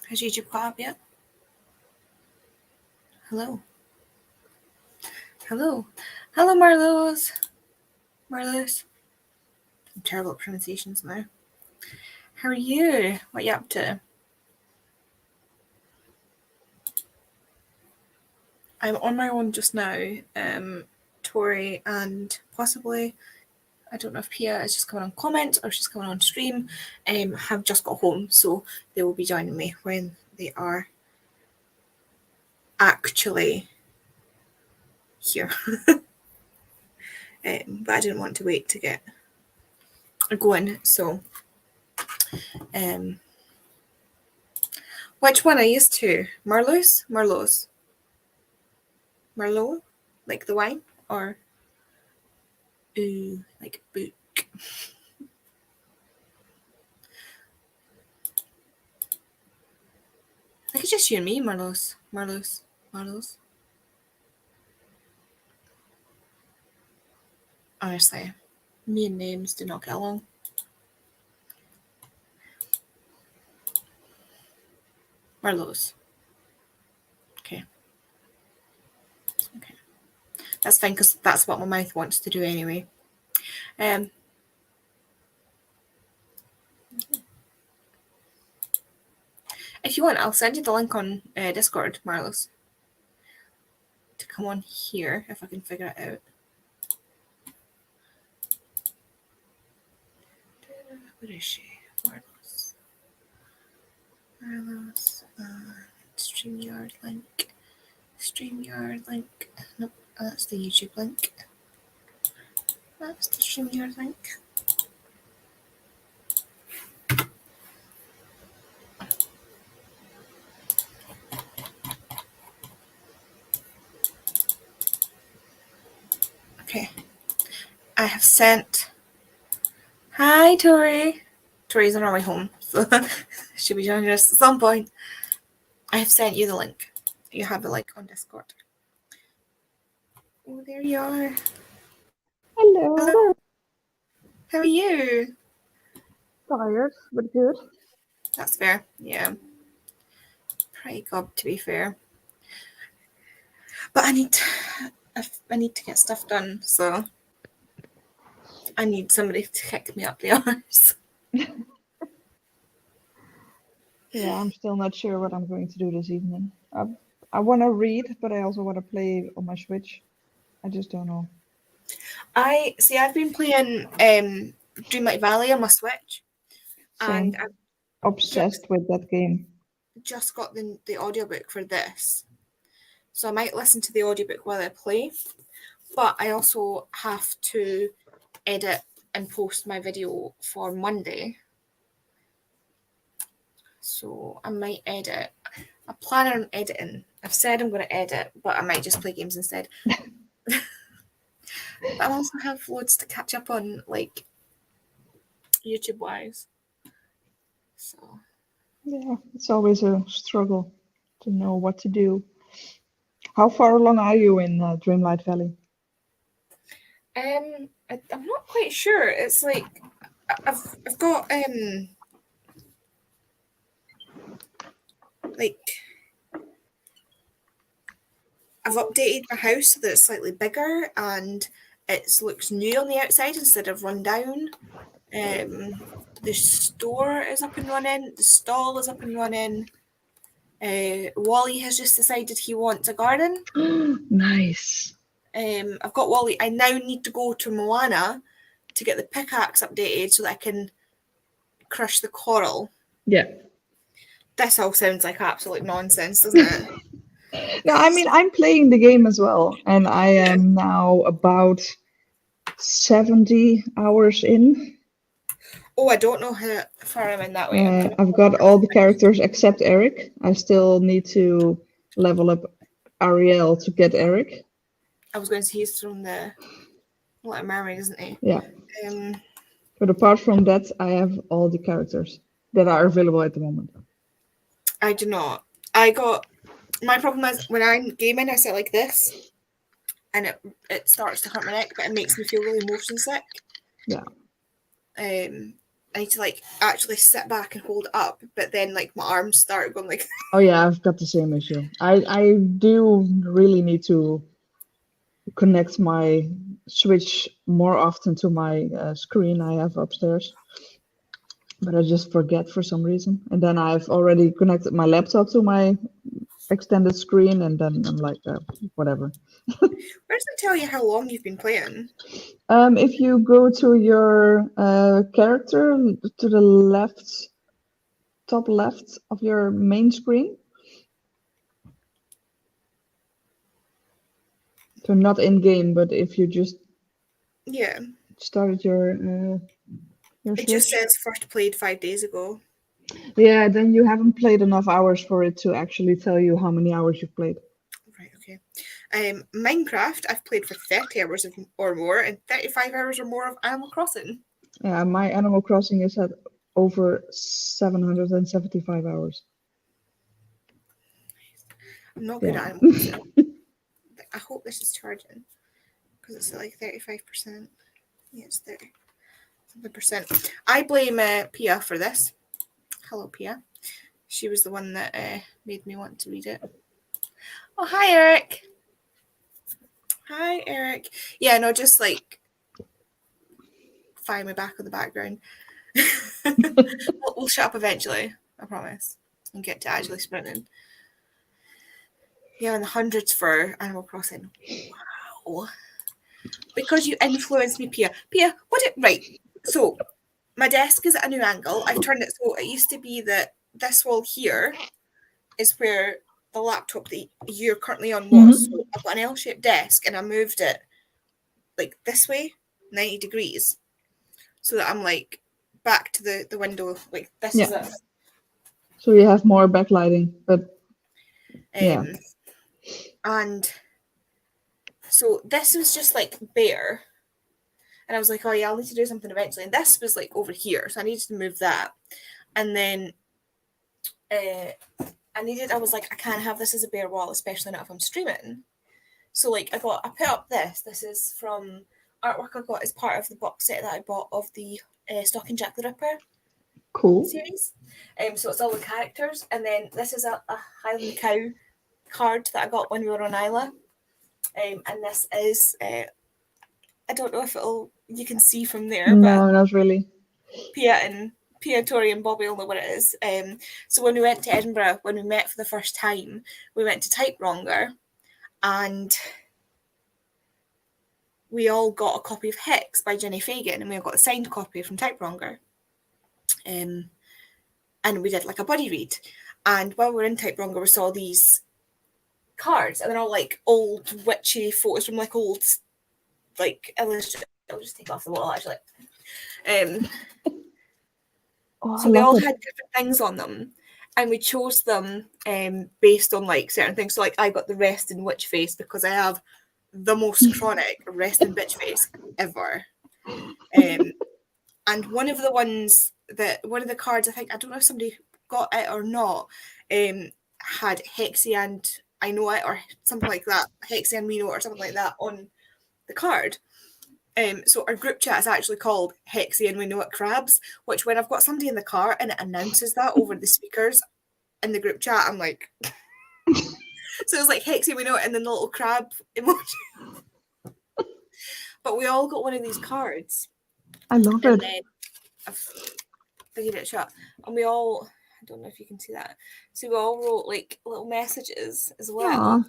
Has YouTube caught up yet? Hello. Hello, Marlos. Marlos. I'm terrible at pronunciations now. How are you? What are you up to? I'm on my own just now. Tori and possibly, I don't know if Pia is just coming on comment or she's coming on stream, have just got home, so they will be joining me when they are actually here. But I didn't want to wait to get going, so which one I used to? Merlot? Merlot? Like the wine? Or ooh, like book? I think it's just you and me, Marlos. Honestly, me and names do not get along. Marlos. Okay. That's fine, because that's what my mouth wants to do anyway. If you want, I'll send you the link on Discord, Marlos, to come on here, if I can figure it out. Where is she? Marlos. StreamYard link. Nope, that's the YouTube link. That's the StreamYard link. Okay. I have sent. Hi, Tori. Tori's on her way home, so she'll be joining us at some point. I have sent you the link. You have the link on Discord. Oh, there you are. Hello. How are you? Tired, but good. That's fair. Yeah. Pretty good, to be fair. But I need to get stuff done, so I need somebody to kick me up the arse. Yeah, I'm still not sure what I'm going to do this evening. I want to read, but I also want to play on my Switch. I just don't know. I've been playing Dreamlight Valley on my Switch. Same. And I'm obsessed with that game. Just got the audiobook for this. So I might listen to the audiobook while I play. But I also have to edit and post my video for Monday. So I might edit. I plan on editing. I've said I'm going to edit, but I might just play games instead. But I also have loads to catch up on, like YouTube-wise. So yeah, it's always a struggle to know what to do. How far along are you in Dreamlight Valley? I'm not quite sure. It's like I've got like I've updated my house so that it's slightly bigger and it looks new on the outside instead of run down. The store is up and running. The stall is up and running. Wally has just decided he wants a garden. Nice. I've got Wally. I now need to go to Moana to get the pickaxe updated so that I can crush the coral. Yeah. This all sounds like absolute nonsense, doesn't it? No, I mean, I'm playing the game as well, and I am now about 70 hours in. Oh, I don't know how far I'm in that way. I've got all the characters except Eric. I still need to level up Ariel to get Eric. I was going to say he's from the Little Mermaid, isn't he? Yeah. But apart from that, I have all the characters that are available at the moment. I do not. My problem is when I'm gaming, I sit like this, and it starts to hurt my neck, but it makes me feel really motion sick. Yeah. And I need to like actually sit back and hold it up, but then like my arms start going like. Oh yeah, I've got the same issue. I do really need to connect my Switch more often to my screen I have upstairs, but I just forget for some reason. And then I've already connected my laptop to my extended screen, and then I'm like, whatever. Where does it tell you how long you've been playing? If you go to your character to the left, top left of your main screen, so not in game, but if you just Yeah, started your it Switch. just says first played 5 days ago. Yeah, then you haven't played enough hours for it to actually tell you how many hours you've played. Right, okay. Minecraft, I've played for 30 hours or more, and 35 hours or more of Animal Crossing. Yeah, my Animal Crossing is at over 775 hours. I'm not good at Animal Crossing. I hope this is charging, because it's at like 35%. Yeah, it's 30%. I blame Pia for this. Hello, Pia. She was the one that made me want to read it. Oh, hi, Eric. Hi, Eric. Yeah, no, just like fire me back on the background. we'll shut up eventually, I promise, and get to actually sprinting. Yeah, in the hundreds for Animal Crossing. Wow. Because you influenced me, Pia. Pia, right. So my desk is at a new angle. I've turned it so it used to be that this wall here is where the laptop that you're currently on was. So I've got an L-shaped desk and I moved it like this way, 90 degrees, so that I'm like back to the window. Like this is it. So you have more backlighting, but yeah. And so this was just like bare. And I was like, oh yeah, I'll need to do something eventually. And this was like over here. So I needed to move that. And then I was like, I can't have this as a bare wall, especially not if I'm streaming. So like I put up this. This is from artwork I got as part of the box set that I bought of the Stalking Jack the Ripper series. So it's all the characters. And then this is a Highland Cow card that I got when we were on Isla. And this is I don't know if you can see from there, no, but not really. Pia, Tori, and Bobby will know what it is. So when we went to Edinburgh, when we met for the first time, we went to Type Wronger, and we all got a copy of Hex by Jenny Fagan, and we all got a signed copy from Type Wronger. And we did like a buddy read. And while we were in Type Wronger, we saw these cards, and they're all like old witchy photos from like old like illustrations. I'll just take off the wall actually. So they all had different things on them, and we chose them based on like certain things. So like I got the resting witch face because I have the most chronic resting bitch face ever. And one of the cards, I don't know if somebody got it or not, had Hexy and I know it or something like that, Hexy and we know it or something like that on the card. So our group chat is actually called Hexy and we know it crabs, which when I've got somebody in the car and it announces that over the speakers in the group chat, I'm like, so it's like Hexy we know it and then the little crab emoji. But we all got one of these cards. I love it. Then I've figured it shut. And we all, I don't know if you can see that. So we all wrote like little messages as well.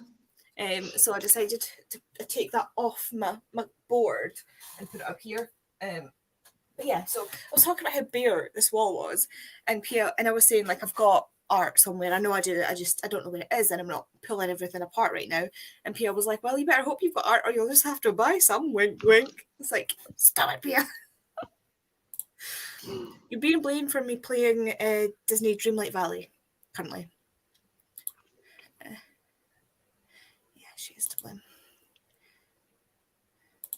So I decided to take that off my board and put it up here. But yeah, so I was talking about how bare this wall was, and Pia, and I was saying like I've got art somewhere. I know I do. I don't know where it is, and I'm not pulling everything apart right now. And Pia was like, "Well, you better hope you've got art, or you'll just have to buy some." Wink, wink. It's like, stop it, Pia. You're being blamed for me playing Disney Dreamlight Valley currently. She is to blame.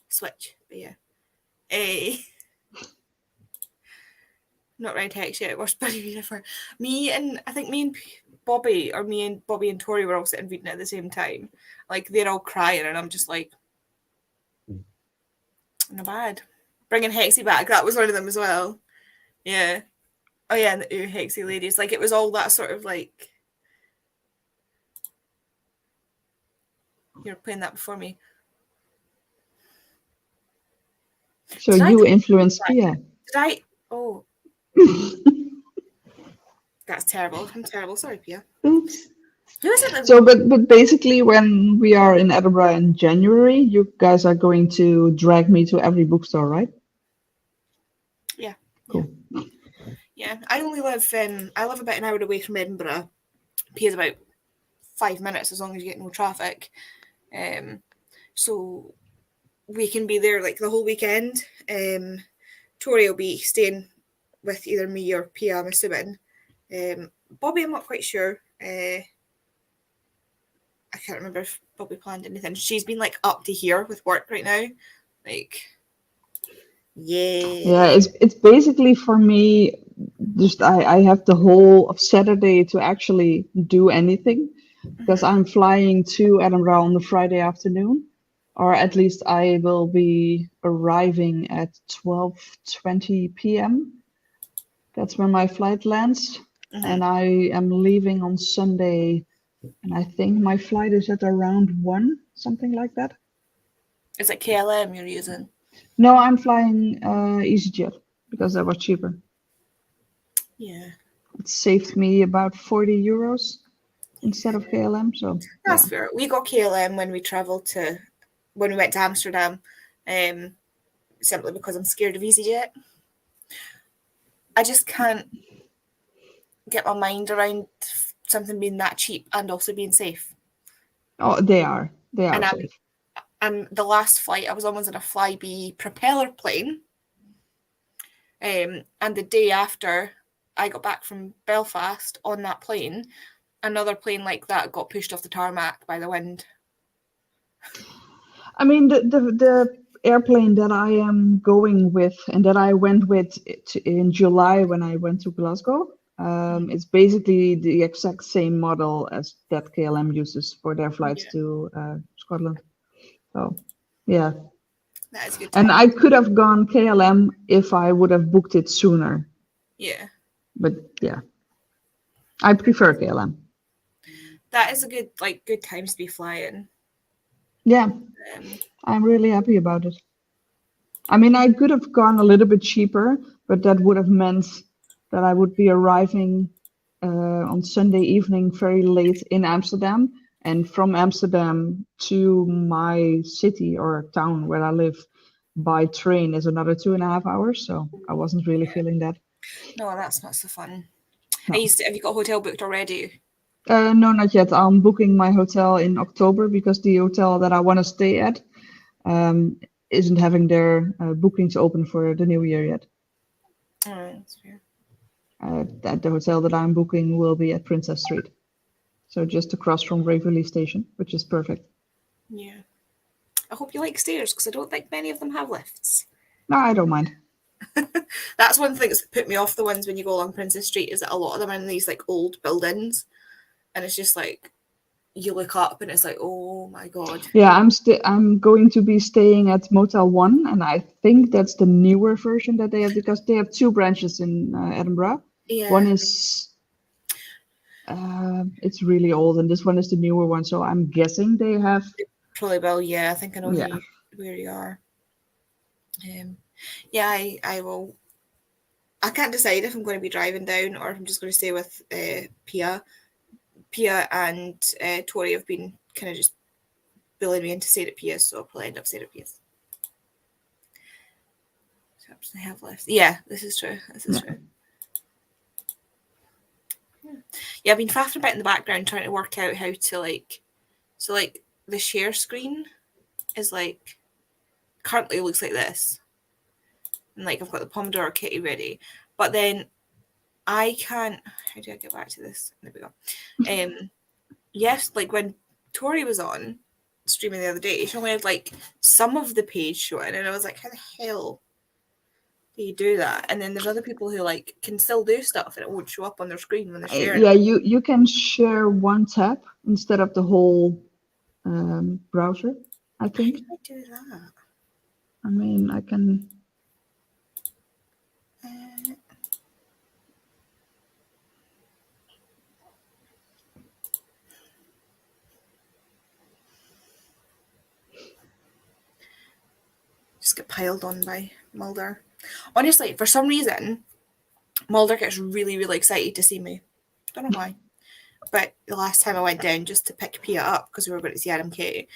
Switch, but yeah. Not Red Hex yet. Worst buddy reader for me and I think me and Bobby and Tori were all sitting reading it at the same time. Like they're all crying and I'm just like, not bad. Bringing Hexy back. That was one of them as well. Yeah. Oh yeah, and the Hexy ladies. Like it was all that sort of like you're playing that before me. So Did I? you influenced Pia. Did I? Oh, that's terrible. I'm terrible. Sorry, Pia. Oops. Who is it that? So, but basically, when we are in Edinburgh in January, you guys are going to drag me to every bookstore, right? Yeah. Cool. Yeah. I only live. I live about an hour away from Edinburgh. Pia's about 5 minutes as long as you get no traffic. So we can be there like the whole weekend. Tori will be staying with either me or Pia, I'm assuming. Bobby, I'm not quite sure. I can't remember if Bobby planned anything. She's been like up to here with work right now. Like, Yeah, yeah. it's basically for me, just I have the whole of Saturday to actually do anything because I'm flying to Edinburgh on the Friday afternoon, or at least I will be arriving at 12:20 p.m. That's when my flight lands, and I am leaving on Sunday, and I think my flight is at around 1, something like that. Is it KLM you're using? No, I'm flying EasyJet because that was cheaper. Yeah. It saved me about 40 euros instead of KLM. So That's yeah. fair. We got KLM when we went to Amsterdam, simply because I'm scared of EasyJet. I just can't get my mind around something being that cheap and also being safe. Oh, they are And safe. the last flight I was on was in a Flybe propeller plane. And the day after I got back from Belfast on that plane, another plane like that got pushed off the tarmac by the wind. I mean, the airplane that I am going with and that I went with in July when I went to Glasgow, it's basically the exact same model as that KLM uses for their flights to Scotland. So, yeah. That is good. And I could have gone KLM if I would have booked it sooner. Yeah. But yeah, I prefer KLM. That is a good times to be flying. Yeah, I'm really happy about it. I mean, I could have gone a little bit cheaper, but that would have meant that I would be arriving on Sunday evening very late in Amsterdam. And from Amsterdam to my city or town where I live by train is another 2.5 hours. So I wasn't really feeling that. No, that's not so fun. No. Have you got a hotel booked already? No, not yet. I'm booking my hotel in October because the hotel that I want to stay at isn't having their bookings open for the new year yet. Oh, that's fair. The hotel that I'm booking will be at Princess Street, so just across from Waverley Station, which is perfect. Yeah. I hope you like stairs because I don't think many of them have lifts. No, I don't mind. That's one thing that's put me off the ones when you go along Princess Street is that a lot of them are in these like old buildings, and it's just like you look up and it's like, oh my god. Yeah, I'm going to be staying at Motel 1, and I think that's the newer version that they have because they have 2 branches in Edinburgh. Yeah. One is it's really old, and this one is the newer one. So I'm guessing they have. Probably will. Yeah, I think I know Yeah. where you are. Yeah, I will. I can't decide if I'm going to be driving down or if I'm just going to stay with Pia. Pia and Tori have been kind of just bullying me into staying at Pia's, so I'll probably end up staying at Pia's. Perhaps they have left. Yeah, this is true. True. Yeah, I've been faffing about in the background trying to work out how to so the share screen is currently looks like this. And I've got the Pomodoro Kitty ready. But then I can't, how do I get back to this? There we go. Yes, when Tori was on streaming the other day, she only had some of the page showing, and I was like, how the hell do you do that? And then there's other people who can still do stuff and it won't show up on their screen when they're sharing. Yeah, you can share one tab instead of the whole browser, I think. How do I do that? I mean, I can. get piled on by Mulder. Honestly, for some reason, Mulder gets really, really excited to see me. Don't know why. But the last time I went down just to pick Pia up because we were going to see Adam K,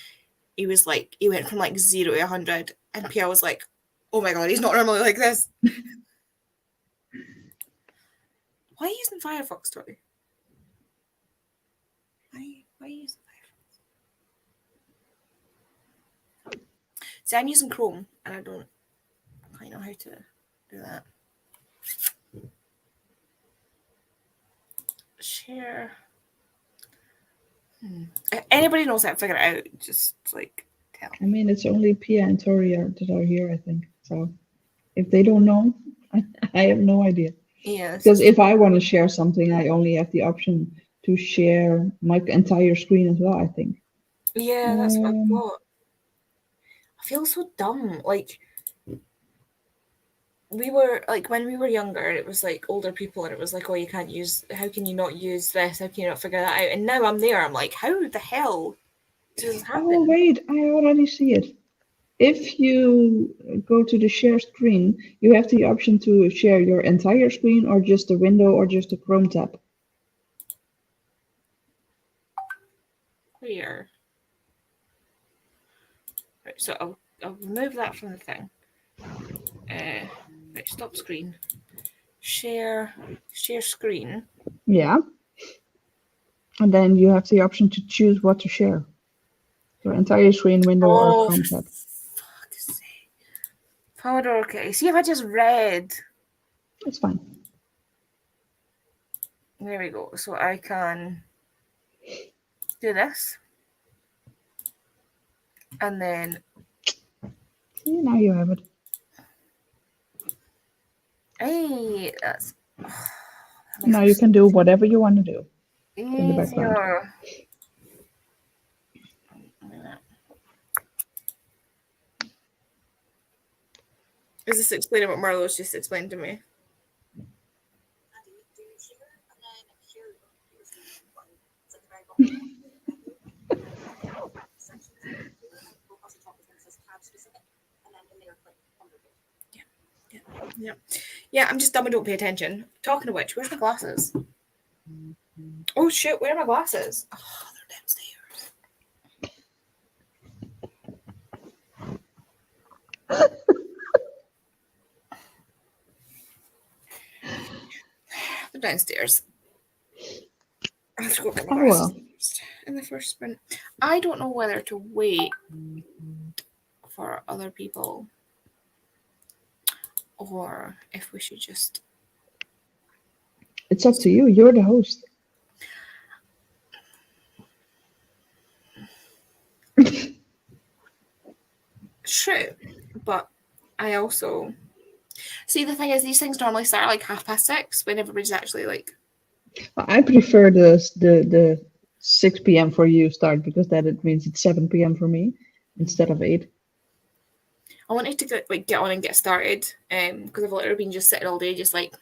he went from like 0 to 100, and Pia was like, "Oh my god, he's not normally like this." Why are you using Firefox, Tori? Why are you using Firefox? See, I'm using Chrome, and I don't quite know how to do that. Share. If anybody knows how to figure it out, just like tell. I mean, it's only Pia and Tori that are here, I think. So if they don't know, I have no idea. Yes. Because if I want to share something, I only have the option to share my entire screen as well, I think. Yeah, that's what I thought. I feel so dumb. Like, we were, like, when we were younger, it was like older people, and it was like, oh, you can't use, how can you not use this? How can you not figure that out? And now I'm there, I'm like, how the hell does this happen? Oh, wait, I already see it. If you go to the share screen, you have the option to share your entire screen or just a window or just a Chrome tab. Where? Right, so I'll remove that from the thing. Right, stop screen. Share screen. Yeah. And then you have the option to choose what to share. Your entire screen, window, or Chrome tab. Fuck's sake. Pomodoro, okay. See if I just read. It's fine. There we go. So I can do this. And then. See, now you have it. Hey, that's. Now you can do whatever you want to do in the background. Is this explaining what Marlo's just explained to me? Yeah, I'm just dumb and don't pay attention. Talking of which, where's my glasses? Oh shit, where are my glasses? Oh, they're downstairs. They're downstairs. I have to go get my glasses in the first sprint. I don't know whether to wait for other people or if we should just. It's up to you. You're the host. True, but I also see the thing is these things normally start like 6:30 when everybody's actually like. I prefer the 6 p.m. for you start because that it means it's 7 p.m. for me instead of 8. I wanted to get on and get started because I've literally been just sitting all day just like.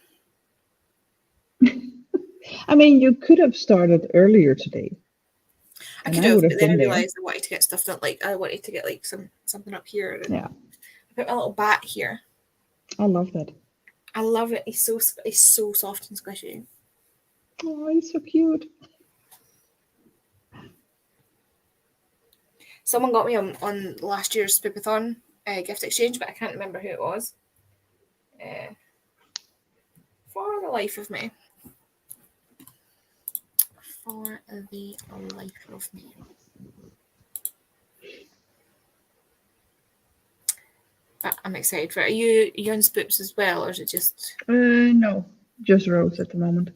I mean, you could have started earlier today. I could have, but then I realised I wanted to get stuff done. Like I wanted to get like something up here. And yeah. I put my little bat here. I love that. I love it. He's so soft and squishy. Oh, he's so cute. Someone got me on last year's Spoopathon gift exchange, but I can't remember who it was. For the life of me. For the life of me. But I'm excited for it. Are you on Spoops as well, or is it just? No, just Rose at the moment.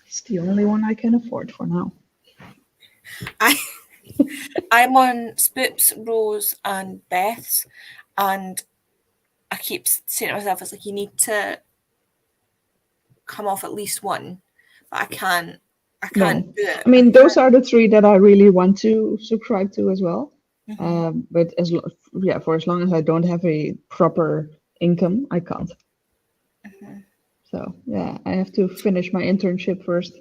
It's the only one I can afford for now. I'm on Spoops, Rose, and Beth's, and I keep saying to myself, it's like you need to come off at least one, but I can't do it. I mean, those are the 3 that I really want to subscribe to as well. Mm-hmm. But for as long as I don't have a proper income, I can't. Mm-hmm. So yeah, I have to finish my internship first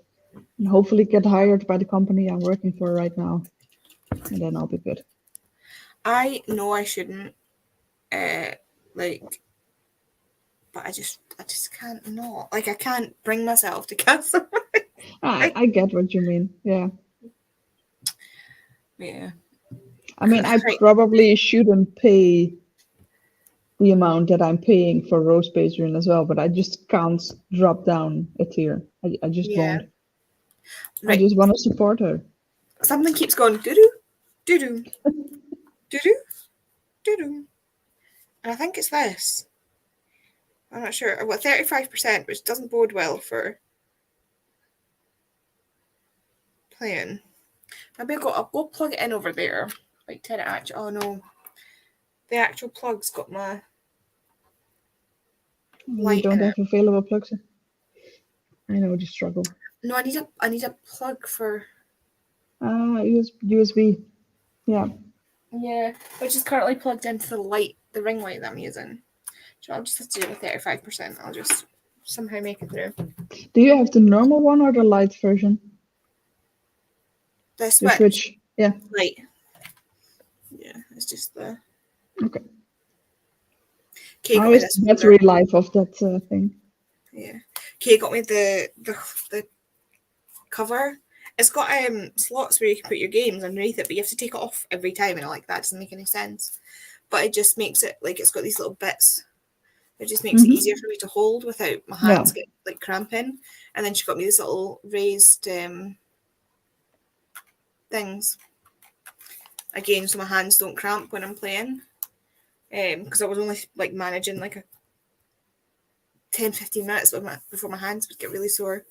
and hopefully get hired by the company I'm working for right now. and then I'll be good. I know I shouldn't, like, but I just can't not. Like, I can't bring myself to cancel. I get what you mean. Yeah. Yeah. I mean, I Right. probably shouldn't pay the amount that I'm paying for Rose Patreon as well, but I just can't drop down a tier. I just Yeah. won't. I Right. just want to support her. Something keeps going doo-doo, doo-doo, doo-doo, doo-doo. And I think it's this. I'm not sure. I've got 35%, which doesn't bode well for playing. Maybe I'll go plug it in over there. Like, tell it actually. Oh no. The actual plug's got my You light don't in have it. available plugs. I know the struggle. No, I need a plug for. USB. Yeah. Yeah, which is currently plugged into the light, the ring light that I'm using. So I'll just have to do it with 35%. I'll just somehow make it through. Do you have the normal one or the light version? The The switch. Switch. Yeah. Light. Yeah, it's just the. Okay. Kay got How me is this the folder. battery life of that thing? Yeah. Kay got me the cover. It's got slots where you can put your games underneath it, but you have to take it off every time, and like that doesn't make any sense. But it just makes it like it's got these little bits. It just makes it easier for me to hold without my hands get like cramping. And then she got me these little raised things again, so my hands don't cramp when I'm playing. Because I was only like managing like a 10-15 minutes before my hands would get really sore.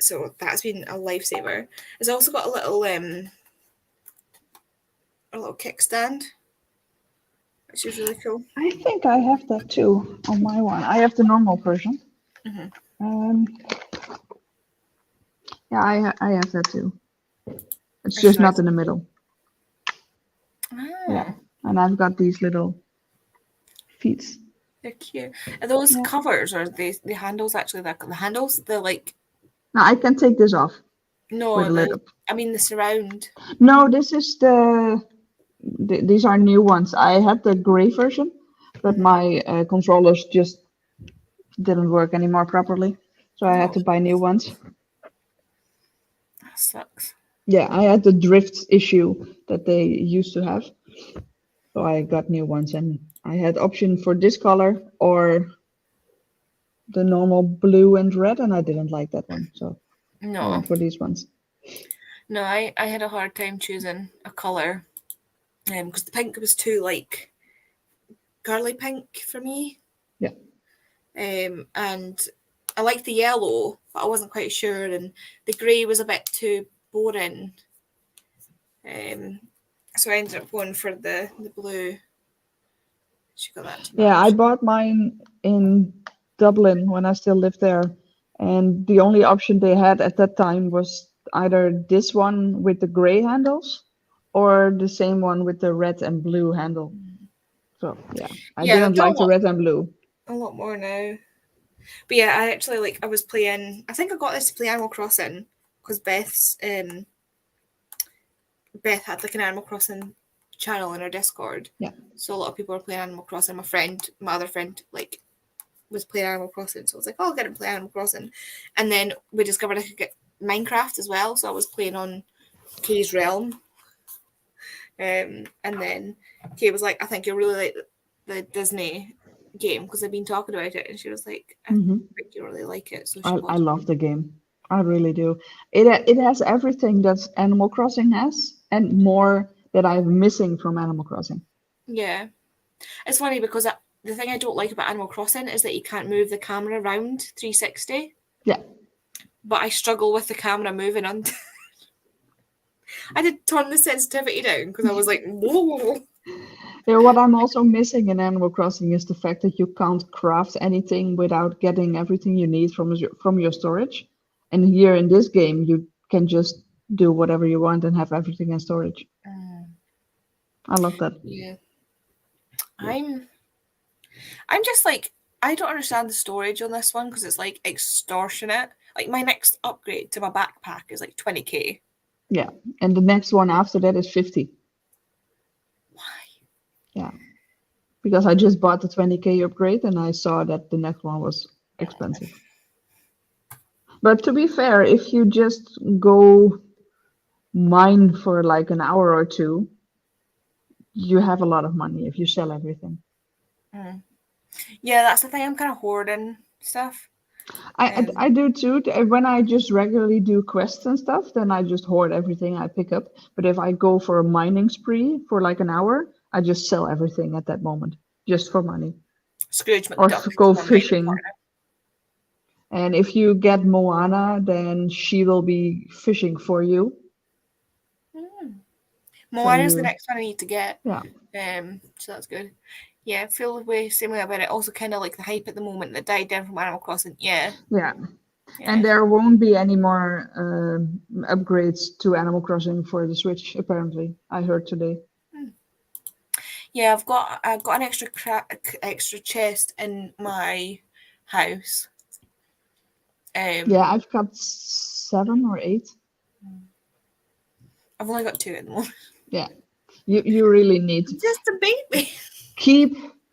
So that's been a lifesaver. It's also got a little kickstand, which is really cool. I think I have that too on my one. I have the normal version. Yeah, I have that too. It's just not in the middle. Yeah, and I've got these little feet. They're cute. Are those covers or the handles actually? The handles, the like. Now I can take this off. No, with the lid up. I mean the surround. No, this is these are new ones. I had the gray version, but my controllers just didn't work anymore properly, so I had to buy new ones. That sucks. Yeah, I had the drift issue that they used to have, so I got new ones, and I had option for this color or the normal blue and red, and I didn't like that one, so I went for these ones. No, I had a hard time choosing a color, because the pink was too like girly pink for me. Yeah. And I liked the yellow, but I wasn't quite sure, and the grey was a bit too boring. So I ended up going for the blue. She got that. Yeah, I bought mine in Dublin when I still lived there, and the only option they had at that time was either this one with the gray handles or the same one with the red and blue handle. So yeah, I didn't like the red and blue. A lot more now. But yeah, I actually I was playing. I think I got this to play Animal Crossing because Beth had like an Animal Crossing channel in her Discord. Yeah. So a lot of people were playing Animal Crossing. My other friend, like, was playing Animal Crossing. So I was like, oh, I'll get him to play Animal Crossing. And then we discovered I could get Minecraft as well. So I was playing on Kay's Realm. And then Kay was like, I think you'll really like the Disney game because I've been talking about it, and she was like, I think you really like it. So I love the game. I really do. It has everything that Animal Crossing has and more that I'm missing from Animal Crossing. Yeah, it's funny because the thing I don't like about Animal Crossing is that you can't move the camera around 360. Yeah, but I struggle with the camera moving on. I did turn the sensitivity down because I was like, whoa. Yeah, what I'm also missing in Animal Crossing is the fact that you can't craft anything without getting everything you need from your storage. And here in this game, you can just do whatever you want and have everything in storage. I love that. Yeah. I'm just like, I don't understand the storage on this one because it's like extortionate. Like my next upgrade to my backpack is like 20k. Yeah, and the next one after that is 50. Why? Yeah, because I just bought the 20K upgrade and I saw that the next one was expensive. But to be fair, if you just go mine for like an hour or two, you have a lot of money if you sell everything. Yeah, that's the thing. I'm kind of hoarding stuff. I do too. When I just regularly do quests and stuff, then I just hoard everything I pick up. But if I go for a mining spree for like an hour, I just sell everything at that moment, just for money. Scrooge Or McDuck is go my mining fishing. partner. And if you get Moana, then she will be fishing for you. Moana's the next one I need to get. Yeah. So that's good. Yeah, I feel the way same way about it. Also, kind of like the hype at the moment that died down from Animal Crossing. Yeah. And there won't be any more upgrades to Animal Crossing for the Switch, apparently. I heard today. Yeah, I've got an extra chest in my house. Yeah, I've got 7 or 8. I've only got 2 at the moment. Yeah, you really need Just a baby.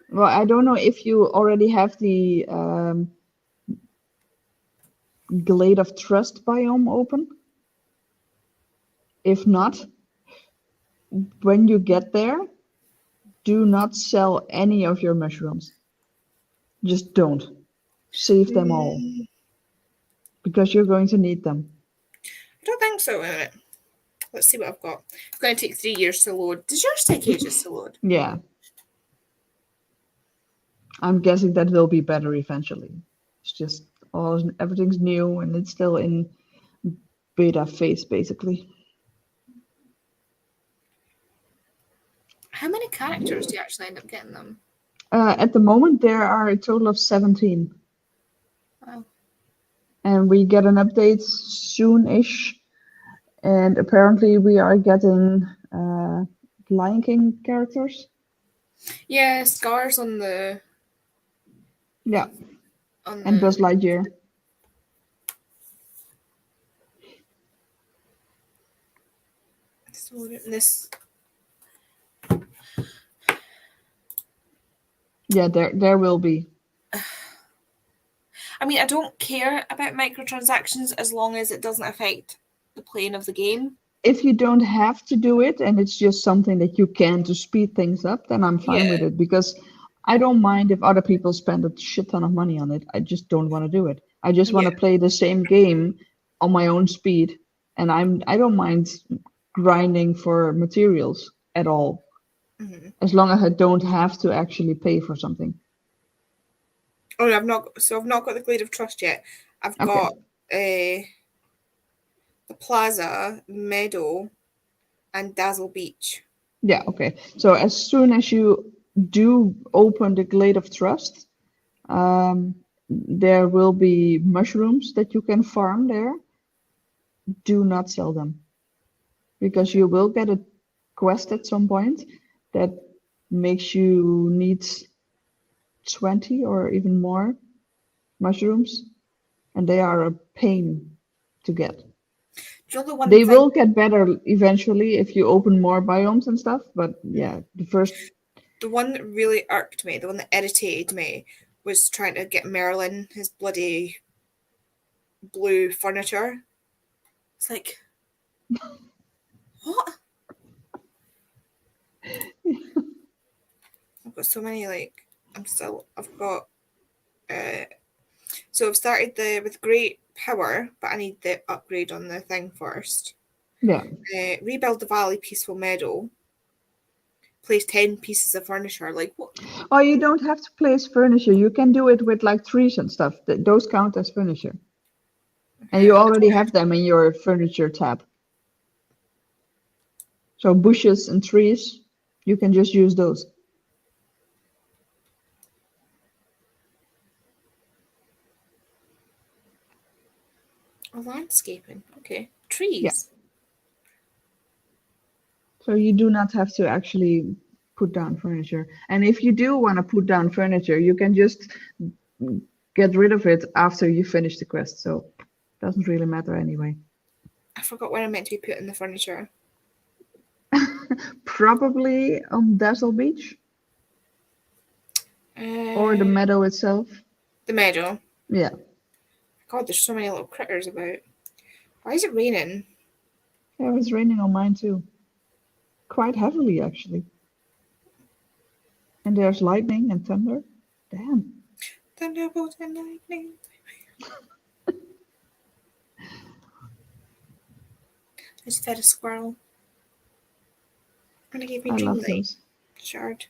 Well, I don't know if you already have the Glade of Trust biome open. If not, when you get there, do not sell any of your mushrooms. Just don't. Save them all. Because you're going to need them. I don't think so. Let's see what I've got. It's going to take 3 years to load. Does yours take ages to load? Yeah. I'm guessing that will be better eventually. It's just everything's new and it's still in beta phase, basically. How many characters do you actually end up getting them? At the moment, there are a total of 17. Wow. And we get an update soon-ish. And apparently we are getting Lion King characters. Yeah, Scar's on the... Yeah. And Buzz Lightyear. So this... Yeah, there will be. I mean, I don't care about microtransactions as long as it doesn't affect the playing of the game. If you don't have to do it and it's just something that you can to speed things up, then I'm fine with it, because I don't mind if other people spend a shit ton of money on it. I just don't want to do it. I just want to play the same game on my own speed, and I don't mind grinding for materials at all, as long as I don't have to actually pay for something. Oh, I've not got the Glade of Trust yet. I've got the Plaza, Meadow, and Dazzle Beach. Yeah, okay. So as soon as you do open the Glade of Trust, there will be mushrooms that you can farm there. Do not sell them, because you will get a quest at some point that makes you need 20 or even more mushrooms, and they are a pain to get. They will get better eventually if you open more biomes and stuff, but yeah, the one that really irked me, the one that irritated me, was trying to get Merlin his bloody blue furniture. It's like, what? I've got so many, like, I've got, so I've started with great power, but I need the upgrade on the thing first. Yeah. Rebuild the valley, peaceful meadow. Place 10 pieces of furniture. Like, what? Oh, you don't have to place furniture. You can do it with like trees and stuff. Those count as furniture. And you already have them in your furniture tab. So bushes and trees, you can just use those. Landscaping. Okay. Trees. Yeah. So you do not have to actually put down furniture. And if you do want to put down furniture, you can just get rid of it after you finish the quest. So it doesn't really matter anyway. I forgot where I'm meant to be putting the furniture. Probably on Dazzle Beach or the Uh, meadow itself. the meadow. Yeah. God, there's so many little critters about. Why is it raining? Yeah, it was raining on mine too. Quite heavily, actually. And there's lightning and thunder. Damn. Thunderbolt and lightning. I just fed a squirrel. And it gave me I love Dreamlight those. shard.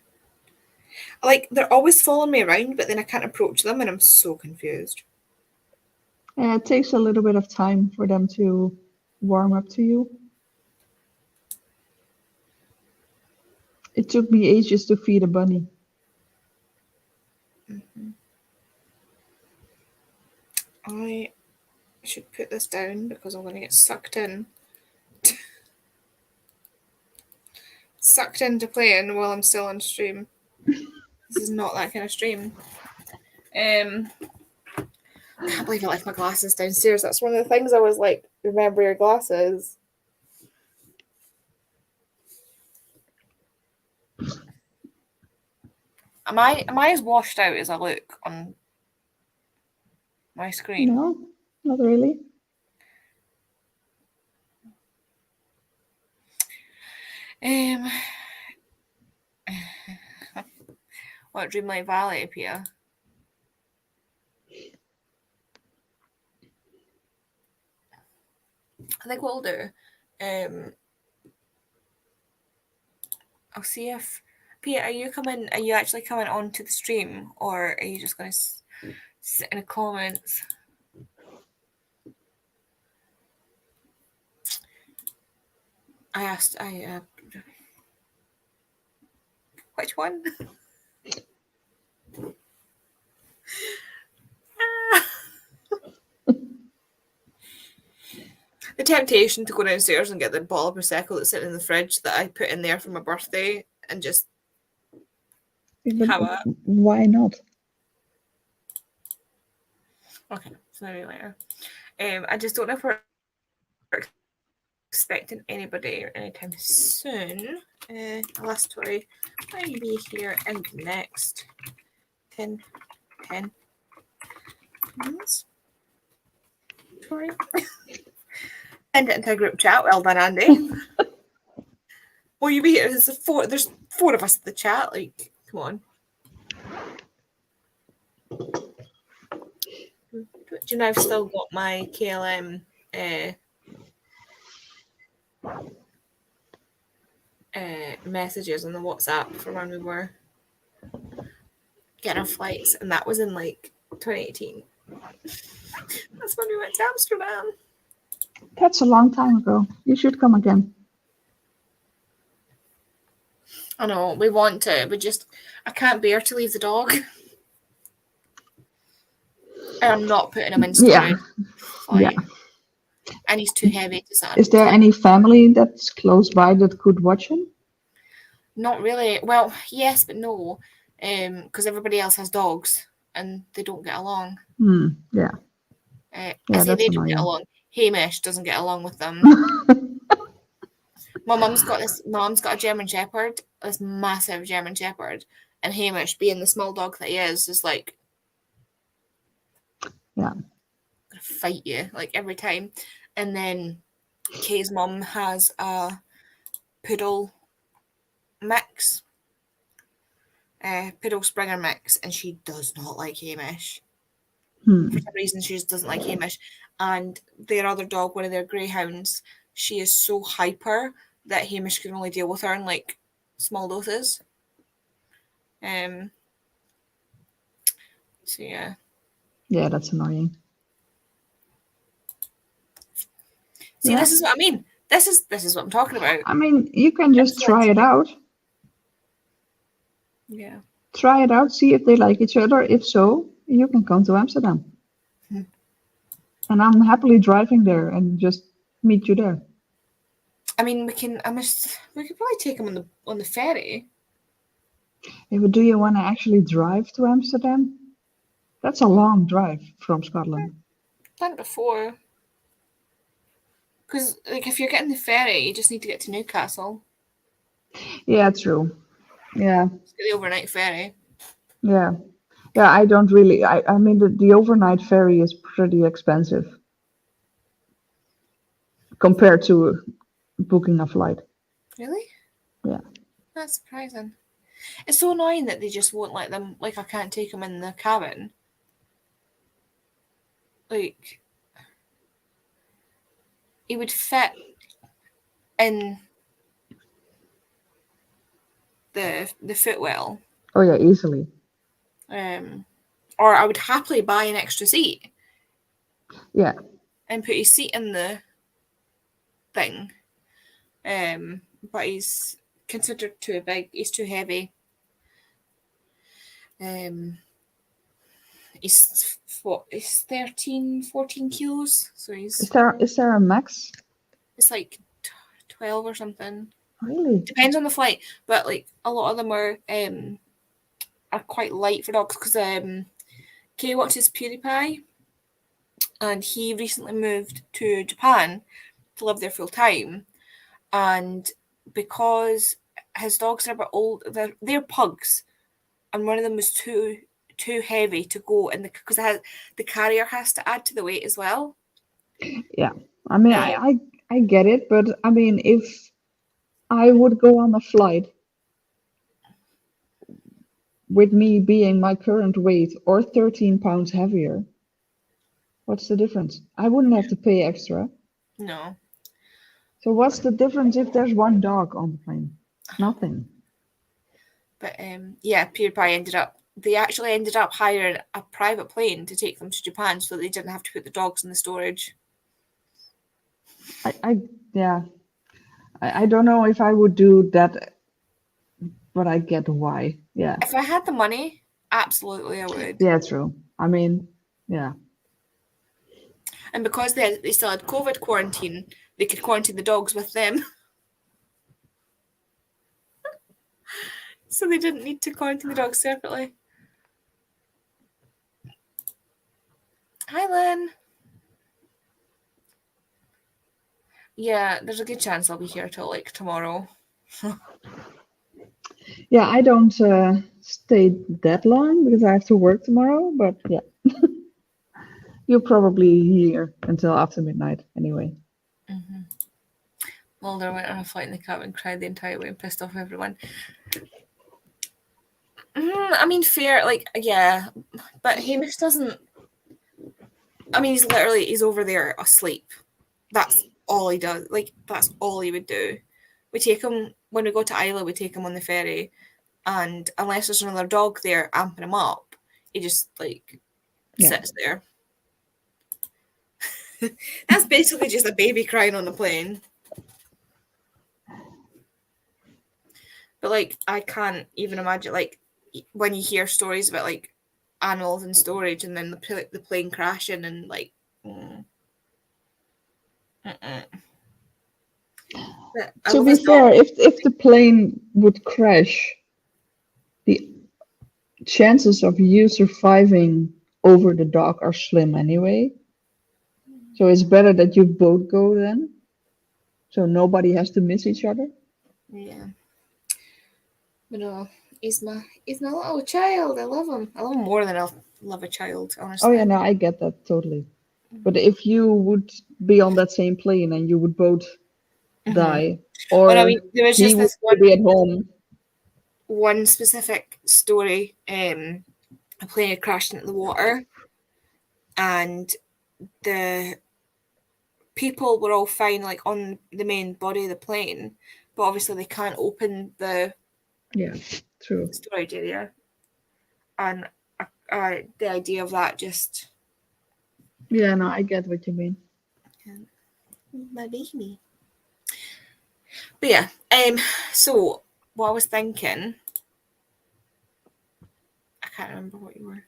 Like, they're always following me around, but then I can't approach them and I'm so confused. Yeah, it takes a little bit of time for them to warm up to you. It took me ages to feed a bunny. I should put this down because I'm going to get sucked in. Sucked into playing while I'm still on stream. This is not that kind of stream. I can't believe I left my glasses downstairs. That's one of the things I was like, remember your glasses. Am I as washed out as I look on my screen? No, not really. What, Dreamlight Valley up here? I think what we'll do, I'll see if Pete, are you actually coming onto the stream, or are you just going to sit in the comments? Which one? The temptation to go downstairs and get the bottle of Prosecco that's sitting in the fridge that I put in there for my birthday and just have a... Why not? Okay, so maybe later. I just don't know if we're expecting anybody anytime soon. Last story might be here in the next 10 minutes. Sorry. Send it into a group chat. Well done, Andy. Will you be here? There's four of us in the chat. Like, come on. Do you know I've still got my KLM messages on the WhatsApp from when we were getting our flights, and that was in like 2018. That's when we went to Amsterdam. That's a long time ago. You should come again. I know, we want to, but I can't bear to leave the dog. And I'm not putting him in storage. Yeah. And he's too heavy to sit. Is there any family that's close by that could watch him? Not really. Well, yes, but no. Because everybody else has dogs and they don't get along. Yeah. I say they don't get along. Hamish doesn't get along with them. My mum's got a German Shepherd, this massive German Shepherd, and Hamish, being the small dog that he is like, yeah, gonna fight you like every time. And then Kay's mum has a poodle mix, poodle Springer mix, and she does not like Hamish. For some reason, she just doesn't like Hamish. And their other dog, one of their greyhounds, she is so hyper that Hamish can only deal with her in like small doses. So yeah. Yeah, that's annoying. See, this is what I mean. This is what I'm talking about. I mean, you can just try it out. Yeah. Try it out, see if they like each other. If so, you can come to Amsterdam. And I'm happily driving there and just meet you there. I mean, we could probably take him on the ferry. Yeah, but do you want to actually drive to Amsterdam? That's a long drive from Scotland. Done it before. Because like if you're getting the ferry, you just need to get to Newcastle. Yeah, true. Yeah, Just get the overnight ferry. yeah. Yeah, I don't really. I mean, the overnight ferry is pretty expensive compared to booking a flight. Really? Yeah. That's surprising. It's so annoying that they just won't let them. Like I can't take them in the cabin. Like he would fit in the footwell. Oh yeah, easily. Or I would happily buy an extra seat Yeah. and put his seat in the thing. But he's considered too big. He's too heavy. He's what? He's 13, 14 kilos. So Is he's there a max? it's like 12 or something. Really? Depends on the flight, but like a lot of them are quite light for dogs because Kay watches PewDiePie, and he recently moved to Japan to live there full time, and because his dogs are a bit old, they're pugs, and one of them was too heavy to go in because the carrier has to add to the weight as well. Yeah. I mean, I get it, but I mean, if I would go on a flight with me being my current weight or 13 pounds heavier, what's the difference? I wouldn't have to pay extra. No, So what's the difference if there's one dog on the plane? Nothing. but yeah, PewDiePie they actually ended up hiring a private plane to take them to Japan so they didn't have to put the dogs in the storage. Yeah. I don't know if I would do that, but I get why. Yeah. If I had the money, absolutely I would. Yeah, true. I mean, yeah. And because they still had COVID quarantine, they could quarantine the dogs with them. So they didn't need to quarantine the dogs separately. Hi, Lynn. Yeah, there's a good chance I'll be here till like tomorrow. Yeah, I don't stay that long because I have to work tomorrow, but yeah. You're probably here until after midnight anyway. Mulder went on a flight in the cabin, cried the entire way and pissed off everyone. I mean, fair, like, yeah, but Hamish doesn't. I mean, he's over there asleep. That's all he does. Like, that's all he would do. We take him when we go to Isla. We take him on the ferry, and unless there's another dog there amping him up, he just like sits there. That's basically just a baby crying on the plane. But like, I can't even imagine like when you hear stories about like animals in storage and then the plane crashing and like. To be fair, if the plane would crash, the chances of you surviving over the dog are slim anyway. So it's better that you both go then. So nobody has to miss each other. Yeah. But no, he's my little child. I love him. I love him more than I love a child, honestly. Oh yeah, no, I get that totally. But if you would be on that same plane and you would both die, or well, I mean, there was just this be at home. One specific story. A plane had crashed into the water, and the people were all fine, like on the main body of the plane, but obviously they can't open the true storage area, and the idea of that just. Yeah, no, I get what you mean. My baby. But yeah, so what I was thinking, I can't remember what you were.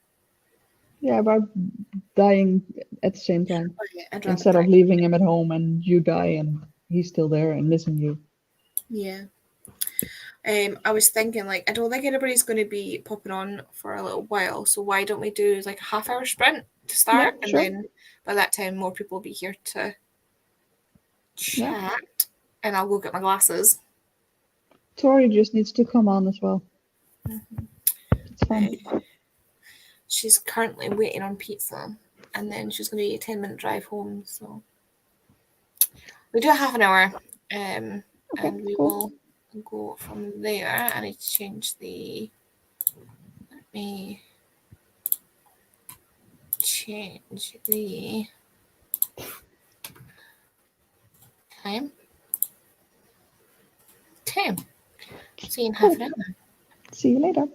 Yeah, about dying at the same time. Oh, yeah, instead of leaving him at home and you die and he's still there and missing you. Yeah. I was thinking, like, I don't think anybody's going to be popping on for a little while, so why don't we do like a half-hour sprint to start, and then by that time more people will be here to Yeah. chat, and I'll go get my glasses. Tori just needs to come on as well. It's fun. She's currently waiting on pizza, and then she's going to be a 10-minute drive home. So we do a half an hour, and we cool. will go from there. I need to change the. Let me change the time. Okay. See you in half an hour. See you later.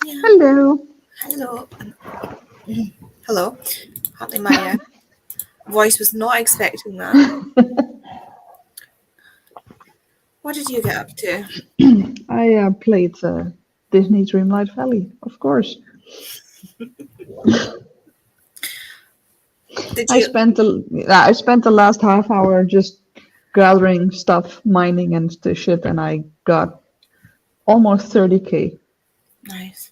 Yeah. Hello. Hello. Hello. Apparently my voice was not expecting that. What did you get up to? I played Disney Dreamlight Valley, of course. Did I you? spent the last half hour just gathering stuff, mining and shit, and I got almost 30K. Nice.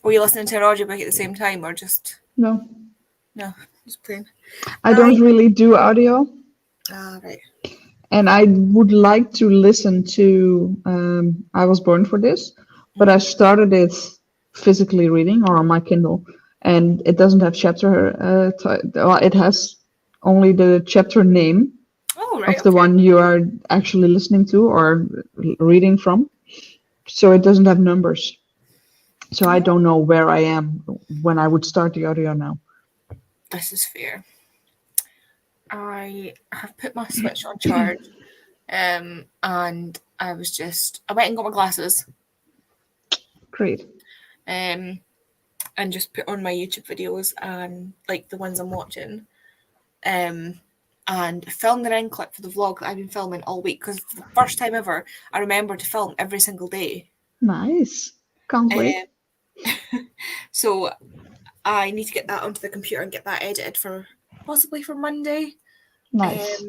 Were you listening to an audiobook at the same time, or just No, no? Just plain. I don't really do audio, Right. and I would like to listen to I Was Born for This, but I started it physically reading or on my Kindle, and it doesn't have chapter. Well, it has only the chapter name Oh, right. of the Okay. one you are actually listening to or reading from. So it doesn't have numbers. So I don't know where I am when I would start the audio now. This is fair. I have put my Switch on charge, and I went and got my glasses, Great. and just put on my YouTube videos and like the ones I'm watching, and filmed an end clip for the vlog that I've been filming all week because for the first time ever, I remember to film every single day. Nice. Can't wait. So I need to get that onto the computer and get that edited for possibly for Monday. Nice.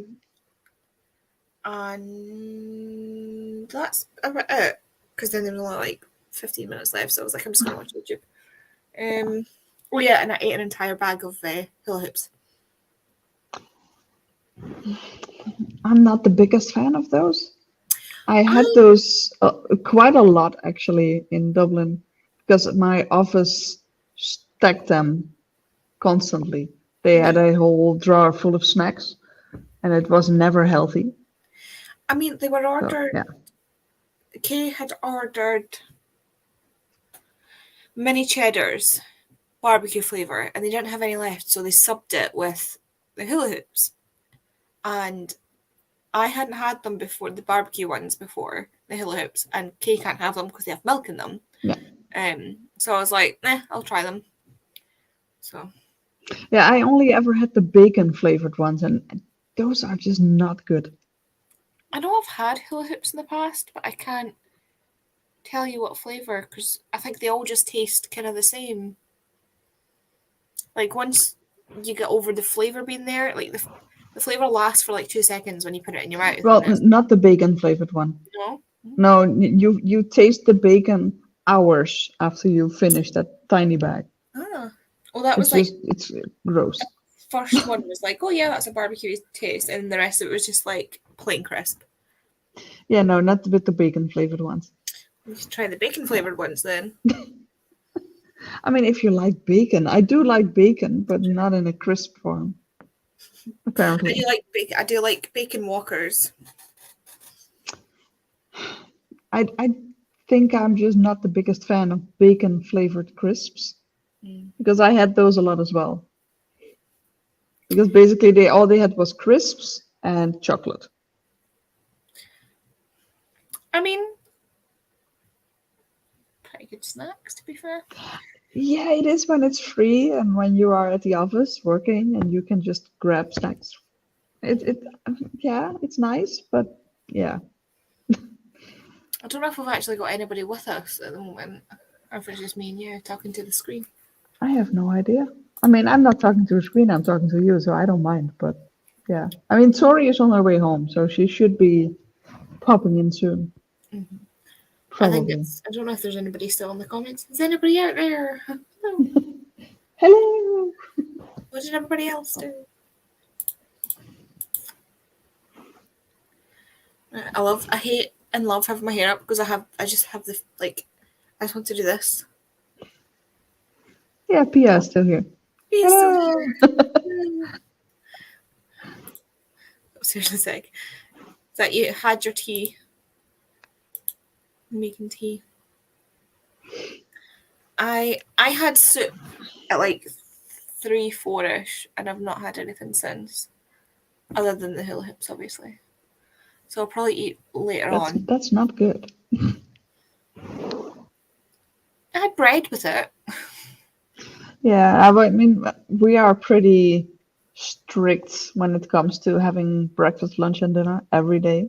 And that's about it. Because then there was only like 15 minutes left, so I was like, I'm just gonna watch YouTube. Oh yeah, and I ate an entire bag of hula hoops. I'm not the biggest fan of those. I had those quite a lot actually in Dublin because my office stacked them constantly. They had a whole drawer full of snacks, and it was never healthy. I mean, they were ordered. So, yeah. Kay had ordered mini cheddars, barbecue flavour, and they didn't have any left, so they subbed it with the hula hoops. And I hadn't had them before, the barbecue ones before, the hula hoops, and Kay can't have them because they have milk in them. Yeah. So I was like, I'll try them. So. Yeah, I only ever had the bacon flavored ones, and those are just not good. I know I've had hula hoops in the past, but I can't tell you what flavour because I think they all just taste kind of the same. Like once you get over the flavour being there, like the flavour lasts for like 2 seconds when you put it in your mouth. Well, not the bacon flavored one. No? No, you taste the bacon hours after you finish that tiny bag. Well, that was It's gross. First one was like, oh yeah, that's a barbecue taste, and the rest of it was just like plain crisp. Yeah, no, not with the bacon flavored ones. You should try the bacon flavored ones then. I mean, if you like bacon, I do like bacon, but not in a crisp form. Apparently, I do like bacon walkers. I think I'm just not the biggest fan of bacon flavored crisps because I had those a lot as well. Because basically, all they had was crisps and chocolate. I mean, pretty good snacks, to be fair. Yeah, it is when it's free and when you are at the office working and you can just grab snacks. Yeah, it's nice, but yeah. I don't know if we've actually got anybody with us at the moment, or if it's just me and you talking to the screen. I have no idea. I mean, I'm not talking to a screen, I'm talking to you, so I don't mind, but yeah. I mean, Tori is on her way home, so she should be popping in soon. Mm-hmm. Probably. I don't know if there's anybody still in the comments. Is anybody out there? Hello. Hello. What did everybody else do? I hate and love having my hair up because I just have the I just want to do this. Yeah, Pia is still here. Pia's still here. Seriously, sick. That you had your tea. Making tea. I had soup at like 3-4ish, and I've not had anything since, other than the hula hoops, obviously. So I'll probably eat later on. That's not good. I had get bread with it. Yeah, I mean, we are pretty strict when it comes to having breakfast, lunch, and dinner every day.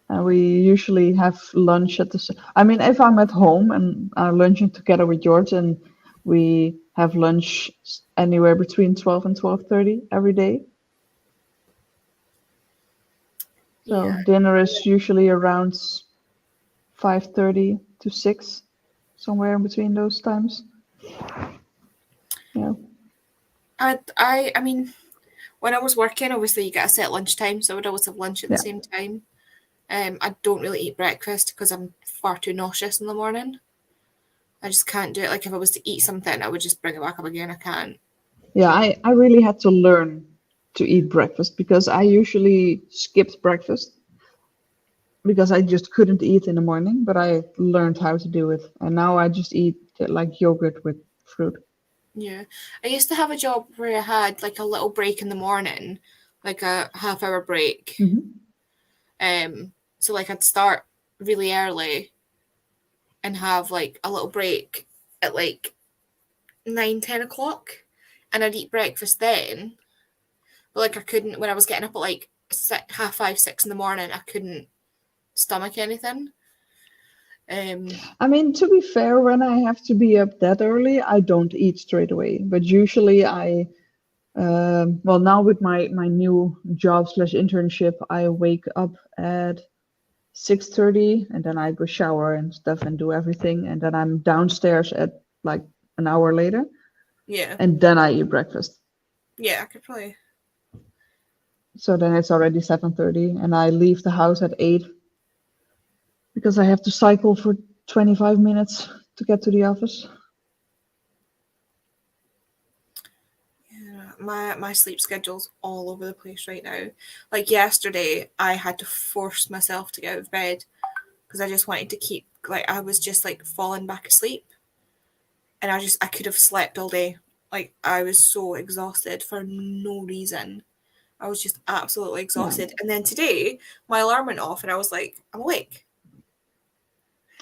And we usually have lunch at I mean, if I'm at home and I'm lunching together with George, and we have lunch anywhere between 12 and 12:30 every day. So Yeah. dinner is usually around 5:30 to 6, somewhere in between those times. Yeah. I mean, when I was working, obviously you get a set lunch time, so I would always have lunch at the Yeah. same time. I don't really eat breakfast because I'm far too nauseous in the morning. I just can't do it. Like if I was to eat something, I would just bring it back up again. I can't. Yeah, I really had to learn to eat breakfast because I usually skipped breakfast because I just couldn't eat in the morning, but I learned how to do it. And now I just eat like yogurt with fruit. Yeah. I used to have a job where I had like a little break in the morning, like a half-hour break. So like I'd start really early and have like a little break at like 9-10 o'clock, and I'd eat breakfast then. But like I couldn't when I was getting up at like 5:30, 6 in the morning. I couldn't stomach anything. I mean, to be fair, when I have to be up that early, I don't eat straight away. But usually well, now with my new job slash internship, I wake up at 6:30 and then I go shower and stuff and do everything. And then I'm downstairs at like an hour later. Yeah. And then I eat breakfast. Yeah, I could probably. So then it's already 7:30 and I leave the house at 8 because I have to cycle for 25 minutes to get to the office. Yeah, my sleep schedule's all over the place right now. Like yesterday, I had to force myself to get out of bed because I just wanted to keep like I was just like falling back asleep, and I could have slept all day. Like I was so exhausted for no reason. I was just absolutely exhausted. And then today, my alarm went off, and I was like, I'm awake.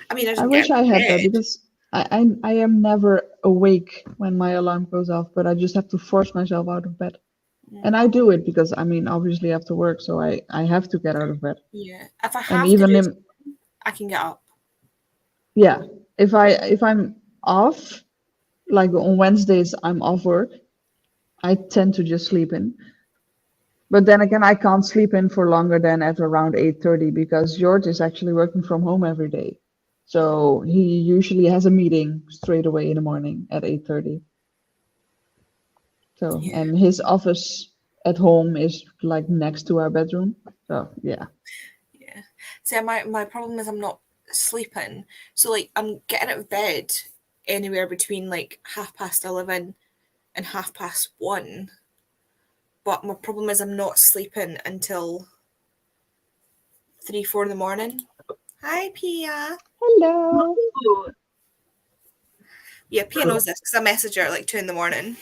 I mean, I I didn't get wish I out of had that bed. because I am never awake when my alarm goes off, but I just have to force myself out of bed. And I do it because I mean obviously I have to work, so I have to get out of bed. Yeah, if I And have to even do in something, I can get up. yeah, if I'm off, like on Wednesdays I'm off work, I tend to just sleep in. But then again, I can't sleep in for longer than at around 8:30 because George is actually working from home every day. So he usually has a meeting straight away in the morning at 8:30. So, Yeah, and his office at home is like next to our bedroom. So, yeah. yeah. See, my problem is I'm not sleeping. So like I'm getting out of bed anywhere between like 11:30 and 1:30. But my problem is I'm not sleeping until 3, 4 in the morning. Hi, Pia. Hello. Ooh, Yeah, Pia knows this because I message her at like 2 in the morning.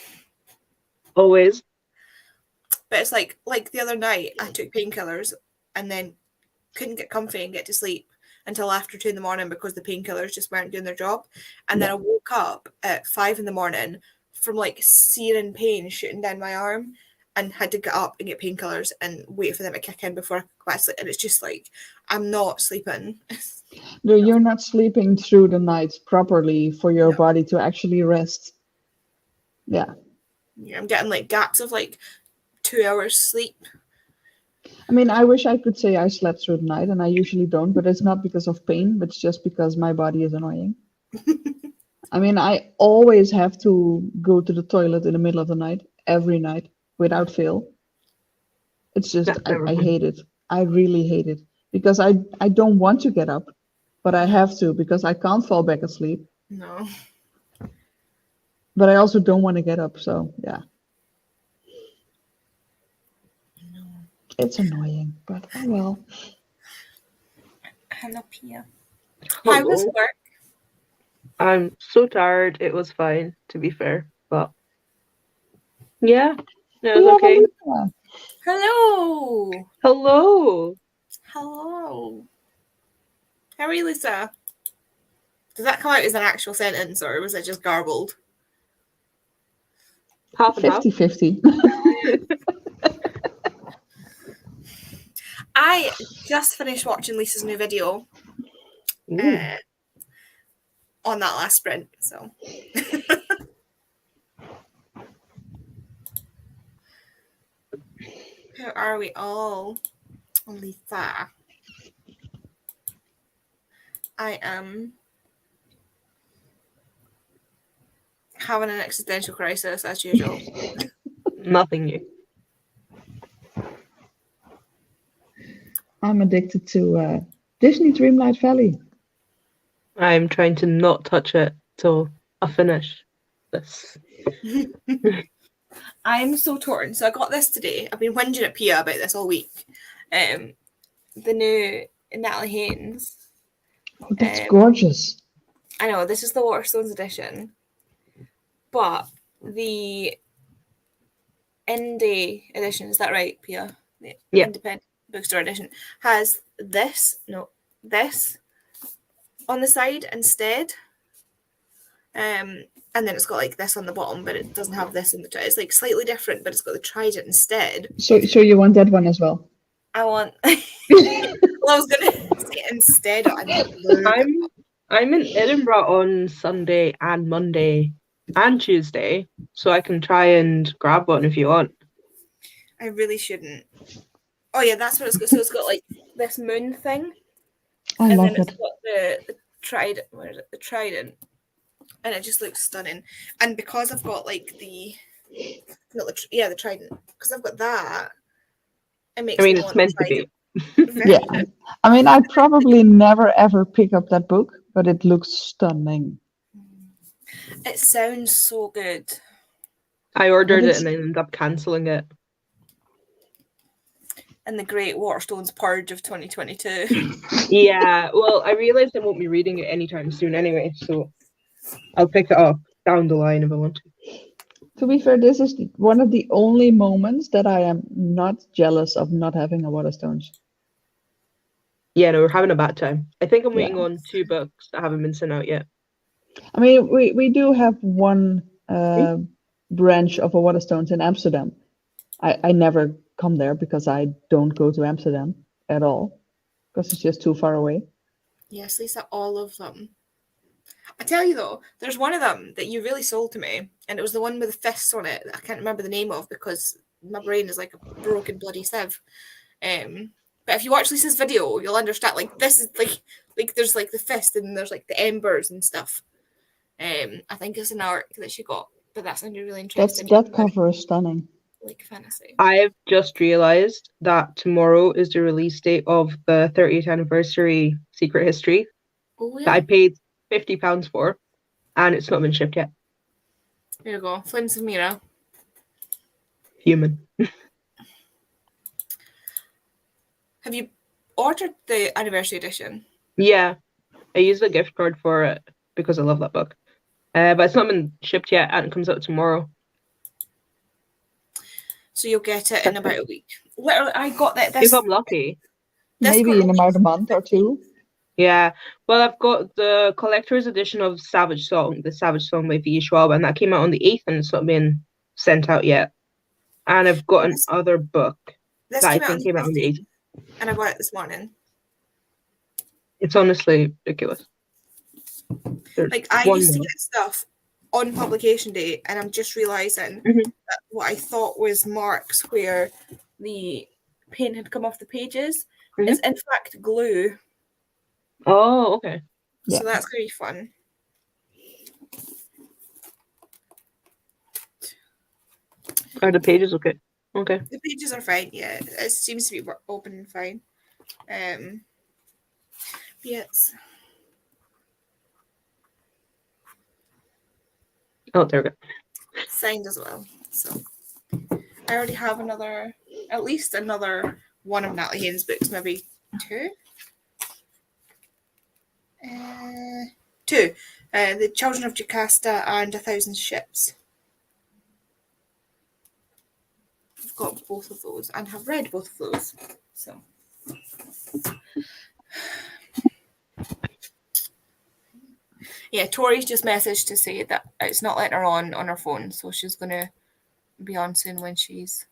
always. But it's like the other night I took painkillers and then couldn't get comfy and get to sleep until after 2 in the morning because the painkillers just weren't doing their job. And then I woke up at 5 in the morning from like searing pain shooting down my arm and had to get up and get painkillers and wait for them to kick in before I could go back to sleep. And it's just like I'm not sleeping. No, you're not sleeping through the night properly for your No. body to actually rest. Yeah. Yeah, I'm getting like gaps of like 2 hours sleep. I mean, I wish I could say I slept through the night, and I usually don't, but it's not because of pain, but it's just because my body is annoying. I mean, I always have to go to the toilet in the middle of the night, every night, without fail. It's just, That's never I fun. hate it. I really hate it because I don't want to get up, but I have to because I can't fall back asleep, No. but I also don't want to get up. So, yeah, it's annoying, but oh well. Hello, Pia. How was Hello. work? I'm so tired. It was fine, to be fair. But yeah, it We was have okay. Alisa. Hello. Hello. Hello. How are you, Lisa? Did that come out as an actual sentence, or was it just garbled? Half and half. 50-50. I just finished watching Lisa's new video Ooh. on that last sprint, so. How are we all? Lisa. I am having an existential crisis as usual. Nothing new. I'm addicted to Disney Dreamlight Valley. I'm trying to not touch it till I finish this. I'm so torn. So I got this today. I've been whinging at Pia about this all week. The new Natalie Haynes. That's gorgeous. I know, this is the Waterstones edition. But the indie edition, is that right, Pia? The independent bookstore edition has this on the side instead. And then it's got like this on the bottom, but it doesn't have this in the it's like slightly different, but it's got the trident instead. So you want that one as well? I want well, I was gonna say instead. I'm in Edinburgh on Sunday and Monday and Tuesday, so I can try and grab one if you want. I really shouldn't. Oh yeah, that's what it's got. So it's got like this moon thing. I love then it. It's got the trident. Where is it? The trident. And it just looks stunning. And because I've got like the trident. Because I've got that, it makes me it's want meant the to be. Yeah. I mean, I'd probably never ever pick up that book, but it looks stunning. It sounds so good. I ordered it and then ended up cancelling it. And the Great Waterstones Purge of 2022. Yeah, well, I realised I won't be reading it anytime soon anyway, so I'll pick it up down the line if I want to. To be fair, this is one of the only moments that I am not jealous of not having a Waterstones. Yeah, no, we're having a bad time. I think I'm waiting on 2 books that haven't been sent out yet. I mean, we do have one branch of a Waterstones in Amsterdam. I never come there because I don't go to Amsterdam at all because it's just too far away. Yes, Lisa, all of them. I tell you though, there's one of them that you really sold to me, and it was the one with the fists on it that I can't remember the name of because my brain is like a broken bloody sieve. But if you watch Lisa's video, you'll understand. Like this is like there's like the fist and there's like the embers and stuff. I think it's an arc that she got, but that sounded really interesting. That cover is stunning. Like fantasy. I've just realised that tomorrow is the release date of the 30th anniversary Secret History that I paid £50 for, and it's not been shipped yet. There you go. Flames of Mira. Human. Have you ordered the anniversary edition? Yeah, I used a gift card for it because I love that book. But it's not been shipped yet, and it comes out tomorrow. So you'll get it in about a week. Literally, I got that. If I'm lucky. Maybe in about a month or two. Yeah, well, I've got the collector's edition of Savage Song, the Savage Song by V. Schwab, and that came out on the 8th, and it's not been sent out yet. And I've got another book that I think came out on the 8th. And I got it this morning. It's honestly ridiculous. Like, I used to get stuff on publication day, and I'm just realising that what I thought was marks where the paint had come off the pages is in fact glue. Oh, okay. So that's going to be fun. Are the pages okay? Okay. The pages are fine, yeah. It seems to be open and fine. Yes. Oh, there we go. Signed as well. So I already have at least another one of Natalie Haynes' books, maybe 2. 2. The Children of Jocasta and 1,000 Ships. I've got both of those and have read both of those. So Yeah, Tori's just messaged to say that it's not letting her on her phone, so she's gonna be on soon when she's.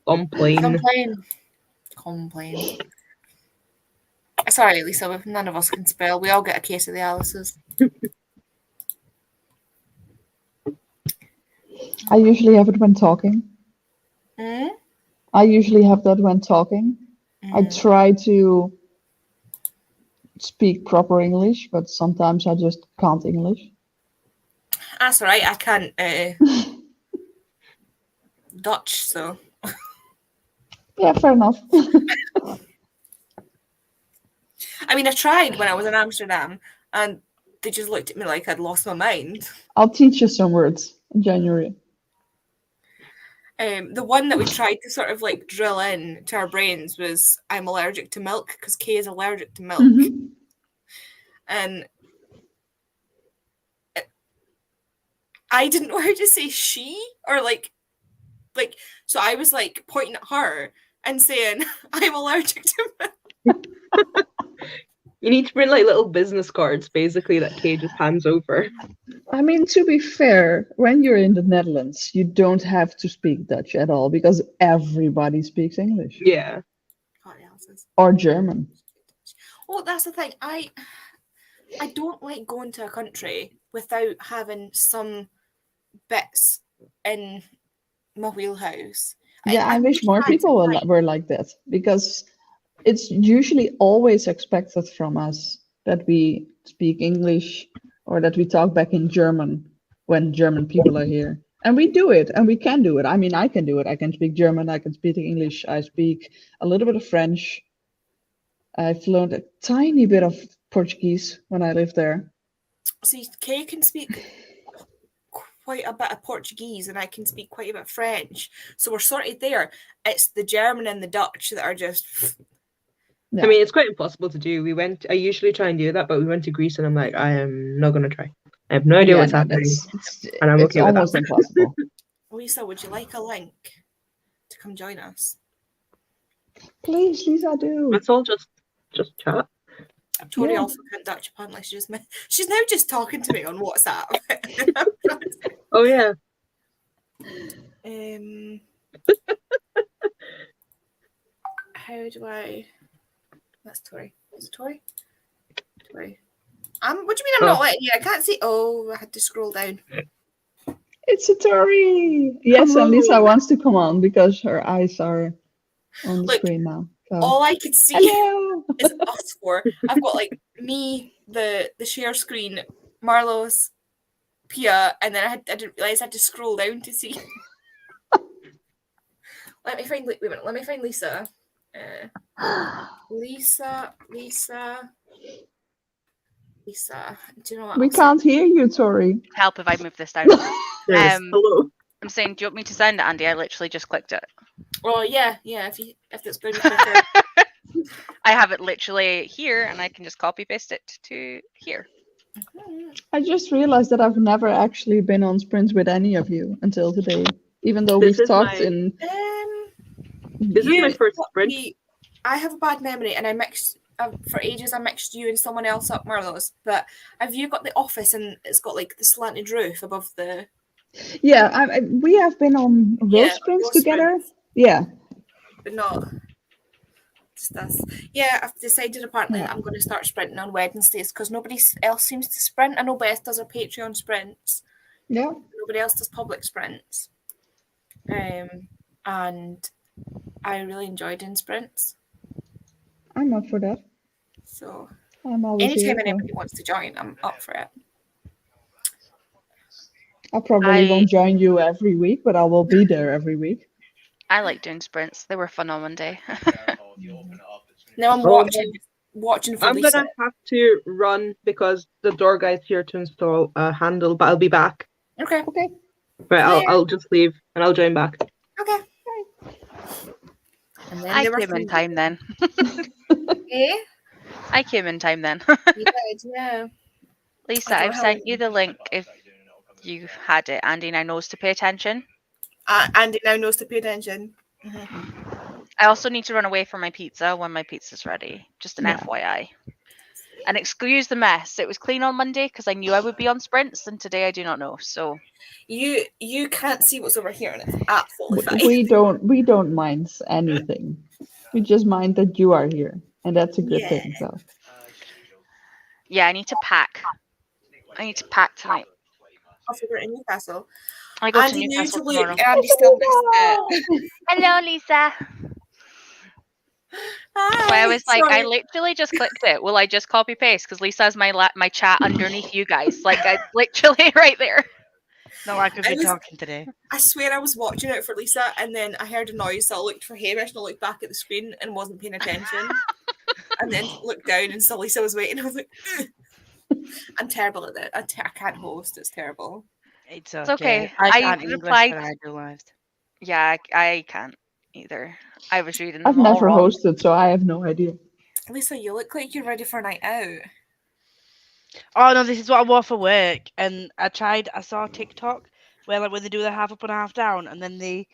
Complain. Complain. Sorry, Lisa, none of us can spell. We all get a case of the Alice's. I usually have it when talking. Mm? I usually have that when talking. I try to speak proper English, but sometimes I just can't English. That's all right. I can't Dutch, so. Yeah, fair enough. I mean, I tried when I was in Amsterdam, and they just looked at me like I'd lost my mind. I'll teach you some words in January. The one that we tried to sort of like drill in to our brains was I'm allergic to milk because Kay is allergic to milk. Mm-hmm. And I didn't know how to say she or like, so I was like pointing at her and saying, I'm allergic to milk. You need to bring like little business cards, basically, that Kay just hands over. I mean, to be fair, when you're in the Netherlands, you don't have to speak Dutch at all because everybody speaks English. Yeah. Or German. Well, that's the thing. I don't like going to a country without having some bits in my wheelhouse. Yeah, I wish more people were like that because it's usually always expected from us that we speak English or that we talk back in German when German people are here. And we do it, and we can do it. I mean, I can do it. I can speak German, I can speak English, I speak a little bit of French. I've learned a tiny bit of Portuguese when I lived there. See, Kay can speak quite a bit of Portuguese and I can speak quite a bit of French. So we're sorted there. It's the German and the Dutch that are just... Yeah. I mean, it's quite impossible to do. I usually try and do that, but we went to Greece and I'm like, I am not going to try. I have no idea what's happening. And I'm okay with that. It's almost impossible. Lisa, would you like a link to come join us? Please, Lisa, do. Let's all just chat. Tori also can't Dutch, apparently. She's now just talking to me on WhatsApp. Oh, yeah. How do I... That's Tori. Is it Tori? Tori. What do you mean I'm not letting you? I can't see... Oh, I had to scroll down. It's a Tori! Yes, and Lisa wants to come on because her eyes are on the screen now. So. All I could see is us four. I've got like me, the share screen, Marlo's, Pia, and then I didn't realise I had to scroll down to see. Let me find Lisa. Lisa. Do you know what? We can't hear you, Tori. Help if I move this down. Hello. I'm saying, do you want me to send it, Andy? I literally just clicked it. Oh yeah. If it's going to be quicker. I have it literally here, and I can just copy paste it to here. I just realized that I've never actually been on sprints with any of you until today, even though we've talked in. This is my first sprint. I have a bad memory, and I mixed for ages. I mixed you and someone else up, Marlo's. But have you got the office and it's got like the slanted roof above the? Yeah, we have been on road sprints together. Sprints. Yeah, but not just us. Yeah, I've decided apparently that I'm going to start sprinting on Wednesdays because nobody else seems to sprint. I know Beth does her Patreon sprints. Yeah. Nobody else does public sprints. And I really enjoy doing sprints. I'm up for that. So anytime anybody wants to join, I'm up for it. I probably won't join you every week, but I will be there every week. I like doing sprints. They were fun on Monday. Now I'm watching for I'm Lisa. gonna have to run because the door guy's here to install a handle, but I'll be back. Okay. Right, I'll just leave and I'll join back. Okay. And then I came in time then. I came in time then. You did, yeah. Lisa, I've sent you the link if you had it. Andy now knows to pay attention. Andy now knows to pay attention. Mm-hmm. I also need to run away from my pizza when my pizza's ready. Just an Yeah. FYI. And excuse the mess. It was clean on Monday because I knew I would be on sprints, and today I do not know. So You can't see what's over here, and it's absolutely fine. We don't mind anything. We just mind that you are here, and that's a good Yeah. thing. So yeah, I need to pack. I need to pack tonight. I'll figure it in Newcastle. I go to Andy knew Newcastle to tomorrow. look. Andy still missed it. Hello, Lisa. But I Hi, was like, I sorry. literally just clicked it. Will I just copy paste? Because Lisa has my chat underneath you guys. Like, I literally right there. Not like I've I been was- talking today. I swear I was watching it for Lisa, and then I heard a noise, so I looked for Hamish, and I looked back at the screen and wasn't paying attention. And then looked down and saw Lisa was waiting. I was like, I'm terrible at it. I can't host. It's terrible. It's It's okay. okay. I I can't English, replied- but I do live. Yeah, I can't either. I was reading I've them all never wrong. hosted, so I have no idea. Lisa, you look like you're ready for a night out. Oh no, this is what I wore for work, and I saw TikTok where like when they do the half up and half down, and then they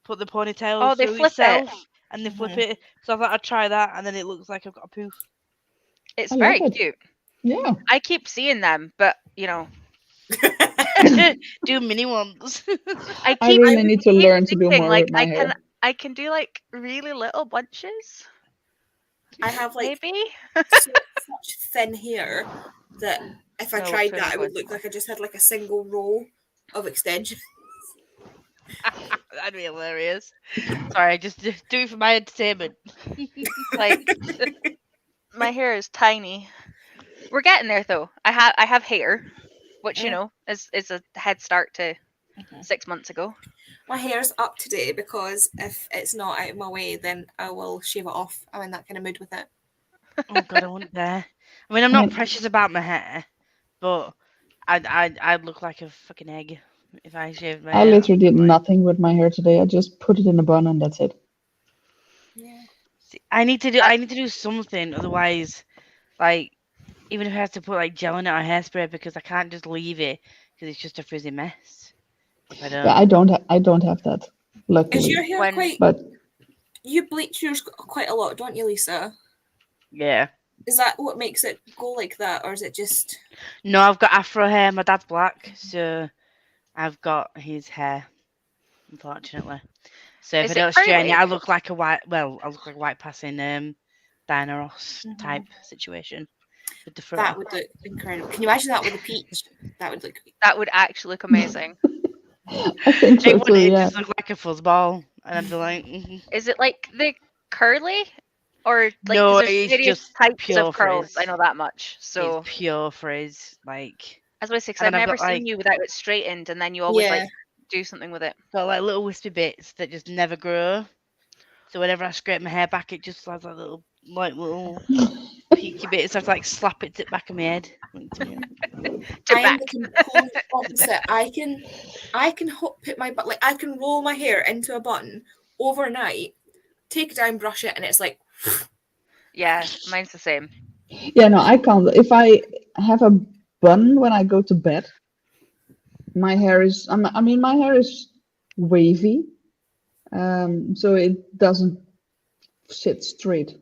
put the ponytail Oh, they through flip it. itself, and they flip Mhm. it. So I thought I'd try that, and then it looks like I've got a poof. It's I love very it. cute. Yeah. I keep seeing them, but you know, Do mini ones. I I keep really need to keep learn to do thinking, more like with my hair. I can do like really little bunches, I have like maybe. such thin hair that if I No, tried thin that, it would is look like I just had like a single row of extensions. That'd be hilarious. Sorry, just do it for my entertainment. Like my hair is tiny. We're getting there though. I have hair, which you Yeah. know is a head start to Mhm. 6 months ago. My hair's up today because if it's not out of my way, then I will shave it off. I'm in that kind of mood with it. Oh god, I wouldn't dare. I mean, I'm I not mean- precious about my hair, but I'd look like a fucking egg if I shaved my I hair. literally did Like, nothing with my hair today. I just put it in a bun and that's it. Yeah. see, I need to do something, otherwise, like, even if I have to put like gel in it or hairspray, because I can't just leave it because it's just a frizzy mess. If I don't. Yeah, I don't have that, Is luckily. your hair When- quite? But You bleach yours quite a lot, don't you, Lisa? Yeah. Is that what makes it go like that, or is it just? No, I've got afro hair. My dad's black, so I've got his hair, unfortunately. So if Is I it don't straighten it, curly? I look like a white. Well, I look like a white passing Diana Ross Mhm. type situation with the fro. That would look incredible. Can you imagine that with a peach? That would look. That would actually look amazing. I think so It too, wouldn't. It yeah. just look like a fuzzball, and I'd be like, mhm. Is it like the curly, or like 'cause No, there's it's various just types pure of curls? I frizz. know that much. So It's pure frizz. Like, as I say, because and I've then I've never got, seen like- you without it straightened, and then you always Yeah. like do something with it. got like little wispy bits that just never grow. So whenever I scrape my hair back, it just has like little peaky bits. I have to like slap it to the back of my head. To I am back. the complete opposite. I can put my but like I can roll my hair into a bun overnight, take it down, brush it, and it's like Yeah, mine's the same. Yeah, no, I can't. If I have a bun when I go to bed, my hair is, I mean, my hair is wavy, so it doesn't sit straight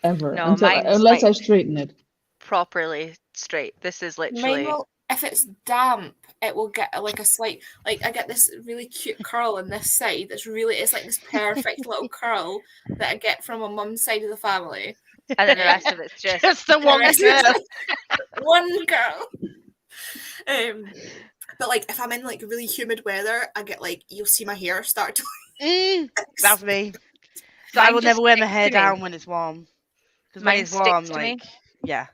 ever No, mine's unless I like- straighten it. Properly straight. This is mine literally. will. If it's damp, it will get like a slight like I get this really cute curl on this side. It's like this perfect little curl that I get from my mum's side of the family. And then the rest of it's just. Just the one rest girl. One girl. But like if I'm in like really humid weather, I get like you'll see my hair start to. That's me. So I Mine will just never wear my sticks hair to me. down when it's warm. Because when Mine it's warm, sticks to me. like, yeah,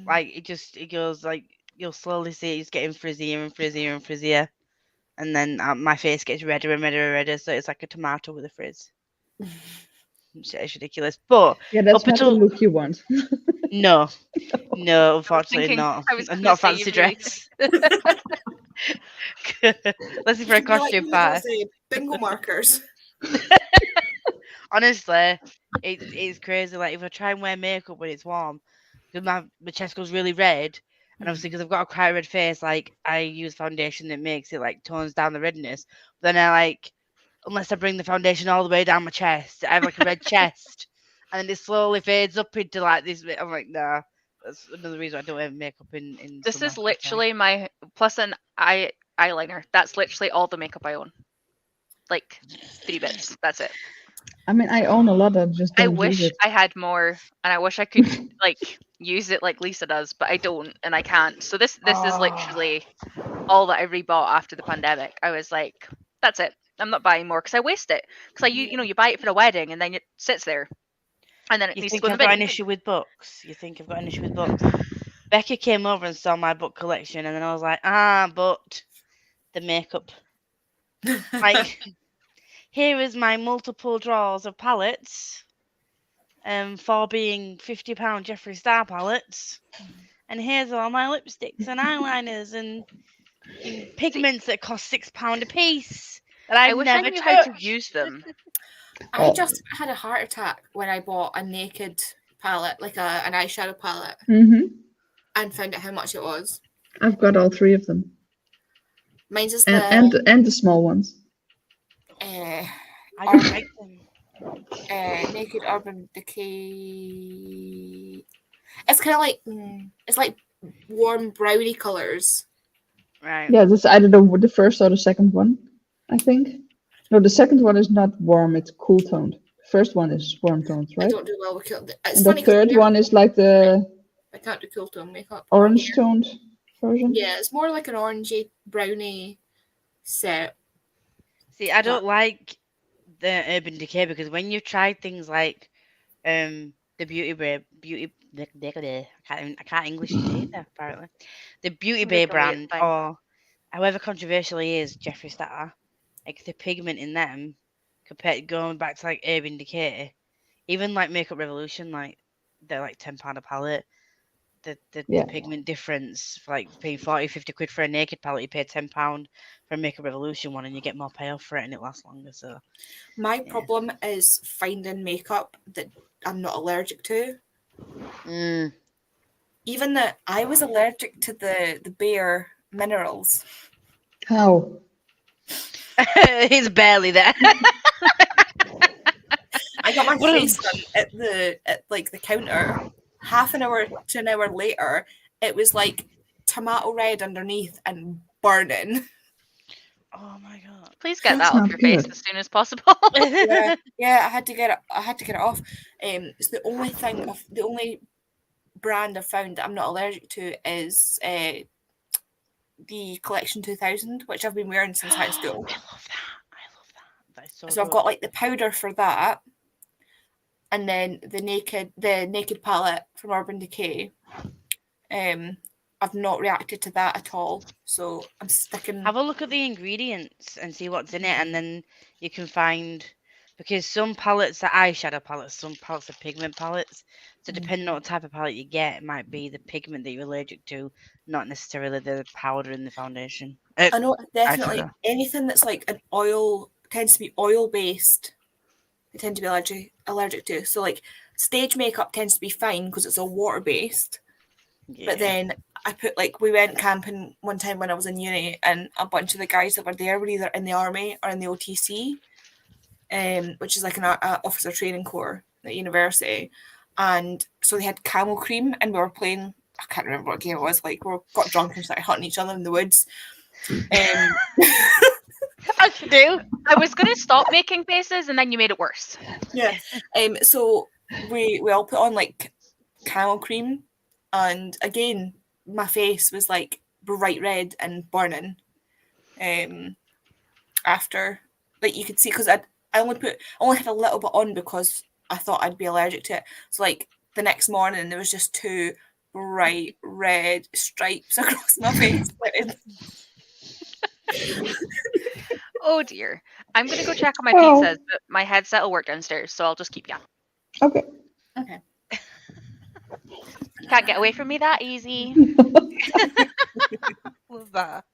like it goes like you'll slowly see it's getting frizzier and frizzier and frizzier, and then my face gets redder and redder and redder, so it's like a tomato with a frizz. It's ridiculous, but Yeah, that's Up not the until- look you want. no, unfortunately thinking- not. I was gonna Not say fancy you really- dress. Let's see for a You'd be like costume one of party. those, bingo markers. Honestly, it's crazy. Like if I try and wear makeup when it's warm, because my chest goes really red, and obviously because I've got a quite red face, like I use foundation that makes it like tones down the redness. But then I like unless I bring the foundation all the way down my chest. I have like a red chest, and then it slowly fades up into like this. I'm like, nah. That's another reason I don't have makeup in. This summer, is okay. literally my plus an eyeliner. That's literally all the makeup I own. Like 3 bits. That's it. I mean, I own a lot. I just I don't use wish it. I had more, and I wish I could like use it like Lisa does, but I don't, and I can't. So this is literally all that I rebought after the pandemic. I was like, that's it. I'm not buying more because I waste it. Because you buy it for a wedding and then it sits there, and then it You needs to think go in I've the got bin. an issue with books? You think I've got an issue with books? Becky came over and saw my book collection, and then I was like, but the makeup. Like, here is my multiple drawers of palettes, for being £50 Jeffree Star palettes, and here's all my lipsticks and eyeliners and pigments that cost £6 a piece that I I've wish I never knew how to touched. use them. I Oh. just had a heart attack when I bought a naked palette, like an eyeshadow palette, and found out how much it was. I've got all 3 of them, Mine's just and the small ones. uh, I don't like them. Naked Urban Decay. It's kind of like it's like warm brownie colors. Right. Yeah, this is either the first or the second one, I think. No, the second one is not warm, it's cool toned. The first one is warm toned, I right? don't do well with cool. It's And the funny 'cause third one is like the I can't do cool tone makeup. orange toned version. Yeah, it's more like an orangey brownie set. See, I don't like the Urban Decay because when you've tried things like the Beauty Bay I can't English it either, apparently. The Beauty Bay Make a weird brand, thing. or however controversial he is, Jeffree Star, like the pigment in them compared going back to like Urban Decay, even like Makeup Revolution, like they're like £10 a palette. The Yeah. pigment difference, for like paying 40-50 quid for a naked palette, you pay £10 for a Makeup Revolution one, and you get more payoff for it, and it lasts longer. So My problem is finding makeup that I'm not allergic to. Even that I was allergic to the Bare Minerals. How? he's barely there. I got my What face done at the counter. Half an hour to an hour later, it was like tomato red underneath and burning. Oh my god. Please get That's that off not your face good. as soon as possible. Yeah, I had to get it. I had to get it off. It's the only thing. The only brand I've found that I'm not allergic to is the Collection 2000, which I've been wearing since high school. I love that. That is so So I've got like the powder for that, and then the naked palette from Urban Decay. I've not reacted to that at all, so I'm sticking. Have a look at the ingredients and see what's in it, and then you can find, because some palettes are eyeshadow palettes, some palettes are pigment palettes. So depending on what type of palette you get, it might be the pigment that you're allergic to, not necessarily the powder in the foundation. I know definitely eyeshadow. anything that's like an oil tends to be oil based. I tend to be allergic to. So like stage makeup tends to be fine because it's all water based. Yeah. But then I put we went camping one time when I was in uni, and a bunch of the guys that were there were either in the army or in the OTC, which is like an officer training corps at university. And so they had camel cream, and we were playing. I can't remember what game it was. Like we got drunk and started hunting each other in the woods. As you do. I was going to stop making faces, and then you made it worse. Yeah. So we all put on like camel cream, and again my face was like bright red and burning. After, like you could see, because I only had a little bit on because I thought I'd be allergic to it. So like the next morning there was just 2 bright red stripes across my face. Oh dear. I'm going to go check on my Oh. pizzas, but my headset will work downstairs, so I'll just keep going. Okay. Okay. Can't get away from me that easy. Love that.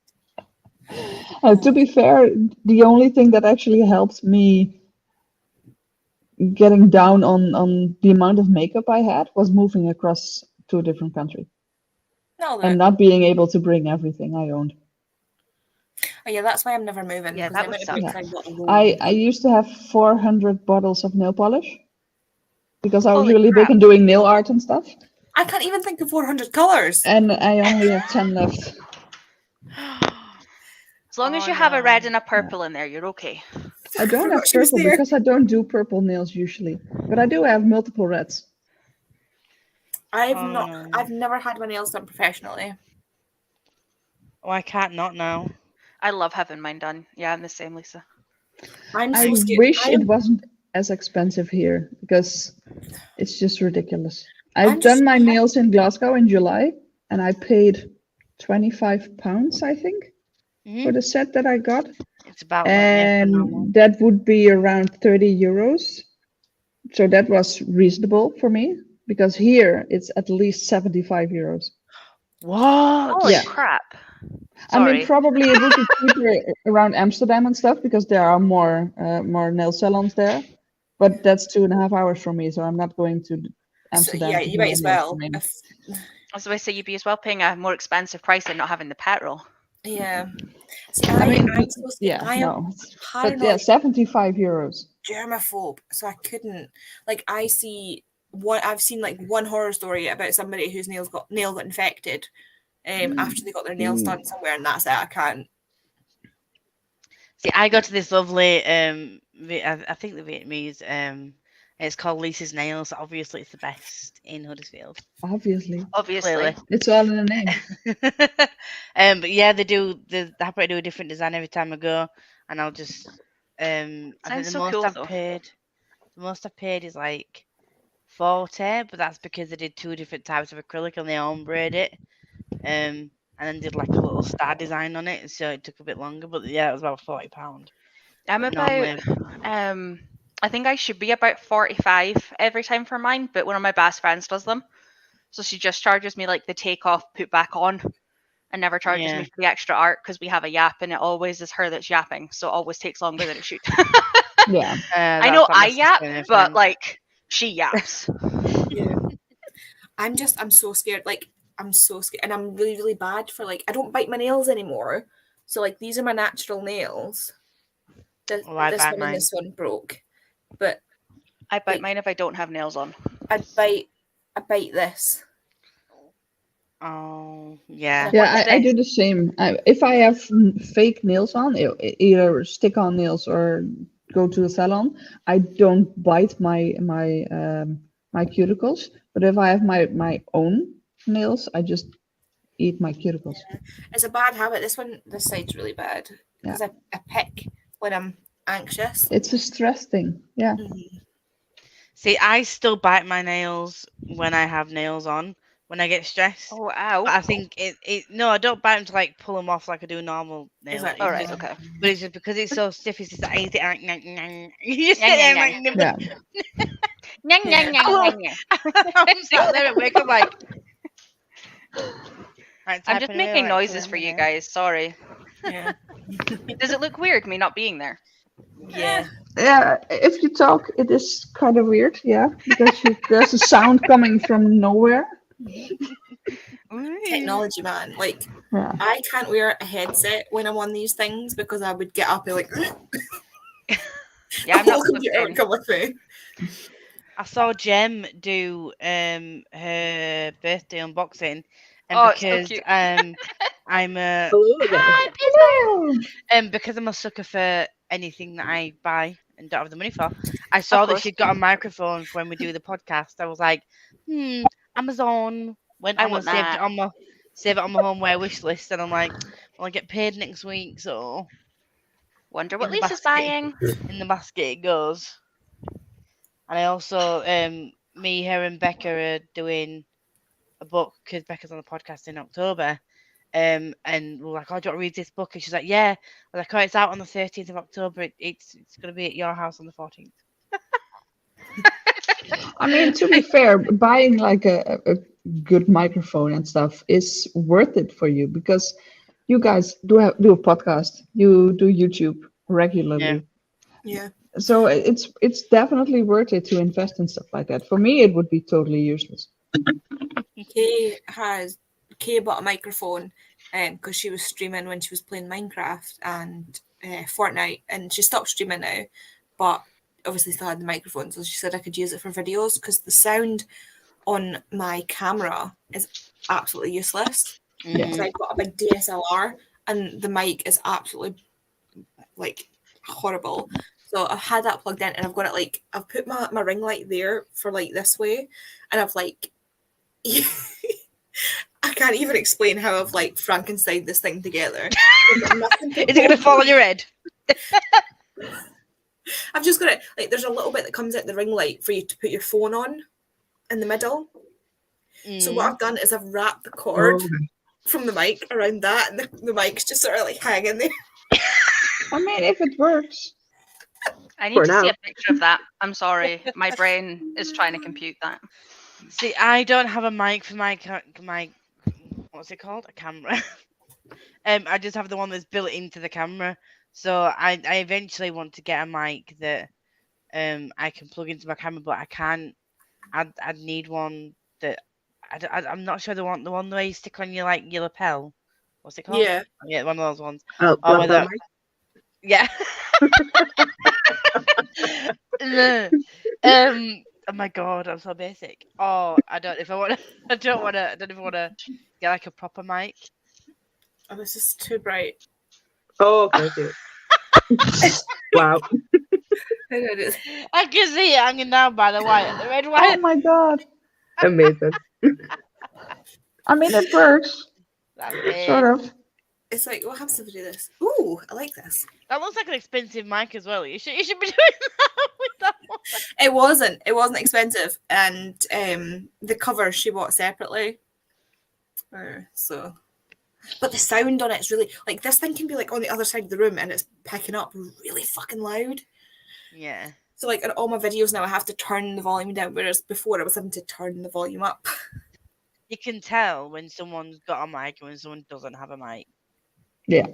To be fair, the only thing that actually helped me getting down on the amount of makeup I had was moving across to a different country No, and not being able to bring everything I owned. Oh, yeah, that's why I'm never moving. Yeah, because that the would amount of suck. bricks I've got to roll. I used to have 400 bottles of nail polish because I was Holy really crap. big in doing nail art and stuff. I can't even think of 400 colours. And I only have 10 left. As long as Oh, you have a red no. and a purple in there, you're okay. I don't have forgot she was purple there. because I don't do purple nails usually. But I do have multiple reds. Oh, no. I've never had my nails done professionally. Oh, I can't not now. I love having mine done. Yeah, I'm the same, Lisa. I'm I so scared. wish I it am- wasn't as expensive here because it's just ridiculous. I'm I've just- done my nails in Glasgow in July and I paid £25, I think, for Mhm. the set that I got. It's about that, yeah, for normal. And that would be around €30. So that was reasonable for me because here it's at least €75. What? Holy Yeah. crap. I mean, Sorry. probably it would be cheaper around Amsterdam and stuff because there are more nail salons there. But that's 2.5 hours from me, so I'm not going to so, Amsterdam. yeah, to you do might my as nails. well. I mean, I was going to say you'd be as well paying a more expensive price than not having the petrol. Yeah. See, I mean, I'm so scared. yeah, I am no. But paranoid yeah, €75. germaphobe, so I couldn't. Like, I've seen like one horror story about somebody whose nail got infected after they got their nails done somewhere, and that's it. I can't. See, I go to this lovely, I think the Vietnamese, it's called Lisa's Nails. Obviously, it's the best in Huddersfield. Obviously, Obviously. Clearly. it's all in the name. But yeah, they happen to do a different design every time I go, and I'll just, I think Sounds the so most cool, I've though. paid, is like 40, but that's because they did 2 different types of acrylic and they ombre it, and then did like a little star design on it, so it took a bit longer. But yeah, it was about £40. I'm But about, normally- I think I should be about 45 every time for mine, but one of my best friends does them. So she just charges me like the take off, put back on, and never charges Yeah. me for the extra art because we have a yap and it always is her that's yapping. So it always takes longer than it should. Yeah. I know I yap, but like she yaps. Yeah. I'm so scared. Like, I'm so scared, and I'm really, really bad for like. I don't bite my nails anymore, so like these are my natural nails. This Well, I this bite one mine. and this one broke, but I bite Like- mine if I don't have nails on. I bite this. Oh, yeah. Yeah, What's I do this? the same. If I have fake nails on, either stick-on nails or go to a salon, I don't bite my cuticles. But if I have my own nails, I just eat my cuticles. It's a bad habit. This side's really bad because I pick when I'm anxious. It's a stress thing. Yeah. See, I still bite my nails when I have nails on, when I get stressed. Oh, ow. But I think no, I don't bite them to like pull them off like I do normal nails. Exactly. All right, Just- okay. But it's just because it's so stiff, it's just like, you sit Yeah, there yeah, and like, Yeah. Nyang, nyang, nyang, Oh. nyang, nyang. I'm sat there at work, I'm like, right, I'm just typing away, making right, noises pulling for my you nail. guys. Sorry. Yeah. Does it look weird me not being there? Yeah. Yeah, if you talk, it is kind of weird, yeah, because there's a sound coming from nowhere. Technology, man. Like, Yeah. I can't wear a headset when I'm on these things because I would get up and like. Yeah, I'm the not whole computer cooking. would come with me. I saw Jem do her birthday unboxing, and Oh, it's so because cute. I'm a because I'm a sucker for anything that I buy and don't have the money for. I saw that course. she'd got a microphone for when we do the podcast. I was like, Amazon. Went I on and want saved that. it on my homeware wish list, and I'm like, well, I get paid next week, so Wonder what in the Lisa's basket. buying. in the basket it goes. And I also, me, her, and Becca are doing a book because Becca's on the podcast in October. And we're like, oh, do you want to read this book? And she's like, yeah. We're like, oh, it's out on the 13th of October. It's going to be at your house on the 14th. I mean, to be fair, buying like a good microphone and stuff is worth it for you because you guys do a podcast, you do YouTube regularly. Yeah. So it's definitely worth it to invest in stuff like that. For me, it would be totally useless. Kay bought a microphone because she was streaming when she was playing Minecraft and Fortnite, and she stopped streaming now, but obviously still had the microphone, so she said I could use it for videos because the sound on my camera is absolutely useless. Because I've got a big DSLR and the mic is absolutely like horrible. So I've had that plugged in and I've got it like, I've put my ring light there for like this way, and I've like I can't even explain how I've like Frankenstein this thing together. Is it going to fall on your head? I've just got it like, there's a little bit that comes out the ring light for you to put your phone on in the middle. So what I've done is I've wrapped the cord from the mic around that, and the mic's just sort of like hanging there. I mean, if it works. I need For to see now. a picture of that. I'm sorry, my brain is trying to compute that. See, I don't have a mic for my what's it called? A camera. I just have the one that's built into the camera. So I eventually want to get a mic that I can plug into my camera, but I can't. I'd need one that I'm not sure the one where you stick on your like your lapel. What's it called? Yeah. Yeah, one of those ones. Oh, Oh, lapel whether- mic? Yeah. Oh my god, I'm so basic. Oh, I don't even want to get like a proper mic. Oh, this is too bright. Oh, okay. Okay. Wow. I can see it hanging down by the wire, the red Oh wire. my god. Amazing. I mean, it works, That's it. sort of. It's like, what happens if I do this? Ooh, I like this. That looks like an expensive mic as well. You should be doing that with that one. It wasn't expensive, and the cover she bought separately. So, but the sound on it's really like, this thing can be like on the other side of the room and it's picking up really fucking loud. Yeah. So like in all my videos now I have to turn the volume down, whereas before I was having to turn the volume up. You can tell when someone's got a mic and when someone doesn't have a mic. Yeah.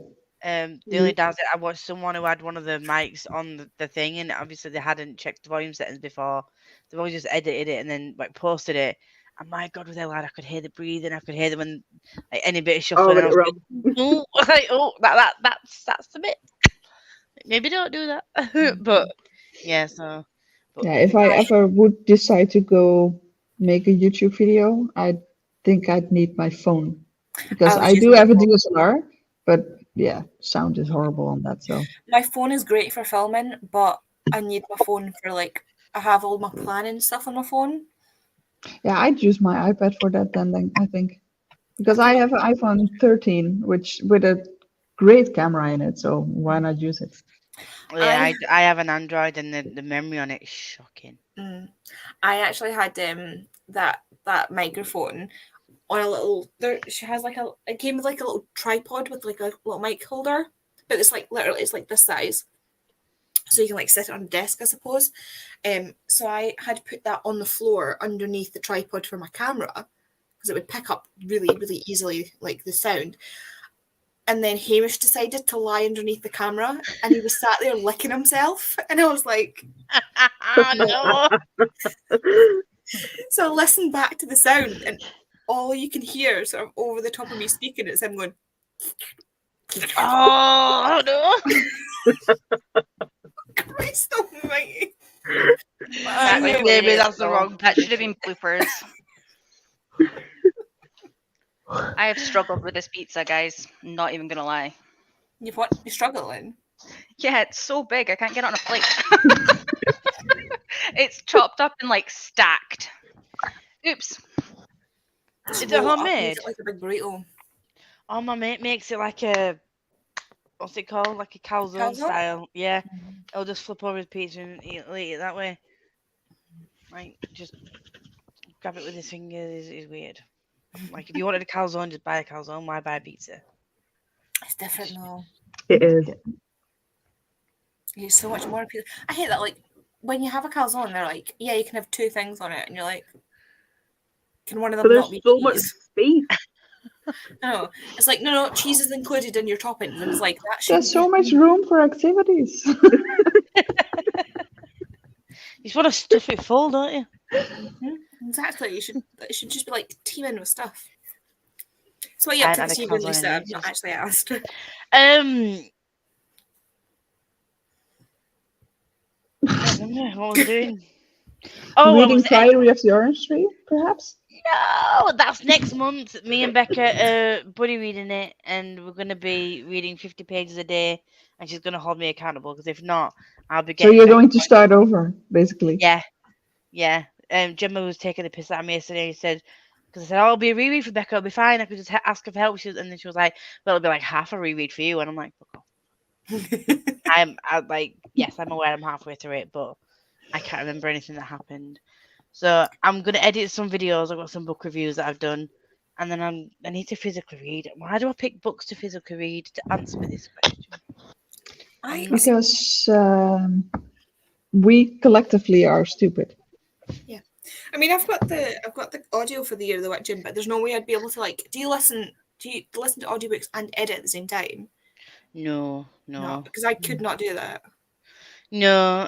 The only downside, I watched someone who had one of the mics on the thing, and obviously they hadn't checked the volume settings before. They've always just edited it and then like posted it. And my God, was they loud? I could hear the breathing. I could hear them when like, any bit of shuffling. Oh, I was wrong. like, that's the bit. Maybe don't do that. But yeah, so. But, Yeah, if I ever would decide to go make a YouTube video, I think I'd need my phone. Because I was I do using have a my phone. DSLR, but yeah, sound is horrible on that. So My phone is great for filming, but I need my phone for like, I have all my planning stuff on my phone. yeah, I'd use my iPad for that then I think. Because I have an iPhone 13, which with a great camera in it, so why not use it? yeah, I have an Android and the memory on it is shocking. I actually had that microphone on a little. She has like it came with like a little tripod with like a little mic holder, but it's like literally it's like this size, so you can like sit it on a desk, I suppose. So I had put that on the floor underneath the tripod for my camera because it would pick up really really easily like the sound. And then Hamish decided to lie underneath the camera, and he was sat there licking himself, and I was like, No. so I listened back to the sound, and all you can hear sort of over the top of me speaking is him going, Oh no. Christ almighty. That Maybe really- that's the wrong. That should have been bloopers. I have struggled with this pizza, guys. Not even gonna lie. You're struggling. Yeah, it's so big, I can't get it on a plate. It's chopped up and like stacked. Oops. Is it Roll up, homemade? make it like a big burrito. Oh, my mate makes it like a, what's it called? Like a calzone Calzone? style. Yeah. He'll just flip over his pizza and eat it that way. Like, just grab it with his fingers is weird. Like, if you wanted a calzone, just buy a calzone. Why buy a pizza? It's different though. It is. There's so much more appeal. I hate that. Like when you have a calzone, they're like, yeah, you can have 2 things on it, and you're like, can one of them But not there's be so much cheese? space. No, it's like no, cheese is included in your toppings, and it's like that. There's so much room for activities. You just want to stuff it full, don't you? Exactly. It should just be like teeming with stuff. So what are you up to And this a evening, casual Lisa? I've not ages. actually asked. Um, I can't remember what was I doing. Oh, I Reading was Diary of the Orange Tree, perhaps? no, that's next month. Me and Becca are buddy reading it, and we're gonna be reading 50 pages a day, and she's gonna hold me accountable. Because if not, I'll be So getting. you're Becca going to start over, basically. Yeah, yeah. Gemma was taking the piss out of me yesterday. He said, because I said, "Oh, it'll be a reread for Becca. It'll be fine. I could just ask her for help." And then she was like, "Well, it'll be like half a reread for you." And I'm like, "Fuck off." I'm like, yes, I'm aware I'm halfway through it, but I can't remember anything that happened. So I'm gonna edit some videos. I've got some book reviews that I've done, and then I need to physically read. Why do I pick books to physically read? To answer me this question. I Because we collectively are stupid. I mean, I've got the audio for the Year of the Witch in, but there's no way I'd be able to like. Do you listen to audiobooks and edit at the same time? No, No, no, because I could not do that. no.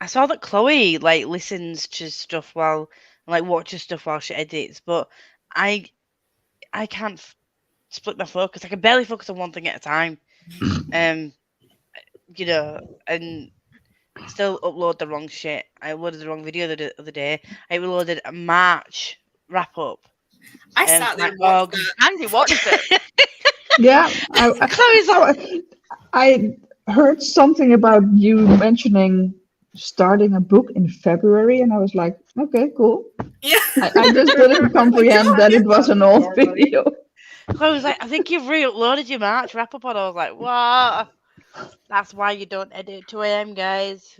I saw that Chloe like listens to stuff while like watches stuff while she edits, but I can't split my focus. I can barely focus on one thing at a time. You know, and still upload the wrong shit. I uploaded the wrong video the other day. I uploaded a March wrap up. I sat there my and watched orgs. that. And you watched it. Yeah, Chloe's I heard something about you mentioning starting a book in February, and I was like, okay, cool. Yeah. I just didn't comprehend that it was an old video. Chloe was like, I think you've re-uploaded your March wrap up, and I was like, what? That's why you don't edit 2 a.m., guys.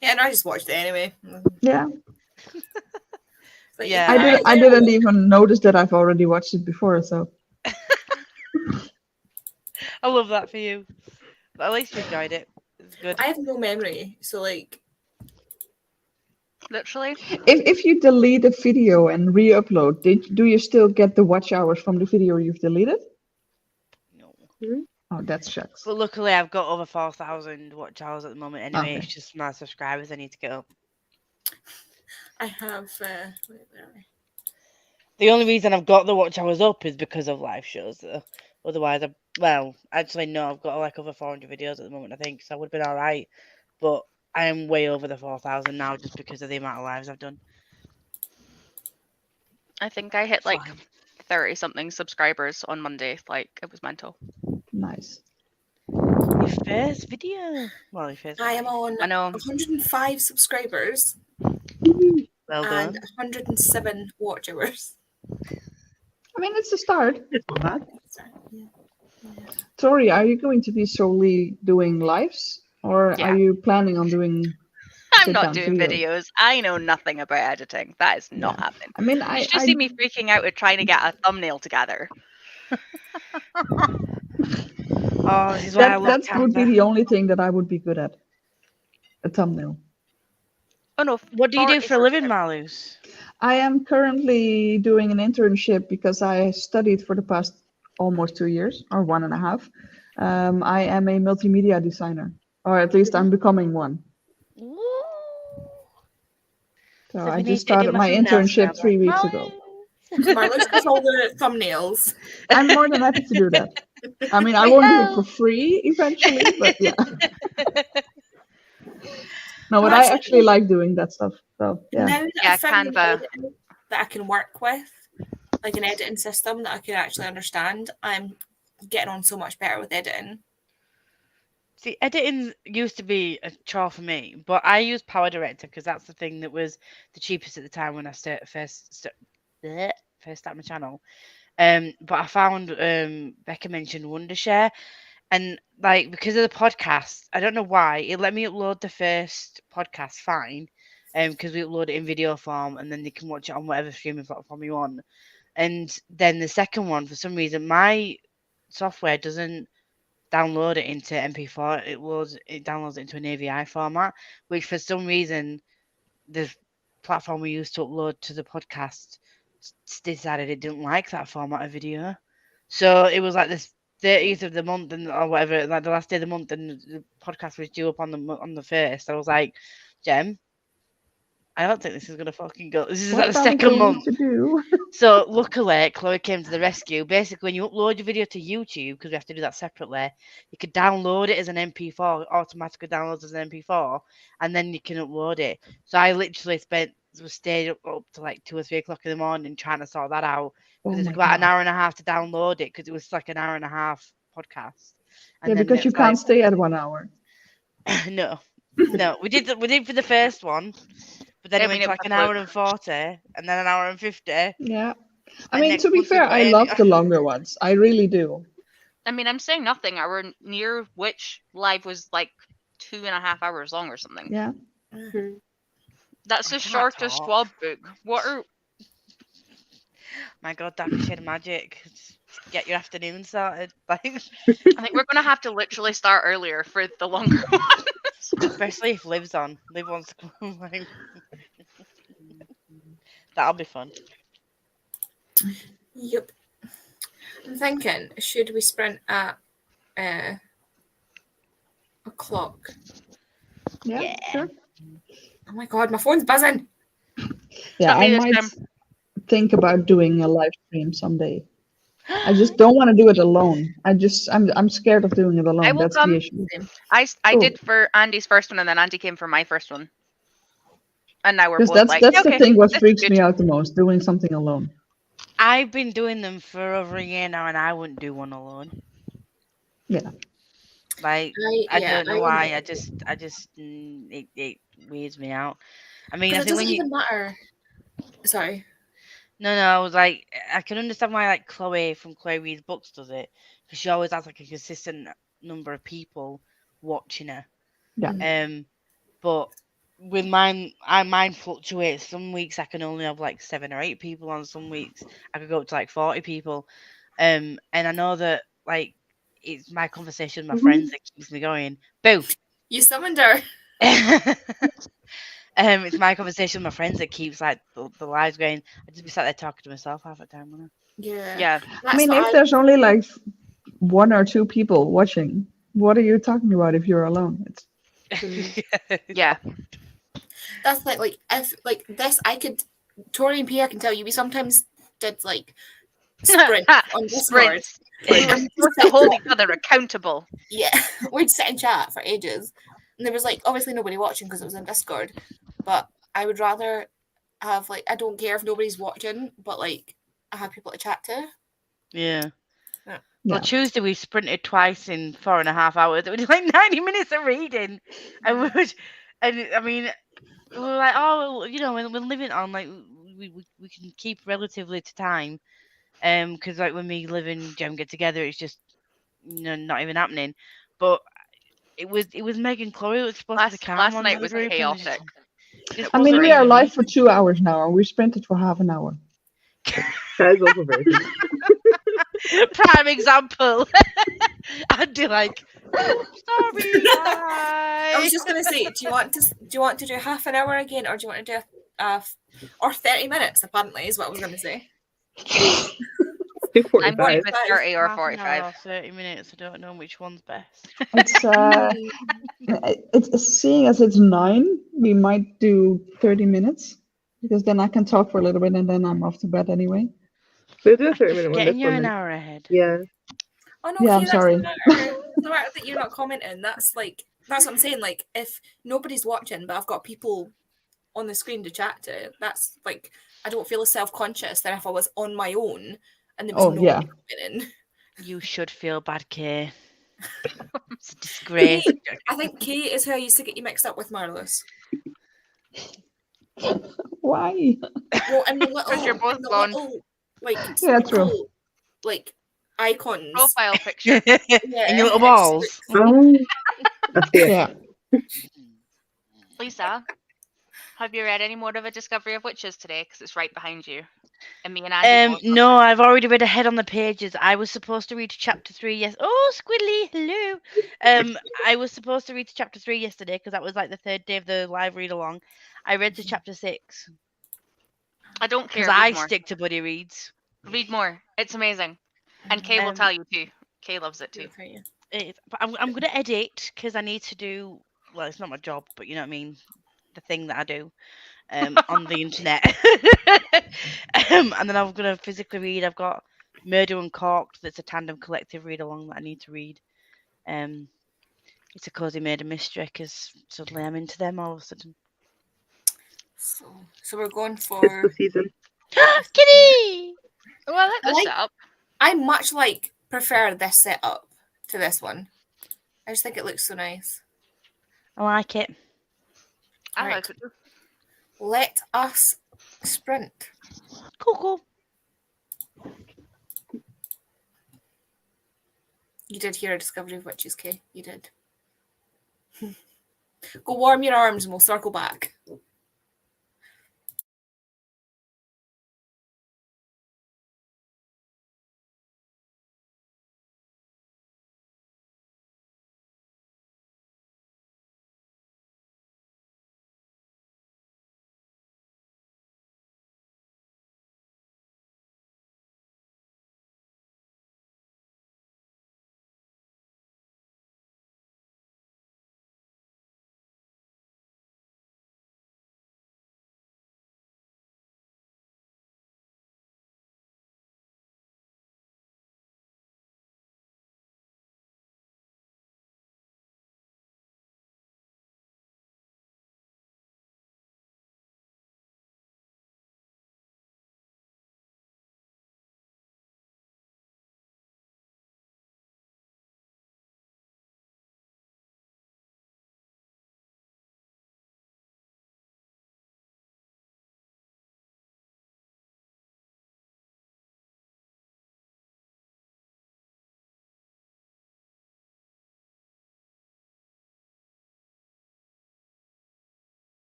Yeah, no, I just watched it anyway. Yeah, But Yeah, I didn't even notice that I've already watched it before, so I love that for you. But at least you enjoyed it. It's good. I have no memory, so like, Literally. if you delete a video and re-upload, do you still get the watch hours from the video you've deleted? No. Oh, that's shucks. But luckily, I've got over 4,000 watch hours at the moment. Anyway, Okay. It's just my subscribers I need to get up. I have. Wait, where are we? The only reason I've got the watch hours up is because of live shows. Though. Otherwise, actually, no, I've got like over 400 videos at the moment, I think, so I would have been all right. But I am way over the 4,000 now just because of the amount of lives I've done. I think I hit like Fine. 30 something subscribers on Monday. Like it was mental. Nice. Your first video. Well, your first. I am on I know. 105 subscribers Well and done. 107 watch hours. I mean, it's a start. It's not bad. So, yeah. Tori, are you going to be solely doing lives, or Yeah. are you planning on doing? I'm not sit-down doing videos? videos. I know nothing about editing. That is not Yeah. happening. I mean, You I should just see me freaking out at trying to get a thumbnail together. Oh, this is why I love that would be Canva. the only thing that I would be good at. A thumbnail. Oh no. What do you do 40 for a living, subscribers. Malus? I am currently doing an internship because I studied for the past almost 2 years, or 1.5. I am a multimedia designer, or at least I'm becoming one. Ooh. So So I we need just to do started my thumbnails internship together. 3 weeks ago. Marlon does all the thumbnails. I'm more than happy to do that. I mean, I won't do it for free eventually, but yeah. No, but I actually like doing that stuff. So yeah. Now that Yeah, I've found an Canva. editing that I can work with, like an editing system that I can actually understand, I'm getting on so much better with editing. See, editing used to be a chore for me, but I use Power Director because that's the thing that was the cheapest at the time when I first started my channel. But I found Becca mentioned Wondershare, and like because of the podcast, I don't know why it let me upload the first podcast fine, because we upload it in video form, and then you can watch it on whatever streaming platform you want. And then the second one, for some reason, my software doesn't download it into MP4. It downloads it into an AVI format, which for some reason the platform we used to upload to the podcast decided it didn't like that format of video. So it was like this 30th of the month or whatever, like the last day of the month, and the podcast was due up on the 1st. I was like, Jem, I don't think this is gonna fucking go. This is What like the are we second going month. to do? So luckily, Chloe came to the rescue. Basically, when you upload your video to YouTube, because we have to do that separately, you could download it as an MP4, automatically downloads as an MP4, and then you can upload it. So I literally stayed up to like 2 or 3 o'clock in the morning trying to sort that out Oh because it my took about an God. hour and a half to download it because it was like an hour and a half podcast. And Yeah, then because you it's like, can't stay at 1 hour. no, we did for the first one, but then I it mean, went to it like was an like- hour and 40, and then an hour and 50. Yeah. I And mean, next to be month we've fair, got I Amy- love the longer ones. I really do. I mean, I'm saying nothing. Our near which live was like 2.5 hours long or something. Yeah. That's I the can't shortest talk. swab book. What are My God, Daffy Shade Magic. Just get your afternoon started. Like, I think we're gonna have to literally start earlier for the longer one. especially if Liv's on. Liv wants to come. Like, that'll be fun. Yep. I'm thinking, should we sprint at a clock? Yeah. Yeah. Sure. Oh my god, my phone's buzzing. Yeah, Not me I this might time. think about doing a live stream someday. I just don't want to do it alone. I'm scared of doing it alone. will That's come. the issue. I Cool. did for Andy's first one, and then Andy came for my first one. And now we're Because both that's like, that's okay, the thing what this is freaks good. me out the most, doing something alone. I've been doing them for over a year now, and I wouldn't do one alone. Yeah. Like, I don't know why. It weirds me out. I mean, I Because it think when doesn't you even matter. Sorry. no, I was like, I can understand why like Chloe from Chloe Reads Books does it because she always has like a consistent number of people watching her. Yeah. But with mine fluctuates. Some weeks I can only have like 7 or 8 people on. Some weeks I could go up to like 40 people. And I know that like it's my conversation with my friends that keeps me going. Boo. You summoned her. It's my conversation with my friends that keeps like the lives going. I just be sat there talking to myself half the time. Wouldn't Yeah. Yeah. I mean, if there's only like 1 or 2 people watching, what are you talking about if you're alone? It's I? Yeah. That's like if like this, I could. Tori and Pierre can tell you. We sometimes did like sprint on Discord. Sprints. We were supposed to hold each other accountable. Yeah, we'd sit and chat for ages, and there was like obviously nobody watching because it was on Discord. But I would rather have like I don't care if nobody's watching, but like I have people to chat to. Yeah. Yeah. Well, Yeah. Tuesday we sprinted twice in 4.5 hours. It was like 90 minutes of reading, and I mean, we were like, oh, you know, we're living on like we can keep relatively to time, because like when we live in Gem get together, it's just not even happening. But it was Megan Chloe that was supposed to be the calm Last one night of the was group, and chaotic. just I mean, wasn't we are even live me. for 2 hours now, and we sprinted for half an hour. That is also very good. Prime example. I'd be like, oh, sorry, I was bye. just gonna say, do you want to do half an hour again, or do you want to do or 30 minutes? Apparently, is what I was gonna say. Do I'm 45. going with 30 or Half an hour 45. or 30 minutes. I don't know which one's best. It's seeing as it's 9, we might do 30 minutes because then I can talk for a little bit and then I'm off to bed anyway. We'll do a I'm 30 just minute one. getting This you one an then. hour ahead. Yeah. Oh no, Yeah, okay, I'm that's sorry. no matter. No matter that you're not commenting. That's what I'm saying. Like if nobody's watching, but I've got people on the screen to chat to, that's like I don't feel as self-conscious than if I was on my own and there was Oh, nobody yeah. commenting. You should feel bad, Kay. It's a disgrace. Kate, I think Kate is who I used to get you mixed up with, Marlos. Why? Well, and the little, you're both and the blonde. little, like Yeah, true. squiggle, like icons. Profile picture. Yeah, And your little it's balls. Oh, that's it. Yeah. Lisa, have you read any more of A Discovery of Witches today? Because it's right behind you. And me and Andy both No, I've already read ahead on the pages. I was supposed to read to chapter 3 yes. Oh, Squiddly, hello. I was supposed to read to chapter 3 yesterday because that was like the 3rd day of the live read along. I read to chapter 6 I don't care. because Read I more. stick to buddy reads. Read more. It's amazing. And Kay will tell you too. Kay loves it too. But I'm gonna edit because I need to do. Well, it's not my job, but you know what I mean. The thing that I do. on the internet. And then I'm gonna physically read. I've got Murder Uncorked. That's a tandem collective read along that I need to read. It's a cozy murder mystery because suddenly I'm into them all of a sudden. So we're going for. Tis the season. Kitty! Well, I like this like- setup. I much prefer this setup to this one. I just think it looks so nice. I like it. I Right. like it. Let us sprint. Cool. You did hear a Discovery of Witches, Kay. You did. Go warm your arms and we'll circle back.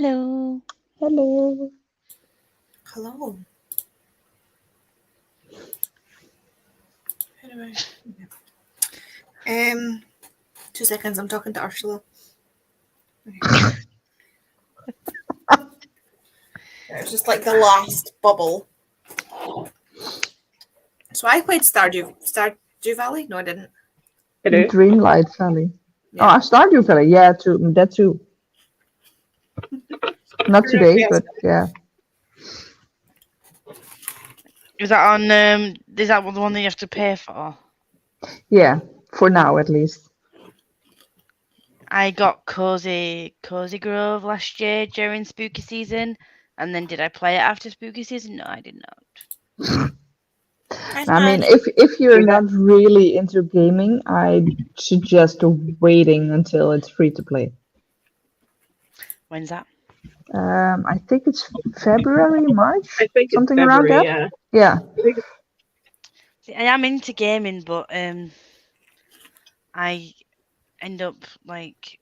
Hello. Hello. Hello. How do I? 2 seconds. I'm talking to Ursula. Okay. It's just like the last bubble. So I played Stardew Valley. No, I didn't. I do. Dreamlight Valley. Yeah. Oh, Stardew Valley. Yeah, that too. Not today, Yes. but yeah. Is that on? Is that the one that you have to pay for? Yeah, for now at least. I got Cozy Grove last year during spooky season, and then did I play it after spooky season? No, I did not. I mean, if you're not really into gaming, I suggest waiting until it's free to play. When's that? I think it's February, March, I think something it's around February, that. yeah. Yeah. I think See, I am into gaming, but I end up like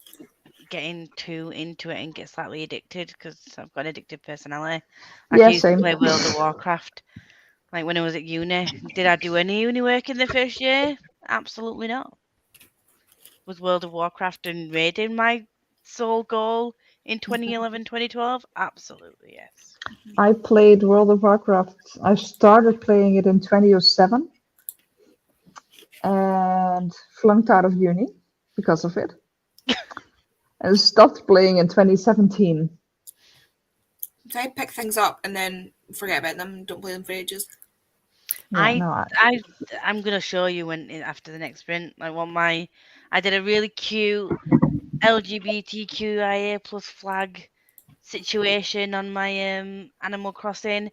getting too into it and get slightly addicted because I've got an addictive personality. Like Yeah, I used same. to play World of Warcraft. Like when I was at uni. Did I do any uni work in the first year? Absolutely not. Was World of Warcraft and raiding my sole goal in 2011, 2012? Absolutely, yes. I played World of Warcraft. I started playing it in 2007 and flunked out of uni because of it. And stopped playing in 2017. So I pick things up and then forget about them. Don't play them for ages. Yeah, I'm gonna show you when after the next sprint. I did a really cute LGBTQIA plus flag situation on my Animal Crossing.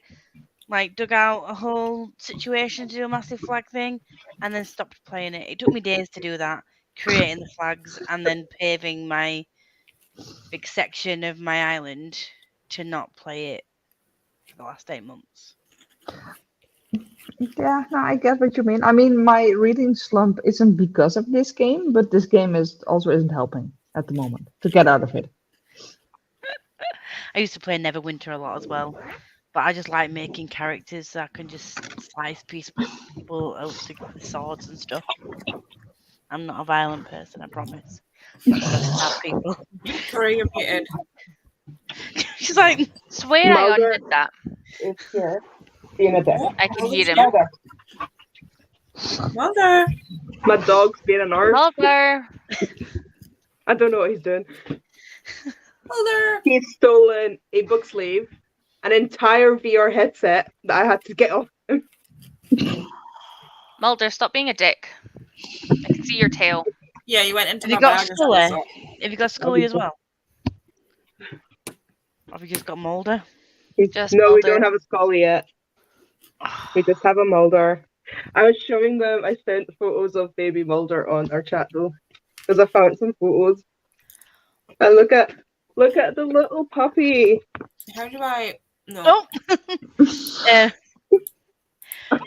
Like dug out a whole situation to do a massive flag thing, and then stopped playing it. It took me days to do that, creating the flags and then paving my big section of my island to not play it for the last 8 months. Yeah, no, I get what you mean. I mean, my reading slump isn't because of this game, but this game isn't helping at the moment to get out of it. I used to play Neverwinter a lot as well, but I just like making characters so I can just slice people out with swords and stuff. I'm not a violent person, I promise. I'm not gonna stab people. Sorry, you're muted. She's like, Swear I Mulder. undid that. it's here. Being a dick. I can hear him. Mulder. Mother. My dog's being an arse. Mulder. I don't know what he's doing. Mother. He's stolen a book sleeve, an entire VR headset that I had to get off. Mulder, stop being a dick. I can see your tail. Yeah, you went into have you my got bag. Scully? Have you got Scully as well? Or have you just got Mulder? Just No, we Mulder. don't have a Scully yet. We just have a Mulder. I was showing them, I sent photos of baby Mulder on our chat though, because I found some photos. And look at the little puppy. How do I? No. Oh!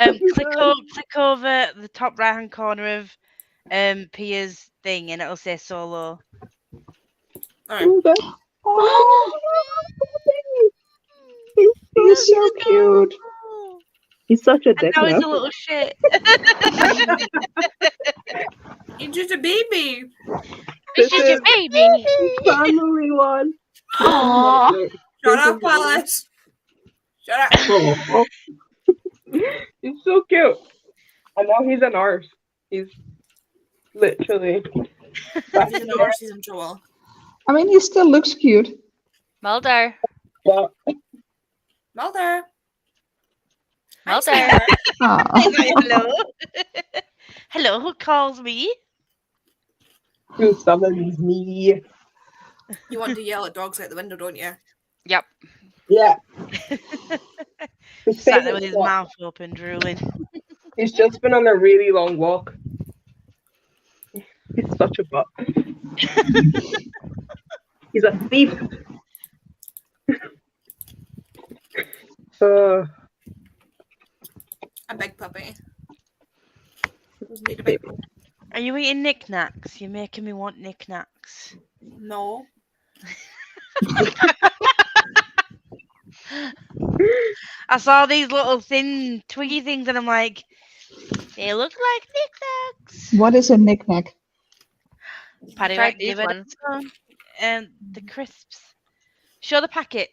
Click over the top right hand corner of Pia's thing and it'll say solo. All right. Oh, He's so cute. he's such a And dick now he's a now. little shit. He's just a baby. It's just your baby. Family one. Aww. Shut up, Alice. Shut up. Oh. He's so cute. And now he's an arse. He's literally. He's in horse. He's in trouble. I mean, he still looks cute. Mulder. But Mulder. Mulder. Aw. Hello. Hello, who calls me? who summons me? You want to yell at dogs out the window, don't you? Yep. Yeah. His Sat there with favourite his spot. mouth open, drooling. He's just been on a really long walk. He's such a butt. He's a thief. A big puppy. Doesn't need a big. Are you eating knickknacks? You're making me want knickknacks. No. I saw these little thin twiggy things, and I'm like, they look like knickknacks. What is a knick-knack? Paddy tried Wack, these give it a ones. go. And the crisps. Show the packet.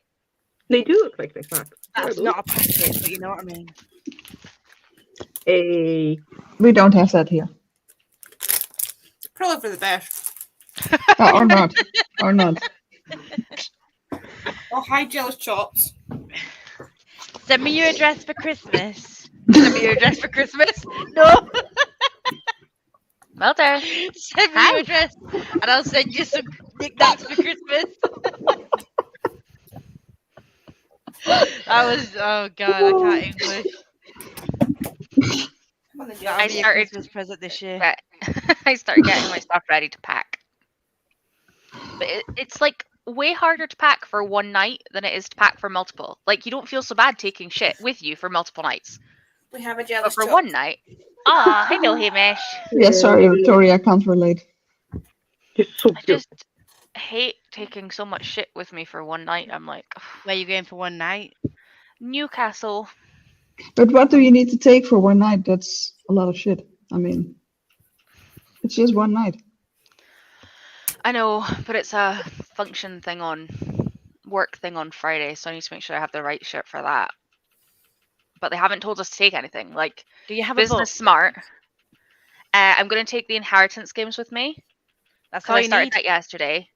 They do look like knickknacks. That's not a packet, but you know what I mean. a. We don't have that here. Probably for the best. Or not. Or not. Oh, hi, jealous chops. Send me your address for Christmas. Send me your address for Christmas. No. Well there. Send me Hi. your address, and I'll send you some knickknacks for Christmas. That was, oh god, I can't English. That'll I be a started- Christmas present this year. Right. I start getting my stuff ready to pack. But it's like way harder to pack for one night than it is to pack for multiple. Like you don't feel so bad taking shit with you for multiple nights. We have a But jealous for chop. one night. Ah, hello Hamish. Yeah, sorry, Victoria, I can't relate. It's so I cute. just hate taking so much shit with me for one night. I'm like, Where you going for one night? Newcastle. But what do you need to take for one night? That's a lot of shit. I mean, it's just one night. I know, but it's a function thing on work thing on Friday, so I need to make sure I have the right shit for that. But they haven't told us to take anything. Like Do you have a Business book? Smart. I'm going to take the Inheritance games with me That's because all I you started need. that yesterday,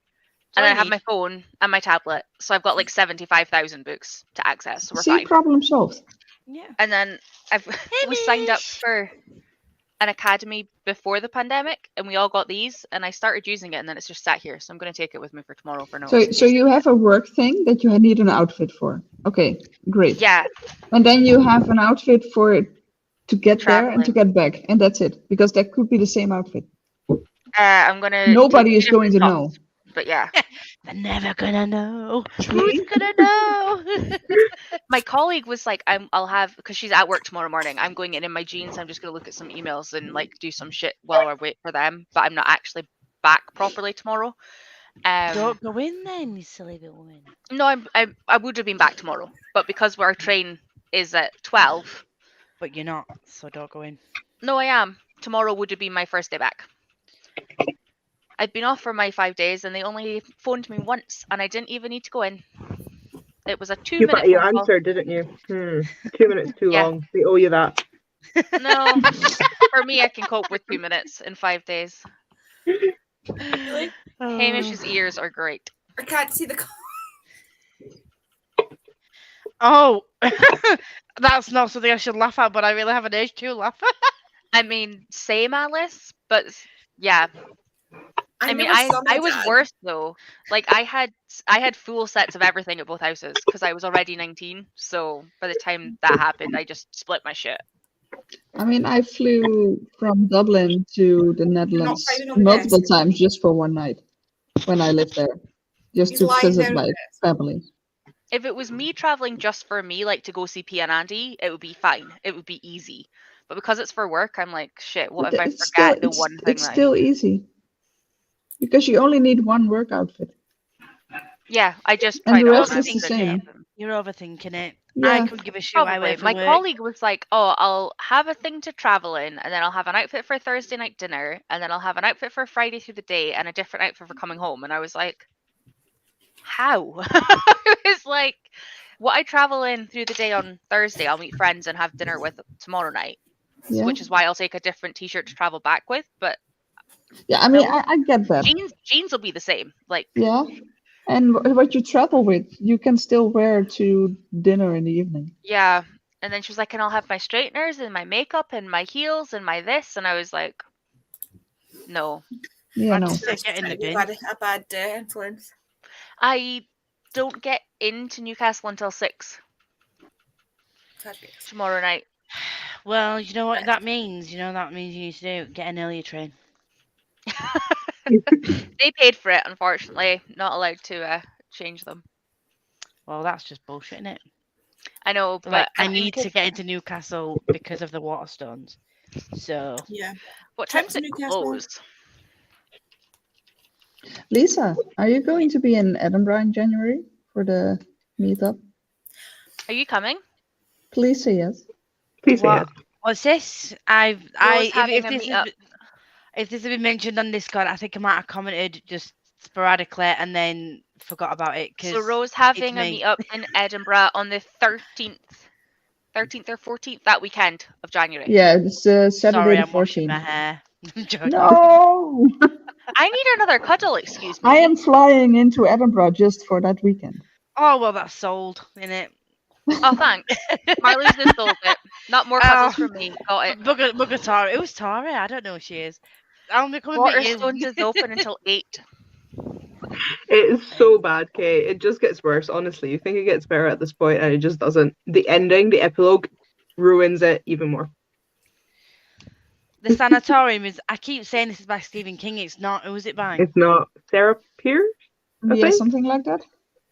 That's all and then I you have need. my phone and my tablet, so I've got like 75,000 books to access. So we're See, fine. problem solved. Yeah. And then we signed up for an academy before the pandemic, and we all got these, and I started using it, and then it's just sat here. So I'm going to take it with me for tomorrow for notes. So you have a work thing that you need an outfit for. Okay, great. Yeah, And then you have an outfit for to get there and to Traveling. get back, and that's it. Because that could be the same outfit. I'm going to. Nobody is going to know. But yeah, They're never gonna know. Who's gonna know? my colleague was like, I'll have, because she's at work tomorrow morning. I'm going in my jeans. I'm just going to look at some emails and like do some shit while I wait for them. But I'm not actually back properly tomorrow. Don't go in then, you silly little woman. No, I would have been back tomorrow, but because our train is at 12. But you're not, so don't go in. No, I am. Tomorrow would have been my first day back. I'd been off for my 5 days, and they only phoned me once, and I didn't even need to go in. It was a 2-minute You phone call. answered, didn't you? 2 minutes too Yeah. long. We owe you that. No, for me, I can cope with 2 minutes in 5 days. Really? Hamish's ears are great. I can't see the. Oh, that's not something I should laugh at, but I really have an urge to laugh. I mean, same Alice, but yeah. I mean, never saw my I was dad. worse though. Like I had full sets of everything at both houses because I was already 19. So by the time that happened, I just split my shit. I mean, I flew from Dublin to the Netherlands finding on the multiple desk. times just for one night when I lived there, just He's to lying visit down my on the family. If it was me traveling just for me, like to go see P and Andy, it would be fine. It would be easy. But because it's for work, I'm like, shit. What if I It's forget the it's- one thing? It's that I still easy because you only need one work outfit. Yeah, I just And tried the all rest my is the things. same. You're overthinking it. I Yeah, could give a shit. I Probably. wait for My work. colleague was like, "Oh, I'll have a thing to travel in, and then I'll have an outfit for Thursday night dinner, and then I'll have an outfit for Friday through the day, and a different outfit for coming home." And I was like, "How?" It's like, what I travel in through the day on Thursday, I'll meet friends and have dinner with tomorrow night, yeah, which is why I'll take a different T-shirt to travel back with. But yeah. I mean, I get that. jeans will be the same. Like, Yeah, and what you travel with, you can still wear to dinner in the evening. yeah. And then she was like, "And I'll have my straighteners and my makeup and my heels and my this," and I was like, "No." Yeah, I'd no. just stick it in the bin. A bad influence. I don't get into Newcastle until 6 tomorrow night. Well, you know what that means? You know that means you need to do? Get an earlier train. They paid for it, unfortunately. Not allowed to change them. Well, that's just bullshit, isn't it? I know, But but I need to get into Newcastle because of the Waterstones. So Yeah. what Trip time's to it Newcastle. close? Lisa, are you going to be in Edinburgh in January for the meetup? Are you coming? Please say yes. Please say yes. What's this? Rose having If a this meetup. if this had been mentioned on Discord, I think I might have commented just sporadically and then forgot about it. So Rose having a me. meetup in Edinburgh on the 13th or 14th, that weekend of January. Yeah, it's Saturday Sorry, the I'm washing my 14th. hair. I'm joking. No! I need another cuddle, excuse me. I am flying into Edinburgh just for that weekend. Oh well, that's sold, innit? Oh, thanks. Marley's just sold it. Not more cuddles from me. Got it. Bugger Tara. It was Tara. I don't know who she is. I'll be coming with you. Waterstones is open until 8. It is so bad, Kate. It just gets worse, honestly. You think it gets better at this point, and it just doesn't. The ending, the epilogue, ruins it even more. The sanatorium is. I keep saying this is by Stephen King. It's not. Who is it by? It's not Sarah Pierce? I Yeah, think? something like that.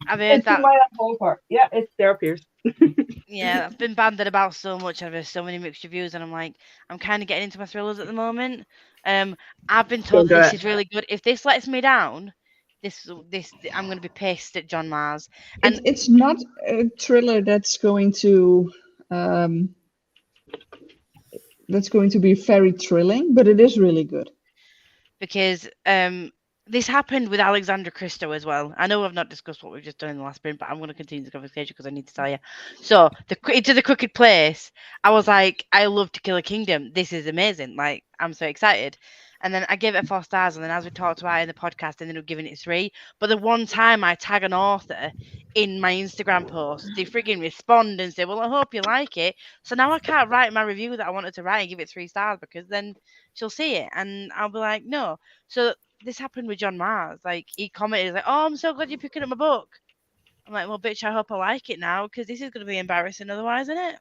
I've heard that. ballpark. Yeah, it's Sarah Pierce. Yeah, I've been banded about so much. I've heard so many mixed reviews, and I'm kind of getting into my thrillers at the moment. I've been told Don't do this it. is really good. If this lets me down, this I'm going to be pissed at John Mars. And It's not a thriller that's going to be very thrilling, but it is really good. because this happened with Alexandra Christo as well. I know I've not discussed what we've just done in the last sprint, but I'm going to continue the conversation because I need to tell you. So Into the Crooked Place, I was like, I love To Kill a Kingdom. This is amazing. Like, I'm so excited. And then I gave it 4 stars, and then as we talked about it in the podcast, I ended up giving it 3. But the one time I tag an author in my Instagram post, they frigging respond and say, well, I hope you like it. So now I can't write my review that I wanted to write and give it 3 stars because then she'll see it and I'll be like, no. So this happened with John Mars. Like, he commented, like, oh, I'm so glad you're picking up my book. I'm like, well, bitch, I hope I like it now because this is going to be embarrassing otherwise, isn't it?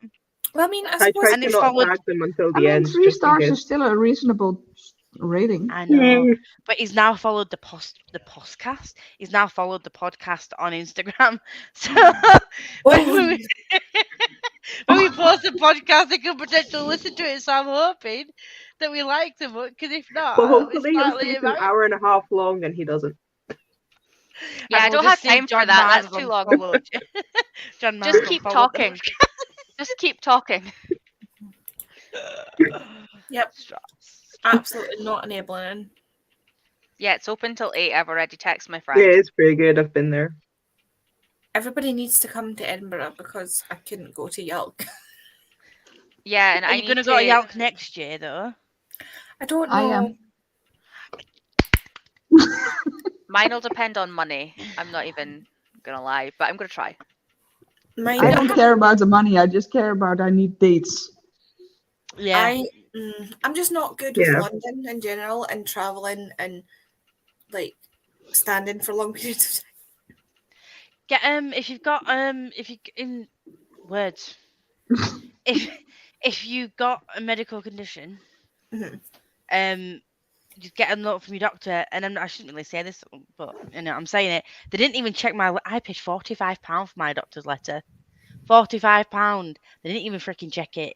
Well, I mean, I I suppose tried And to it's not followed- tag them until I the mean, end. 3 just in stars case. is still a reasonable rating. I know. But he's now followed the podcast. He's now followed the podcast on Instagram. So when we post a podcast, they could potentially listen to it. So I'm hoping that we like them. Because if not, Well, it's hopefully he'll partly see it's an embarrassing. hour and a half long and he doesn't. Yeah, I And we'll don't have just see time for John that. Mars That's too on long. followed. John Mars Just on keep followed. talking. Just keep talking. Yep. Absolutely not enabling. Yeah, it's open till 8. I've already texted my Yeah, friend. it's pretty good. I've been there. Everybody needs to come to Edinburgh because I couldn't go to Yelk. Yeah, and Are I you need going to to go to Yelk next year, though? I don't know. I am. Mine will depend on money. I'm not even gonna lie, but I'm gonna try. Mine, I don't care about the money. I just care about I need dates. Yeah. I'm just not good with Yeah. London in general and traveling and like standing for long periods of time. Get if you've got if you in words if you got a medical condition, Mhm. just get a note from your doctor. And I shouldn't really say this, but you know I'm saying it. They didn't even check my. I paid £45 for my doctor's letter. £45. They didn't even freaking check it.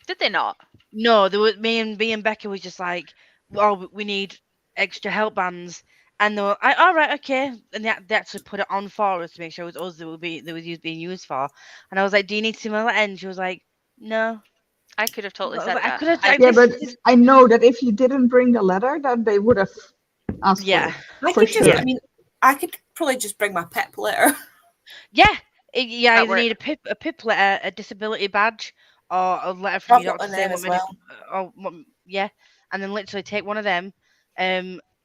Did they not? No, there was me and Becca was just like, well, we need extra help bands. And they were, all right, okay. And they actually put it on for us to make sure it was us that was being used for. And I was like, do you need to see my letter? And she was like, no. I could have totally I was said like, I that. could have. I- Yeah, but I know that if you didn't bring the letter, that they would have asked Yeah. for it. I For could just, sure. I mean, I could probably just bring my PEP letter. Yeah. You That either need a PIP letter, a disability badge, or a letter from I've your got doctor one saying then what as medical. Yeah. And then literally take one of them.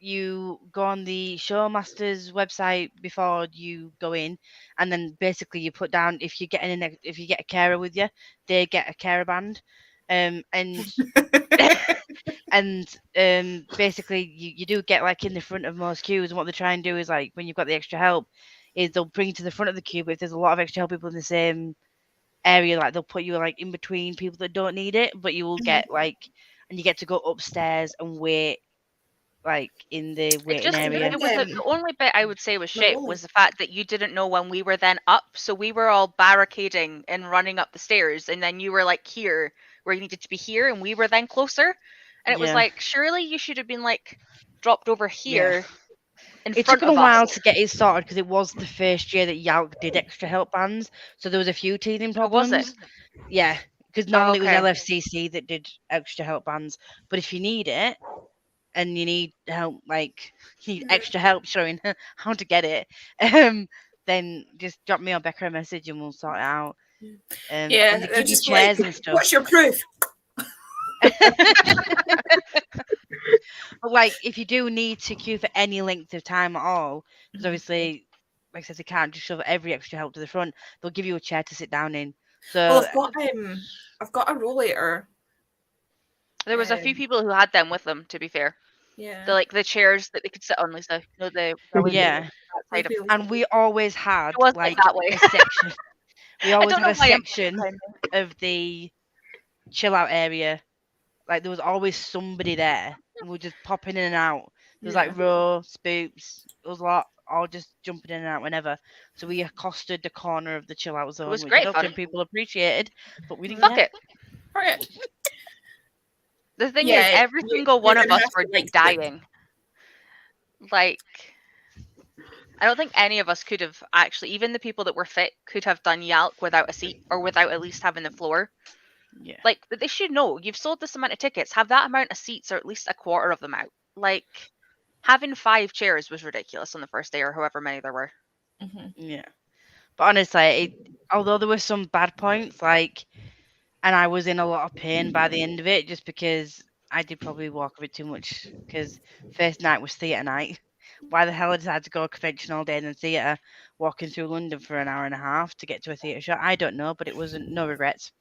You go on the Showmasters website before you go in, and then basically you put down if you get a carer with you, they get a carer band, and basically you do get like in the front of most queues. And what they try and do is like when you've got the extra help, is they'll bring you to the front of the queue. But if there's a lot of extra help people in the same area, like they'll put you like in between people that don't need it, but you will get like, and you get to go upstairs and wait. Like in the waiting area. It was the only bit I would say was shit Really? was the fact that you didn't know when we were then up. So we were all barricading and running up the stairs, and then you were like here where you needed to be here, and we were then closer. And it was Yeah. like, surely you should have been like dropped over here. in It front took them of a while us. to get it sorted because it was the first year that Yalk did extra help bands, so there was a few teething Oh, was problems. it? Yeah, because normally okay. it was LFCC that did extra help bands, but if you need it and you need help, like you need extra help showing how to get it, then just drop me or Becca a message and we'll sort it out. Yeah, and they they're give you just chairs like, and stuff. what's your proof? But like, if you do need to queue for any length of time at all, because Mhm. obviously, like I said, they can't just shove every extra help to the front. They'll give you a chair to sit down in. Well, So I've got a rollator. There was a few people who had them with them, to be fair. Yeah. The chairs that they could sit on, Lisa. No, the yeah, that side of. and we always had It was like that way. a section. We always don't had know a why I'm section behind me. of the chill out area. Like there was always somebody there. And we were just popping in and out. There was like Ro, Spoops, us lot, all just jumping in and out whenever. So we accosted the corner of the chill out zone, was which I great don't fun. think people appreciated, but we didn't Fuck care. it. Right. The thing Yeah, is, every you- single you're one of gonna us have were to like it. dying. Like, I don't think any of us could have actually, even the people that were fit, could have done Yalk without a seat or without at least having the floor. Yeah. Like, they should know. You've sold this amount of tickets. Have that amount of seats or at least a quarter of them out. Like, having 5 chairs was ridiculous on the first day or however many there were. Yeah. But honestly, although there were some bad points, like, and I was in a lot of pain by the end of it, just because I did probably walk a bit too much, because first night was theatre night. Why the hell I decided to go convention all day and then theatre, walking through London for an hour and a half to get to a theatre show? I don't know, but it wasn't, no regrets,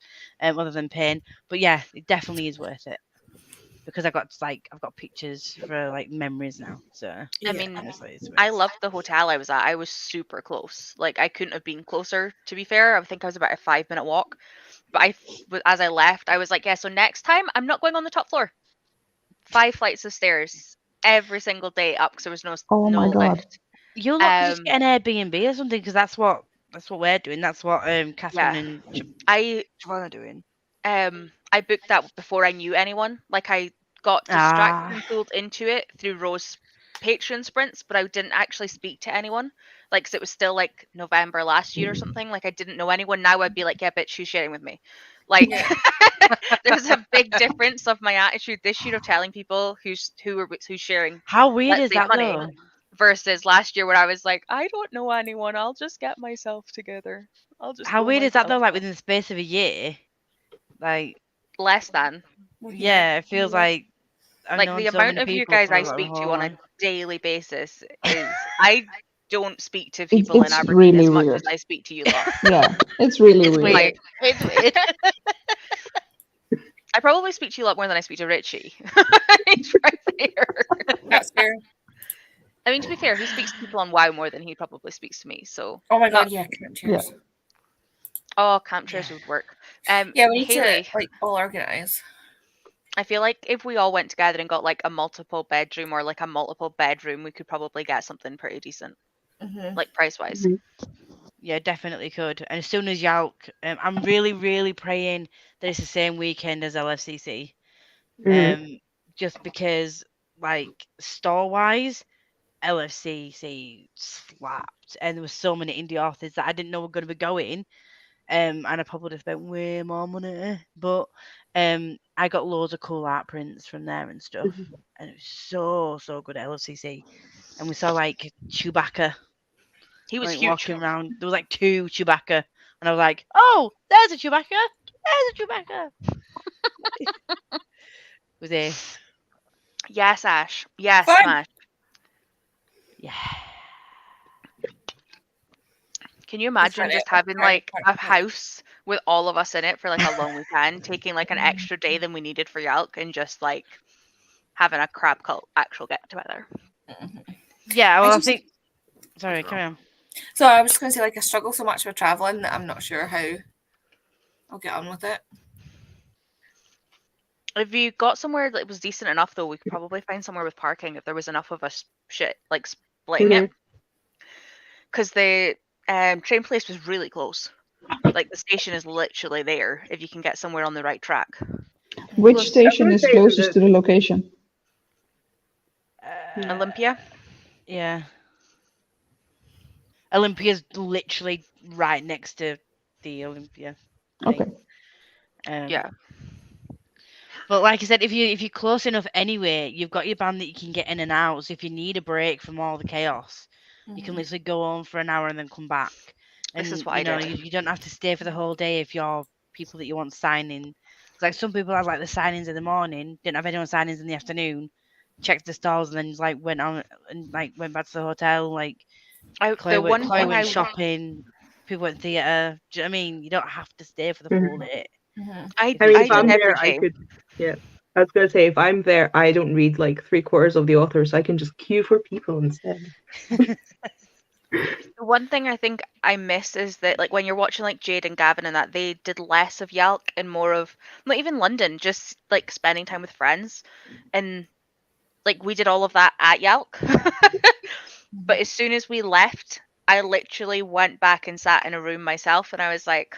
other than pain. But yeah, it definitely is worth it. Because I've got pictures for like memories now. So I mean, honestly, it's I worth it. loved the hotel I was at. I was super close. Like, I couldn't have been closer, to be fair. I think I was about a 5-minute walk. But as I left, I was like, yeah, so next time, I'm not going on the top floor. 5 flights of stairs every single day up because there was no my God. lift. You'll not just get an Airbnb or something, because that's what we're doing. That's what Catherine and Siobhan are doing. I booked that before I knew anyone. Like, I got distracted and pulled into it through Rose Patreon sprints, but I didn't actually speak to anyone. Like, 'cause it was still like November last year or something. Like, I didn't know anyone. Now I'd be like, yeah, bitch, who's sharing with me? Like, there's a big difference of my attitude this year of telling people who's sharing. How weird let's is say that money, though? versus last year where I was like, I don't know anyone. I'll just get myself together. I'll just. How go weird is that though? myself. Like within the space of a year, like Less than. yeah, it feels like I've Like, known the so amount many of you people guys for, I like, the speak to whole on a life. daily basis is I don't speak to people in It's Aberdeen really as much weird. as I speak to you lot. Yeah, it's really It's weird. weird. It's weird. I probably speak to you a lot more than I speak to Richie. He's right there. That's fair. I mean, to be fair, he speaks to people on WoW more than he probably speaks to me. So, Oh my God, yeah, cheers. oh, camp chairs would work. Yeah, we need Haley, to like all organize. I feel like if we all went together and got like a multiple bedroom or like a multiple bedroom, we could probably get something pretty decent, like price wise. Yeah, definitely could. And as soon as Yalk, I'm really, really praying that it's the same weekend as LFCC. Just because, like, store-wise, LFCC slapped, and there were so many indie authors that I didn't know were going to be going. And I probably just spent way more money. But I got loads of cool art prints from there and stuff. And it was so good at LFCC. And we saw, like, Chewbacca. He was like, huge. walking around. There was like 2 Chewbacca, and I was like, "Oh, there's a Chewbacca! There's a Chewbacca!" Was it? Yes, Ash. Yes, Fun. Smash. Yeah. Can you imagine funny. just having like a house with all of us in it for like a long weekend, taking like an extra day than we needed for Yalk, and just like having a crab cult actual get together? Yeah. Well, I just- think. Sorry, carry on. So I was going to say, like, I struggle so much with traveling that I'm not sure how I'll get on with it. If you got somewhere that was decent enough, though, we could probably find somewhere with parking if there was enough of us like splitting it. Because the train place was really close. Like, the station is literally there if you can get somewhere on the right track. Which Well, station is everything closest is- to the location? Olympia? Yeah. Olympia's literally right next to the Olympia. Okay. thing. Yeah. But like I said, if you're close enough anyway, you've got your band that you can get in and out. So if you need a break from all the chaos, you can literally go home for an hour and then come back. And This is what I did. you don't have to stay for the whole day if you're people that you want signing. It's like some people have like the signings in the morning, didn't have anyone signings in the afternoon, checked the stalls and then just like went on and like went back to the hotel. Like Chloe The one Chloe thing went I shopping, people went theatre. Do you know what I mean? You don't have to stay for the full day. I I mean, I if I'm did there, every I day. could. Yeah, I was gonna say if I'm there, I don't read like 3/4 of the author, so I can just queue for people instead. The one thing I think I miss is that like when you're watching like Jade and Gavin and that, they did less of Yalk and more of not even London, just like spending time with friends. And like we did all of that at Yalk. But as soon as we left, I literally went back and sat in a room myself and I was like,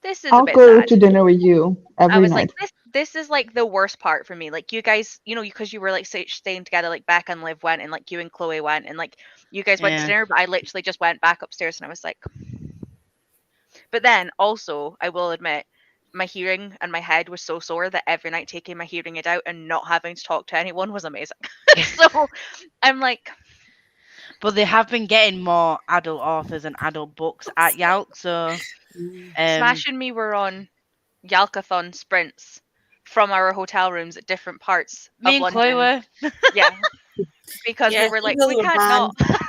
this is a I'll bit go sad. to dinner with you I every was night. like, this is like the worst part for me. Like you guys, because you were like staying together, like Becca and Liv went, and like you and Chloe went, and like you guys went to Yeah. dinner, but I literally just went back upstairs, and I was like. But then also, I will admit, my hearing and my head was so sore that every night taking my hearing aid out and not having to talk to anyone was amazing. So I'm like, But they have been getting more adult authors and adult books at Yalk, so Smash and me were on Yalkathon sprints from our hotel rooms at different parts me of and Chloe London. were. Yeah. Because Yeah, we were like, really we were can't not.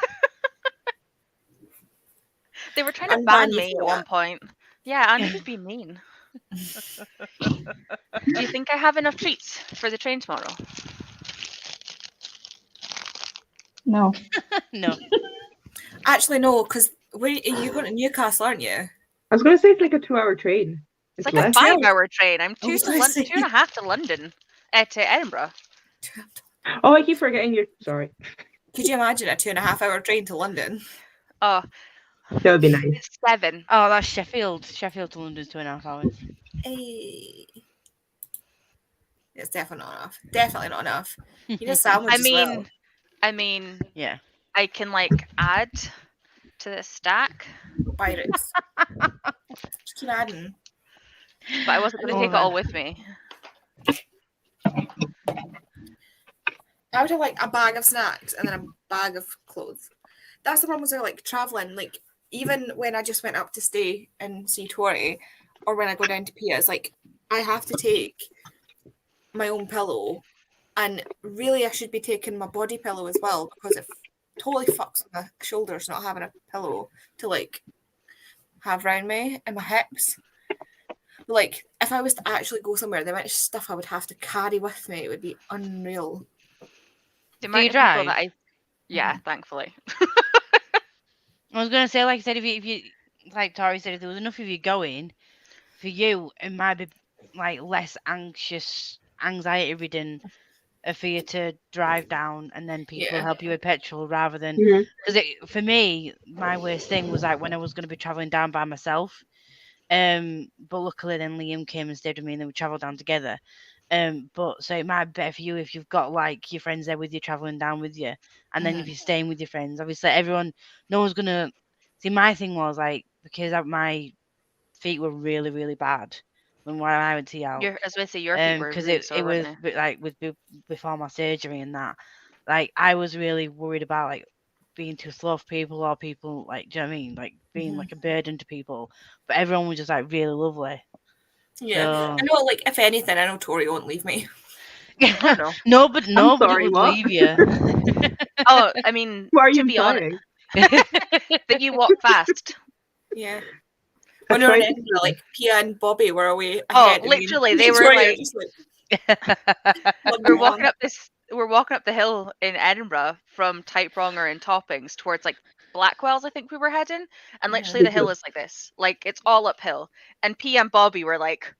They were trying to I'm ban banned me for at one that. point. Yeah, Andy would be mean. Do you think I have enough treats for the train tomorrow? No. No. Actually, no, because you're going to Newcastle, aren't you? I was gonna say it's like a 2-hour train. It's like less. a 5-hour train. I'm I was gonna say. 2.5 to London, to Edinburgh. Oh, I keep forgetting you're sorry. Could you imagine a 2.5-hour train to London? Oh, That would be nice. it's 7. Oh, that's Sheffield. Sheffield to London's 2.5 hours. Hey. It's definitely not enough. Definitely not enough. You need a sandwich I as well. mean, Yeah. I can like add to the stack, Pirates. Just keep adding. but I wasn't going to take it all with me. I would have like a bag of snacks and then a bag of clothes. That's the problem with like traveling. Like even when I just went up to stay in see Tori, or when I go down to Pia, it's like I have to take my own pillow, and really I should be taking my body pillow as well because it totally fucks with my shoulders not having a pillow to like have around me and my hips. But, like if I was to actually go somewhere, the amount of stuff I would have to carry with me, it would be unreal. The Do amount you of people drive? that yeah, thankfully. I was gonna say, like I said, if you like Tori said, if there was enough of you going, for you, it might be like less anxiety ridden for you to drive down and then people Yeah. help you with petrol rather than Mhm. because for me, my worst thing was like when I was going to be traveling down by myself. But luckily then Liam came and stayed with me and then we travelled down together. But so it might be better for you if you've got like your friends there with you traveling down with you, and then if you're staying with your friends, obviously no one's gonna see. My thing was like because my feet were really really bad when I went to Yalk. As I say, your feet were Because really it sore, was weren't they? like before my surgery and that, like I was really worried about like being too slow for people or people like, do you know what I mean, like being like a burden to people. But everyone was just like really lovely. Yeah. So I know, like, if anything, I know Tori won't leave me. No. nobody sorry, would what? leave you. Oh, I mean, Why are to you be honest, implying? that you walk fast. Yeah. I When we were in tried to Edinburgh, do like, Pia and Bobby were away Oh, ahead. and me and literally, they were Victoria like, just we're walking up we're walking up the hill in Edinburgh from Typewronger and Toppings towards like Blackwell's, I think we were heading, and literally the hill is like this, like it's all uphill. And P and Bobby were like,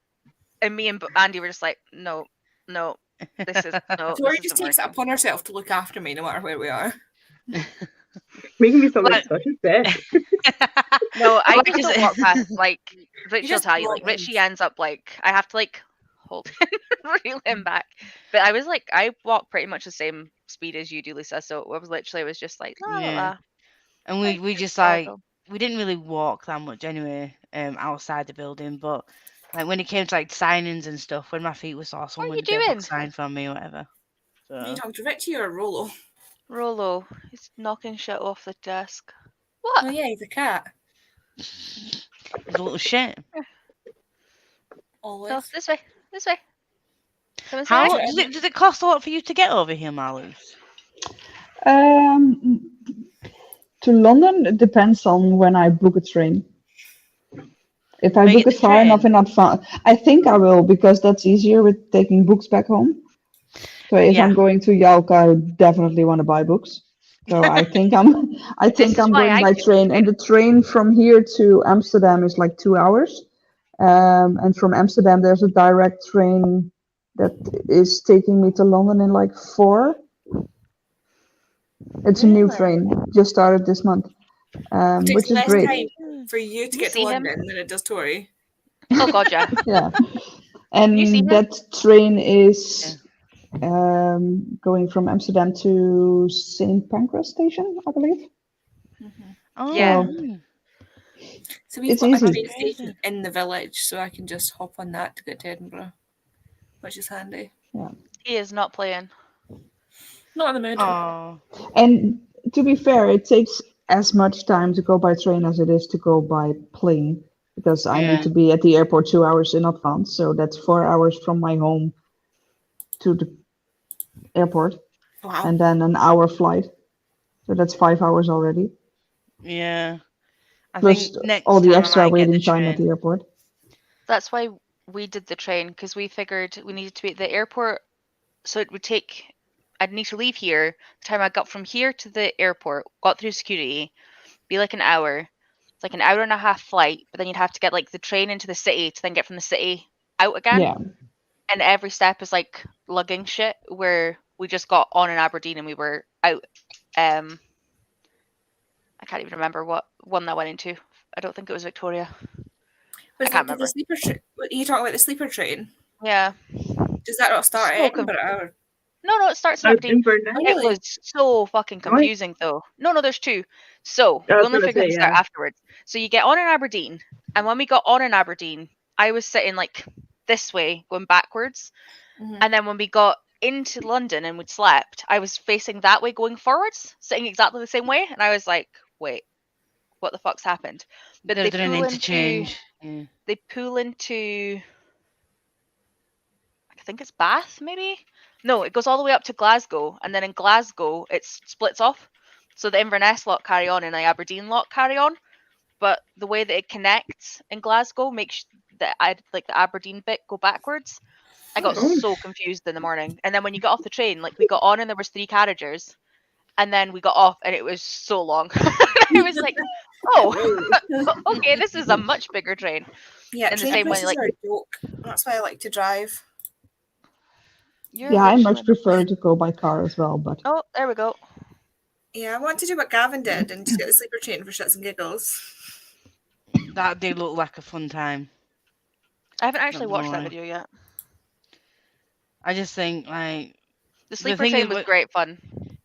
and me and Andy were just like, no, this is no. Tori This just isn't takes it working. upon herself to look after me no matter where we are. making me sound Like- like such a bitch. No, I Like, just is don't it- walk past. Like Richie will just tell you, walk like Richie ends up like I have to like hold reel him back. But I was like, I walk pretty much the same speed as you do, Lisa. So it was just like la la Yeah. la. And Like, we just adorable. we didn't really walk that much anyway, outside the building, but like when it came to like signings and stuff, when my feet were sore, What are someone you would get a book doing? signed from me or whatever. Are you So talking to Richie or Rolo? Rolo, he's knocking shit off the desk. Oh What? yeah, he's a cat. it's a little shit. Always. No, this way. This way. Come and say How hi. Right. does it cost a lot for you to get over here, Marloes? To London, it depends on when I book a train. If I Oh, you book get it the far enough train? in advance, I think I will because that's easier with taking books back home. So if Yeah. I'm going to Yalka, I definitely want to buy books. So I think This is why going I by took the train, and the train from here to Amsterdam is like 2 hours. And from Amsterdam, there's a direct train that is taking me to London in like 4. It's a new Really? train, just started this month, It takes which is less great. time for you to Can you get to see him? London than it does Tori. Oh god, yeah. Yeah, Can you see and him? that train is going from Amsterdam to St. Pancras station, I believe. Oh, Yeah. So we've It's got a easy. train Crazy. station in the village, so I can just hop on that to get to Edinburgh, which is handy. He is not playing. Not in the mood. Oh, And to be fair, it takes as much time to go by train as it is to go by plane because I Yeah. need to be at the airport 2 hours in advance. So that's 4 hours from my home to the airport, Wow. and then an hour flight. So that's 5 hours already, yeah. I plus think next all the time I extra might get the waiting time at train. the airport. That's why we did the train, because we figured we needed to be at the airport, so it would take. I'd need to leave here. The time I got from here to the airport, got through security, be like an hour. It's like an hour and a half flight, but then you'd have to get like the train into the city to then get from the city out again. Yeah, And every step is like lugging shit. Where we just got on in Aberdeen and we were out. I can't even remember what one that went into. I don't think it was Victoria. Was I can't that remember. the sleeper train? Are you talking about the sleeper train? Yeah. Does that not start So at Edinburgh? Or... No, it starts in Out Aberdeen. in Burnley. Oh, It really? was so fucking Right. confusing though. No, there's 2. So I we was only gonna figured say, this out yeah. afterwards. So you get on in Aberdeen, and when we got on in Aberdeen, I was sitting like this way, going backwards. Mhm. And then when we got into London and we'd slept, I was facing that way, going forwards, sitting exactly the same way. And I was like, wait, what the fuck's happened? But They're doing an interchange. Yeah. they pull into, I think it's Bath, maybe? No, it goes all the way up to Glasgow, and then in Glasgow it splits off. So the Inverness lot carry on and the Aberdeen lot carry on. But the way that it connects in Glasgow makes the Aberdeen bit go backwards. I got Oh. so confused in the morning. And then when you got off the train, like we got on and there was 3 carriages, and then we got off and it was so long. I was like, oh, okay, this is a much bigger train. Yeah, in the train same way, prices like- are a joke. That's why I like to drive. You're yeah, I rich, much Lynn. prefer to go by car as well, but Oh, there we go. Yeah, I want to do what Gavin did and just get the sleeper train for shits and giggles. That did look like a fun time. I haven't actually Not watched that gonna lie. video yet. I just think like The sleeper thing train is was what- great fun.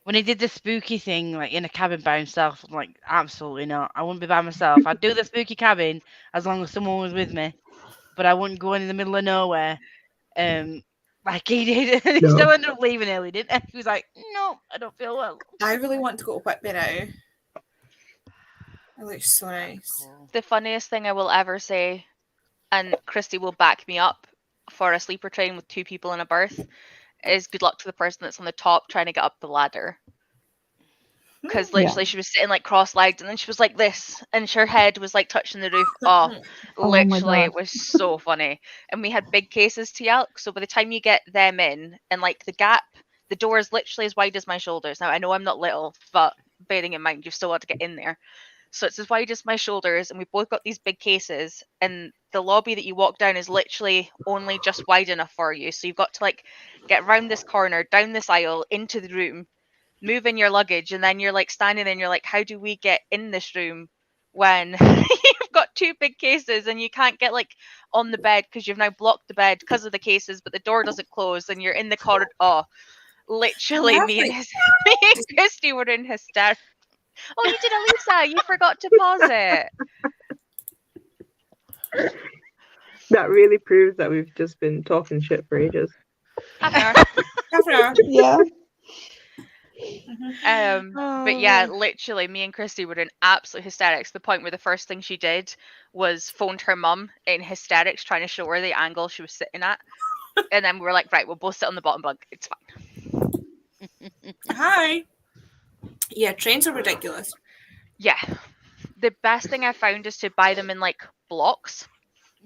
when he did the spooky thing, like in a cabin by himself, I'm like, absolutely not. I wouldn't be by myself. I'd do the spooky cabin as long as someone was with me, but I wouldn't go in the middle of nowhere, like he did. And he No. still ended up leaving early, didn't he? He was like, no, I don't feel well. I really want to go to Whitby now. It looks so nice. The funniest thing I will ever say, and Christy will back me up, for a sleeper train with 2 people in a berth, is good luck to the person that's on the top trying to get up the ladder. Because literally she was sitting like cross-legged and then she was like this and her head was like touching the roof. Oh, Oh my literally it God. was so funny. And we had big cases to Yelk, so by the time you get them in and like the gap, the door is literally as wide as my shoulders. Now I know I'm not little, but bearing in mind you've still got to get in there. So it's as wide as my shoulders and we both got these big cases and the lobby that you walk down is literally only just wide enough for you. So you've got to like get round this corner, down this aisle, into the room, move in your luggage, and then you're like standing and you're like, how do we get in this room when you've got two big cases and you can't get like on the bed because you've now blocked the bed because of the cases, but the door doesn't close and you're in the corridor. Oh, literally, Yeah, me and like- me and Christy were in hysterics. Oh, you did, Elisa. You forgot to pause it. That really proves that we've just been talking shit for ages. Half an hour. Half an hour. Yeah. But yeah, literally, me and Christy were in absolute hysterics. The point where the first thing she did was phoned her mum in hysterics, trying to show her the angle she was sitting at. And then we were like, right, we'll both sit on the bottom bunk. It's fine. Hi. Yeah, trains are ridiculous. Yeah. The best thing I found is to buy them in like blocks.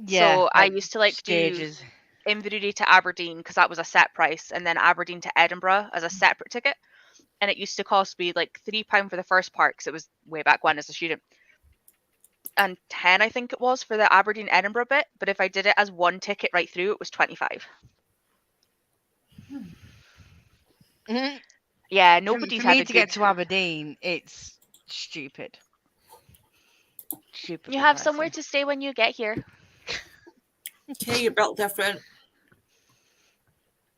Yeah. So I used to like do stages. Inverurie to Aberdeen because that was a set price, and then Aberdeen to Edinburgh as a separate ticket. And it used to cost me like £3 for the first part because it was way back when as a student. And 10, I think it was, for the Aberdeen Edinburgh bit. But if I did it as one ticket right through, it was 25. Mhm. Yeah, For nobody's me had a to get good... to Aberdeen, it's stupid. Stupid. You have somewhere to stay when you get here. Okay, you're built different.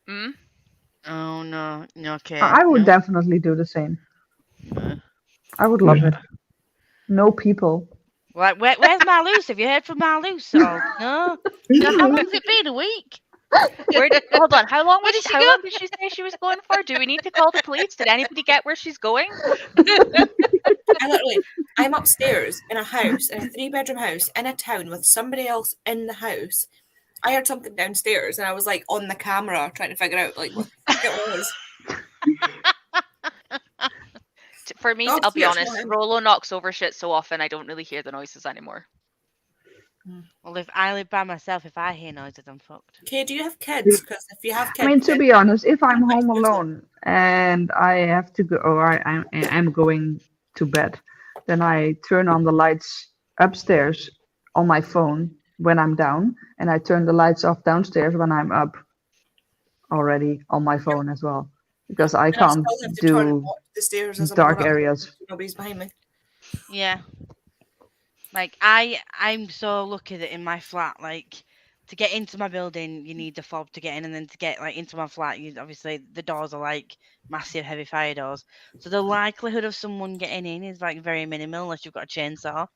Mm? Oh no, no, okay. I would no. definitely do the same. No. I would love it. No people. Like, where's Marloose? Have you heard from Marloose? Oh, no. No, how long's it been? A week? Hold on, how long Where did she how go? long did she say she was going for? Do we need to call the police? Did anybody get where she's going? I'm upstairs in a house, in a 3-bedroom house in a town with somebody else in the house. I heard something downstairs and I was like on the camera trying to figure out like what the fuck it was. For me, Oh, I'll be yes, honest, fine. Rolo knocks over shit so often I don't really hear the noises anymore. Well, if I live by myself, if I hear noises, I'm fucked. Okay, do you have kids? Because if you have kids, I mean, to then- be honest, if I'm Like, home seriously. alone and I have to go, or I'm going to bed, then I turn on the lights upstairs on my phone when I'm down, and I turn the lights off downstairs when I'm up already on my phone as well, because I and I can't still have to turn and do watch the stairs as I'm dark going up. areas. Nobody's behind me. Yeah. Like, I'm so lucky that in my flat, like, to get into my building, you need the fob to get in, and then to get, like, into my flat, you obviously, the doors are, like, massive, heavy fire doors. So the likelihood of someone getting in is, like, very minimal unless you've got a chainsaw.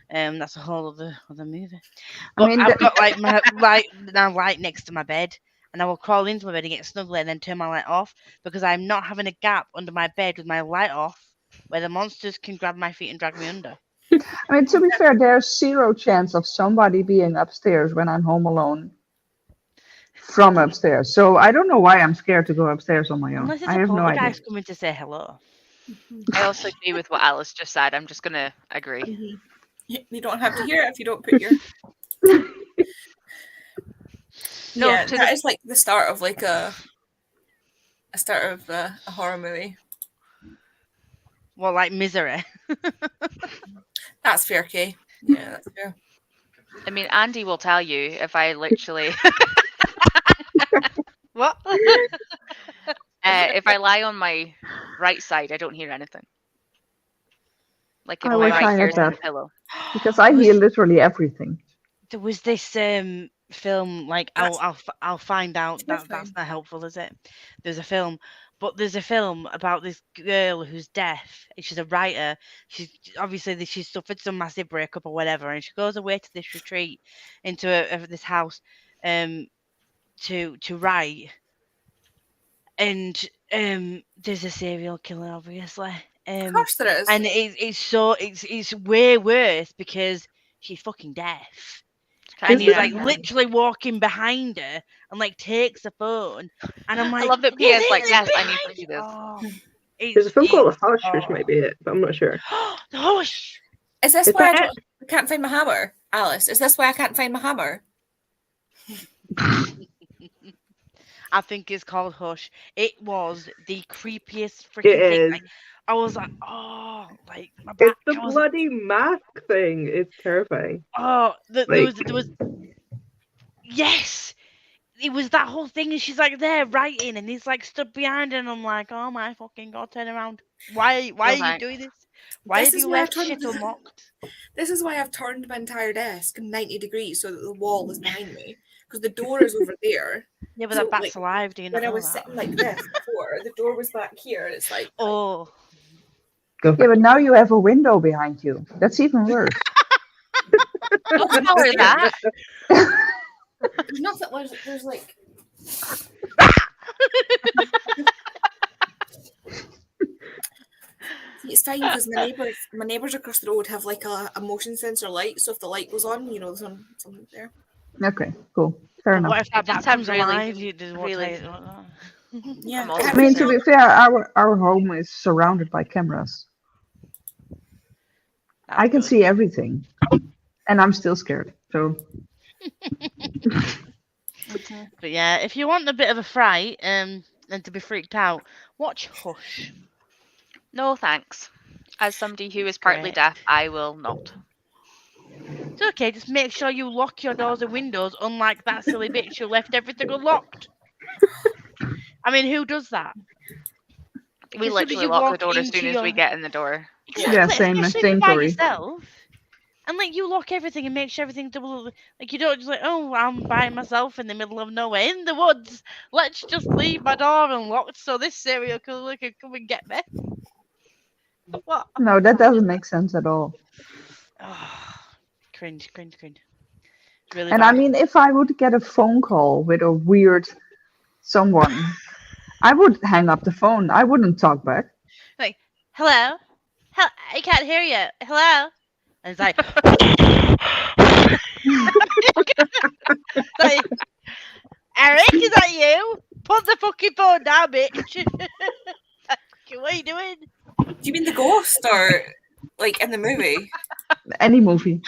That's a whole other movie. But mean, I've got, like, my light next to my bed, and I will crawl into my bed and get snuggly and then turn my light off, because I'm not having a gap under my bed with my light off where the monsters can grab my feet and drag me under. I mean, to be fair, there's zero chance of somebody being upstairs when I'm home alone from upstairs. So I don't know why I'm scared to go upstairs on my own. Unless it's I a have no idea. poltergeist coming to say hello. I also agree with what Alice just said. I'm just gonna agree. Mhm. You don't have to hear it if you don't put your. No, Yeah, to that the- is like the start of like a start of a horror movie. Well, like Misery. That's fair, Kay. Yeah, that's fair. I mean, Andy will tell you if I literally What? if I lie on my right side, I don't hear anything. Like if I my wish I right had ear's on the that. pillow. Because I hear literally everything. There was this film, like I'll find out. You're That's fine. not helpful, is it? There's a film, but there's a film about this girl who's deaf. She's a writer. She's obviously she's suffered some massive breakup or whatever, and she goes away to this retreat into this house, to write. And there's a serial killer, obviously. Of course there is. And it's way worse because she's fucking deaf. And he's like literally walking behind her and like takes the phone. And I'm like, I love that "You're Pia's like, literally yes, I need to behind do it." this. Oh, There's a film called it's- Hush, which might be it, but I'm not sure. Hush. Is this Is why that I can't find my hammer, Alice? Is this why I can't find my hammer? I think it's called Hush. It was the creepiest freaking It thing. is. Like, I was like, oh, like my back. It's the I was bloody mask thing. It's terrifying. Oh, there Like- was. Yes, it was that whole thing, and she's like there writing, and he's like stood behind her, and I'm like, oh my fucking god, turn around! Why are you thanks. doing this? Why This have is you why I left turned- shit unlocked? This is why I've turned my entire desk 90 degrees so that the wall is behind me. Because the door is over there. Yeah, but So, that bat's like, alive. Do you not When I know was that? sitting like this before, the door was back here, and it's like, Oh, Yeah, but now you have a window behind you. That's even worse. Don't tell her that. there's nothing. There's like. See, it's fine because my neighbours across the road have like a motion sensor light. So if the light goes on, there's something there. Okay, cool. Fair enough. what if that just bat have comes really, alive? You just won't really- tell you. Yeah, I'm I also I haven't mean, to felt- be fair, our home is surrounded by cameras. I can That's see everything, and I'm still scared. So Mhm. But yeah, if you want a bit of a fright and to be freaked out, watch Hush. No thanks. As somebody who is partly Great. deaf, I will not. It's okay, just make sure you lock your doors and windows, unlike that silly bitch who left everything unlocked. I mean, who does that? We As soon as literally you lock the walk door as into soon as your- we get in the door. Yeah, same especially thing, by Tori. yourself. And like you lock everything and make sure everything's double. Like you don't just like, oh, I'm by myself in the middle of nowhere in the woods. Let's just leave my door unlocked so this serial killer can come and get me. What? no, that doesn't make sense at all. Oh, cringe. It's really And bad. I mean, if I would get a phone call with a weird someone, I would hang up the phone. I wouldn't talk back. Hello? I can't hear you. Hello? And it's like, like, Eric, is that you? Put the fucking phone down, bitch. What are you doing? Do you mean the ghost or like in the movie? Any movie.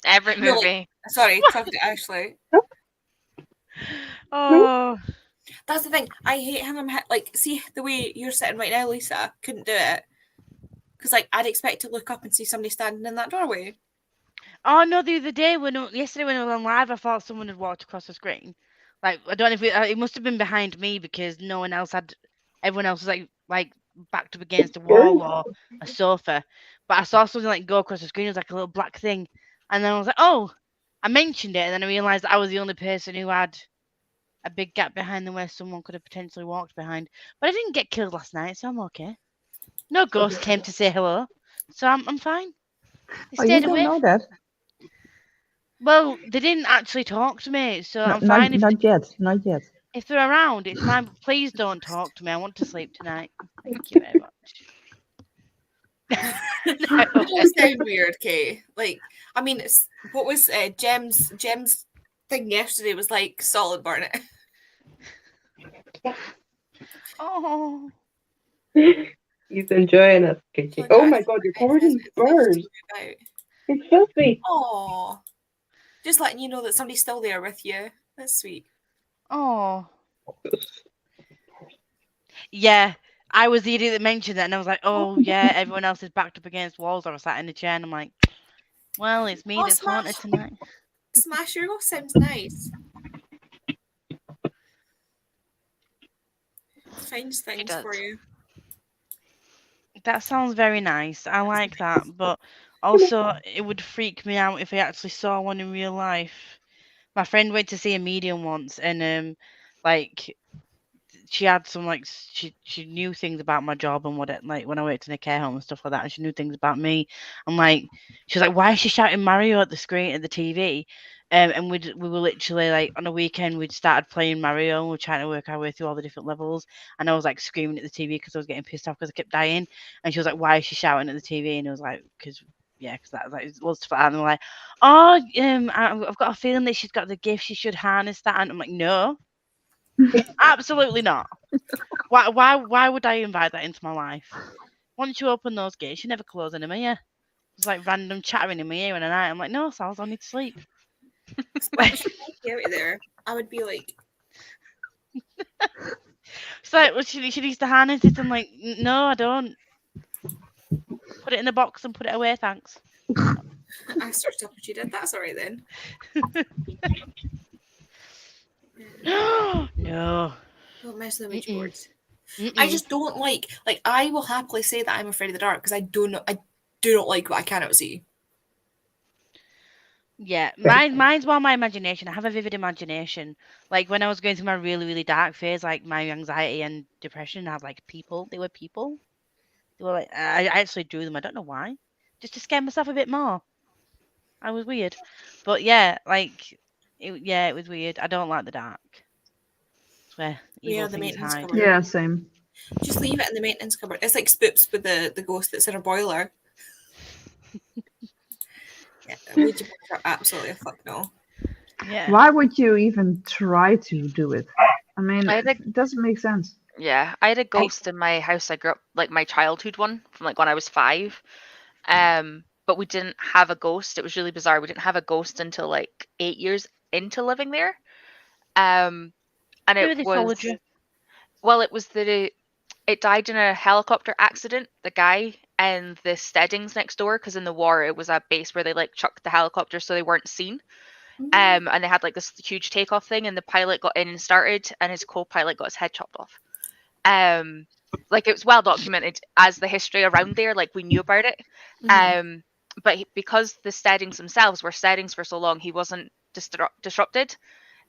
Every Really? movie. Sorry, talking to Ashley. Oh, That's the thing. I hate having like see the way you're sitting right now, Lisa. Couldn't do it because like I'd expect to look up and see somebody standing in that doorway. oh no! The other day yesterday when I was on live, I thought someone had walked across the screen. Like I don't know if it must have been behind me because no one else had. Everyone else was like backed up against a wall or a sofa. But I saw something like go across the screen. It was like a little black thing, and then I was like, oh, I mentioned it, and then I realized that I was the only person who had a big gap behind them where someone could have potentially walked behind. But I didn't get killed last night, so I'm okay. No ghost came to say hello, so I'm fine. They Oh, you stayed don't away. know that? Well, they didn't actually talk to me, so No, I'm fine. not yet. Not yet. If they're around, it's fine. But please don't talk to me. I want to sleep tonight. Thank you very much. It does sound weird, Kay. Like, I mean, what was Jem's thing yesterday was like solid burn it. Oh, He's enjoying it, Kitty. Like, Oh my god, you're covered in spurs. It's filthy. Oh, just letting you know that somebody's still there with you. That's sweet. oh. Yeah, I was the idiot that mentioned that, and I was like, oh yeah, everyone else is backed up against walls. I was sat in the chair, and I'm like, well, it's me Oh, that's haunted smash. tonight. Smash your ghost sounds nice. Finds things does. for you. That sounds very nice. I like that, but also it would freak me out if I actually saw one in real life. My friend went to see a medium once, and like she had some like she knew things about my job and what it like when I worked in a care home and stuff like that, and she knew things about me. And like she was like, "Why is she shouting Mario at the screen at the TV?" And we were literally like on a weekend we'd started playing Mario and we were trying to work our way through all the different levels. And I was like screaming at the TV because I was getting pissed off because I kept dying. And she was like, "Why is she shouting at the TV?" And I was like, "Because." Yeah, because that like lots of that, and they're like, "Oh, I've got a feeling that she's got the gift. She should harness that." And I'm like, "No, absolutely not. Why would I invite that into my life? Once you open those gates, you never close them, yeah. It's like random chattering in my ear in the night. I'm like, no, Sals, I need to sleep." Smash your out there. I would be like, It's like, well, she needs to harness it. I'm like, no, I don't. Put it in a box and put it away, thanks. I searched up what you did. That's alright then. No. Don't mess with the witch Mm-mm. boards. I just don't like I will happily say that I'm afraid of the dark because I do not like what I cannot see. Yeah, mine's more my imagination. I have a vivid imagination. Like when I was going through my really, really dark phase, like my anxiety and depression, I had like people. They were people. They were like I actually drew them. I don't know why. Just to scare myself a bit more. I was weird, but yeah, like it was weird. I don't like the dark. It's where evil The things maintenance hide. cupboard. Yeah, same. Just leave it in the maintenance cupboard. It's like Spoops with the ghost that's in a boiler. Yeah, Ouija boards are absolutely a fuck no. Yeah. Why would you even try to do it? I mean, I think- it doesn't make sense. Yeah, I had a ghost in my house. I grew up, like my childhood one from like when I was 5. But we didn't have a ghost. It was really bizarre. We didn't have a ghost until like 8 years into living there. And Who it they was followed you? well, it died in a helicopter accident. The guy and the Steadings next door, because in the war it was a base where they like chucked the helicopter so they weren't seen. And they had like this huge takeoff thing, and the pilot got in and started, and his co-pilot got his head chopped off. Like it was well documented as the history around there, like we knew about it. But because the Steadings themselves were Steadings for so long, he wasn't disrupted.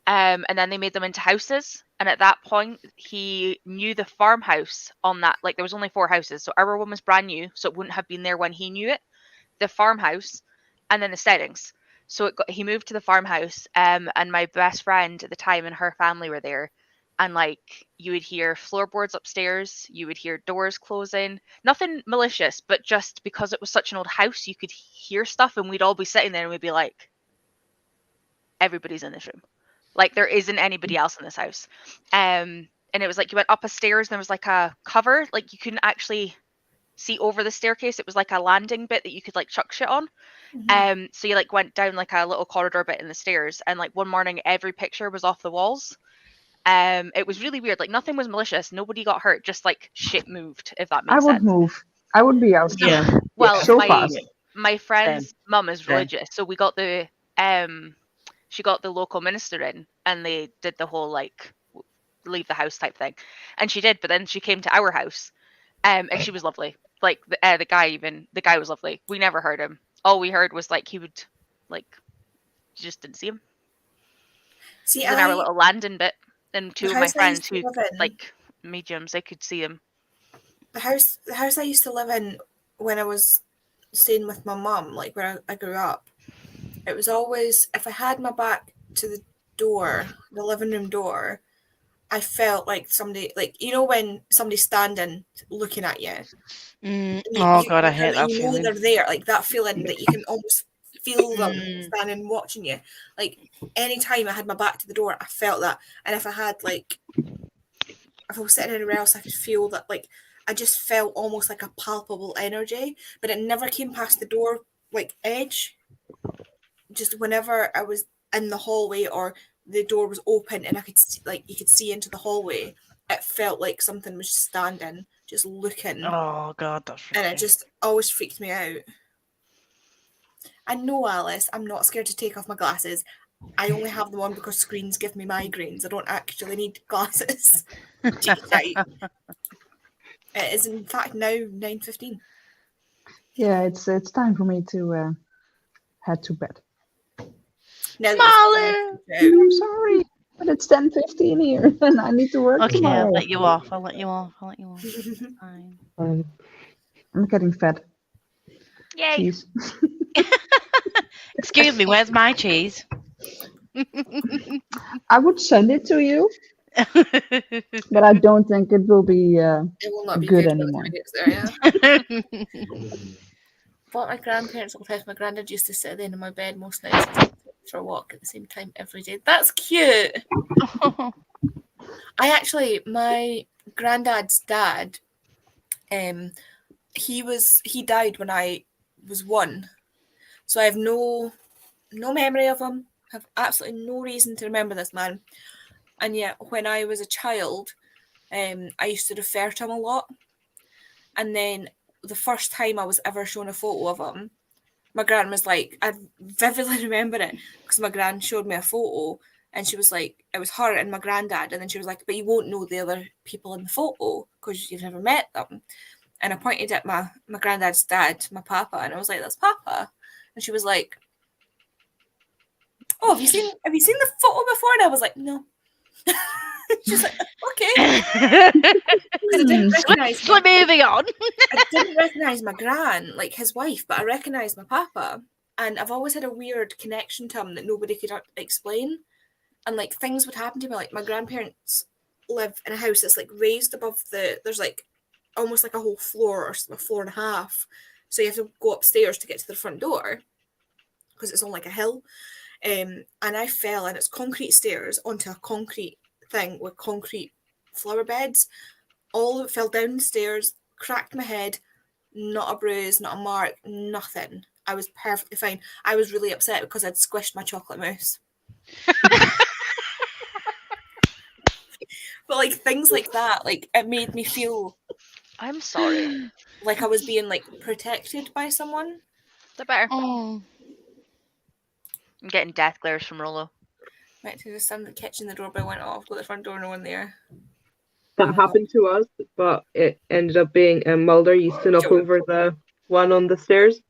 And then they made them into houses, and at that point he knew the farmhouse on that, like there was only 4 houses, so our one was brand new, so it wouldn't have been there when he knew it, the farmhouse, and then the Steadings. So he moved to the farmhouse, and my best friend at the time and her family were there, and like you would hear floorboards upstairs, you would hear doors closing, nothing malicious, but just because it was such an old house you could hear stuff, and we'd all be sitting there and we'd be like, everybody's in this room, like there isn't anybody else in this house. And it was like you went up a stairs and there was like a cover, like you couldn't actually see over the staircase, it was like a landing bit that you could like chuck shit on. So you like went down like a little corridor bit in the stairs, and like one morning every picture was off the walls. It was really weird, like nothing was malicious, nobody got hurt, just like shit moved, if that I makes would sense. move. I would be out there. Well, So fast. my friend's mum is Same. religious, so we got the she got the local minister in, and they did the whole like leave the house type thing, and she did. But then she came to our house, and she was lovely. Like the guy was lovely. We never heard him. All we heard was like he would like, you just didn't see him. See, He was in our little landing bit, and 2 of my house I friends used to who live in- like mediums, they could see him. the house I used to live in when I was staying with my mum, like where I grew up, it was always, if I had my back to the door, the living room door, I felt like somebody, like you know when somebody's standing looking at you. Oh god, I hate that You know feeling. they're there, like that feeling that you can almost feel them standing watching you. Like anytime I had my back to the door, I felt that. And if I had like, if I was sitting anywhere else, I could feel that. Like I just felt almost like a palpable energy, but it never came past the door like edge. Just whenever I was in the hallway or the door was open and I could see, like you could see into the hallway, it felt like something was standing, just looking. Oh god, that's And it freaky. just always freaked me out. I know, Alice, I'm not scared to take off my glasses. I only have them on because screens give me migraines. I don't actually need glasses. It is in fact now 9:15. Yeah, it's time for me to head to bed. Now Molly! I'm sorry, but it's 10:15 here, and I need to work Okay, tomorrow. I'll let you off. Fine. I'm getting fed. Yay! Cheese. Excuse me, where's my cheese? I would send it to you, but I don't think it will be. It will not be Good good anymore. What my grandparents will test, my granddad used to sit at the end of my bed most nights and for a walk at the same time every day. That's cute. My granddad's dad, he died when I was 1, so I have no memory of him. I have absolutely no reason to remember this man, and yet when I was a child, I used to refer to him a lot, and then the first time I was ever shown a photo of him, my gran was like, I vividly remember it because my gran showed me a photo and she was like, it was her and my granddad, and then she was like, but you won't know the other people in the photo because you've never met them. And I pointed at my granddad's dad, my papa, and I was like, "That's Papa." And she was like, "Oh, have you seen the photo before?" And I was like, "No." She's like, "Okay." 'Cause I didn't recognise So moving on. I didn't recognise my gran, like his wife, but I recognised my papa. And I've always had a weird connection to him that nobody could explain. And like things would happen to me. Like my grandparents live in a house that's like raised above there's like almost like a whole floor or a floor and a half. So you have to go upstairs to get to the front door because it's on like a hill. And I fell, and it's concrete stairs onto a concrete thing with concrete flower beds. All of it fell down the stairs, cracked my head, not a bruise, not a mark, nothing. I was perfectly fine. I was really upset because I'd squished my chocolate mousse. But like things like that, like it made me feel I'm sorry. like I was being like protected by someone. The better. Oh. I'm getting death glares from Rolo. Went to just in the kitchen, the doorbell went off, go to the front door, no one there. That happened to us, but it ended up being Mulder used to knock over the one on the stairs.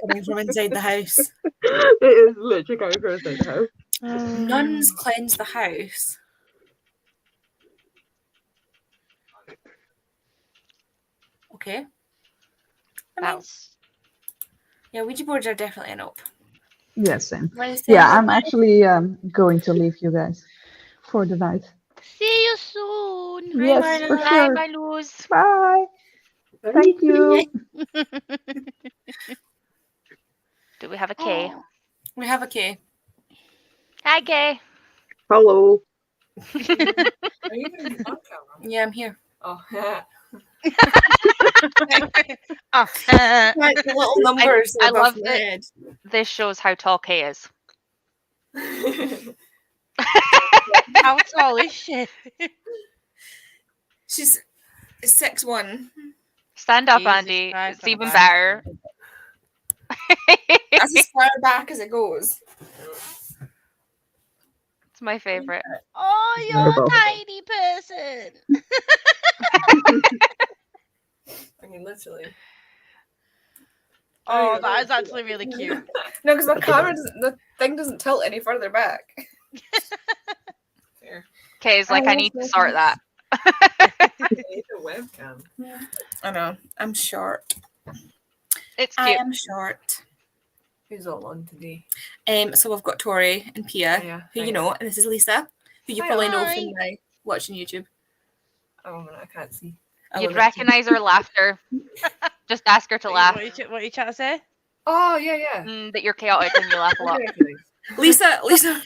Coming from inside the house. It is literally coming from inside the house. Nuns cleanse the house. Okay. I mean, That's yeah, Ouija boards are definitely an up. Yes, same. Wednesday, Yeah, I'm actually going to leave you guys for the night. See you soon. Hi, Yes, for Marla. Bye, sure. my Luz. Bye. Thank you. Do we have a K? Oh. We have a K. Hi, K. Hello. Are you going to be on camera? Yeah, I'm here. Oh, yeah. Oh. Like the little numbers I above love my it. head. This shows how tall K is. How tall is she? She's 6'1". Stand up, Jesus Andy. Christ, It's even I'm better. That's as far back as it goes. It's my favorite. Oh, you're Terrible. a tiny person. I mean, literally. Oh, that is actually really cute. No, because the thing doesn't tilt any further back. Fair. K's like, I need to sort that. I need a webcam. I know. I'm short. It's I cute. am short. Who's all on today? So we've got Tori and Pia, Yeah, who hi. you know, and this is Lisa, who you Hi, probably know hi. from my watching YouTube. Oh, I can't see. I You'd love it. recognize her laughter. Just ask her to laugh. What are you trying to say? Oh, yeah, yeah. That you're chaotic and you laugh a I lot. do recognize.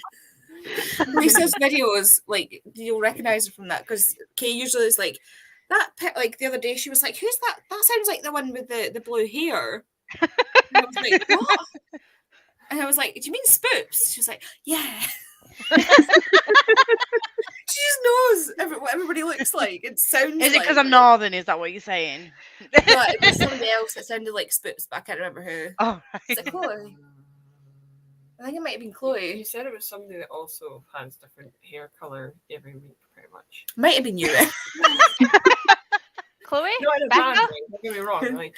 Lisa's videos, like you'll recognize her from that because Kay usually is like that. Like the other day, she was like, "Who's that? That sounds like the one with the blue hair." And I was like, "What?" And I was like, "Do you mean Spoops?" She was like, "Yeah." She just knows what everybody looks like. It sounds. Is it because I'm northern? Is that what you're saying? No, it was somebody else that sounded like Spoops, but I can't remember who. Oh, Is it Chloe? I think it might have been Chloe. You said it was somebody that also has different hair color every week, pretty much. Might have been you. Chloe? Not in a Becca? bad way, don't get me wrong. Like,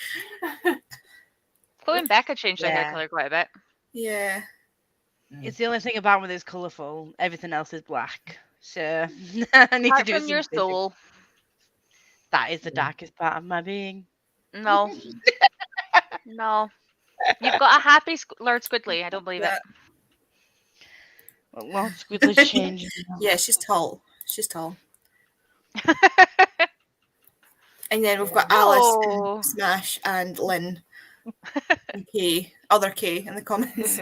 Chloe and Becca changed their hair Yeah. colour quite a bit. Yeah. it's the only thing about when it's colourful. Everything else is black. So I need Apart to do from your something. soul. That is the darkest part of my being. No. No. You've got a happy Lord Squidly. I don't believe it. Well, Lord Squidly's changing. Yeah, she's tall. She's tall. And then we've got Alice, Oh. and Smash, and Lynn, and Kay, other Kay in the comments.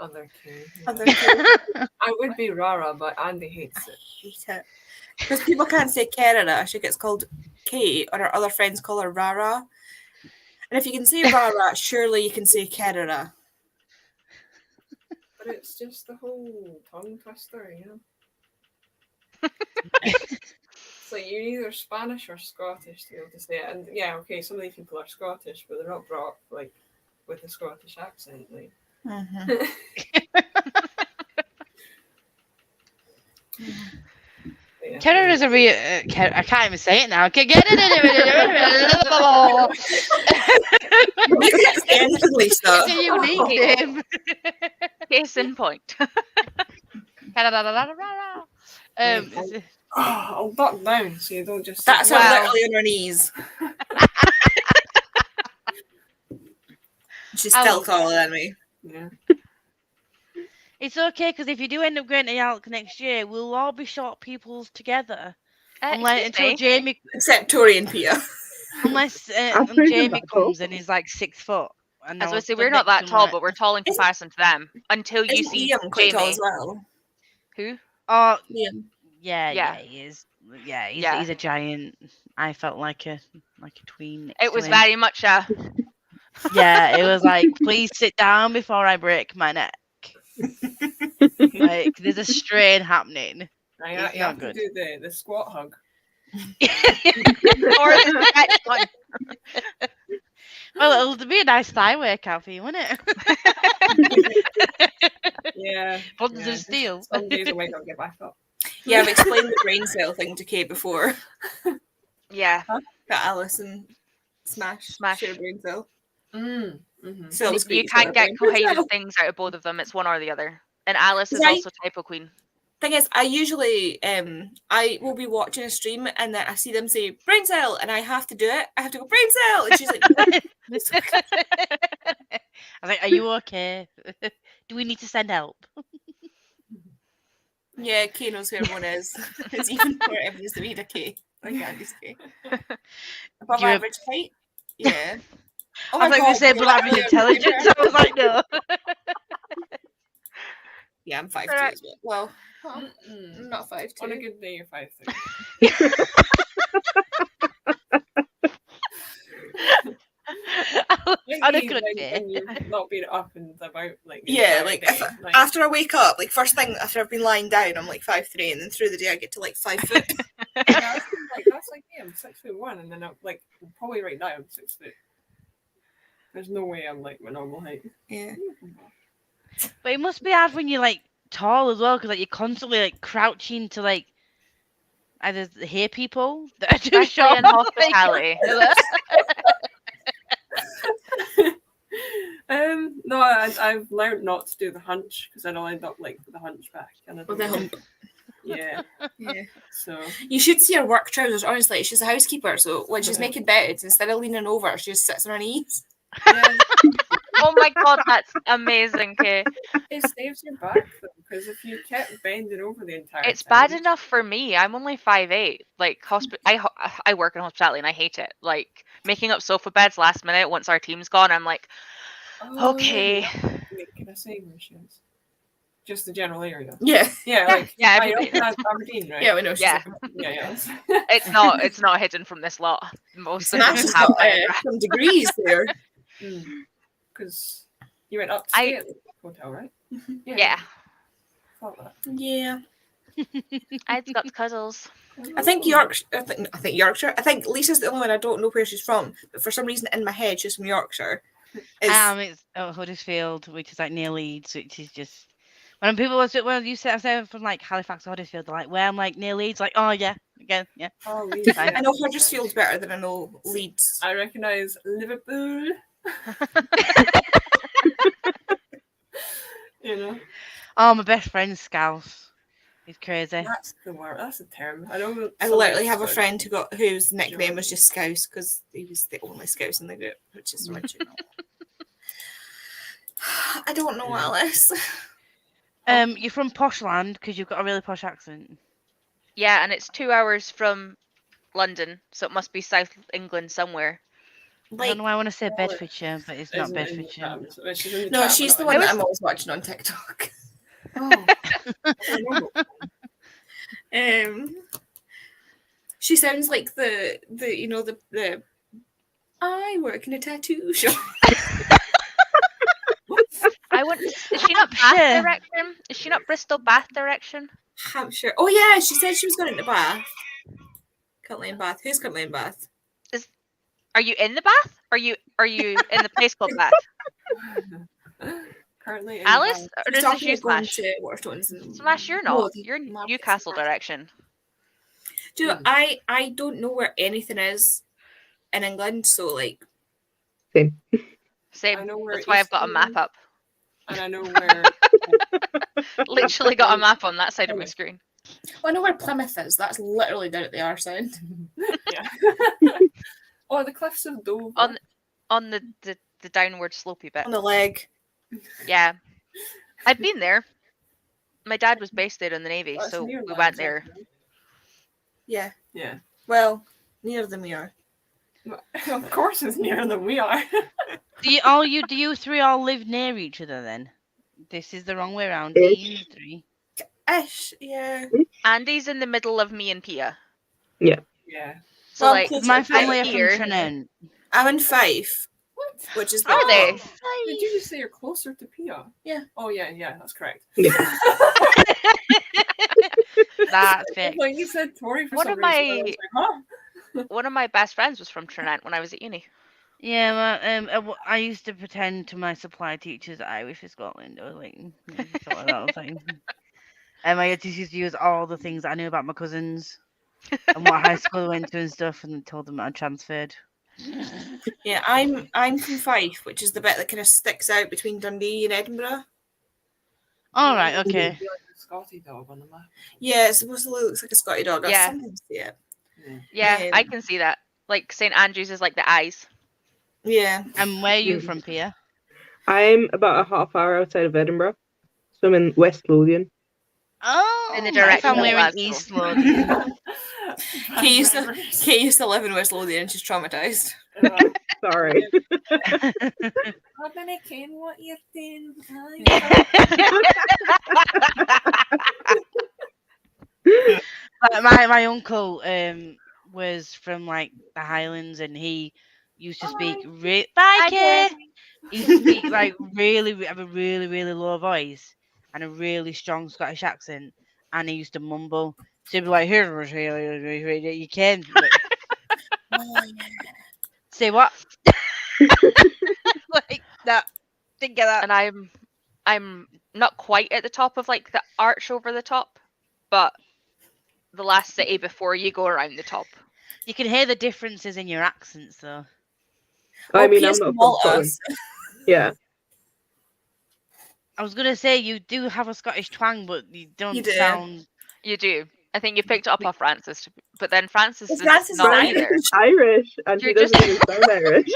other key. Other Kay. I would be Rara, but Andy hates it. Hate it. Because people can't say Kerala. She gets called Kay, or her other friends call her Rara. And if you can say Rara, surely you can say Kerala. But it's just the whole tongue twister, you know? So you're either Spanish or Scottish to be able to say it. And yeah, okay, some of these people are Scottish, but they're not brought like with a Scottish accent. Like Mm-hmm. Yeah. Kara is a real. I can't even say it now. You can say anything, Lisa. It's a unique name. Case in point. It's I'll duck down so you don't just. That's her Wow. literally on her knees. She's still taller than me. Yeah. It's okay because if you do end up going to Yalk next year, we'll all be short peoples together. Unless Excuse until me. Jamie, Except Tori and Peter. unless I've proven Jamie that, though. comes and he's like 6 foot. And As I'll I say, stood we're not next that to him tall, like- but we're tall in Isn't- comparison to them. Until you Isn't see Liam quite tall Jamie. as well? Who? Oh, Liam. yeah, Yeah. he is. Yeah, Yeah. he's a giant. I felt like a tween. next It to was him. very much a. Yeah, it was like, please sit down before I break my neck. Like, there's a strain happening. I It's you not have good. to do the squat hug. Or the stretch one. Well, it'll be a nice thigh workout for you, won't it? Yeah. Buns yeah. of steel. Some days I might not get back up. Yeah, I've explained the brain cell thing to Kate before. Yeah. That Alice and Smash share a brain cell. Mm-hmm. So You can't get cohesive things out of both of them. It's one or the other. And Alice is Right. also Typo Queen. Thing is, I usually I will be watching a stream and then I see them say brain cell and I have to do it. I have to go brain cell, and she's like, I was like, are you okay? Do we need to send help? "Yeah, Kay knows who everyone is. It's even more evidence to me, Kay. Like Andy's Kay. Above Do you- average height, yeah. Oh I my thought you God, said you're average literally a intelligence. I was like, no. Yeah, I'm 5'2" Right. as well. Well, Mm-mm. I'm not 5'2". On a good day, you're 5'3". On a Maybe good when- day. when you've not been up and about, like the Yeah, entire like day, if, after I wake up, like first thing after I've been lying down, I'm like 5'3", and then through the day I get to like 5 foot. yeah, that's like me. I'm 6'1", and then I'm like probably right now I'm 6 foot. There's no way I'm like my normal height. Yeah. But it must be hard when you're like tall as well, because like you're constantly like crouching to like either hear people that are too Especially short. in hospitality. No, I've learned not to do the hunch because then I'll end up like the hunchback. And I With don't the want- hump. Yeah. Yeah. So You should see her work trousers. Honestly, she's a housekeeper, so when she's Yeah. making beds, instead of leaning over, she just sits on her knees. yeah, Oh my god, that's amazing, Kay. it saves your back though, because if you kept bending over the entire It's time, bad enough for me. I'm only 5'8". Like I work in hospitality and I hate it. Like making up sofa beds last minute once our team's gone. I'm like, Oh, okay. Wait, can I say where she is? Just the general area. Yeah. Yeah, like yeah, I everybody. that's Aberdeen, right? Yeah, we know she's Yeah. yeah. It's not hidden from this lot. Most of them Smash has have got my address. some degrees there. Because you went up to I- stay at the hotel, right? Yeah, Thought that. Yeah. I've got cuddles. I think Yorkshire. I think Yorkshire. I think Lisa's the only one I don't know where she's from, but for some reason in my head she's from Yorkshire. It's Huddersfield, which is like near Leeds, which is just when people when you say from like Halifax or Huddersfield, they're like, where I'm like near Leeds, like, oh yeah, again, yeah. Oh, Leeds, I yeah. know Huddersfield's better than I know Leeds. I recognise Liverpool. You know, Oh, my best friend's Scouse. He's crazy. that's the word. That's a term. I don't. I literally have a friend whose nickname was just Scouse because he was the only Scouse in the group, which is original. I don't know, Alice. You're from Poshland because you've got a really posh accent. Yeah, and it's 2 hours from London, so it must be South England somewhere. I Like, don't know why I want to say Bedfordshire, but it's not Isn't it in the Bedfordshire. chat? So she's in the no, chat, she's but the not one in that I'm always watching on TikTok. Oh. I know. She sounds like the I work in a tattoo shop. I want. Is she not Bath Yeah. direction? Is she not Bristol Bath direction? Hampshire. Oh yeah, she said she was going into Bath. Currently in Bath. Who's currently in Bath? Are you in the Bath? Are you in the place called Bath? currently in Alice, Dubai. or He's is this talking you, about going Smash? to Waterstones. And Smash, you're No, not. the You're market's Newcastle back. direction. Do you know, I don't know where anything is in England, so like Same. Same. I know where That's why I've got a map Eastern- up. and I know where. Literally got a map on that side of my screen. well, I know where Plymouth is. That's literally down at the arse end. Yeah. Oh, the cliffs of Dover. On the downward slopey bit. On the leg. Yeah. I've been there. My dad was based there in the Navy, Well, it's so near we Lands, went there. isn't it? Yeah. Yeah. Well, near the mirror. Of course, it's nearer than we are. Do you three all live near each other then? This is the wrong way around. Ish. You three. Ish, yeah. Andy's in the middle of me and Pia. Yeah. So Well, like close My to family are here. from Trinent. I'm in Fife, What? which is Are they? Did you just say you're closer to Pia? Yeah. Oh yeah, that's correct. Yeah. That's it. Like you said Tory for One some of reason. I my- was like, huh? One of my best friends was from Trinent when I was at uni. Yeah, well, I used to pretend to my supply teachers that I was from Scotland. I was like, stuff like that all the time. And I just used to use all the things I knew about my cousins and what high school I went to and stuff, and told them I transferred. Yeah, I'm from Fife, which is the bit that kind of sticks out between Dundee and Edinburgh. All right, okay. You're like a Scotty dog on the map. Yeah, it supposedly looks like a Scotty dog. I Yeah. sometimes see it. Yeah, I Um, can see that. Like St Andrews is like the eyes. Yeah. And where are you Mm. from, Pia? I'm about a half hour outside of Edinburgh, so I'm in West Lothian. Oh, In the my direction of family are in Glasgow. East Lothian. Kate used to live in West Lothian and she's traumatized. Sorry. I'm gonna ken what you're doing. my uncle was from like the Highlands, and he used to speak Bye, Kay. he used to speak like have a really low voice and a really strong Scottish accent, and he used to mumble. So he'd be like, "Here, you can say what?" Like that. Didn't get that. And I'm not quite at the top of like the arch over the top, but the last city before you go around the top. You can hear the differences in your accents, though. I mean, I'm Piers not from Malta. Scotland. Yeah. I was gonna say you do have a Scottish twang, but you don't You do. sound. You do. I think you picked it up off Francis, but then Francis Well, is Francis not is either. He's Irish, and he You're doesn't just- even sound Irish.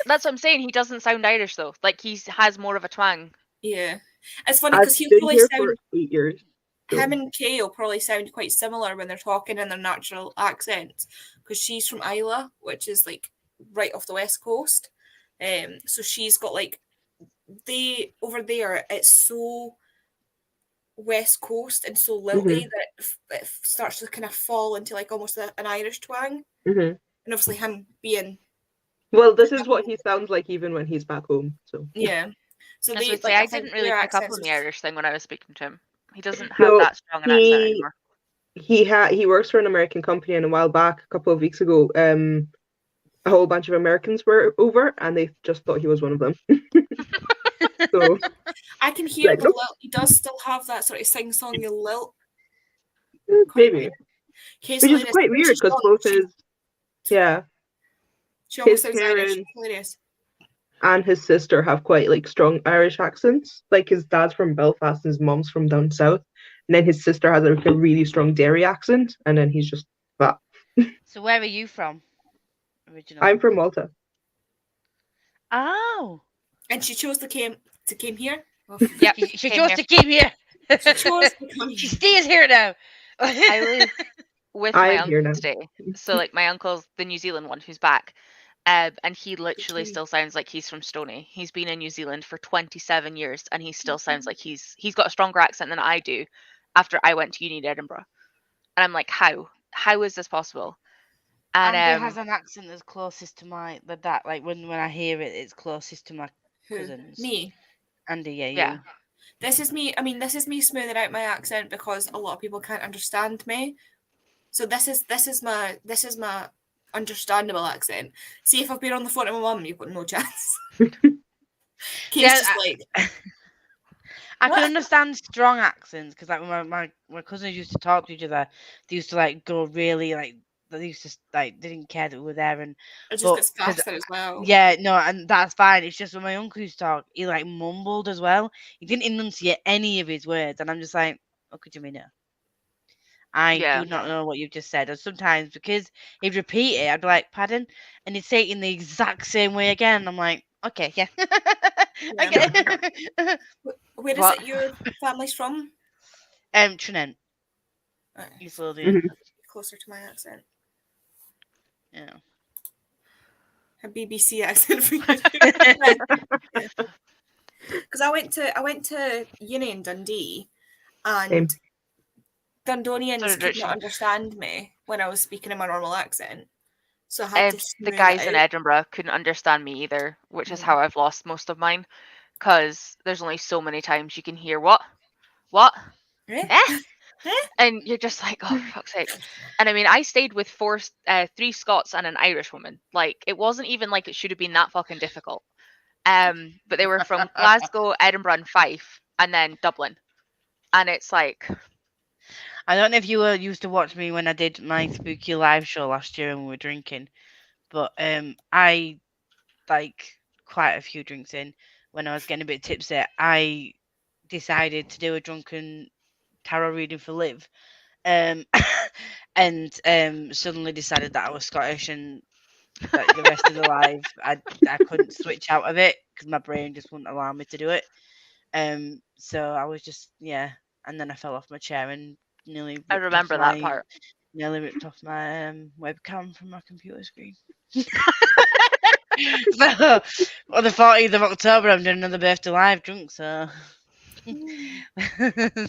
That's what I'm saying. He doesn't sound Irish though. Like he has more of a twang. Yeah. It's funny I've because he'll been probably here sound for 8 years. so- him and Kay will probably sound quite similar when they're talking in their natural accents because she's from Isla, which is like right off the west coast. So she's got like over there. It's so west coast and so lilty that it starts to kind of fall into like almost an Irish twang. Mhm. And obviously him being Well, this is what he sounds like even when he's back home. So yeah. So As they we say, like, I think didn't really their pick up accents on the are- Irish thing when I was speaking to him. He doesn't have No, that strong an accent he- anymore. he works for an American company, and a while back, a couple of weeks ago, a whole bunch of Americans were over, and they just thought he was one of them. So I can hear Like, the lilt. He does still have that sort of sing-songy lilt. maybe, Kay which is hilarious. quite weird She's because young, both she- his She almost his sounds Irish. parents- Hilarious. and his sister have quite like strong Irish accents. Like his dad's from Belfast, and his mom's from down south, and then his sister has like a really strong Derry accent, and then he's just that. So where are you from? Originally. I'm from Malta. Oh. And she chose to came here. Yep. She Came chose here. to keep here. She chose to come She here. stays here now. I live with I my am here uncle now. today. So like my uncle's the New Zealand one who's back. And he literally Okay. still sounds like he's from Stoney. He's been in New Zealand for 27 years and he still sounds like he's got a stronger accent than I do after I went to uni in Edinburgh. And I'm like, how? How is this possible? And Andy has an accent that's closest to my that. Like when I hear it, it's closest to my Who? cousins. Me. Andy, yeah, yeah. you. This is me. I mean, this is me smoothing out my accent because a lot of people can't understand me. So this is my understandable accent. See if I've been on the phone to my mum, you've got no chance. Kate's Yeah, just like, I can understand strong accents because like when my cousins used to talk to each other, they used to like go really like they used to like they didn't care that we were there and it just but gets 'cause faster as well. yeah, no, and that's fine. It's just when my uncle used to talk, he like mumbled as well. He didn't enunciate any of his words, and I'm just like, "Oh, could you mean no? I Yeah. do not know what you've just said." And sometimes because he'd repeat it, I'd be like, "Pardon," and he'd say it in the exact same way again. And I'm like, "Okay, yeah, okay." Where is What? it your family's from? Trinent, Right, East Lothian. closer to my accent. Yeah. A BBC accent for you. Because I went to uni in Dundee, and Same. Dundonians Sorry, could not Richard. understand me when I was speaking in my normal accent, so I had to The smooth guys it in out. Edinburgh couldn't understand me either, which is Mm. how I've lost most of mine. Because there's only so many times you can hear what, Eh? eh, Eh? and you're just like, oh, for fuck's sake. And I mean, I stayed with 3 Scots and an Irish woman. Like, it wasn't even like it should have been that fucking difficult. But they were from Glasgow, Edinburgh, and Fife, and then Dublin. And it's like, I don't know if you were used to watch me when I did my spooky live show last year and we were drinking, but I like quite a few drinks in when I was getting a bit tipsy. I decided to do a drunken tarot reading for Liv, and suddenly decided that I was Scottish and like the rest of the live I couldn't switch out of it because my brain just wouldn't allow me to do it. So I was just and then I fell off my chair and nearly I ripped remember off that my part. nearly ripped off my webcam from my computer screen. So on the 14th of October, I'm doing another birthday live drunk. So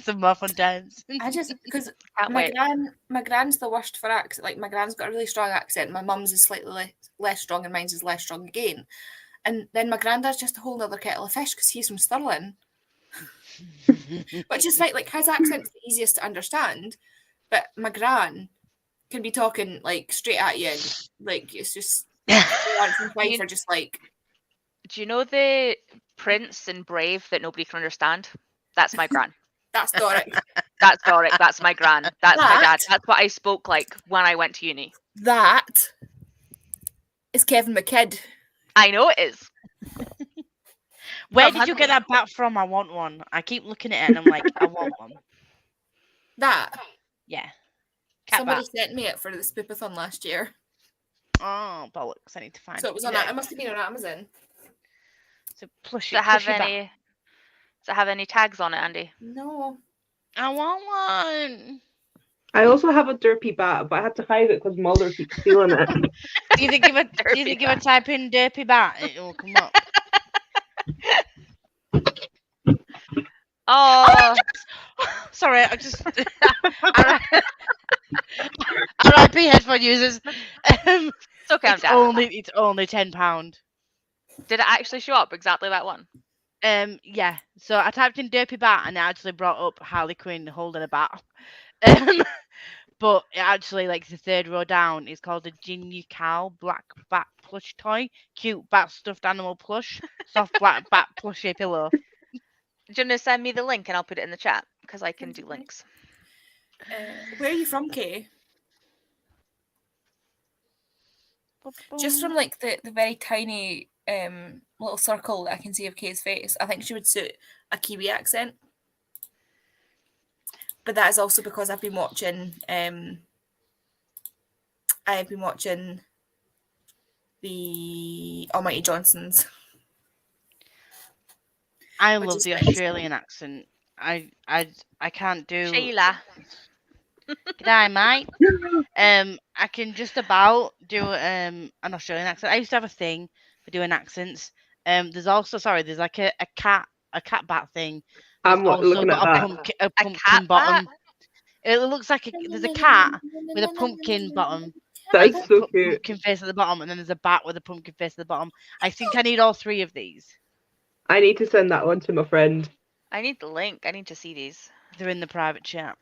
some more fun times. I just because Can't my wait. my gran's the worst for accent. Like my gran's got a really strong accent. My mum's is slightly less strong, and mine's is less strong again. And then my granddad's just a whole other kettle of fish because he's from Stirling, which is like his accent's the easiest to understand, but my gran can be talking like straight at you, and like it's just Lawrence and Fife You- are just like Do you know the Prince and Brave that nobody can understand? That's my gran. that's Doric. That's Doric. That's my gran. That's my dad. That- That's what I spoke like when I went to uni. That is Kevin McKidd. I know it is. Where From did you get Huntley. that bat from? I want one. I keep looking at it and I'm like, I want one. That Yeah. Cat somebody bat. sent me it for the Spoopathon last year. Oh, bollocks. I need to find So it was on today. that. It must have been on Amazon. So plushie, Does it have plushie bat. any? Does it have any tags on it, Andy? No. I want one. I also have a derpy bat, but I had to hide it because Mulder keeps stealing it. Do you think if I Derpy bat. type in derpy bat, it will come up? Oh, Sorry, I just RIP headphone users. so calm It's down. only £10. Did it actually show up exactly that one? Yeah. So I typed in derpy bat and it actually brought up Harley Quinn holding a bat. But it actually, like the third row down, is called a Ginny Cow black bat plush toy. Cute bat stuffed animal plush. Soft black bat plushie pillow. Do you want to send me the link and I'll put it in the chat because I can do links. Where are you from, Kay? Just from like the very tiny little circle that I can see of Kay's face, I think she would suit a Kiwi accent. But that is also because I've been watching the Almighty Johnsons. I Which love is the nice. Australian accent. I can't do. Sheila. G'day, mate. I can just about do an Australian accent. I used to have a thing for doing accents. There's like a cat bat thing. I'm It's also looking at got that. a pumpkin cat bottom. bat? It looks like there's a cat with a pumpkin bottom. That's like, so cute. Pumpkin face at the bottom, and then there's a bat with a pumpkin face at the bottom. I think I need all 3 of these. I need to send that one to my friend. I need the link. I need to see these. They're in the private chat.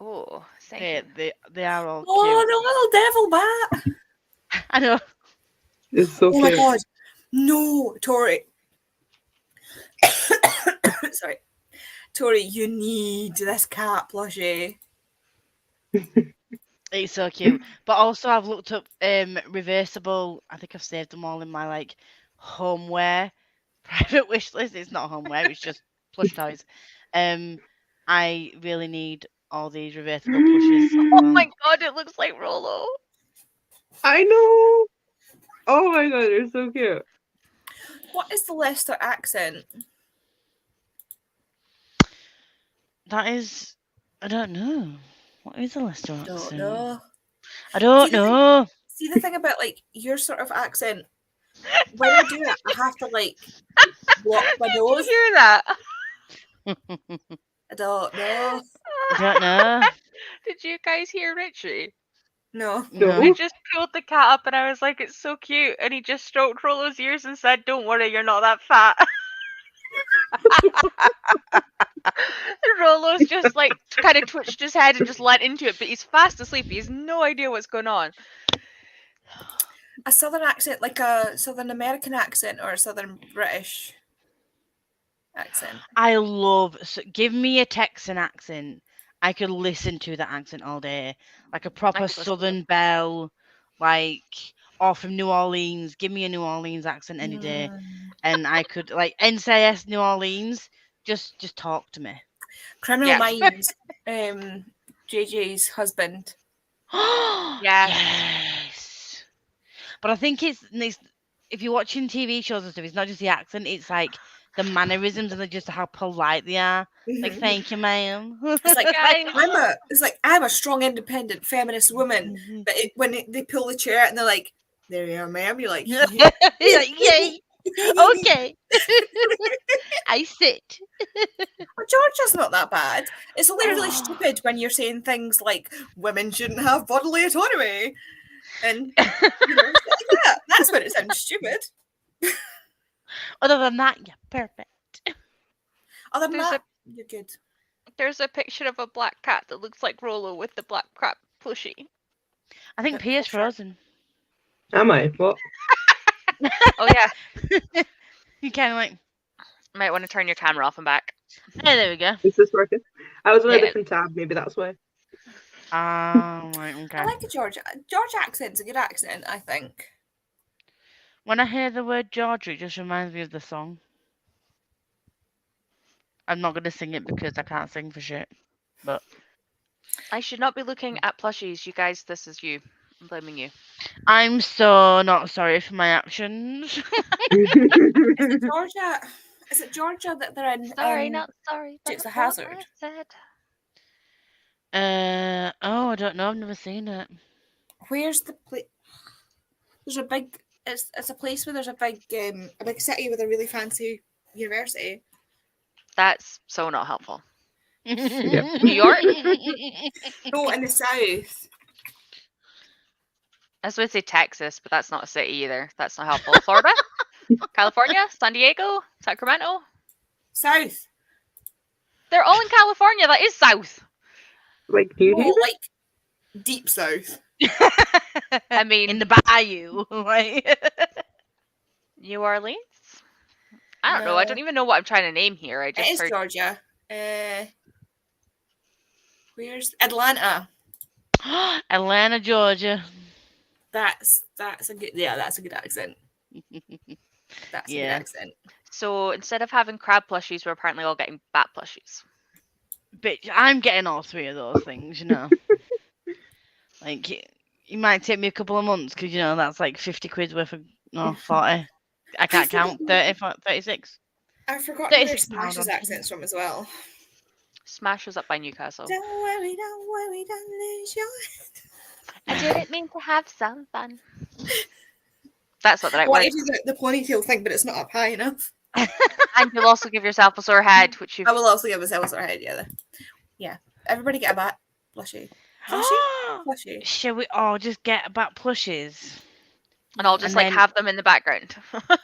Oh, thank you. They are all Oh, the little devil bat! cute. I know. It's so Oh my cute. god. No, Tori. Sorry. Tori, you need this cat plushie. It's so cute. But also I've looked up reversible. I think I've saved them all in my like homeware private wish list. It's not homeware, it's just plush toys. I really need all these reversible plushes. Oh my god, it looks like Rolo. I know. Oh my god, they're so cute. What is the Leicester accent? That is, I don't know. What is a Leicester Don't accent? know. I don't See, the thing- know. See the thing about like your sort of accent. When I do it, I have to like block my Did you nose. hear that? I don't know. I don't know. Did you guys hear Richie? No. No. I just pulled the cat up and I was like, it's so cute. And he just stroked Rolo's ears and said, don't worry, you're not that fat. And Rolo's just like kind of twitched his head and just let into it, but he's fast asleep. He has no idea what's going on. A southern accent, like a southern American accent or a southern British accent. I love. So give me a Texan accent. I could listen to that accent all day, like a proper could listen to Southern belle, like or from New Orleans. Give me a New Orleans accent any day, and I could like NCIS New Orleans. Just talk to me. Criminal Yeah. Minds, JJ's husband. Yeah. Yes. But I think it's if you're watching TV shows and stuff, it's not just the accent. It's like the mannerisms and just how polite they are. Like, thank you, ma'am. It's like Guys. I'm a strong, independent, feminist woman. Mhm. But they pull the chair out and they're like, "There you are, ma'am." You're like, You're like, yay. Okay. I sit. Well, Georgia's not that bad. It's only really stupid when you're saying things like women shouldn't have bodily autonomy, and you know, stuff like that. That's when it sounds stupid. Other than that, you're perfect. Other than There's that, you're good. There's a picture of a black cat that looks like Rolo with the black cat plushie. I think Pia's frozen. Am I? What? Oh yeah, You kind of like, might want to turn your camera off and back. hey, there we go. Is this working? I was on a Yeah. different tab, maybe that's why. Oh, right, okay. I like a Georgia. Georgia accent's a good accent, I think. When I hear the word Georgia, it just reminds me of the song. I'm not going to sing it because I can't sing for shit. But I should not be looking at plushies, you guys. This is you. I'm blaming you. I'm so not sorry for my actions. Is it Georgia? Is it Georgia that they're in? Sorry, not sorry. Dukes of that's what Hazzard. I said. Oh, I don't know. I've never seen it. Where's the place? There's a big. It's a place where there's a big city with a really fancy university. That's so not helpful. Yep. New York? No, in the south. I was going to say Texas, but that's not a city either. That's not helpful. Florida? California? San Diego? Sacramento? South. They're all in California. That is south. Like, do you No, hear it? like deep south. I mean, In the bayou, right? New Orleans? I don't know. I No. don't even know what I'm trying to name here. I It just is heard. Georgia. Where's Atlanta? Atlanta, Georgia. That's a good that's a good accent. That's a good Yeah. accent. So instead of having crab plushies, we're apparently all getting bat plushies. Bitch, I'm getting all three of those things, you know. Like, it might take me a couple of months because, you know, that's like 50 quid worth of, no, 40. I can't count, 30, 36. I forgot That where is Smash's sound on accent's from as well. Smash was up by Newcastle. Don't worry, don't lose your. I didn't mean to have some fun. That's not the I right want word. to do the ponytail thing, but it's not up high enough. And you'll also give yourself a sore head, which you've I will also give myself a sore head. Yeah. Everybody get a bat plushie. Plushie. Shall we all just get bat plushies? and I'll just And like then- have them in the background.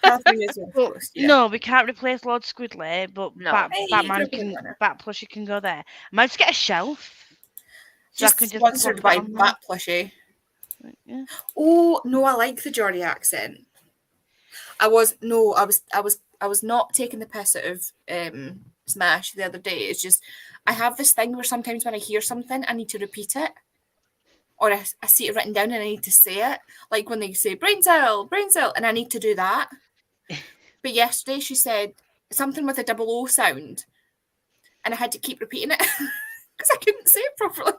Catherine is your Well, first, yeah. No, we can't replace Lord Squidley, but No. Hey, Batman you can can, get one. Bat plushie can go there. I might just get a shelf. So I Just can just sponsored put by that on there. Bat Plushie. Yeah. Oh no, I like the Geordie accent. I was I was not taking the piss out of Smash the other day. It's just I have this thing where sometimes when I hear something, I need to repeat it, or I see it written down and I need to say it. Like when they say brain cell, and I need to do that. But yesterday she said something with a double O sound, and I had to keep repeating it because I couldn't say it properly.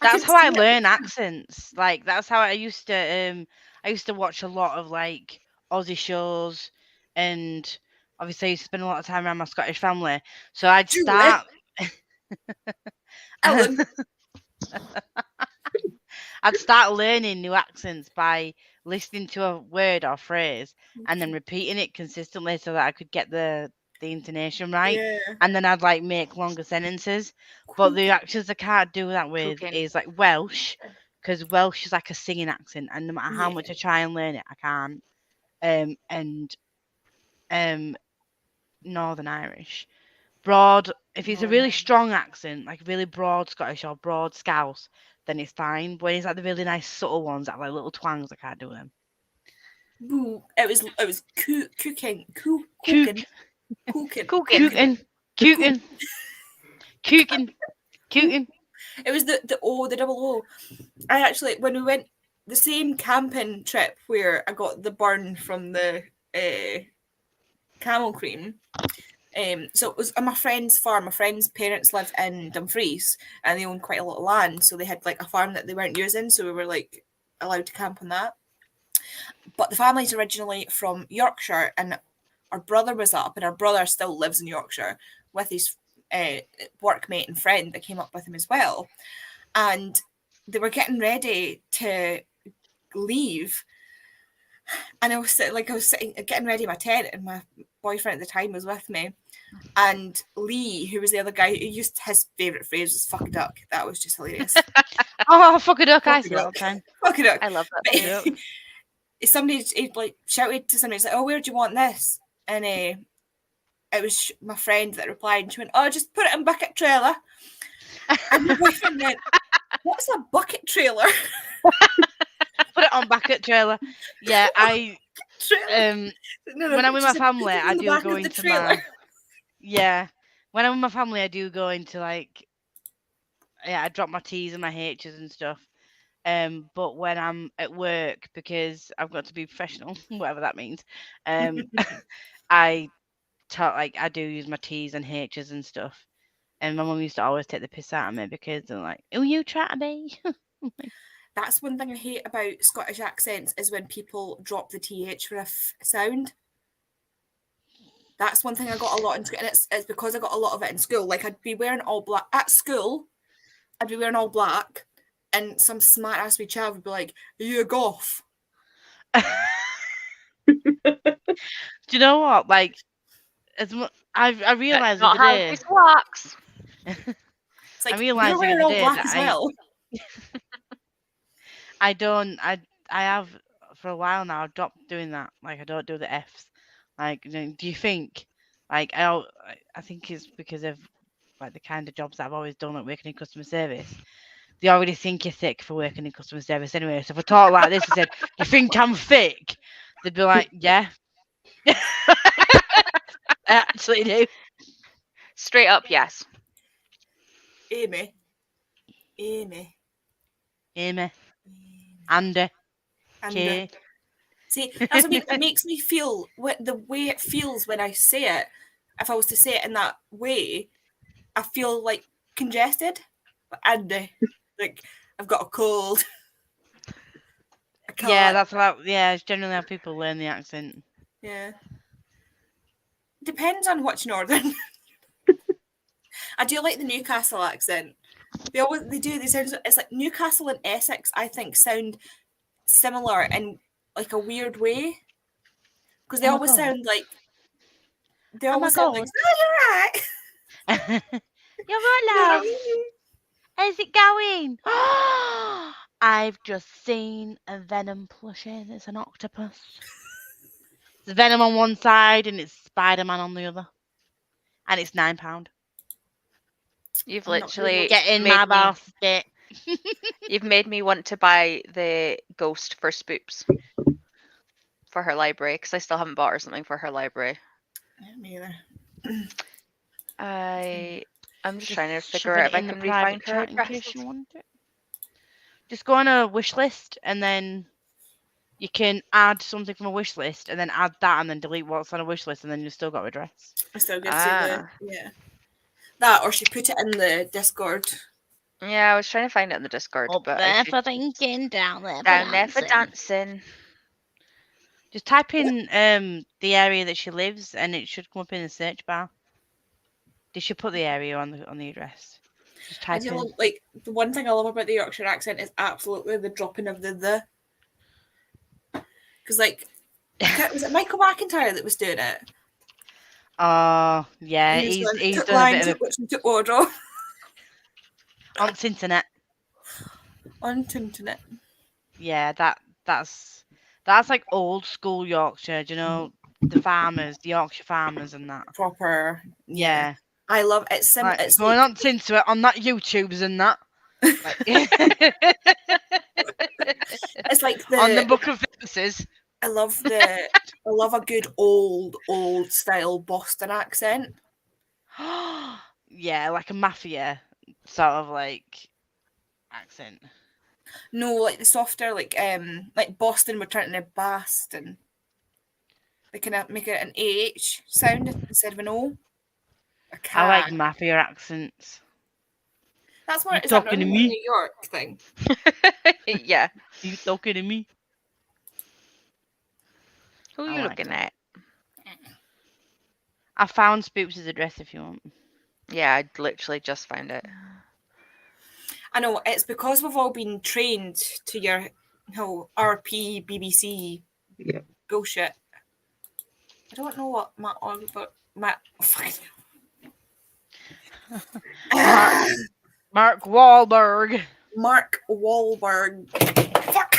That's couldn't how I say it. learn accents. Like that's how I used to. I used to watch a lot of like Aussie shows, and obviously I used to spend a lot of time around my Scottish family. So I'd Julie. start. Ellen. I'd start learning new accents by listening to a word or phrase and then repeating it consistently so that I could get the intonation right. Yeah. And then I'd like make longer sentences. But the accents I can't do that with Cooking. is like Welsh, because Welsh is like a singing accent, and no matter how Yeah. much I try and learn it, I can't. And Northern Irish. Broad, if it's a really strong accent, like really broad Scottish or broad Scouse, then it's fine. But when it's like the really nice subtle ones that have like little twangs, I can't do them. Boo. It was cooking. Cooking. Cooking. Cooking. It was the double O. I actually, when we went the same camping trip where I got the burn from the camel cream. So it was on my friend's farm. My friend's parents live in Dumfries and they own quite a lot of land. So they had like a farm that they weren't using. So we were like allowed to camp on that. But the family's originally from Yorkshire and our brother was up, and our brother still lives in Yorkshire with his workmate and friend that came up with him as well. And they were getting ready to leave. And I was sitting, getting ready in my tent, and my boyfriend at the time was with me. And Lee, who was the other guy, who used his favourite phrase was "fuck a duck." That was just hilarious. Oh, fuck a duck! I Fuck a say all duck. the time. Fuck a duck. I love that. But somebody like shouted to somebody, like, "Oh, where do you want this?" And it was my friend that replied, and she went, "Oh, just put it in bucket trailer." And my boyfriend went, "What's a bucket trailer?" Put it on bucket trailer. Yeah, Trailer. No, when I'm with she my said, family, "Put it in I the do back go of the into trailer." my when I'm with my family, I do go into like I drop my T's and my H's and stuff. But when I'm at work, because I've got to be professional, whatever that means, I talk like I do use my T's and H's and stuff. And my mum used to always take the piss out of me because they're like, "Who you trying to be?" That's one thing I hate about Scottish accents is when people drop the TH for a sound. That's one thing I got a lot in school, and it's because I got a lot of it in school. Like I'd be wearing all black at school, I'd be wearing all black, and some smart ass wee child would be like, "Are you a goth?" Do you know what? Like, I realized the Not other how day. this works. It's like I realised you're the wearing other all day black that as well. I have for a while now. I've dropped doing that. Like I don't do the F's. Like, do you think? Like I think it's because of like the kind of jobs that I've always done, like working in customer service. They already think you're thick for working in customer service anyway. So if I talk like this and said, "You think I'm thick?" They'd be like, "Yeah." I actually do. Straight up, yes. Amy. Amy. Andy. And Kay. see, that's what I mean. It makes me feel the way it feels when I say it. If I was to say it in that way, I feel like congested. And like I've got a cold. I can't. Yeah, that's about. Yeah, it's generally how people learn the accent. Yeah. Depends on which northern. I do like the Newcastle accent. They sound. It's like Newcastle and Essex. I think sound similar in like a weird way because they Oh my always God. sound like. They Oh my always sound like. God. Oh, you're right. You're right, love. How's it going? I've just seen a Venom plushie. It's an octopus. It's Venom on one side and it's Spider-Man on the other. And it's £9. You've I'm not literally Get in made my me- basket. You've made me want to buy the Ghost for Spoops. for her library because I still haven't bought her something for her library. Me either. I'm just trying to Just figure shove out it if I in the can private refine her chat in address. case you want it. Just go on a wish list and then you can add something from a wish list and then add that and then delete what's on a wish list and then you've still got address. I still gives you the Ah. that, or she put it in the Discord. Yeah, I was trying to find it in the Discord, Up but there for thinking, down there for down there for dancing. dancing. Just type in the area that she lives and it should come up in the search bar. Did she put the area on the address? Just I type do in. love, like, the one thing I love about the Yorkshire accent is absolutely the dropping of the. Because, like, was it Michael McIntyre that was doing it? Oh yeah, And he was he's took done a line, bit of took which and took order on the internet. on internet. Yeah, that's like old school Yorkshire. Do you know the farmers, the Yorkshire farmers, and that. Proper. Yeah, I love it. like, It's going like, on into it on that YouTubes and that. Like, it's like on the the. Book of Faces. I love a good old style Boston accent. Yeah, like a mafia sort of like accent. No, like the softer, like Boston, we're trying to Boston. They can make it an AH sound instead of an O. I like mafia accents. That's more. You Is that talking not to a me? New York thing? Yeah. You talking to me? Who are I you like looking it. at? I found Spoops' address if you want. Yeah, I literally just found it. I know it's because we've all been trained to your RP BBC Yeah. bullshit. I don't know what Matt Oliver Mark Wahlberg. Mark Wahlberg. Fuck.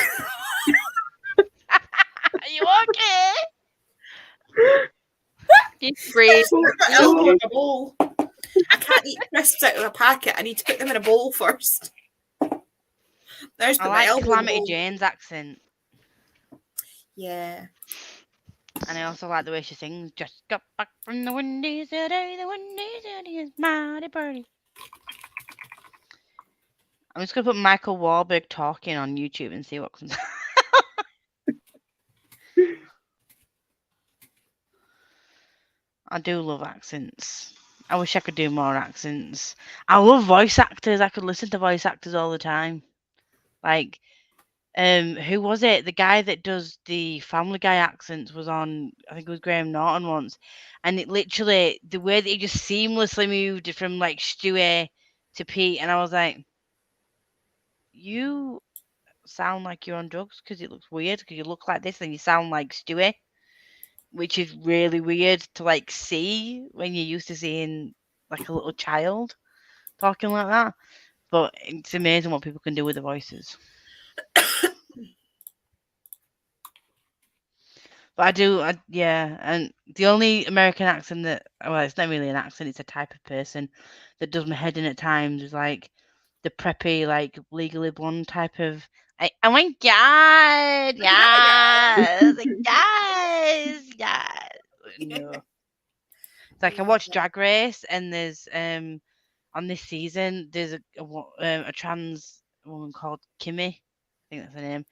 Are you okay? He's brave. Elbow in a bowl. I can't eat crisps out of a packet. I need to put them in a bowl first. There's I my like elbow in the Calamity bowl. Jane's accent. Yeah. And I also like the way she sings. Just got back from the Windy City. The Windy City is mighty pretty. I'm just going to put Michael Wahlberg talking on YouTube and see what comes out. I do love accents. I wish I could do more accents. I love voice actors. I could listen to voice actors all the time. Like, who was it? The guy that does the Family Guy accents was on, I think it was Graham Norton once. And it literally, the way that he just seamlessly moved from like Stewie to Pete. And I was like, you sound like you're on drugs because it looks weird because you look like this and you sound like Stewie. Which is really weird to like see when you're used to seeing like a little child talking like that. But it's amazing what people can do with the voices. But yeah. And the only American accent that, well, it's not really an accent, it's a type of person that does my head in at times is like the preppy, like Legally Blonde type of. Oh my god! Yes, yes, yes. No. It's like I watched Drag Race, and there's on this season there's a trans woman called Kimmy, I think that's her name,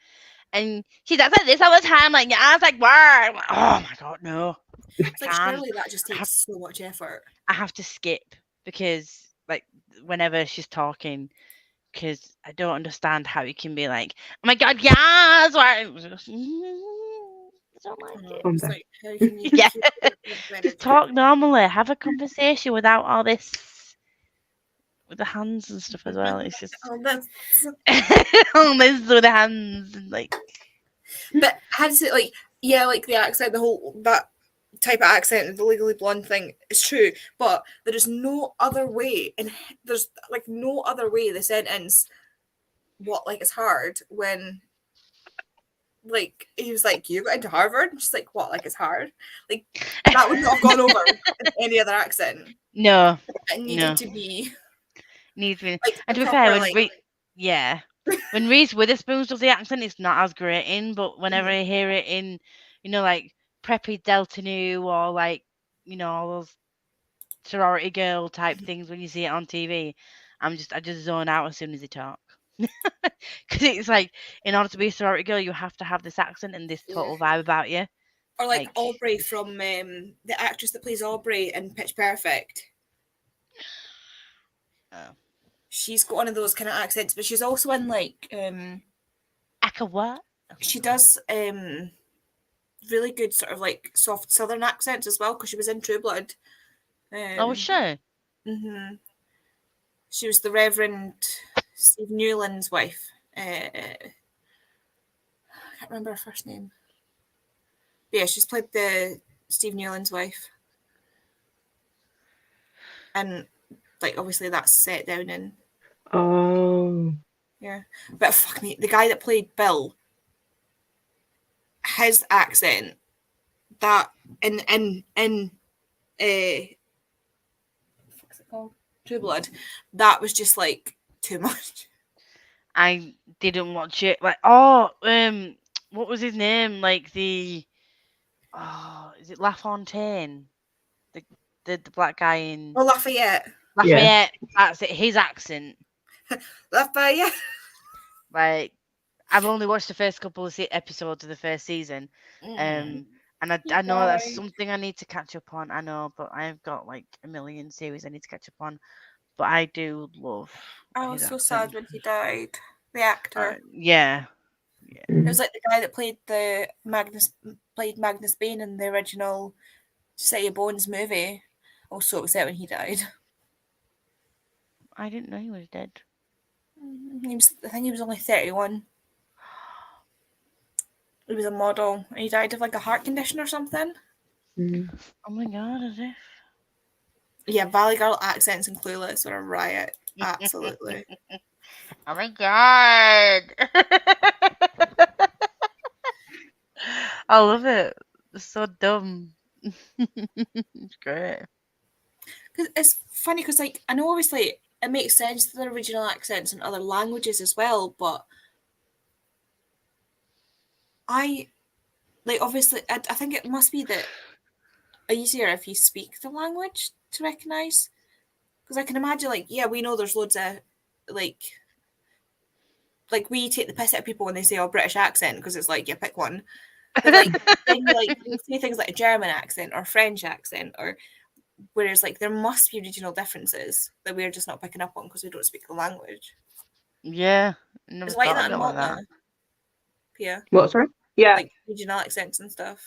and she does like this all the time. Like, yeah, I was like, wow, oh my god, no. It's like, surely that just takes so much effort. I have to skip because like whenever she's talking. Because I don't understand how you can be like, oh my god, yes! Why? I don't like it. It's like, how can you Yeah. keep Just talk normally. Have a conversation without all this with the hands and stuff as well. It's just Oh, that's... all this with the hands and like. But I had to say, like, yeah, like the accent, that type of accent, the Legally Blonde thing is true, but there is no other way, and there's like no other way the sentence what like is hard when like he was like, you got into Harvard, and she's like, what, like it's hard? Like that would not have gone over in any other accent. No. It needed to be needs me. like, And to be proper, fair, when Reese Witherspoon does the accent, it's not as grating. But whenever I hear it in like preppy Delta Nu or like, all those sorority girl type things when you see it on TV. I just zone out as soon as they talk. Because it's like, in order to be a sorority girl, you have to have this accent and this total vibe about you. Or like Like- Aubrey from the actress that plays Aubrey in Pitch Perfect. Oh. She's got one of those kind of accents, but she's also in like Aka what? she does really good sort of like soft southern accents as well, because she was in True Blood. Oh, sure. Mm-hmm. She was the Reverend Steve Newland's wife. I can't remember her first name. But yeah, she's played the Steve Newland's wife. And like obviously that's set down in Oh. yeah. But fuck me, the guy that played Bill, his accent, that in what's it called? True Blood, that was just like too much. I didn't watch it. Like, what was his name? Like is it LaFontaine? The black guy in Oh, Lafayette. Lafayette. That's it. His accent. Lafayette. Like, I've only watched the first couple of episodes of the first season. And I know that's died. something I need to catch up on. I know, but I've got like a million series I need to catch up on. But I do love. I was his so accent. sad when he died. The actor. Yeah. It was like the guy that played Magnus Bane in the original City of Bones movie. I was so upset when he died. I didn't know he was dead. I think he was only 31. He was a model, and he died of like a heart condition or something. Oh my god, is it? Yeah, Valley Girl accents and Clueless are a riot. Absolutely. Oh my god. I love it. It's so dumb. It's great. Cause it's funny because, like, I know obviously it makes sense to the original accents in other languages as well, but obviously, I think it must be that easier if you speak the language to recognise. Because I can imagine, like, yeah, we know there's loads of, like we take the piss out of people when they say, "Oh, British accent," because it's like, yeah, pick one. But, like, then you say things like a German accent or French accent, or whereas, like, there must be regional differences that we're just not picking up on because we don't speak the language. Yeah. Never It's like thought that of in it like that. Malta. Yeah, What, sorry? Yeah, like regional accents and stuff.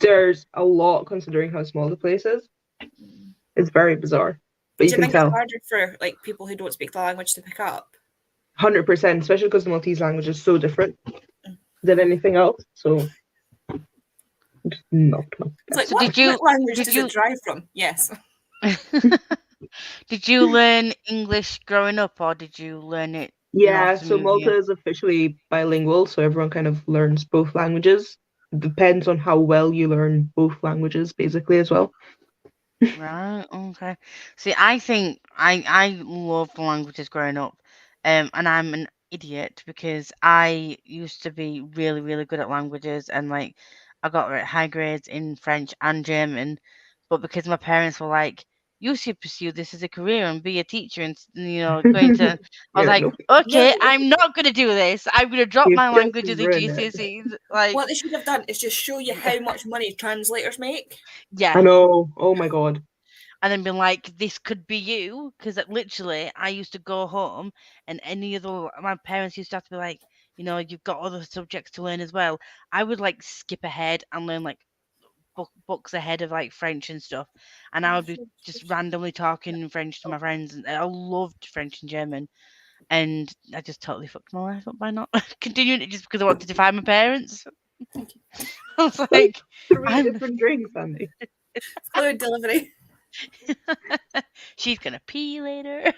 there's a lot considering how small the place is. It's very bizarre. But Do you you can think tell. it's harder for like people who don't speak the language to pick up? 100%, especially because the Maltese language is so different than anything else. So, just not my It's like, So what, did you- what language did does you- it derive from? Yes. Did you learn English growing up, or did you learn it? Yeah, to so move Malta here? is officially bilingual, so everyone kind of learns both languages. Depends on how well you learn both languages, basically, as well. Right. Okay. See, I think I loved languages growing up, and I'm an idiot because I used to be really, really good at languages, and like I got high grades in French and German, but because my parents were like, "You should pursue this as a career and be a teacher," and going to, I was Yeah, like, no. "Okay, Yeah. I'm not gonna do this. I'm gonna drop You've my just languages in ruined it. GCSEs." Like, What they should have done is just show you how much money translators make. yeah. I know. Oh my god. And then been like, this could be you, because literally I used to go home and my parents used to have to be like, you've got other subjects to learn as well. I would like skip ahead and learn like books ahead of like French and stuff, and I would be just randomly talking in French to my friends, and I loved French and German, and I just totally fucked my life up by not continuing it just because I wanted to defy my parents. I was like, 3 I'm- different drinks, Andy. Fluid delivery. she's gonna pee later.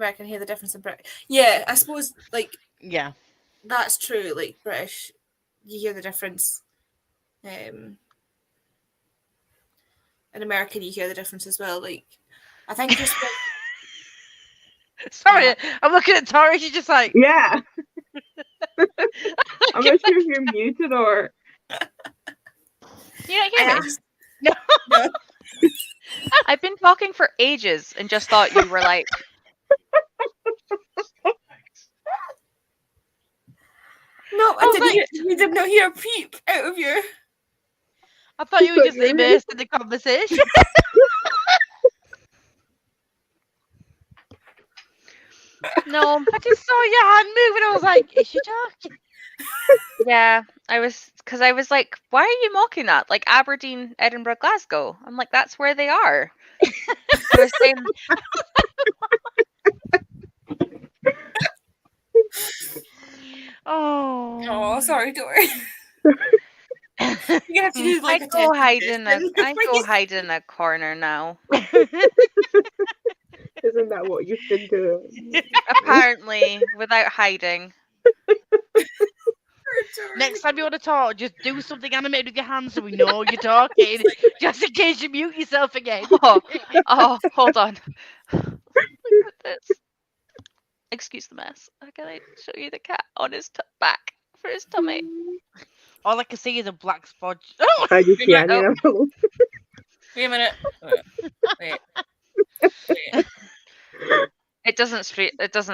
I can hear the difference in British. Yeah, I suppose like Yeah. that's true. Like British, you hear the difference. In American, you hear the difference as well. Like, I think just with, Sorry, I'm looking at Tori. She's just like, Yeah. I'm not sure if you're muted or. You don't I hear me? asked. No. No. I've been talking for ages and just thought you were like, No, I was like- we did not hear a peep out of you. I thought you were But just you're- immersed in the conversation. no, I just saw your hand move and I was like, is she talking? yeah, I was like, why are you mocking that? Like Aberdeen, Edinburgh, Glasgow. I'm like, that's where they are. I was saying, Oh. Oh, sorry, don't worry. You're gonna have to do like I a go test hide in a, session. I go hide in a corner now. Isn't that what you've been doing? Apparently, without hiding. Next time you want to talk, just do something animated with your hands so we know you're talking, just in case you mute yourself again. Oh, hold on. Look at this. Excuse the mess. Can I show you the cat on his back for his tummy? All I can see is a black spot. Oh, I just You're yeah, not- you know. Wait a minute. Wait. Wait. It doesn't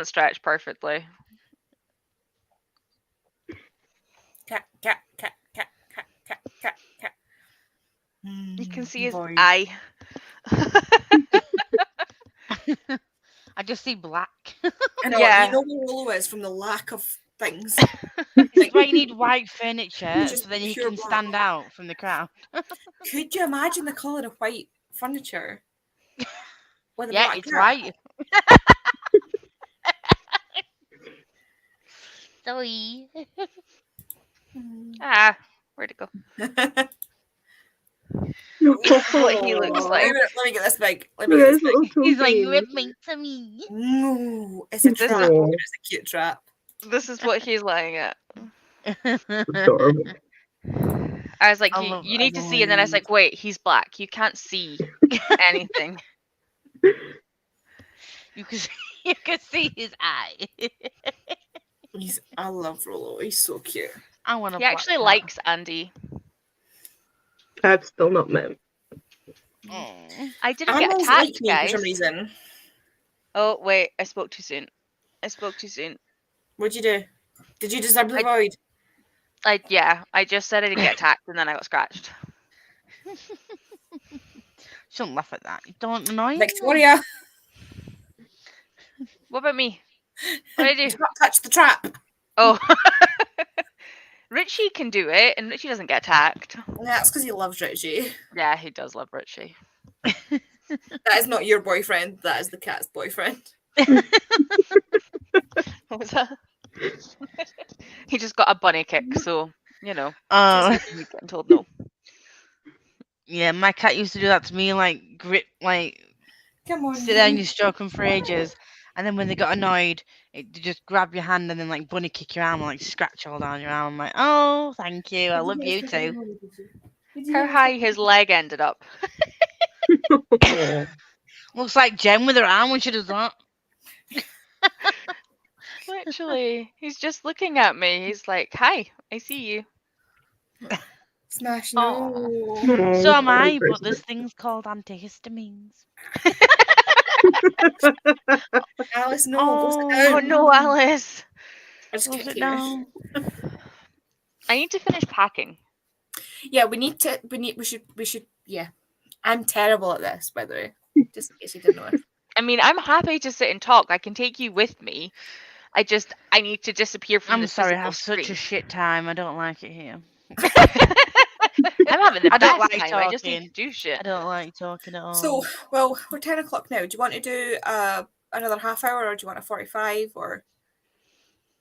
stretch perfectly. Cat, cat, cat, cat, cat, cat, cat, cat. You can see his Boy. eye. I just see black. I know, Yeah. you know where Rolo is from the lack of things. That's why you need white furniture, Just so then you pure can black. stand out from the crowd. Could you imagine the colour of white furniture? With a Yeah, black it's cat? white. Sorry. Ah, where'd it go? What he looks Oh, like. Let me get this big. Let me get this big. He's like, rip me to me. No, it's a This is- trap. It's a cute trap. This is what he's lying at. Adorable. I was like, I you, love you that. need to see, and then I was like, wait, he's black. You can't see anything. You can see his eye. I love Rolo. He's so cute. I want to. He actually likes Andy. I've still not met him. I didn't get Animals attacked, like me guys. for some reason. Oh wait, I spoke too soon. What'd you do? Did you deserve the void? Yeah, I just said I didn't get attacked, and then I got scratched. Shouldn't laugh at that. You don't annoy me. Victoria, What about me? What did I do? do not touch the trap. Oh, Richie can do it, and Richie doesn't get attacked. That's because he loves Richie. Yeah, he does love Richie. That is not your boyfriend. That is the cat's boyfriend. What was that? He just got a bunny kick, so you know. He's getting told no. Yeah, my cat used to do that to me, like grip, like Come on. sit there and you stroke them for ages, and then when they got annoyed, they just grab your hand and then like bunny kick your arm, and, like scratch all down your arm. I'm like, oh, thank you, I love you too. How high his leg ended up. Looks like Jen with her arm when she does that. Literally, he's just looking at me. He's like, "Hi, I see you." Smash Aw. no. So am I, but there's things called antihistamines. Alice, no. Go sit Oh, down. Oh no, Alice! I just Close can't it hear. down. I need to finish packing. Yeah, we should. Yeah, I'm terrible at this, by the way. Just in case you didn't know. I mean, I'm happy to sit and talk. I can take you with me. I need to disappear from I'm this sorry, I physical have such a screen. shit time. I don't like it here. I'm having the I don't best like time. I just need talking. to do shit. I don't like talking at all. So, well, we're 10 o'clock now. Do you want to do another half hour, or do you want a 45, or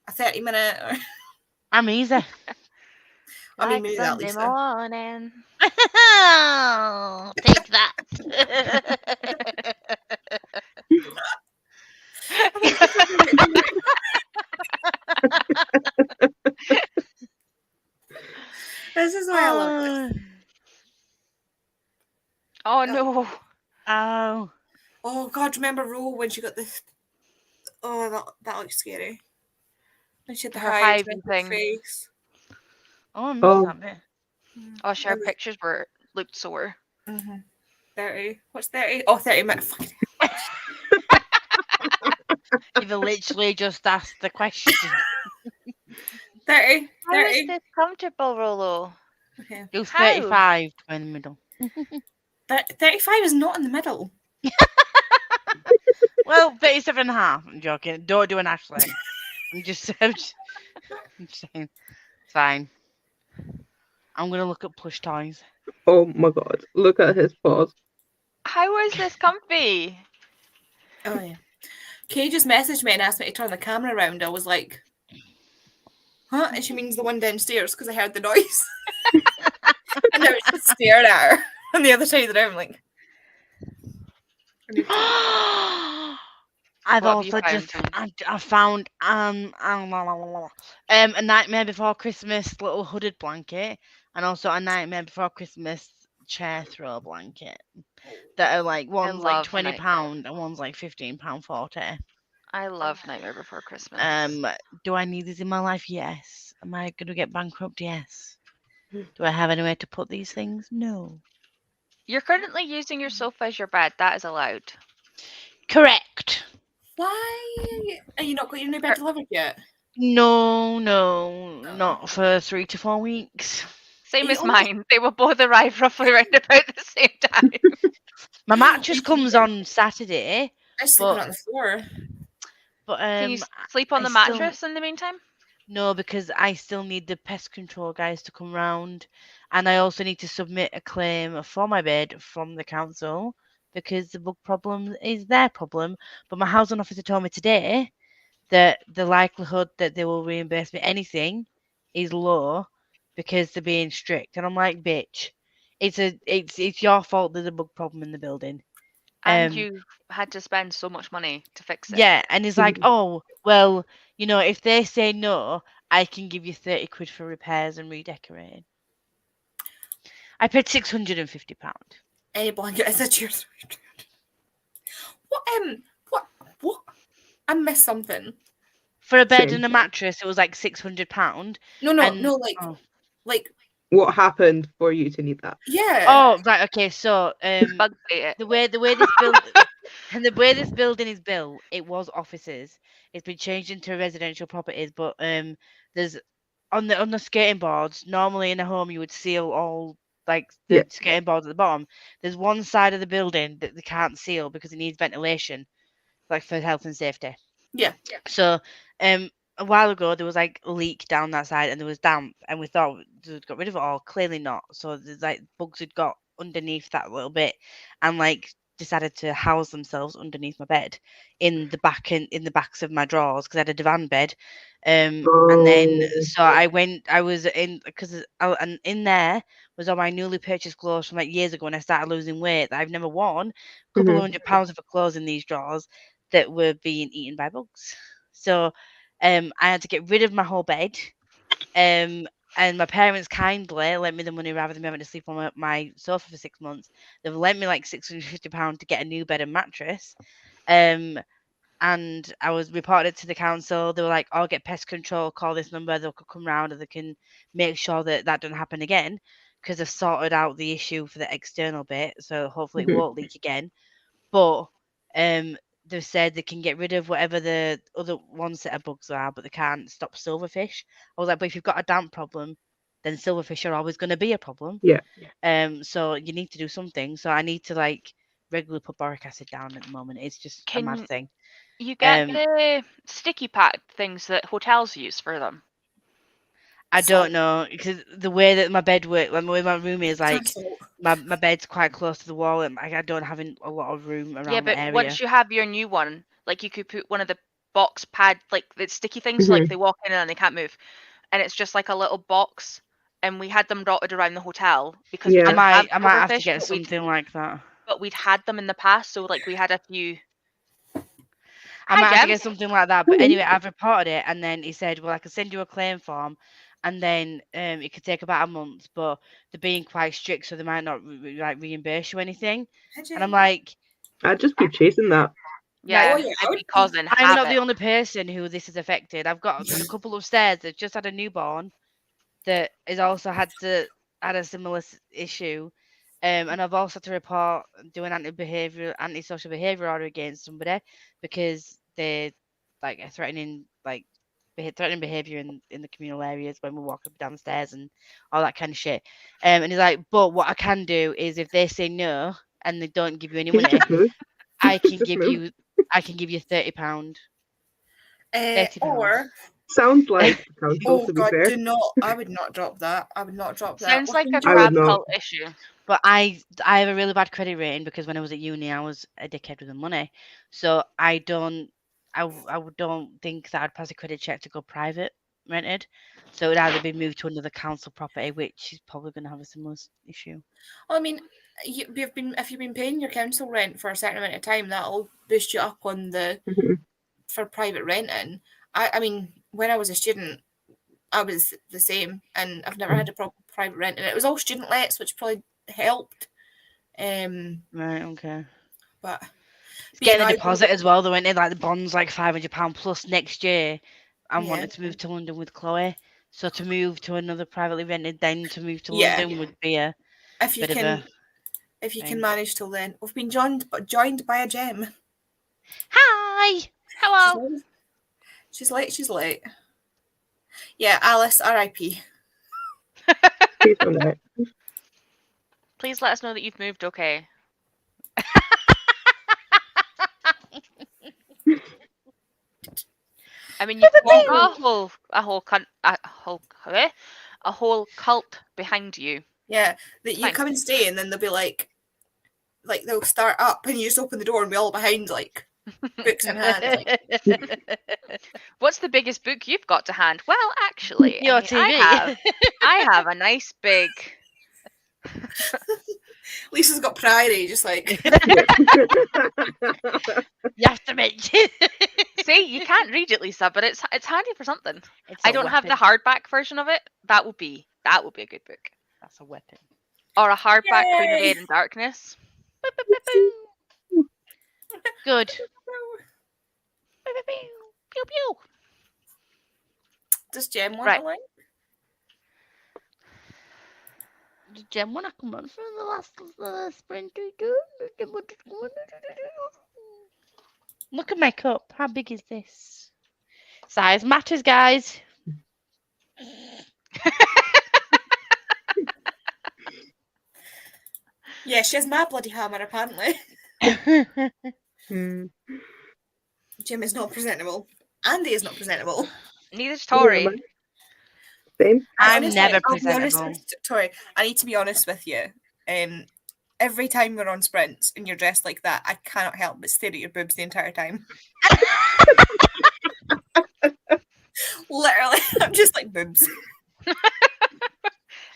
a 30-minute? Or... I'm easy. I mean, Like maybe that, Sunday Lisa. morning. Take that. This is why I love this. Oh no. Oh. Oh God, remember Ro when she got this? Oh, that looks scary. And she had the Her hives hiving in her thing. face. Oh, I missed Oh. that bit. Oh, sure, That was- pictures looked sore. 30. What's 30? Oh, 30 minutes. Fucking You've literally just asked the question. 30. How is 30. this comfortable, Rolo? Okay. It was How? 35 in the middle. 35 is not in the middle. Well, 37 and a half. I'm joking. Don't do an Ashley. I'm just saying. It's fine. I'm going to look at plush toys. Oh my god. Look at his paws. How is this comfy? Oh, yeah. Kay just messaged me and asked me to turn the camera around. I was like, huh? And she means the one downstairs because I heard the noise. And I was just staring at her on the other side of the room, like. I need to- I've What have you also just found? I found a Nightmare Before Christmas little hooded blanket, and also a Nightmare Before Christmas chair throw blanket that are like one's like love £20 and one's like £15.40. I love Nightmare Before Christmas. Do I need these in my life? Yes. Am I going to get bankrupt? Yes. Do I have anywhere to put these things? No. You're currently using your sofa as your bed. That is allowed. Correct. Why are you not got your new bed delivered yet? No, not for 3 to 4 weeks. Same You as almost- mine. They will both arrive roughly around about the same time. My mattress comes on Saturday, I was sleeping But- on the floor. but Can you sleep on I the still- mattress in the meantime? no, because I still need the pest control guys to come round, and I also need to submit a claim for my bed from the council because the bug problem is their problem. But my housing officer told me today that the likelihood that they will reimburse me anything is low because they're being strict, and I'm like, bitch, it's your fault there's a bug problem in the building. And you had to spend so much money to fix it. Yeah, and he's like, oh, well, if they say no, I can give you 30 quid for repairs and redecorating. I paid £650. Any blanket is a cheer. What? I missed something. For a bed Same. and a mattress, it was like £600. No, And- oh. like, What happened for you to need that? yeah. Oh, right, okay, so Bug bait it. the way this building and the way this building is built, it was offices. It's been changed into residential properties, but there's on the skating boards. Normally in a home, you would seal all like the Yeah. skating boards at the bottom. There's one side of the building that they can't seal because it needs ventilation, like for health and safety. Yeah. So a while ago there was like a leak down that side and there was damp, and we thought they'd got rid of it all. Clearly not. So there's like bugs had got underneath that little bit and like decided to house themselves underneath my bed in the backs of my drawers because I had a divan bed. And then Oh. so I was in because and in there was all my newly purchased clothes from like years ago when I started losing weight that I've never worn. A couple of £100 of clothes in these drawers that were being eaten by bugs. So I had to get rid of my whole bed. And my parents kindly lent me the money rather than me having to sleep on my sofa for 6 months. They've lent me like £650 to get a new bed and mattress. And I was reported to the council. They were like, "I'll get pest control, call this number, they'll come round and they can make sure that doesn't happen again because they've sorted out the issue for the external bit. So hopefully it won't leak again." But they've said they can get rid of whatever the other one set of bugs are, but they can't stop silverfish. I was like, but if you've got a damp problem, then silverfish are always going to be a problem. Yeah. So you need to do something. So I need to like regularly put boric acid down at the moment. It's just a mad thing. You get the sticky pack things that hotels use for them. I Salt. don't know because the way that my bed works, like the way my room is, like Salt. my bed's quite close to the wall, and I don't have a lot of room around Yeah, the but area. once you have your new one, like you could put one of the box pad, like the sticky things, so, like they walk in and they can't move, and it's just like a little box. And we had them dotted around the hotel because we Yeah. didn't I might have to silverfish, get but we'd- something like that. But we'd had them in the past, so like we had a few. I Hi, might have to Jem. get something like that. But anyway, I've reported it, and then he said, "Well, I can send you a claim form, and then it could take about a month, but they're being quite strict, so they might not like reimburse you anything." And I'm like, I'd just keep chasing that. Yeah, Oh, yeah, I I'd would be causing I'm not the havoc. only person who this has affected. I've got a couple upstairs that just had a newborn that has also had a similar issue. And I've also had to report do an antisocial behaviour order against somebody because they like are threatening threatening behaviour in the communal areas when we walk up downstairs and all that kind of shit. And he's like, but what I can do is if they say no and they don't give you any money, Just move. I can Just give move. you £30. Or Sounds like council, oh to be god, fair. do not. I would not drop that. I would not drop that. Sounds like a Working I would crab not. cult issue. But I have a really bad credit rating because when I was at uni, I was a dickhead with the money. So I don't think that I'd pass a credit check to go private rented. So it would either be moved to another council property, which is probably going to have a similar issue. I mean, if you've been paying your council rent for a certain amount of time, that'll boost you up on the Mhm. for private renting. I mean, when I was a student, I was the same, and I've never had a proper private rent, and it was all student lets, which probably helped. Right, okay. But It's getting I a deposit as well, though, isn't it? Like the bond's like £500 plus next year. I'm Yeah. wanting to move to London with Chloe. So to move to another privately rented, then to move to Yeah. London would be a if you bit of can, a if you can thing. manage till then, we've been joined by a gem. Hi! Hello. She's late. Yeah, Alice, R.I.P. Peace on that. Please let us know that you've moved okay. I mean, you've got a whole cult behind you. Yeah, that you Fine. come and stay, and then they'll be like they'll start up, and you just open the door, and we're all behind, like books in hand. Like, What's the biggest book you've got to hand? Well, actually, Your I mean, TV. I have a nice big. Lisa's got priority, just like You have to mention. See, you can't read it, Lisa, but it's handy for something. It's I a don't have the weapon. hardback version of it. That would be a good book. That's a weapon. Or a hardback Queen of Yay! Air and Darkness. Good. Pew pew. does Jem want Right. a link? Did Jem want to come on for the last sprint? Look at my cup. How big is this? Size matters, guys. Yeah, she has my bloody hammer, apparently. Hmm. Jim is not presentable. Andy is not presentable. Neither's Yeah, Tori. man. Same. I'm Honestly, never I'll be honest presentable. with Tori, I need to be honest with you. Every time we're on sprints and you're dressed like that, I cannot help but stare at your boobs the entire time. Literally, I'm just like boobs.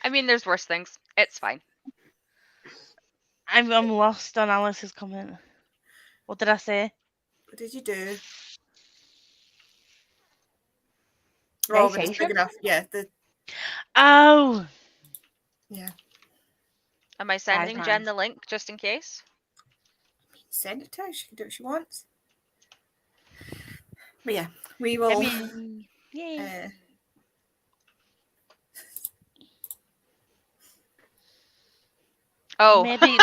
I mean, there's worse things. It's fine. I'm lost on Alice's comment. What did I say? What did you do? Robin, it's big Vacation? enough. Yeah, Oh, yeah. Am I sending fine. Jen the link just in case? Send it to her. She can do what she wants. But yeah, we will. I mean, yay. Oh, Maybe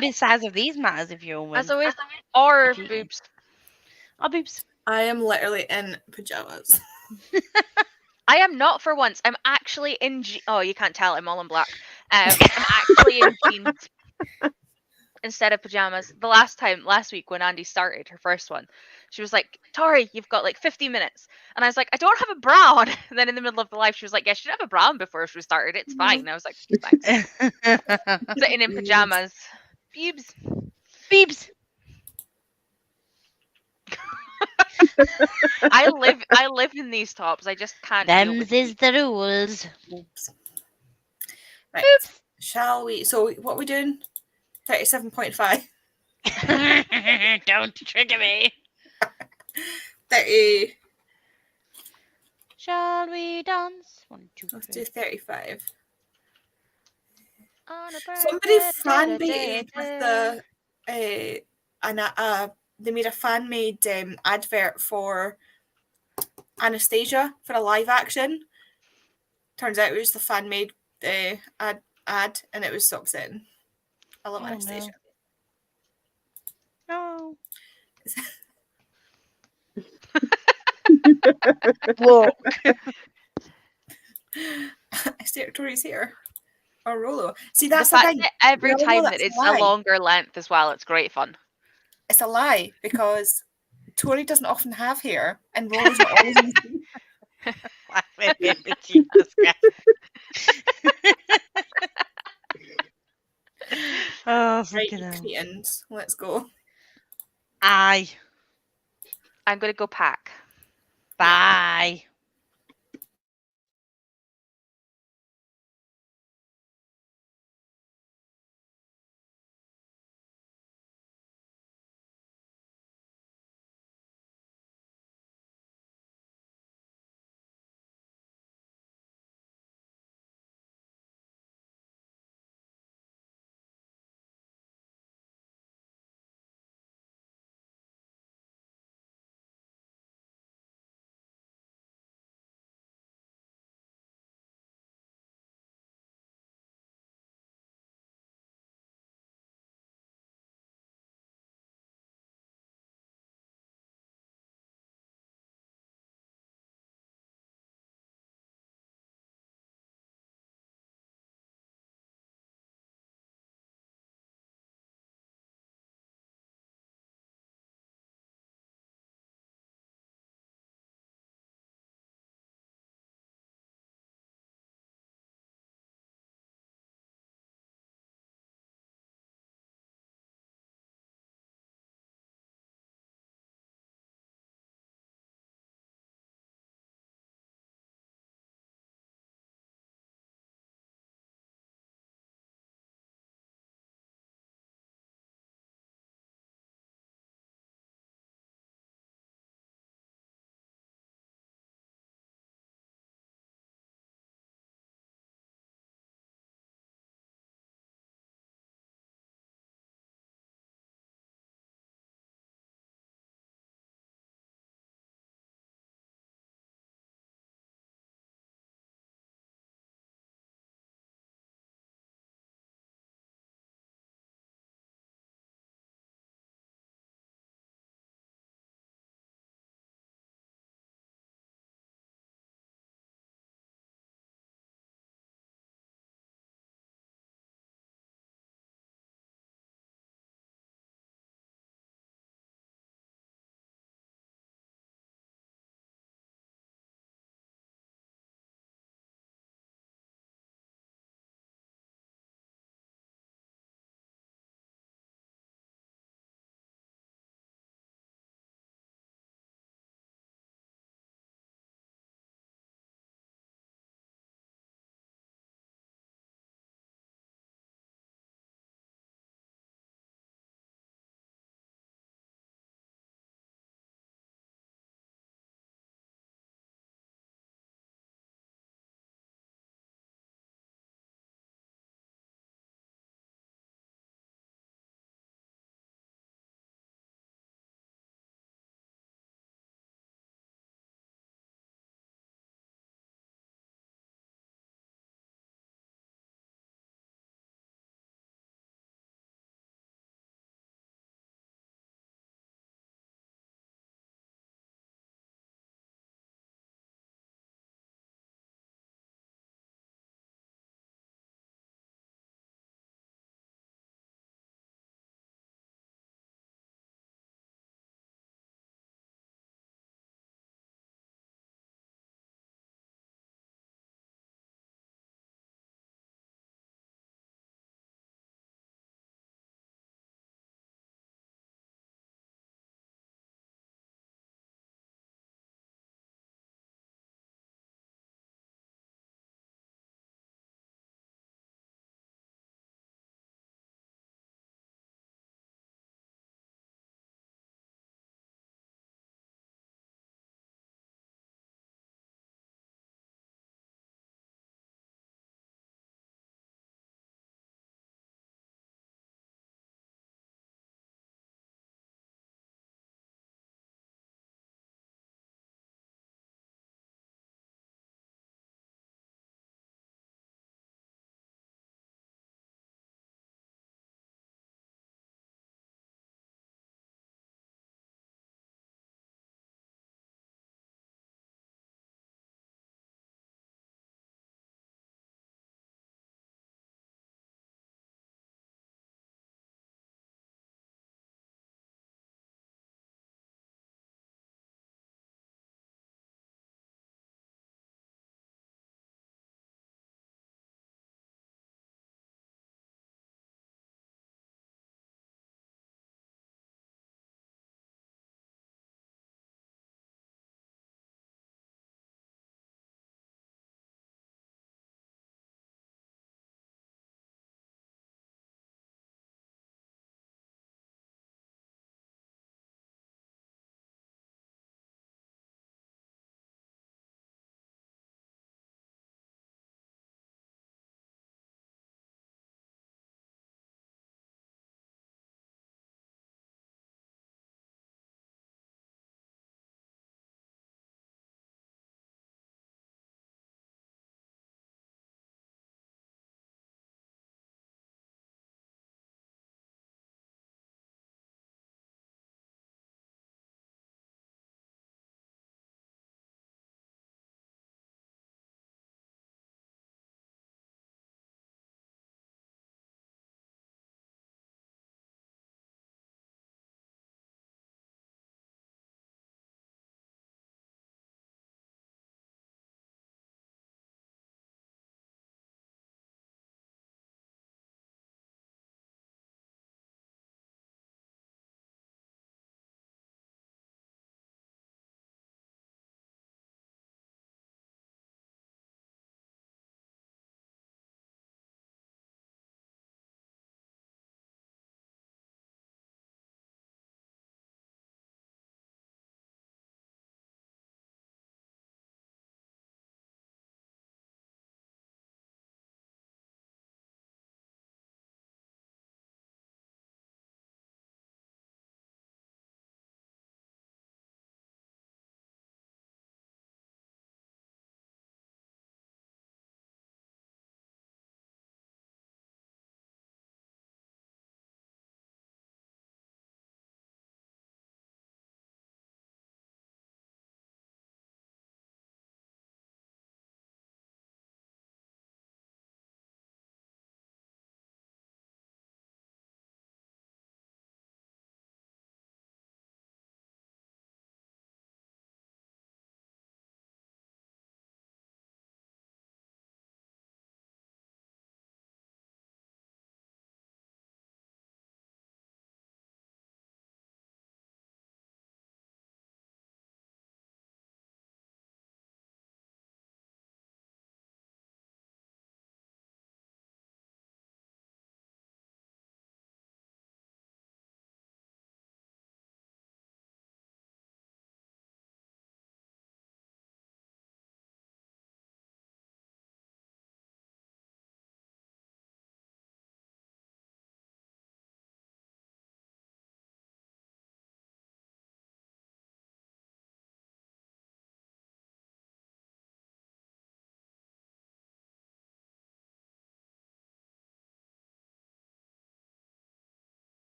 the size of these matters if you're a woman. as always, or Cheating. boobs. Oh, boobs. I am literally in pajamas. I am not for once. I'm actually in. Oh, you can't tell. I'm all in black. I'm actually in jeans instead of pajamas. Last week when Andy started her first one, she was like, "Tori, you've got like 50 minutes," and I was like, "I don't have a bra on." And then in the middle of the live, she was like, "Yeah, she didn't have a bra on before she started. It's fine." And I was like, "Thanks." Sitting in pajamas, boobs. Boobs. I live in these tops. I just can't. deal Them's with is the rules. Oops. Right. Shall we? So what are we doing? 37.5. Don't trigger me. 30. Shall we dance? 1, 2, Let's 3. do 35. On a Somebody birthday, fan da, da, baited da, with da. a they made a fan made advert for Anastasia for a live action. Turns out it was the fan made ad, and it was so upsetting. I love Oh, Anastasia. No. Look. I stare at Tori's hair. Or Rolo. See, The that's the fact thing. that every We all know time that that's it's a a lie. longer length as well, it's great fun. It's a lie because Tori doesn't often have hair, and Rolo's not always in the scene. Jesus Christ. Oh, Right, freaking you hell. cretins. Let's go. Aye. I'm going to go pack. Bye.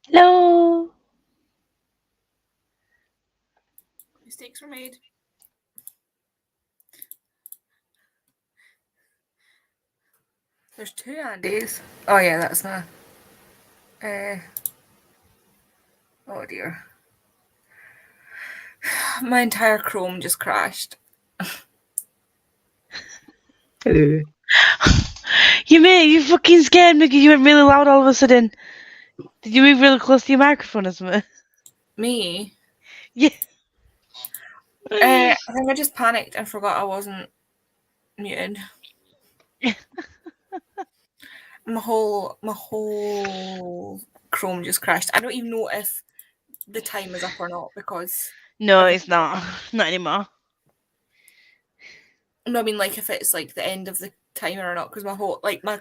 Hello. Mistakes were made. There's 2 Andys. Oh yeah, that's my. Oh dear. My entire Chrome just crashed. Hello. You fucking scared me because you went really loud all of a sudden. Did you move really close to your microphone or something? Me? Yeah. I think I just panicked and forgot I wasn't muted. my whole Chrome just crashed. I don't even know if the time is up or not because No, it's not. Not anymore. no, I mean like if it's like the end of the timer or not because my whole like my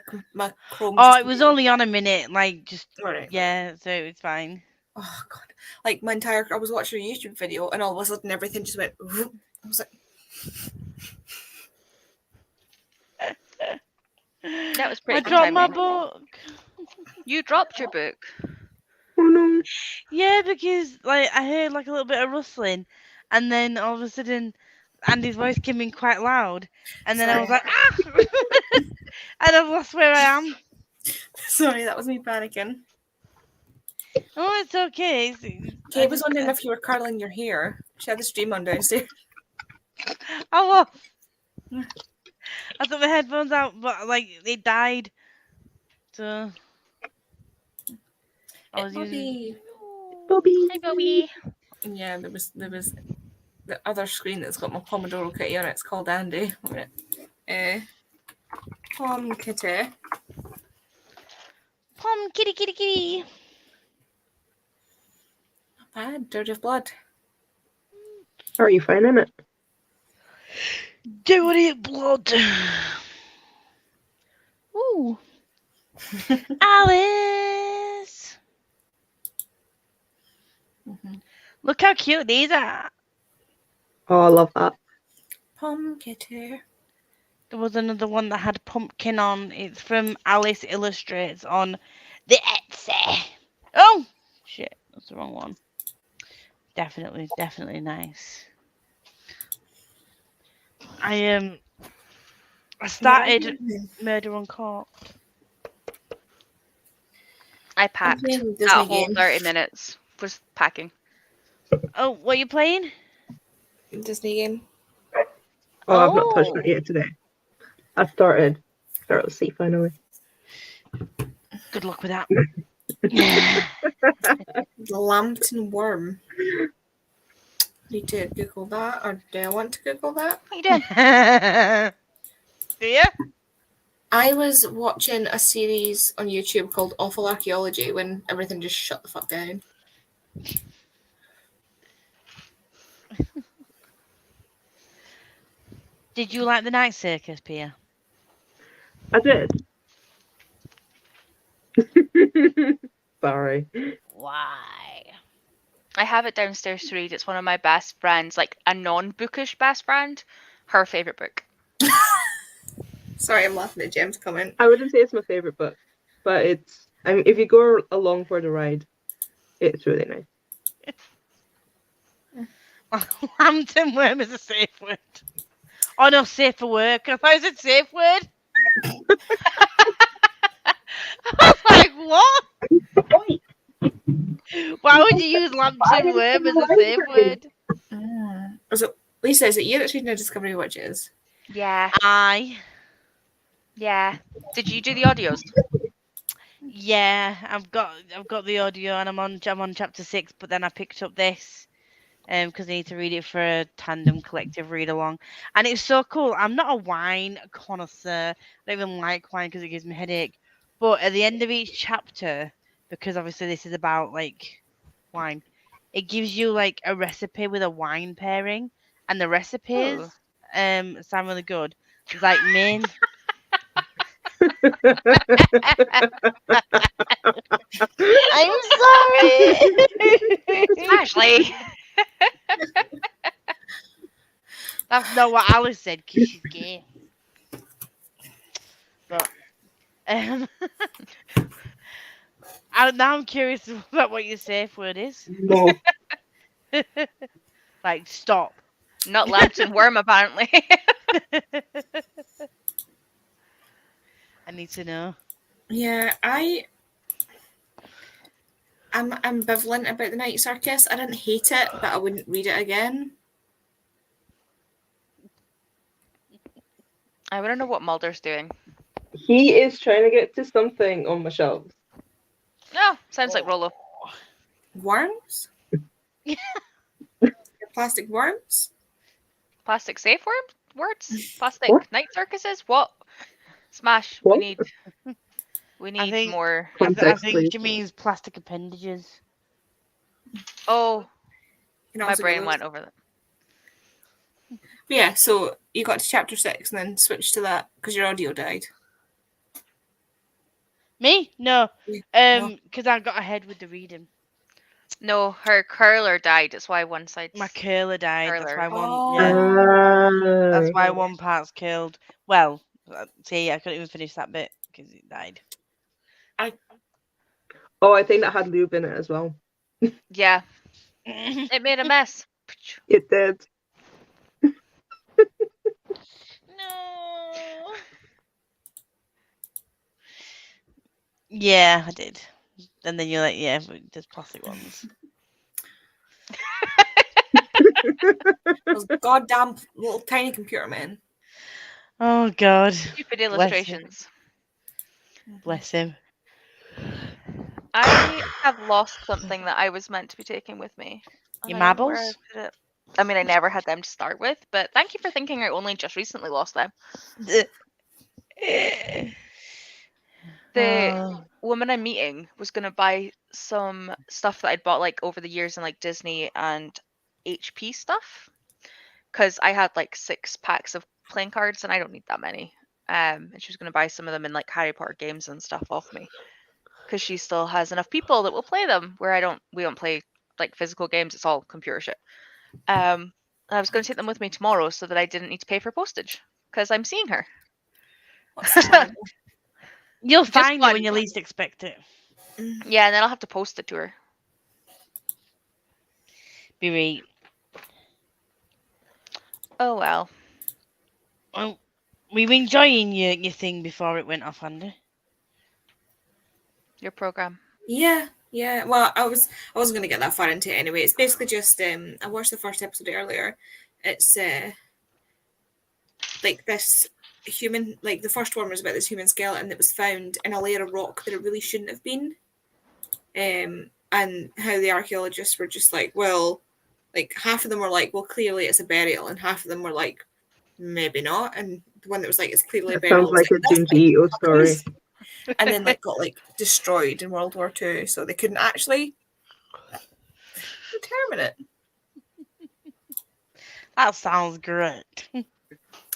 Chrome. Oh, just it was only on a minute. Like, just Right. yeah, so it's fine. Oh god! Like my entire, I was watching a YouTube video and all of a sudden everything just went. I was like, That was pretty I good dropped my timing. book. You dropped your book. Oh no. Yeah, because like I heard like a little bit of rustling, and then all of a sudden, Andy's voice came in quite loud, and then I was Sorry. like, ah, and I've lost where I am. sorry, that was me panicking. Oh, it's okay. Kay was wondering if you were curling your hair. She had the stream on downstairs. Oh, well. I took my headphones out, but like they died. So I was using. Bobby. Hi, Bobby. Yeah, there was the other screen that's got my Pomodoro kitty on it. It's called Andy. Pom Kitty. Pom, kitty, kitty, kitty. Not bad. Dirge of Blood. How are you finding it? Dirty blood. Ooh. Alice. Look how cute these are. Oh, I love that. Pom Kitty. There was another one that had pumpkin on. It's from Alice Illustrates on the Etsy. Oh shit, that's the wrong one. Definitely nice. I started Murder on Court. I packed playing that Disney whole game. 30 minutes was packing. Oh, what are you playing? Disney game. Oh, I've not touched it yet today. I started to see finally. Good luck with that. The Lambton Worm. Need to Google that, or do I want to Google that? What are you doing? Do you? I was watching a series on YouTube called Awful Archaeology when everything just shut the fuck down. Did you like the Night Circus, Pia? I did. Sorry. Why? I have it downstairs to read. It's one of my best friends, like a non-bookish best friend. Her favourite book. Sorry, I'm laughing at Jem's comment. I wouldn't say it's my favorite book, but it's. I mean, if you go along for the ride, it's really nice. Lambton Worm is a safe word. Oh no, safe for work. I thought it was a safe word. I was like, what? Why would you use Lambton Worm as a safe word? Is it Lisa? Is it you that's reading the Discovery Witches? Yeah, I. yeah. Did you do the audios? Yeah, I've got the audio and I'm on chapter 6, but then I picked up this because I need to read it for a tandem collective read along, and it's so cool. I'm not a wine connoisseur. I don't even like wine because it gives me a headache. But at the end of each chapter, because obviously this is about like wine, it gives you like a recipe with a wine pairing, and the recipes sound really good. It's like main. I'm sorry. Ashley. That's not what Alice said because she's gay. But Now I'm curious about what your safe word is. No. Like, stop. Not Lambton Worm, apparently. I need to know. Yeah, I'm ambivalent about the Night Circus. I didn't hate it, but I wouldn't read it again. I want to know what Mulder's doing. He is trying to get to something on my shelves. Oh, sounds like Rollo. Worms? Plastic worms? Plastic safe words? Plastic What? night circuses? What? Smash. What? We need think- more. I Context, think please. she means plastic appendages. Oh, You can my also brain go- went over that. But yeah, so you got to chapter 6 and then switched to that because your audio died. Me? No. No. Because I got ahead with the reading. No, her curler died. That's why one side's. My curler died. That's Curler. why one. Oh. Yeah. That's why Okay. one part's killed. Well, see, I couldn't even finish that bit because it died. Oh, I think that had lube in it as well. Yeah, it made a mess. It did. No. Yeah, I did. And then you're like, yeah, but there's plastic ones. Those goddamn little tiny computer men. Oh God, Stupid Bless him. illustrations. Bless him. I have lost something that I was meant to be taking with me. and Your I don't know where marbles? I put it. I mean, I never had them to start with, but thank you for thinking I only just recently lost them. The Oh. woman I'm meeting was going to buy some stuff that I'd bought like over the years in like Disney and HP stuff because I had like 6 packs of playing cards and I don't need that many. And she was going to buy some of them in like Harry Potter games and stuff off me because she still has enough people that will play them where we don't play like physical games. It's all computer shit. I was going to take them with me tomorrow so that I didn't need to pay for postage because I'm seeing her. What's terrible. You'll Just find it one. when you least expect it. Yeah, and then I'll have to post it to her. Be right. Oh well. Well, we were enjoying your thing before it went off, Andy. Your program. Yeah. Well, I wasn't going to get that far into it anyway. It's basically just I watched the first episode earlier. It's like this human, like the first one was about this human skeleton that was found in a layer of rock that it really shouldn't have been. And how the archaeologists were just like, well, like half of them were like, well, clearly it's a burial, and half of them were like, maybe not. And the one that was like, it's clearly a It burial. sounds like a "That's Junji Ito story. and then like got like destroyed in World War II, so they couldn't actually determine it. That sounds great.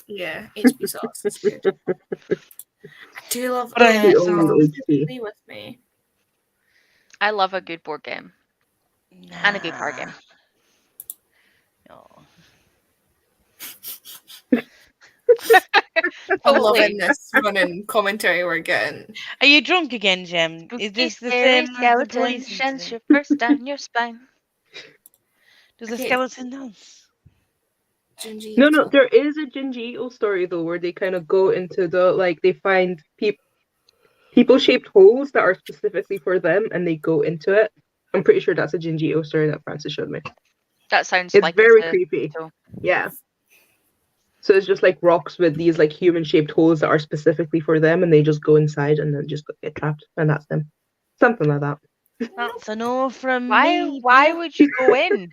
Yeah, HB sauce is good. I do love But I yeah, hate so all HP. agree with me. I love a good board game and a good card game. No. I'm Totally. loving this running commentary we're getting. Are you drunk again, Jem? Is this the Scary same as the skeleton police shins incident? you first down your spine. Does the Okay. skeleton dance? Junji No, Ito. there is a Junji Ito story though, where they kind of go into the like they find people-shaped holes that are specifically for them, and they go into it. I'm pretty sure that's a Junji Ito story that Francis showed me. That sounds It's like very it's a- creepy. so- Yeah. So it's just like rocks with these like human-shaped holes that are specifically for them, and they just go inside and then just get trapped, and that's them. Something like that. That's a no from Why? me. Why would you go in?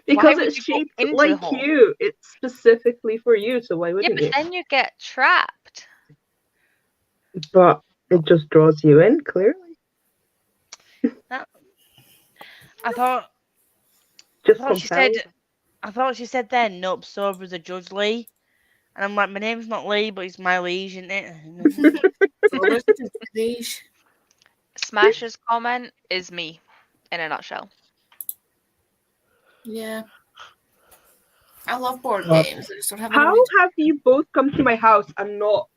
Because would it's you go shaped into the like hole? you. It's specifically for you, so why Yeah, wouldn't but you? then you get trapped. But it just draws you in, clearly. I thought Just she compelled. said. I thought she said then, nope, Sobra's a Judge Lee. And I'm like, my name's not Lee, but it's my liege, isn't it? Smash's comment is me, in a nutshell. Yeah. I love board What? games. I just don't have How any. have you both come to my house and not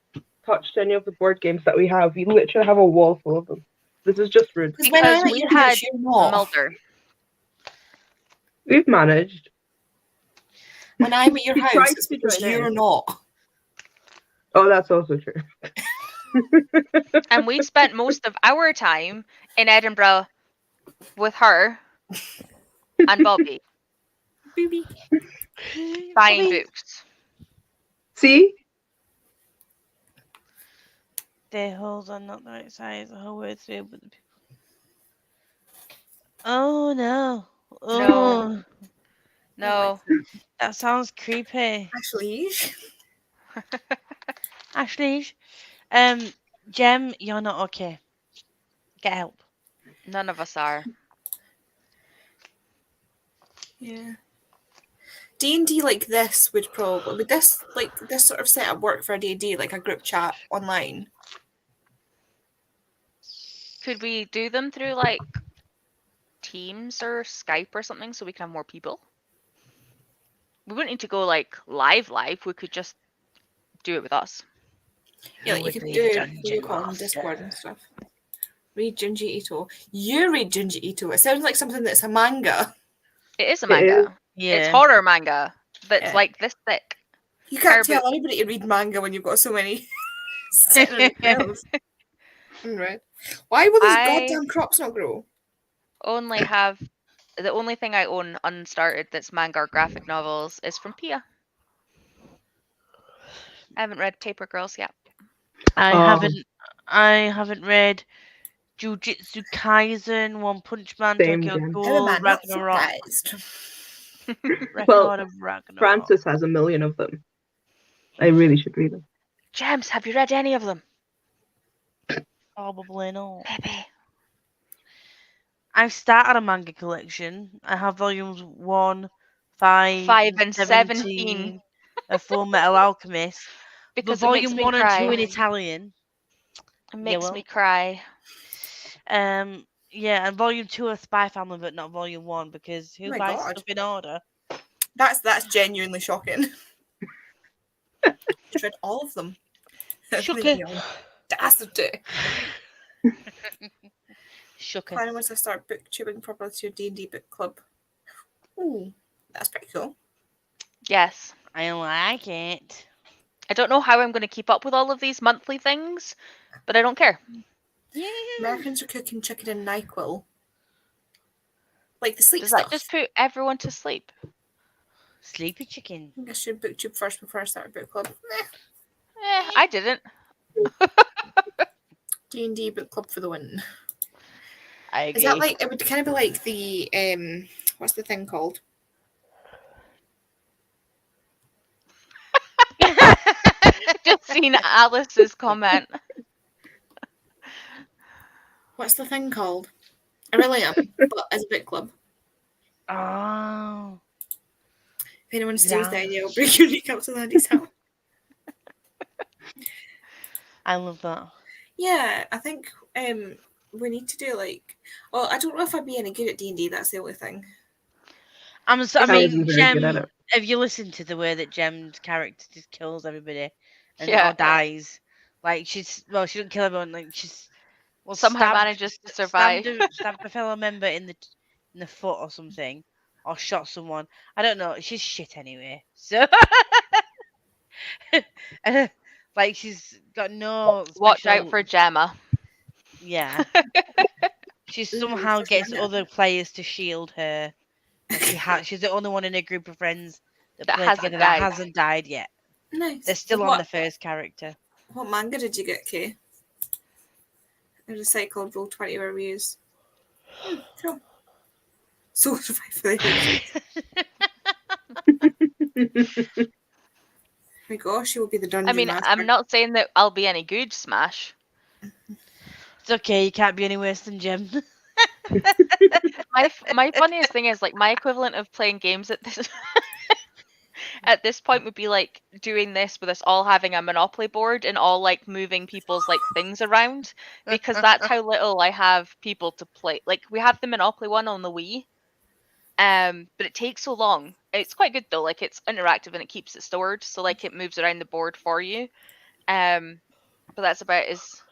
touched any of the board games that we have? We literally have a wall full of them. This is just rude. Because when I'm Because at we your had house, you're not. Mulder. We've managed. When I'm at your He house, tried it's to because join in. you're not. Oh, that's also true. And we spent most of our time in Edinburgh with her and Bobby Booby. buying Bobby, books. See? their holes are not the right size the whole way through, but the people. Oh no. Oh, No. that sounds creepy. Actually, Ashley, Jem, you're not okay. Get help. None of us are. yeah. D&D like this would this sort of setup work for a D&D, like a group chat online? Could we do them through like Teams or Skype or something so we can have more people? We wouldn't need to go like live. We could just do it with us. Yeah, Who like you would could be the do dungeon video call on master? Discord and stuff. Read Junji Ito. You read Junji Ito. It sounds like something that's a manga. It is a It manga. is. Yeah. It's horror manga that's Yeah. like this thick. You can't Her tell anybody to read manga when you've got so many sitting on your shelves. Right. Why will these I- goddamn crops not grow? Only have the only thing I own unstarted that's manga or graphic novels is from Pia. I haven't read Taper Girls yet. I Oh. haven't read Jujutsu Kaisen, One Punch Man, Same Tokyo again. How Ghoul, am I not Ragnarok, surprised? Record of Ragnarok. Francis has a million of them. I really should read them. James, have you read any of them? Probably not. Maybe. I've started a manga collection. I have volumes 1, 5, 5 and 17 of Full Metal Alchemist. because But it makes volume me 1 and 2 cry. in Italian. It makes well. me cry. Yeah, and volume 2 of Spy Family, but not volume 1 because who Oh my buys God. stuff in order? That's genuinely shocking. You've read all of them. Shocking. Audacity. Shook Finally, once I start booktubing properly to your D&D book club. Ooh, that's pretty cool. Yes. I like it. I don't know how I'm going to keep up with all of these monthly things, but I don't care. Americans are cooking chicken and NyQuil. Like the sleep Does stuff. that just put everyone to sleep? Sleepy chicken. I think I should booktube first before I start a book club. I didn't. D&D book club for the win. I agree. Is that like, it would kind of be like the, what's the thing called? Just seen Alice's comment. What's the thing called? I really am, but as a book club. Oh. If anyone steals the Yeah. idea, I'll bring your recap to Landy's house. I love that. Yeah, I think we need to do like. Well, I don't know if I'd be any good at D&D. That's the only thing. I I mean, wasn't very good Jem, at it. have you listened to the way that Jem's character just kills everybody and Yeah. or dies? Like she doesn't kill everyone. Like she's Somehow stabbed- manages to survive. stabbed a fellow member in the foot or something, or shot someone. I don't know. She's shit anyway. So, like she's got no. Watch special- out for Gemma. Yeah. She somehow such gets Gemma. other players to shield her. And she's the only one in a group of friends that That play hasn't together died. that hasn't died yet. Nice. They're still on What- the first character. What manga did you get, Kay? There's a site called Roll20 where we use. Cool. So survive Oh my gosh, you will be the dungeon I mean, master. I'm not saying that I'll be any good, Smash. It's okay, you can't be any worse than Jem. My funniest thing is like my equivalent of playing games at this at this point would be like doing this with us all having a Monopoly board and all like moving people's like things around because that's how little I have people to play. Like we have the Monopoly one on the Wii, but it takes so long. It's quite good though. Like it's interactive and it keeps it stored, so like it moves around the board for you. But that's about as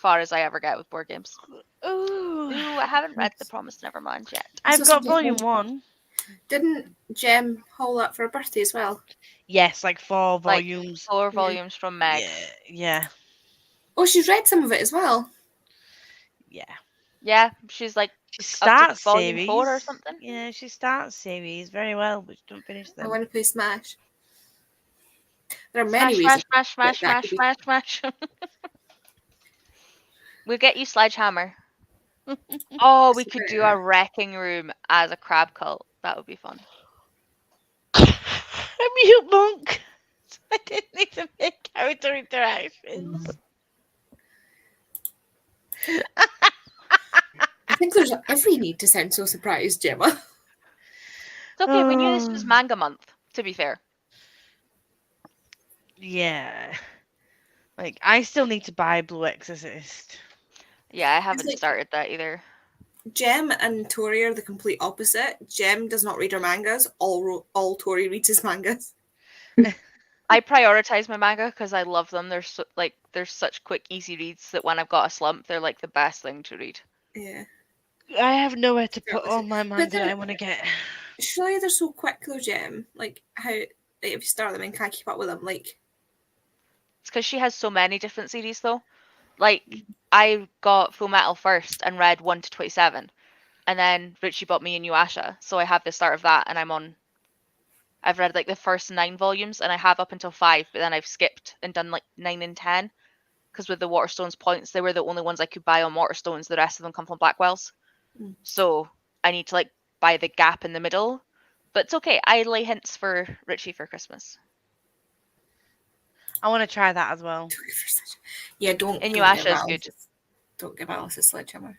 far as I ever get with board games. Ooh, Ooh, I haven't read The Promised Neverland yet. I've So got something volume called- 1. Didn't Jem haul that for her birthday as well? Yes, like 4 Like, volumes. 4 volumes from Meg. Yeah. Oh, she's read some of it as well. Yeah, she's like She up to starts volume series. 4 or something. Yeah, she starts series very well, but she don't finish I them. want to play Smash. There are many Smash, ways. smash, smash, that smash, could be- smash, smash, smash. We'll get you Sledgehammer. Oh, we could do a wrecking room as a crab cult. That would be fun. A mute monk. I didn't need to make character interactions. I think there's every need to sound so surprised, Gemma. It's okay. We knew this was manga month, to be fair. Yeah. Like, I still need to buy Blue Exorcist. Yeah, I haven't like- started that either. Jem and Tori are the complete opposite. Jem does not read her mangas. All Tori reads his mangas. I prioritize my manga because I love them. They're such quick, easy reads that when I've got a slump, they're like the best thing to read. Yeah. I have nowhere to Yeah, put all my manga that they're- I want to get. Surely they're so quick though, Jem. Like how if you start them and can't keep up with them, like It's because she has so many different series, though. Like, I got Full Metal first and read 1 to 27. And then Richie bought me a Inuyasha. So I have the start of that, and I've read, like, the first 9 volumes, and I have up until 5, but then I've skipped and done, like, 9 and 10. Because with the Waterstones points, they were the only ones I could buy on Waterstones. The rest of them come from Blackwell's. Mm. So I need to, like, buy the gap in the middle. But it's okay. I lay hints for Richie for Christmas. I want to try that as well. yeah, don't. Inuyasha is don't good. Don't give Alice a Sledgehammer.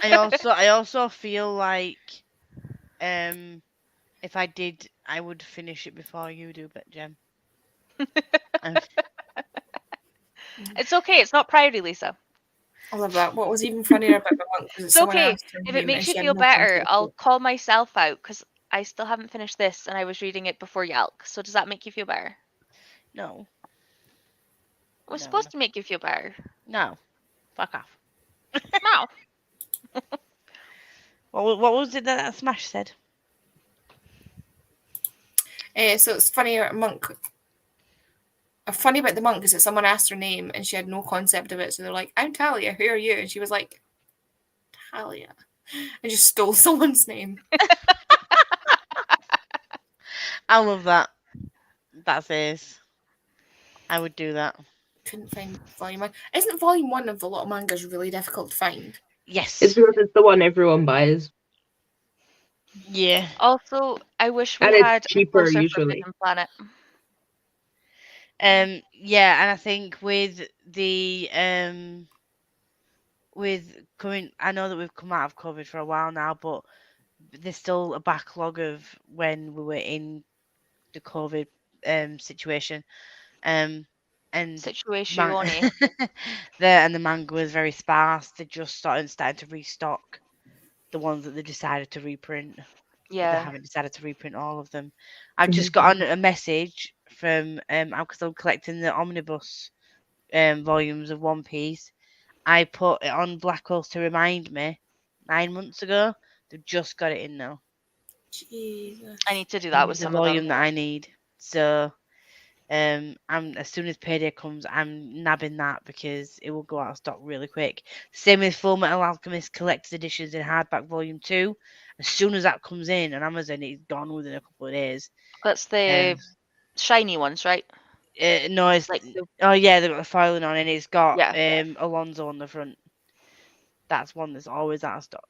I also feel like if I did, I would finish it before you do, but Jem. Um, It's okay. It's not priority, Lisa. I love that. What was even funnier about the monk was It's okay. If it makes you feel better, I'll call myself out because I still haven't finished this and I was reading it before Yelk. So does that make you feel better? no, It was No, supposed to make you feel better. no, fuck off. No. What was it that Smash said? So it's funny about Monk. Funny about the monk is that someone asked her name and she had no concept of it. So they're like, "I'm Talia. Who are you?" And she was like, "Talia," and just stole someone's name. I love that. That's it. I would do that. Couldn't find volume 1. Isn't volume 1 of a lot of mangas really difficult to find? Yes. It's because it's the one everyone buys. Yeah. Also, I wish we And it's had cheaper a closer usually. Forbidden Planet. Yeah, and I think with the with coming, I know that we've come out of COVID for a while now, but there's still a backlog of when we were in the COVID situation, and Situation man- only. the manga was very sparse. They just started to restock the ones that they decided to reprint. They Yeah. haven't decided to reprint all of them. I've just got a message from because I'm collecting the omnibus volumes of One Piece. I put it on Blackwell's to remind me 9 months ago. They've just got it in now. Jesus. I need to do that with the some of volume them. that I need. So I'm as soon as payday comes, I'm nabbing that because it will go out of stock really quick. Same with Full Metal Alchemist Collector's Editions in hardback volume 2. As soon as that comes in on Amazon, it's gone within a couple of days. That's the shiny ones, right? No, it's Like the- oh yeah, they've got the filing on and it's got Yeah. Alonzo on the front. That's one that's always out of stock.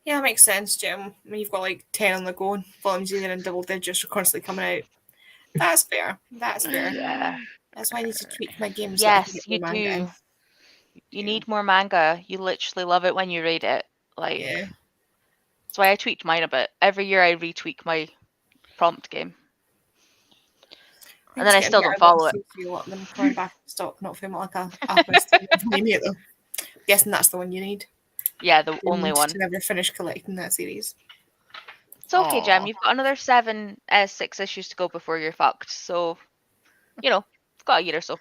Yeah, that makes sense, Jim. When you've got like 10 on the go, volumes either in double digits are constantly coming out. That's fair. That's fair. Yeah. That's why I need to tweak my game so I can Yes, get you more manga in. do. You need more manga. You literally love it when you read it. Like, Yeah. that's why I tweaked mine a bit. Every year I retweak my prompt game. And then I still don't follow it. A lot of them coming back in stock, not from like a Alchemist. Though. Guessing that's the one you need. Yeah, the only Just one. to never finish collecting that series. It's okay, Jem. Aw. You've got another 6 issues to go before you're fucked. So, you've got a year or so.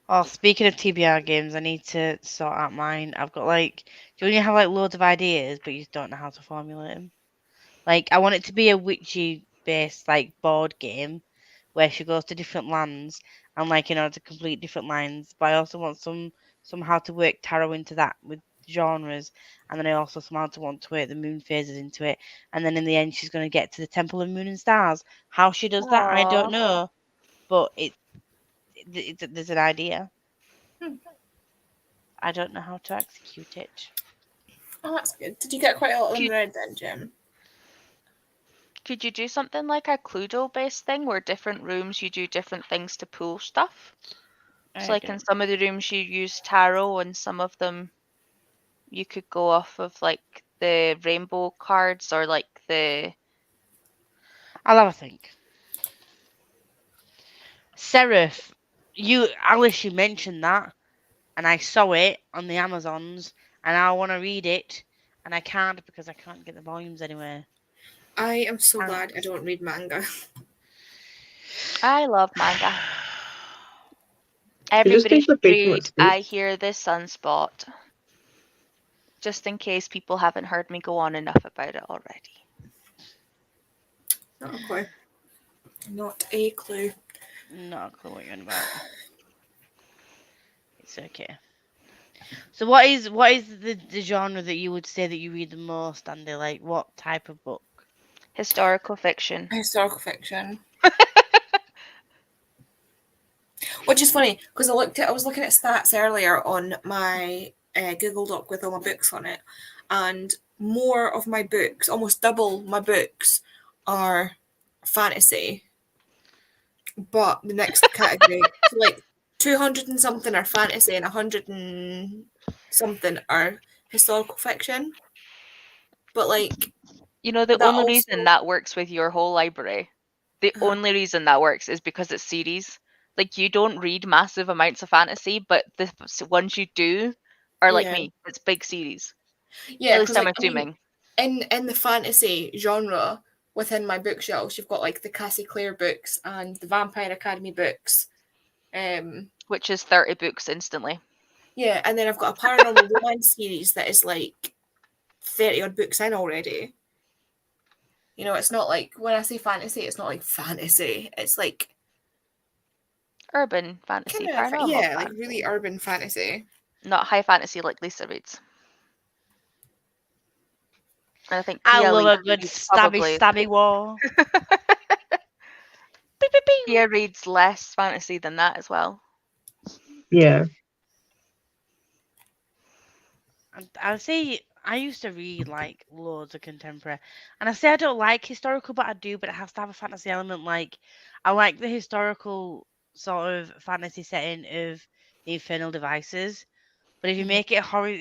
Oh, speaking of TBR games, I need to sort out mine. I've got like, do you have like loads of ideas, but you just don't know how to formulate them? Like, I want it to be a witchy based like board game where she goes to different lands and like in order to complete different lines. But I also want somehow to work tarot into that with genres, and then I also somehow to want to work the moon phases into it. And then in the end, she's going to get to the Temple of Moon and Stars. How she does that, I Aw. don't know, but there's an idea. I don't know how to execute it. Oh, that's good. Did you get quite a lot of them Cute. read then, Jim? Could you do something like a Cluedo based thing where different rooms you do different things to pull stuff? So like in some of the rooms you use tarot, and some of them you could go off of like the rainbow cards or like the I'll have a think. Seraph, Alice, you mentioned that, and I saw it on the Amazons, and I want to read it, and I can't because I can't get the volumes anywhere. I am so Um, glad I don't read manga. I love manga. just Everybody takes the should paper read space. I Hear the Sunspot. Just in case people haven't heard me go on enough about it already. Not a clue. Not a clue. Not a clue what you're on about. It's okay. So what is the genre that you would say that you read the most, Andy? Like what type of book? Historical fiction. Historical fiction. Which is funny because I was looking at stats earlier on my Google Doc with all my books on it, and more of my books, almost double my books, are fantasy. But the next category, so like 200 and something are fantasy, and 100 and something are historical fiction. But like, You know, the that only also- reason that works with your whole library, the Uh-huh. only reason that works is because it's series. Like, you don't read massive amounts of fantasy, but the ones you do are like Yeah. me. It's big series. yeah, At least 'cause, I'm like, I mean, assuming. in the fantasy genre within my bookshelves, you've got like the Cassie Clare books and the Vampire Academy books. Which is 30 books instantly. Yeah, and then I've got a paranormal romance series that is like 30 odd books in already. You know, it's not like when I say fantasy, it's not like fantasy. It's like Urban fantasy, kind of paranormal yeah, like fantasy. really urban fantasy. Not high fantasy like Lisa reads. And I think I Pia love a reads good probably- stabby war. Pia reads less fantasy than that as well. Yeah. I say I used to read like loads of contemporary, and I say I don't like historical, but I do. But it has to have a fantasy element. Like I like the historical sort of fantasy setting of the Infernal Devices. But if you Mhm. make it horror,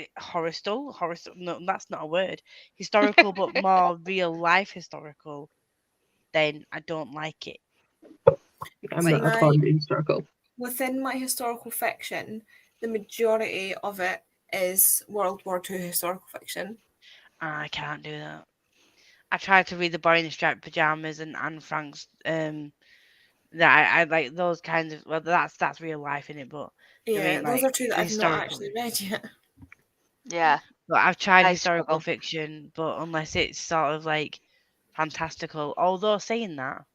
no, that's not a word. Historical, but more real life historical, then I don't like it. I'm See, not a fan of historical. Within my historical fiction, the majority of it is World War II historical fiction. I can't do that. I tried to read the Boy in the Striped Pajamas and Anne Frank's. That I like those kinds of. Well, that's real life in it, but Yeah, mean, those like, are two that I've not historical. actually read yet. Yeah. but I've tried I historical struggle. fiction, but unless it's sort of like fantastical. Although saying that,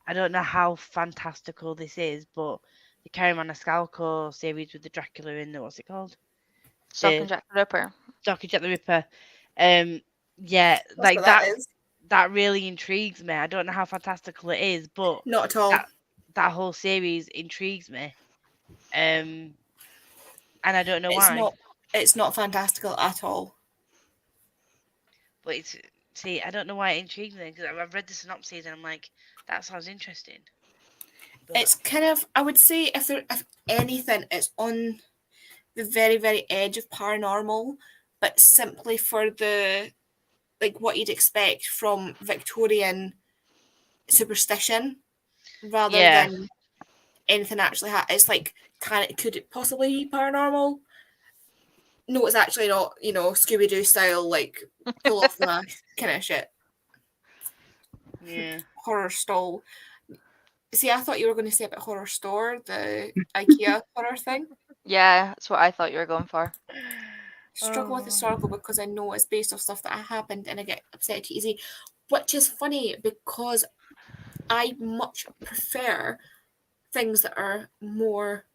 I don't know how fantastical this is, but the Carrie Maniscalco series with the Dracula in it, what's it called? Stock Jack the Ripper. Dr. Jack the Ripper. Yeah, That's like what that. is. That really intrigues me. I don't know how fantastical it is, but Not at all. that whole series intrigues me. And I don't know It's why. not. It's not fantastical at all. But I don't know why it intrigues me because I've read the synopsis and I'm like, that sounds interesting. But It's kind of. I would say if anything, it's on the very, very edge of paranormal, but simply for the like what you'd expect from Victorian superstition rather Yeah. than anything actually it's like could it possibly be paranormal? No, it's actually not, you know, Scooby-Doo style, like pull off the kind of shit. yeah. Horror style. See, I thought you were going to say about Horror Store, the IKEA horror thing. Yeah, that's what I thought you were going for. Struggle with Oh. historical because I know it's based off stuff that happened and I get upset too easy. Which is funny because I much prefer things that are more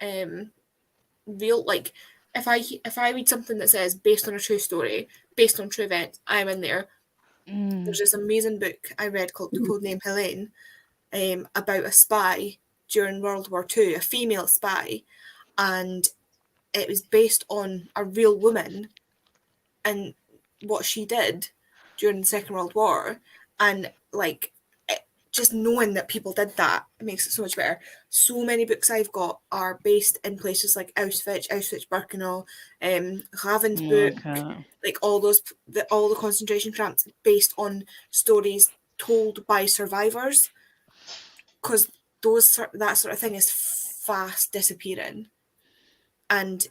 real. Like if I read something that says based on a true story, based on true events, I'm in there. There's this amazing book I read called The Codename Helene, about a spy during World War II, a female spy, and it was based on a real woman and what she did during the Second World War, and like just knowing that people did that, it makes it so much better. So many books I've got are based in places like Auschwitz-Birkenau, Ravensbrück, Okay. like all the concentration camps based on stories told by survivors, because that sort of thing is fast disappearing, and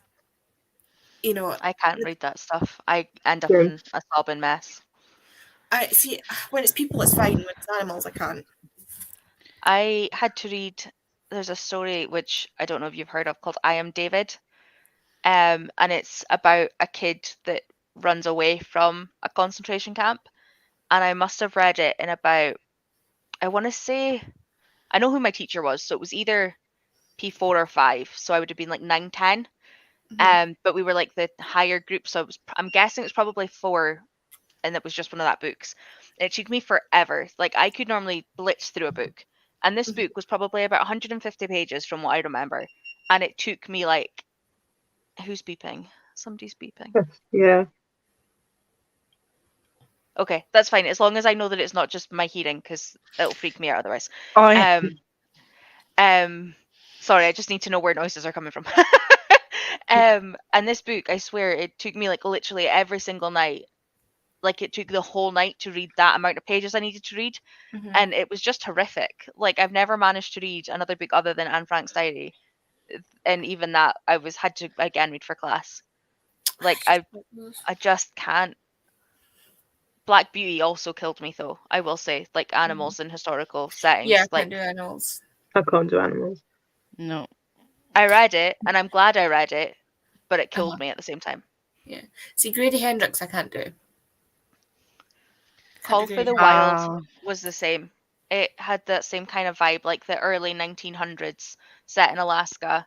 I can't read that stuff. I end up Same. in a sobbing mess. I see when it's people it's fine, when it's animals I can't. I had to read, there's a story which I don't know if you've heard of called I Am David. And it's about a kid that runs away from a concentration camp. And I must have read it in about, I want to say, I know who my teacher was. So it was either P4 or 5. So I would have been like 9, 10. But we were like the higher group. So I'm guessing it's probably 4. And it was just one of that books. And it took me forever. Like I could normally blitz through a book. And this book was probably about 150 pages from what I remember. And it took me like, who's beeping? Somebody's beeping. Yeah. Okay, that's fine. As long as I know that it's not just my hearing, because it'll freak me out otherwise. Oh, yeah. Sorry, I just need to know where noises are coming from. And this book, I swear, it took me like literally every single night. Like it took the whole night to read that amount of pages I needed to read. And it was just horrific. Like I've never managed to read another book other than Anne Frank's diary. And even that I had to again read for class. Like I just can't. Black Beauty also killed me though, I will say. Like animals in historical settings. Yeah, I like can't do animals. I can't do animals. No. I read it and I'm glad I read it, but it killed me at the same time. See, Grady Hendrix I can't do. Call for the Wild was the same. It had that same kind of vibe, like the early 1900s set in Alaska,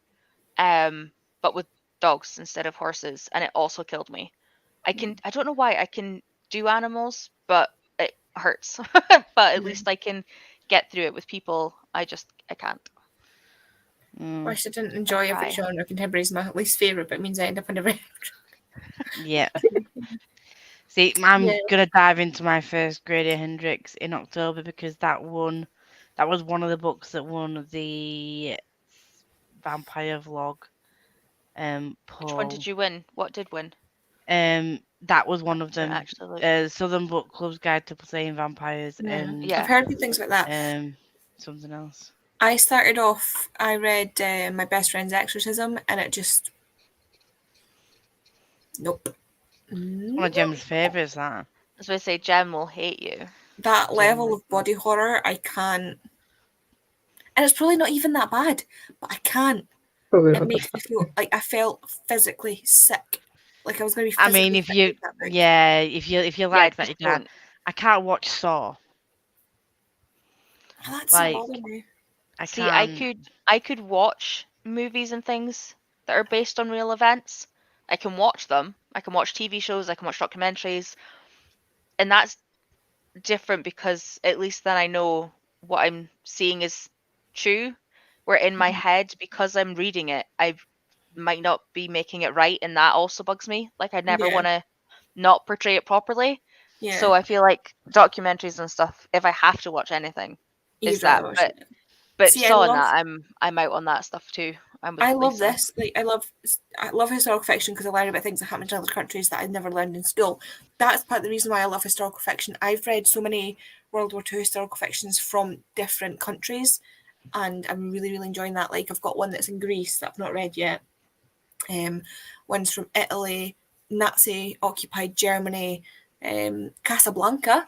but with dogs instead of horses, and it also killed me. I don't know why I can do animals, but it hurts. But at least I can get through it with people. I can't. Wish I didn't enjoy every genre. Contemporary is my least favourite, but it means I end up in every. Yeah. See, I'm gonna dive into my first Grady Hendrix in October because that was one of the books that won the Vampire Vlog. Which one did you win? What did win? That was one of them. Actually, Southern Book Club's Guide to Slaying Vampires, and I've heard good things about that. Something else. I read My Best Friend's Exorcism, and it just nope. One of Gem's favourites, that. I was going to say, Gem will hate you. That level of body horror, I can't. And it's probably not even that bad, but I can't. Probably It makes me feel like I felt physically sick. Like I was going to be. I mean, if you like that, you can't. I can't watch Saw. Oh, that's like, so me. I could watch movies and things that are based on real events. I can watch them. I can watch TV shows. I can watch documentaries, and that's different because at least then I know what I'm seeing is true. Where in my head, because I'm reading it, I might not be making it right, and that also bugs me. Like I never want to not portray it properly. Yeah. So I feel like documentaries and stuff, if I have to watch anything, is that. But Saw that, I'm out on that stuff too. I love this. Like I love historical fiction because I learn about things that happened in other countries that I never learned in school. That's part of the reason why I love historical fiction. I've read so many World War II historical fictions from different countries, and I'm really, really enjoying that. Like I've got one that's in Greece that I've not read yet. One's from Italy, Nazi-occupied Germany, Casablanca.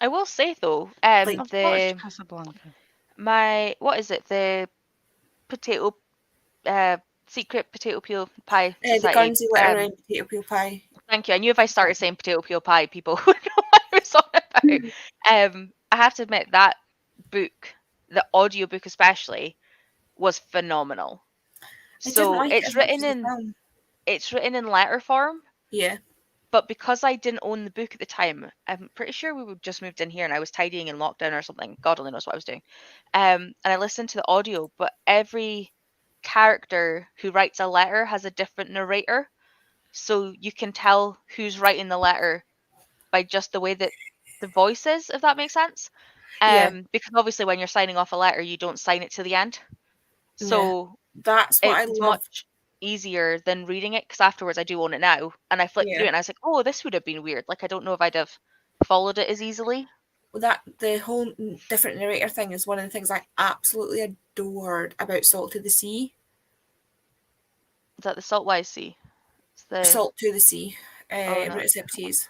I will say though, Casablanca. my what is it? The potato, secret potato peel pie The society. Guernsey litter and potato peel pie. Thank you. I knew if I started saying potato peel pie, people would know what I was on about. I have to admit that book, the audiobook especially, was phenomenal. I didn't So like it as much as the film. it's written in letter form, Yeah. but because I didn't own the book at the time, I'm pretty sure we would just moved in here and I was tidying in lockdown or something. God only knows what I was doing. And I listened to the audio, but every character who writes a letter has a different narrator. So you can tell who's writing the letter by just the way that the voice is, if that makes sense. Yeah. Because obviously when you're signing off a letter, you don't sign it to the end. So That's what I it's love. much easier than reading it, because afterwards I do own it now, and I flipped Yeah. through it and I was like, oh, this would have been weird. Like, I don't know if I'd have followed it as easily. That the whole different narrator thing is one of the things I absolutely adored about Salt to the Sea. Is that the Saltwise Sea? It's the Salt to the Sea. no. Receptes.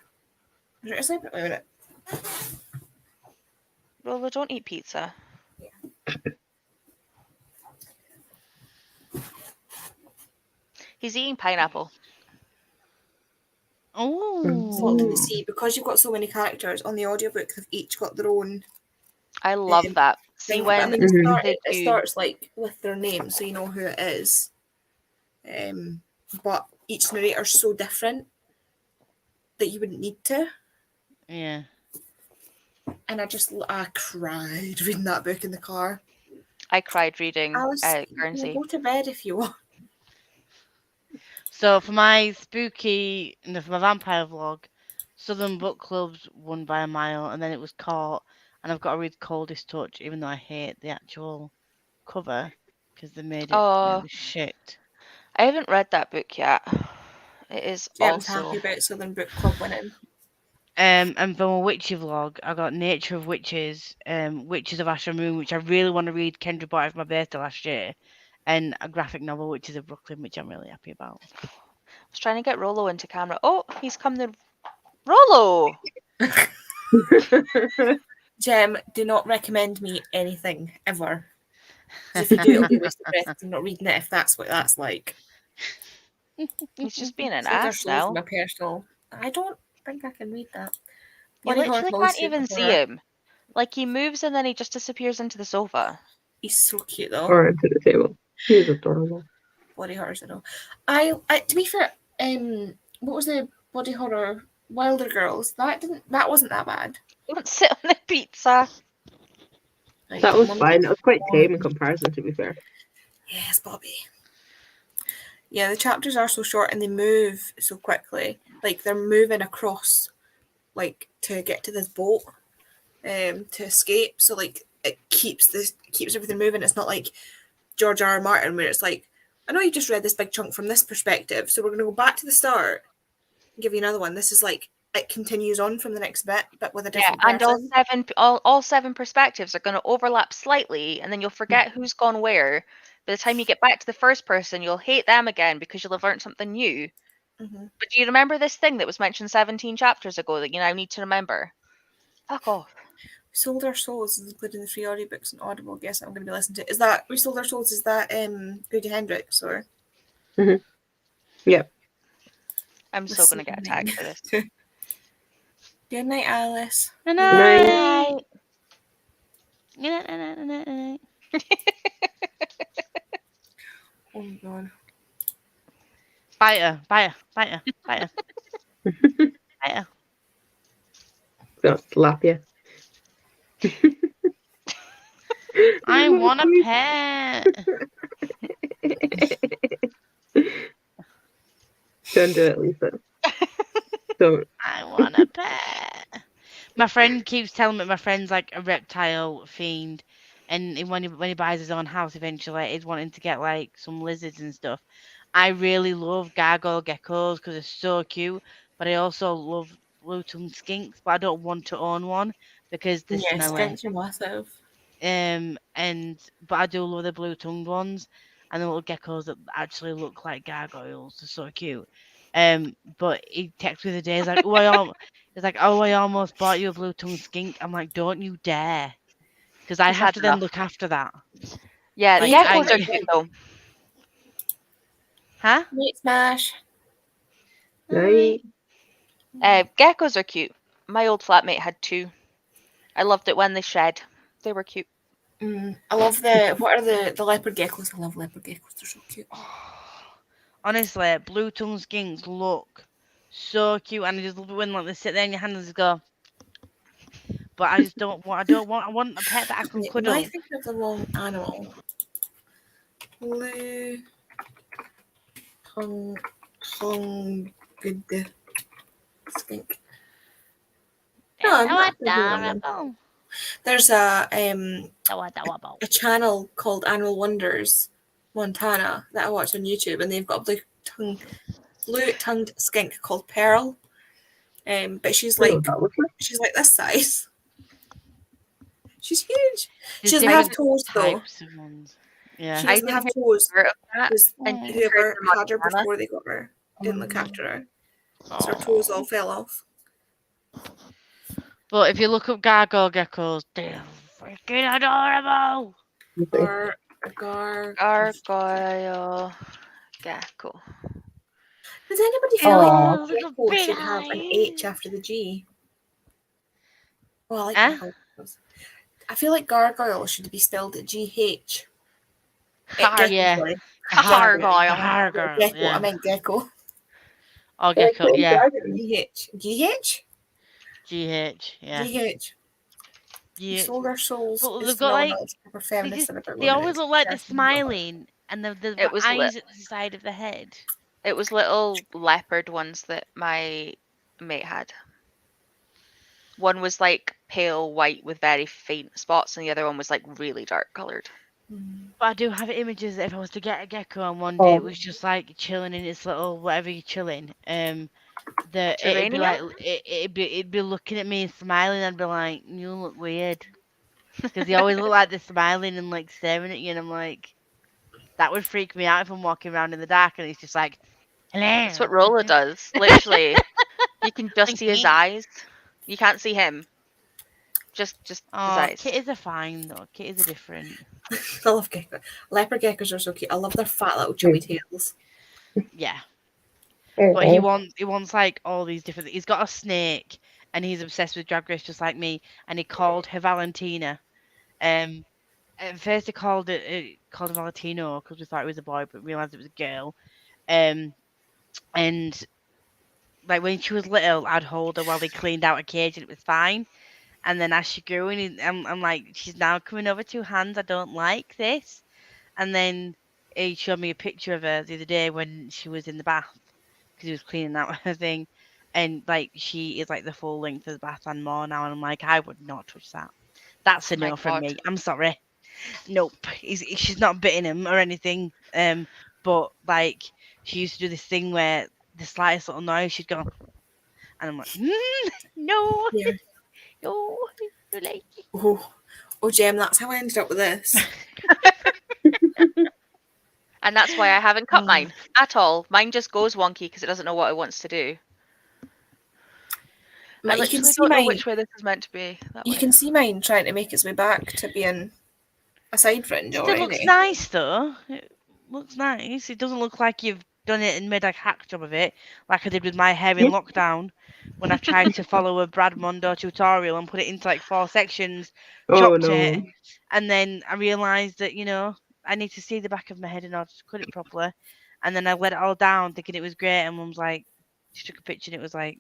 Wait a minute. Rolo, don't eat pizza. He's eating pineapple. Salt to the Oh. Sea, because you've got so many characters on the audiobook, they've each got their own I love that. See, thing. when I mean, they it do- starts like with their name, so you know who it is. But each narrator's so different that you wouldn't need to. Yeah. And I cried reading that book in the car. I cried reading Alice, Guernsey. go to bed if you want. So for my for my vampire vlog, Southern Book Club's won by a mile, and then it was Caught, and I've got to read Coldest Touch, even though I hate the actual cover because they made it really shit. I haven't read that book yet. It is Jem's also happy about Southern Book Club winning. And for my witchy vlog, I got Nature of Witches, Witches of Asher Moon, which I really want to read. Kendra bought it for my birthday last year, and a graphic novel, Witches of Brooklyn, which I'm really happy about. I was trying to get Rolo into camera. Oh, he's come to Rolo. Jem, do not recommend me anything ever. 'Cause if you do, it'll be a waste of breath. I'm not reading it if that's what that's like. He's just being an Soldier ass Souls now. is my personal. I don't think I can read that. You Bloody literally Horror can't Super even see Horror. him. Like, he moves and then he just disappears into the sofa. He's so cute though. Or into the table. He is adorable. Body horror, I know. I to be fair, what was the body horror Wilder Girls? That wasn't that bad. Don't sit on the pizza. Like, That was Mum- fine. It was quite tame in comparison, to be fair. Yes, Bobby. Yeah, the chapters are so short and they move so quickly. Like they're moving across, like to get to this boat, to escape. So like it keeps everything moving. It's not like George R. R. Martin where it's like, I know you just read this big chunk from this perspective, so we're gonna go back to the start and give you another one. This is like it continues on from the next bit, but with a Yeah, different and person. all seven perspectives are going to overlap slightly, and then you'll forget who's gone where. By the time you get back to the first person, you'll hate them again because you'll have learned something new. Mhm. But do you remember this thing that was mentioned 17 chapters ago that you now need to remember? Fuck off. Sold Our Souls is included in the free audiobooks and Audible. Guess I'm going to be listening to. Is that We Sold Our Souls? Is that Grady Hendrix or? Yep. I'm so going to get attacked for this. Good night, Alice. Good night. Good night. Oh my god. Bite her. Gonna slap you. I want a pet. Don't do it, Lisa. Don't. I want a pet. My friend keeps telling me my friend's like a reptile fiend, and when he buys his own house, eventually he's wanting to get like some lizards and stuff. I really love gargoyle geckos because they're so cute, but I also love blue-tongued skinks, but I don't want to own one because they're Yeah, smelly. skinks are massive. But I do love the blue-tongued ones and the little geckos that actually look like gargoyles. They're so cute. But he texts me the day, he's like, I almost bought you a blue-tongued skink. I'm like, don't you dare. because I He's have had to then enough. look after that. Yeah, Like, geckos I- are cute though. Huh? Meat smash. Right. Geckos are cute. My old flatmate had 2. I loved it when they shed. They were cute. I love what are the leopard geckos? I love leopard geckos. They're so cute. Honestly, blue tongue skinks look so cute, and I just love it when like they sit there in your hand and just go. But I just don't want. I want a pet that I can Wait, am I cuddle. thinking of the wrong animal? Blue tongue good skink. No, I'm not thinking of that one. Adorable. There's a So adorable. a channel called Animal Wonders Montana that I watch on YouTube, and they've got a blue-tongued skink called Pearl. But she's I know like what that looks like. this size. She's huge. She There's doesn't have different toes though. types of ones. Yeah. She I doesn't have didn't toes. hear of that. Because And whoever heard the had her Montana. before they got her didn't look after her. So her toes all fell off. But if you look up gargoyle geckos, they're freaking adorable. Or Gargoyle gecko. Does anybody Ew, feel like little gecko big should have an H after the G? Oh, I like Eh? gargoyles. I feel like gargoyle should be spelled GH. Yeah. Gargoyle. Gargoyle. Gecko. I Yeah. meant gecko. Oh, gecko. Yeah. GH. GH? GH. Yeah. GH. You Yeah. sold our souls. But is they've got, like, phenomenal. It's proper feminist and about They women. always It's look like they're definitely not. smiling, and the It was eyes at the side of the head. It was little leopard ones that my mate had. One was like pale white with very faint spots, and the other one was like really dark coloured. But I do have images that if I was to get a gecko and one day it was just like chilling in its little whatever you're chilling, that it'd be like Geranium? it'd be looking at me and smiling. I'd be like, you look weird, because they always look like they're smiling and like staring at you, and I'm like, that would freak me out if I'm walking around in the dark and it's just like, hello. That's what Rolla does. Literally, you can just see his eyes. You can't see him. Just his Oh, eyes. kitties are fine though. Kitties are different. I love gecko. Leopard geckos are so cute. I love their fat little chubby tails. Yeah. Oh, But he wants like all these different. He's got a snake, and he's obsessed with Drag Race just like me. And he called her Valentina. At first he called her Valentino because we thought it was a boy, but realized it was a girl. And like when she was little, I'd hold her while they cleaned out a cage, and it was fine. And then as she grew, and I'm like, she's now coming over 2 hands. I don't like this. And then he showed me a picture of her the other day when she was in the bath, because he was cleaning out her thing, and like she is like the full length of the bath and more now, and I'm like, I would not touch that. That's a My no from God. me. I'm sorry. Nope. She's not biting him or anything. But like she used to do this thing where the slightest little noise she'd go, and I'm like, no, Yeah. no, you like it. Oh, Jem, that's how I ended up with this. And that's why I haven't cut Oh. mine at all. Mine just goes wonky because it doesn't know what it wants to do. I You literally can see don't know mine. which way this is meant to be. That You way. can see mine trying to make its way back to being a side fringe Still looks already. nice though. It looks nice. It doesn't look like you've done it and made a hack job of it, like I did with my hair in lockdown when I tried to follow a Brad Mondo tutorial and put it into like 4 sections, Oh chopped it, no. and then I realised that, you know, I need to see the back of my head in order to cut it properly. And then I let it all down thinking it was great, and Mum's like, she took a picture and it was like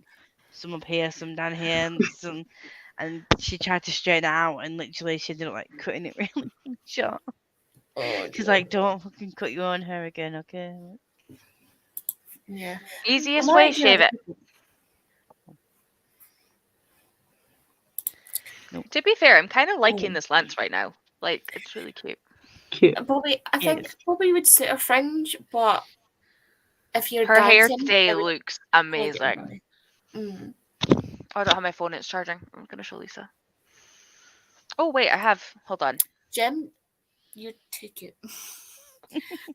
some up here, some down here, and some, and she tried to straighten it out, and literally she ended up like cutting it really short. Oh, She's like, don't fucking cut your own hair again, okay? yeah. Easiest Well, way, yeah. shave it. To be fair, I'm kind of liking Oh. this length right now. Like, it's really cute. Cute. Probably, I Yeah. think probably would suit a fringe, but if you're Her hair dancing, today I would looks hold it amazing. away. Mm. Oh, I don't have my phone, it's charging. I'm going to show Lisa. Oh, wait, I have. Hold on. Jem, you take it.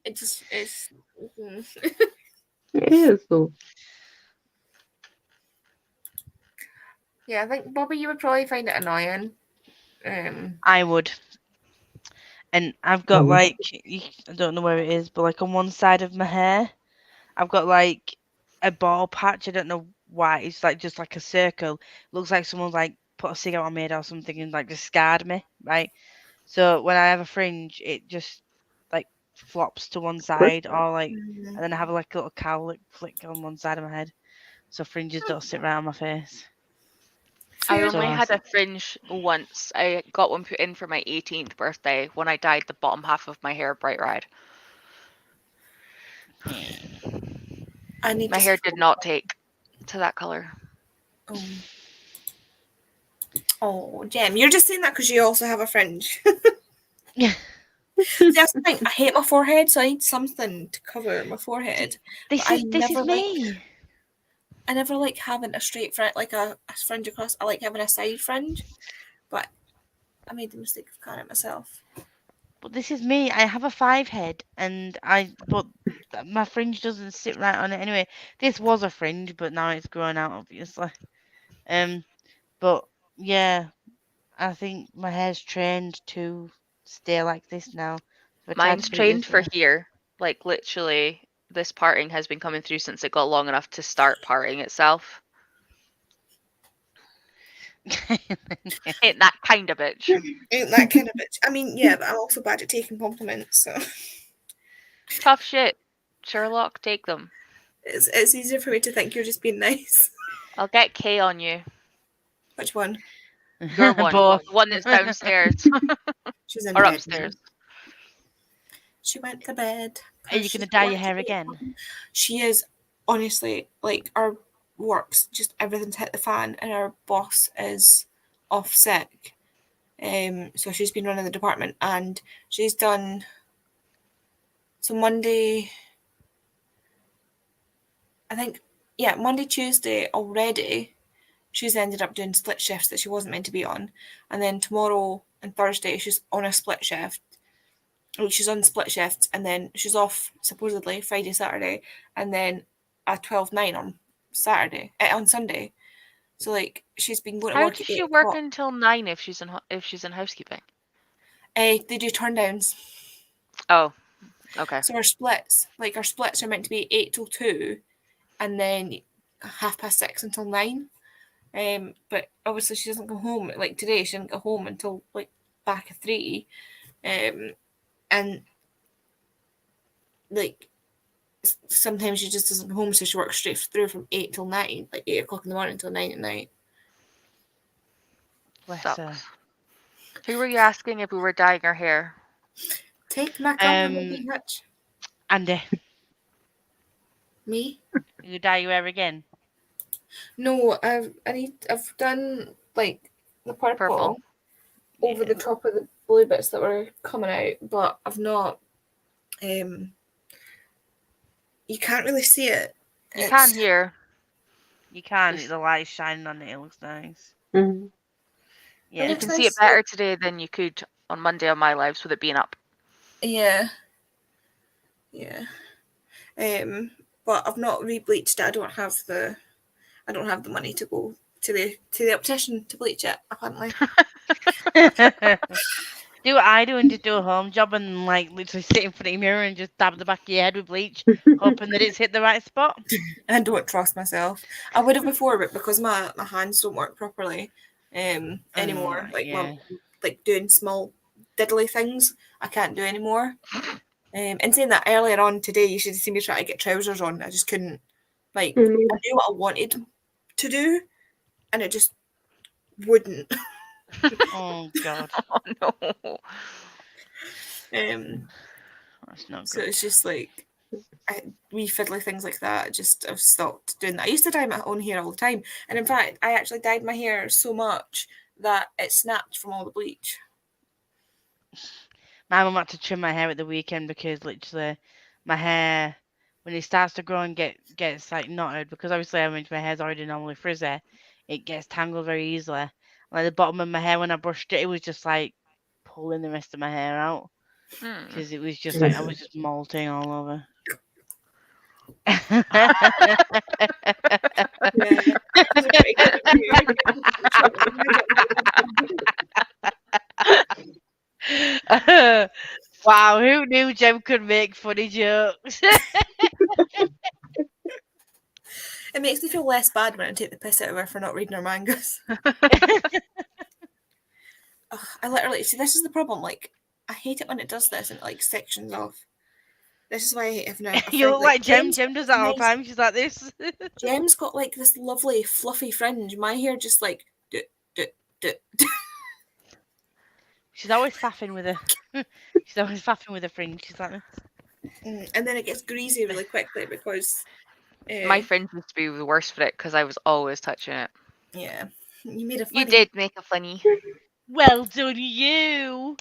It just is. It is though. Yeah, I think Bobby, you would probably find it annoying. I would. And I've got would. like, I don't know where it is, but like on one side of my hair, I've got like a ball patch. I don't know why. It's like just like a circle. Looks like someone like put a cigarette on me or something and like just scarred me, right? So when I have a fringe, it just like flops to one side or like, and then I have like a little cowlick flick on one side of my head. So fringes don't sit right on my face. I Fair. only So- had a fringe once. I got one put in for my 18th birthday when I dyed the bottom half of my hair bright red. I need My to hair did not take to that color. Oh, Jem, you're just saying that because you also have a fringe. Yeah. See, that's the thing. I hate my forehead, so I need something to cover my forehead. This But I is never me. I never like having a straight fringe, like a fringe across. I like having a side fringe, but I made the mistake of cutting it myself. But this is me. I have a 5 head, and but my fringe doesn't sit right on it anyway. This was a fringe, but now it's grown out, obviously. But yeah, I think my hair's trained to stay like this now. If I tried Mine's to do it trained this for way- here. Like literally, this parting has been coming through since it got long enough to start parting itself. Ain't that kind of bitch? Ain't that kind of bitch? I mean, yeah, but I'm also bad at taking compliments, so Tough shit. Sherlock, take them. it's easier for me to think you're just being nice. I'll get Kay on you. Which one? Your one. Both. The one that's downstairs She's in or bed. upstairs. She went to bed. Are you She's gonna dye your got hair to again? She is, honestly, like, our works, just everything's hit the fan, and our boss is off sick. So she's been running the department, and she's done. So Monday, I think, yeah, Monday, Tuesday already. She's ended up doing split shifts that she wasn't meant to be on, and then tomorrow and Thursday she's on a split shift. She's on split shifts, and then she's off supposedly Friday, Saturday, and then a 12/9 on Saturday, on Sunday. So like she's been going to How work. does at she 8 work o'clock. until 9 if she's in housekeeping? They do turn downs. Oh, okay. So our splits are meant to be 8 till 2, and then 6:30 until 9. But obviously she doesn't go home. Like today, she didn't go home until like back at 3. And like sometimes she just doesn't go home, so she works straight through from 8 till 9, like 8 o'clock in the morning till 9 at night. Bless Sucks. her. Who were you asking if we were dyeing our hair? Take my compliment much. Andy, Me? you dye your hair again? No, I've done like the purple. Over the top of the blue bits that were coming out, but I've not. You can't really see it. You can hear. You can. The light's shining on it. It looks nice. Mhm. Yeah. You looks can see nice. it better today than you could on Monday on my lives with it being up. Yeah. Yeah. But I've not re-bleached it. I don't have the money to go to the optician to bleach it, apparently. Do what I do and just do a home job and like literally sit in front of your mirror and just dab the back of your head with bleach, hoping that it's hit the right spot. I don't trust myself. I would have before, but because my hands don't work properly anymore, like doing small diddly things, I can't do anymore. And saying that, earlier on today, you should have seen me try to get trousers on. I just couldn't. Like, I knew what I wanted to do, and it just wouldn't. Oh god. Oh no. That's not So good. it's just like wee fiddly things like that. I've stopped doing that. I used to dye my own hair all the time, and in fact, I actually dyed my hair so much that it snapped from all the bleach. My mum had to trim my hair at the weekend because literally my hair, when it starts to grow and gets like knotted, because obviously my hair's already normally frizzy, it gets tangled very easily. Like the bottom of my hair, when I brushed it, it was just like pulling the rest of my hair out because it was just like I was just molting all over. Wow, who knew Jem could make funny jokes? It makes me feel less bad when I take the piss out of her for not reading her mangas. Ugh, I literally see. This is the problem. Like, I hate it when it does this and like sections off. This is why I hate it now. You look like Jem. Gem's Jem does that all the nice- time. She's like this. Gem's got like this lovely fluffy fringe. My hair just like. She's always faffing with her. She's always faffing with her fringe. She's like, And then it gets greasy really quickly because. My friend used to be the worst for it because I was always touching it. Yeah, you made a funny. You did make a funny. well done, you.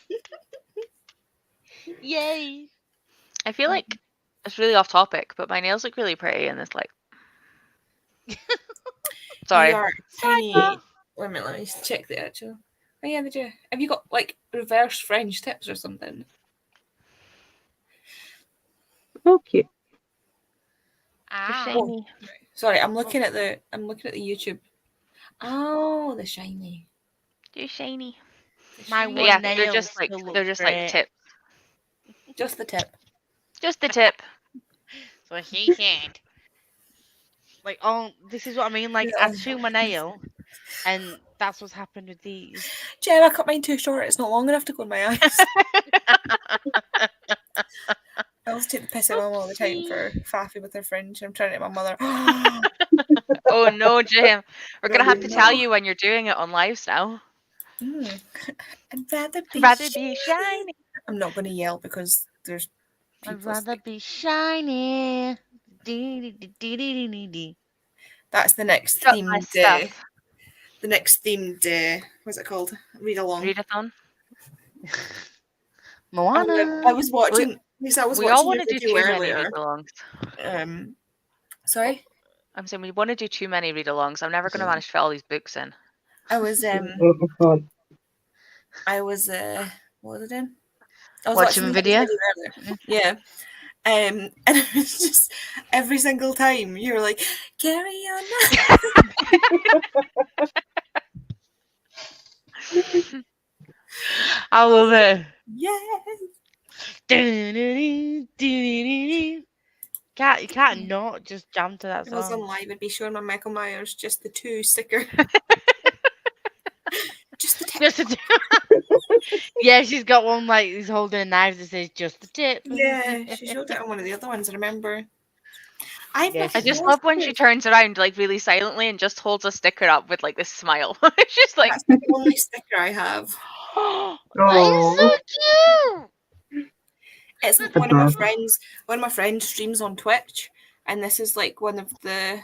Yay. I feel like it's really off topic, but my nails look really pretty in this light. Sorry. They are tiny. Wait a minute, let me check the actual. Oh yeah, they do. Have you got like reverse French tips or something? Okay. They're Ah. shiny. Sorry, I'm looking at the YouTube. Oh, the shiny. They're shiny. My The But one yeah, nail they're just still looks they're just great. like tips. Just the tip. Just the tip. So he said. Like, oh, this is what I mean. Like, I chew my nail, and that's what's happened with these. Jem, I cut mine too short. It's not long enough to go in my eyes. I always take the piss out of mum all the time for faffing with her fringe. I'm trying to get my mother. Oh no, Jim. We're gonna No, have to tell no. you when you're doing it on lives now. I'd rather be. Rather be shiny. I'm not going to yell because there's. I'd people rather be shiny. Dee-dee-dee-dee-dee-dee-dee. That's the next Got my themed. stuff. The next themed. What's it called? Read along. Readathon. Moana. I was watching. Because I was We all watching want your to do video too many earlier. read-alongs. Sorry. I'm saying we want to do too many read-alongs. I'm never going to manage to fit all these books in. I was Oh God. what was I doing? I was Watching watching a the video? earlier. Yeah. And it was just every single time you were like, carry on. I love it. Yes. You can't not just jam to that If I was on song. live, I'd be showing my Michael Myers just the 2 sticker. Just the tip. Just a tip. Yeah, she's got one like he's holding a knife that says just the tip. Yeah, she showed it on one of the other ones, I remember. I've Yeah, never I just noticed love when she it. turns around like really silently and just holds a sticker up with like this smile. It's just like That's the only sticker I have. That is so cute. It's one of my friends streams on Twitch, and this is like one of the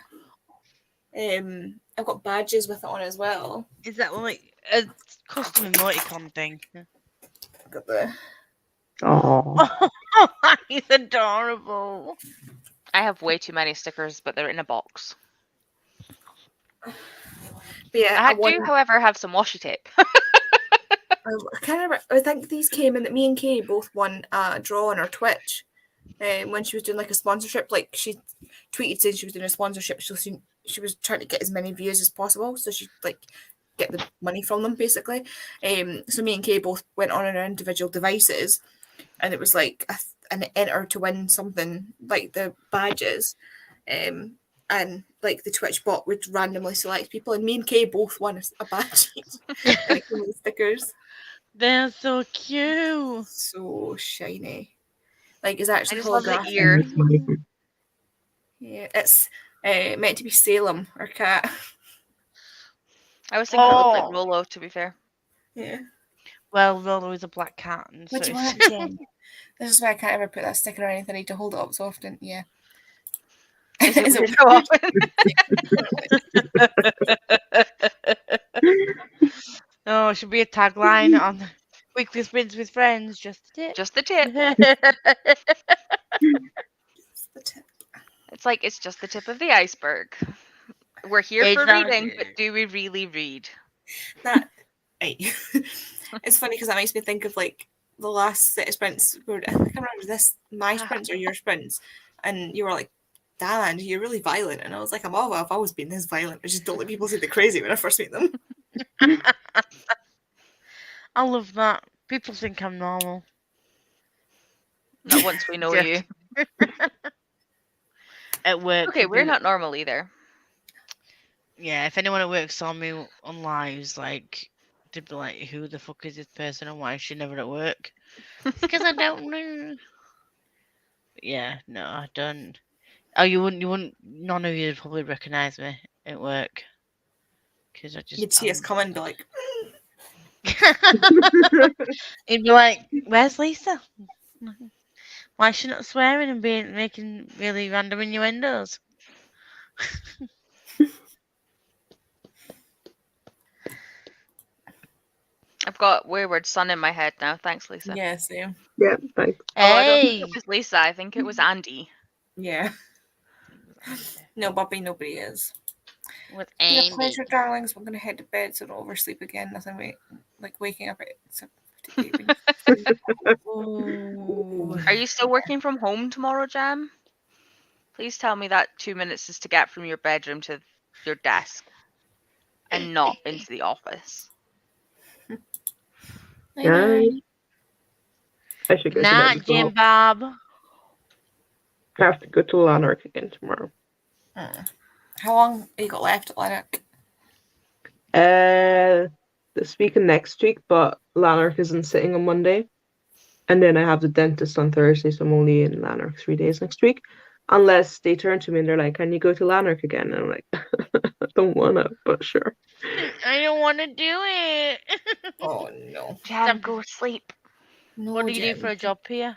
I've got badges with it on as well. Is that like a custom emoticon thing? I've got the Oh. He's adorable. I have way too many stickers, but they're in a box. but yeah, I I do, however, have some washi tape. I can't remember. I think these came in that me and Kay both won a draw on her Twitch. When she was doing like a sponsorship, like she tweeted saying she was doing a sponsorship, so she was trying to get as many views as possible, so she like get the money from them basically. So me and Kay both went on our individual devices, and it was like an enter to win something like the badges, and like the Twitch bot would randomly select people, and me and Kay both won a badge. And it came with stickers. They're so cute. So shiny. Like it's I actually just love the holographic. ear. Yeah, it's meant to be Salem, our cat. I was thinking it looked Oh. like Rolo, to be fair. Yeah. Well, Rolo is a black cat. And so What do you it's- want, Jen? This is why I can't ever put that sticker or anything. I need to hold it up so often. Yeah. Is it Is it weird so often? Oh, it should be a tagline on Weekly Sprints with Friends. Just a tip. Just the tip. It's the tip. It's like it's just the tip of the iceberg. We're here for reading, Exactly. but do we really read? That right. It's funny because that makes me think of like the last set of sprints. I can't remember was this my sprints or your sprints, and you were like, "Damn, Andy, you're really violent." And I was like, I've always been this violent. I just don't let people say they're crazy when I first meet them." I love that. People think I'm normal. Not once we know Yeah. you. At work. Okay, they'd we're be- not normal either. Yeah, if anyone at work saw me on lives, like, they'd be like, "Who the fuck is this person, and why is she never at work?" Because I don't know. But yeah, no, I don't. Oh, you wouldn't. None of you'd probably recognise me at work. Because I just. You'd see us come and be like, He'd be like, "Where's Lisa? Why is she not swearing and making really random innuendos?" I've got Wayward Son in my head now. Thanks, Lisa. yeah, same. Yeah, thanks. Oh, I don't Hey, think it was Lisa. I think it was Andy. Yeah. No, Bobby, nobody is. with Been a Andy. pleasure, darlings. We're going to head to bed so don't oversleep again. Nothing like waking up at 7:58. Ooh. Are you still working from home tomorrow, Jam? Please tell me that 2 minutes is to get from your bedroom to your desk and not into the office. Night. I should go to bed Not as well. Jim Bob. I have to go to Lanark again tomorrow. How long have you got left at Lanark? This week and next week, but Lanark isn't sitting on Monday. And then I have the dentist on Thursday, so I'm only in Lanark 3 days next week. Unless they turn to me and they're like, "Can you go to Lanark again?" And I'm like, "I don't want to, but sure." I don't want to do it. Oh, no. Jam, go sleep. No, What do you do Jen. for a job here?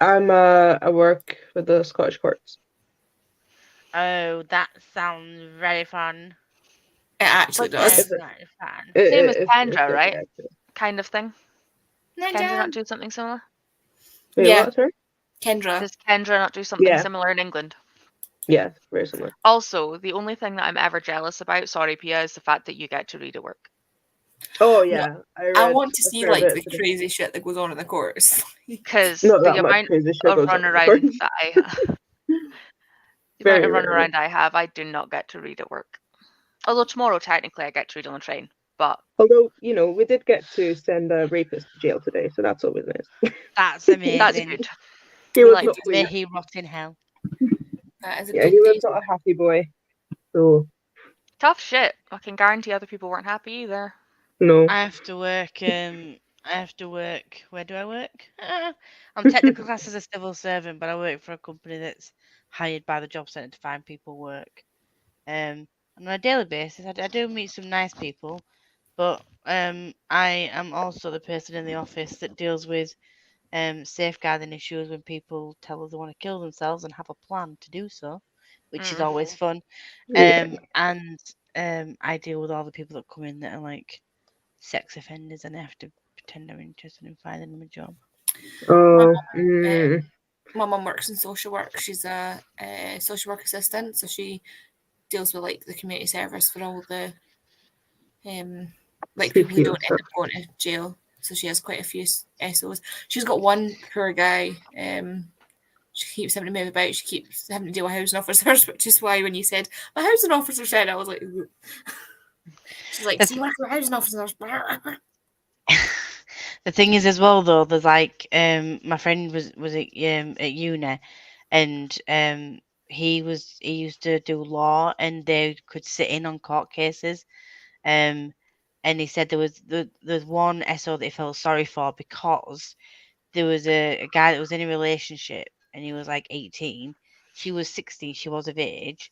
I work with the Scottish courts. Oh, that sounds very fun. It actually But does. Very, very fun. Same as It's Kendra, okay, right? actually. Kind of thing. No, Kendra Jen. not do something similar? Wait, Yeah. what, sorry? Kendra. Does Kendra not do something Yeah. similar in England? Yeah, very similar. Also, the only thing that I'm ever jealous about, sorry Pia, is the fact that you get to read at work. Oh yeah, I want to a see fair like bit the today. crazy shit that goes on in the courts. Because Not the that much amount crazy shit of goes on. runaround that I have, the Very amount of rarely. runaround I have, I do not get to read at work. Although tomorrow, technically, I get to read on the train. But Although, we did get to send a rapist to jail today, so that's always nice. That's amazing. that's good. He We was like not to May pleased. he rot in hell. That is a Yeah, good he was day. not a happy boy. So Tough shit. I can guarantee other people weren't happy either. no. I have to work. Where do I work? I'm technically classed as a civil servant, but I work for a company that's hired by the job centre to find people work. On a daily basis, I do meet some nice people, but I am also the person in the office that deals with safeguarding issues when people tell us they want to kill themselves and have a plan to do so, which is always fun. Yeah. And I deal with all the people that come in that are like sex offenders, and I have to pretend I'm interested in finding them a job. Oh, My mum works in social work. She's a social work assistant, so she deals with like the community service for all the like people who CP don't stuff. end up going to jail. So she has quite a few SOs. She's got one poor guy. She keeps having to move about. She keeps having to deal with housing officers, which is why when you said my housing officer said, I was like, "Ooh." She's like, "See, you work with housing officers." The thing is, as well, though, there's like my friend was at uni, and he used to do law, and they could sit in on court cases, and he said there's one SO that he felt sorry for because there was a guy that was in a relationship and he was like 18, she was 16, she was of age,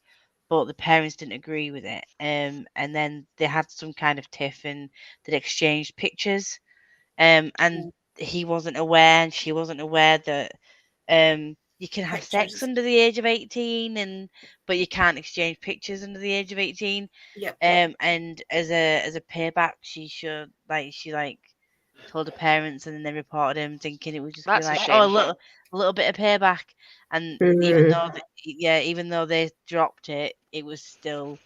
but the parents didn't agree with it, and then they had some kind of tiff and they'd exchanged pictures, and he wasn't aware and she wasn't aware that you can have sex Pictures. under the age of 18, but you can't exchange pictures under the age of 18. Yep. And as a payback, she told the parents, and then they reported him, thinking it would just That's be a like, shame. oh, a little bit of payback. And even though they dropped it, it was still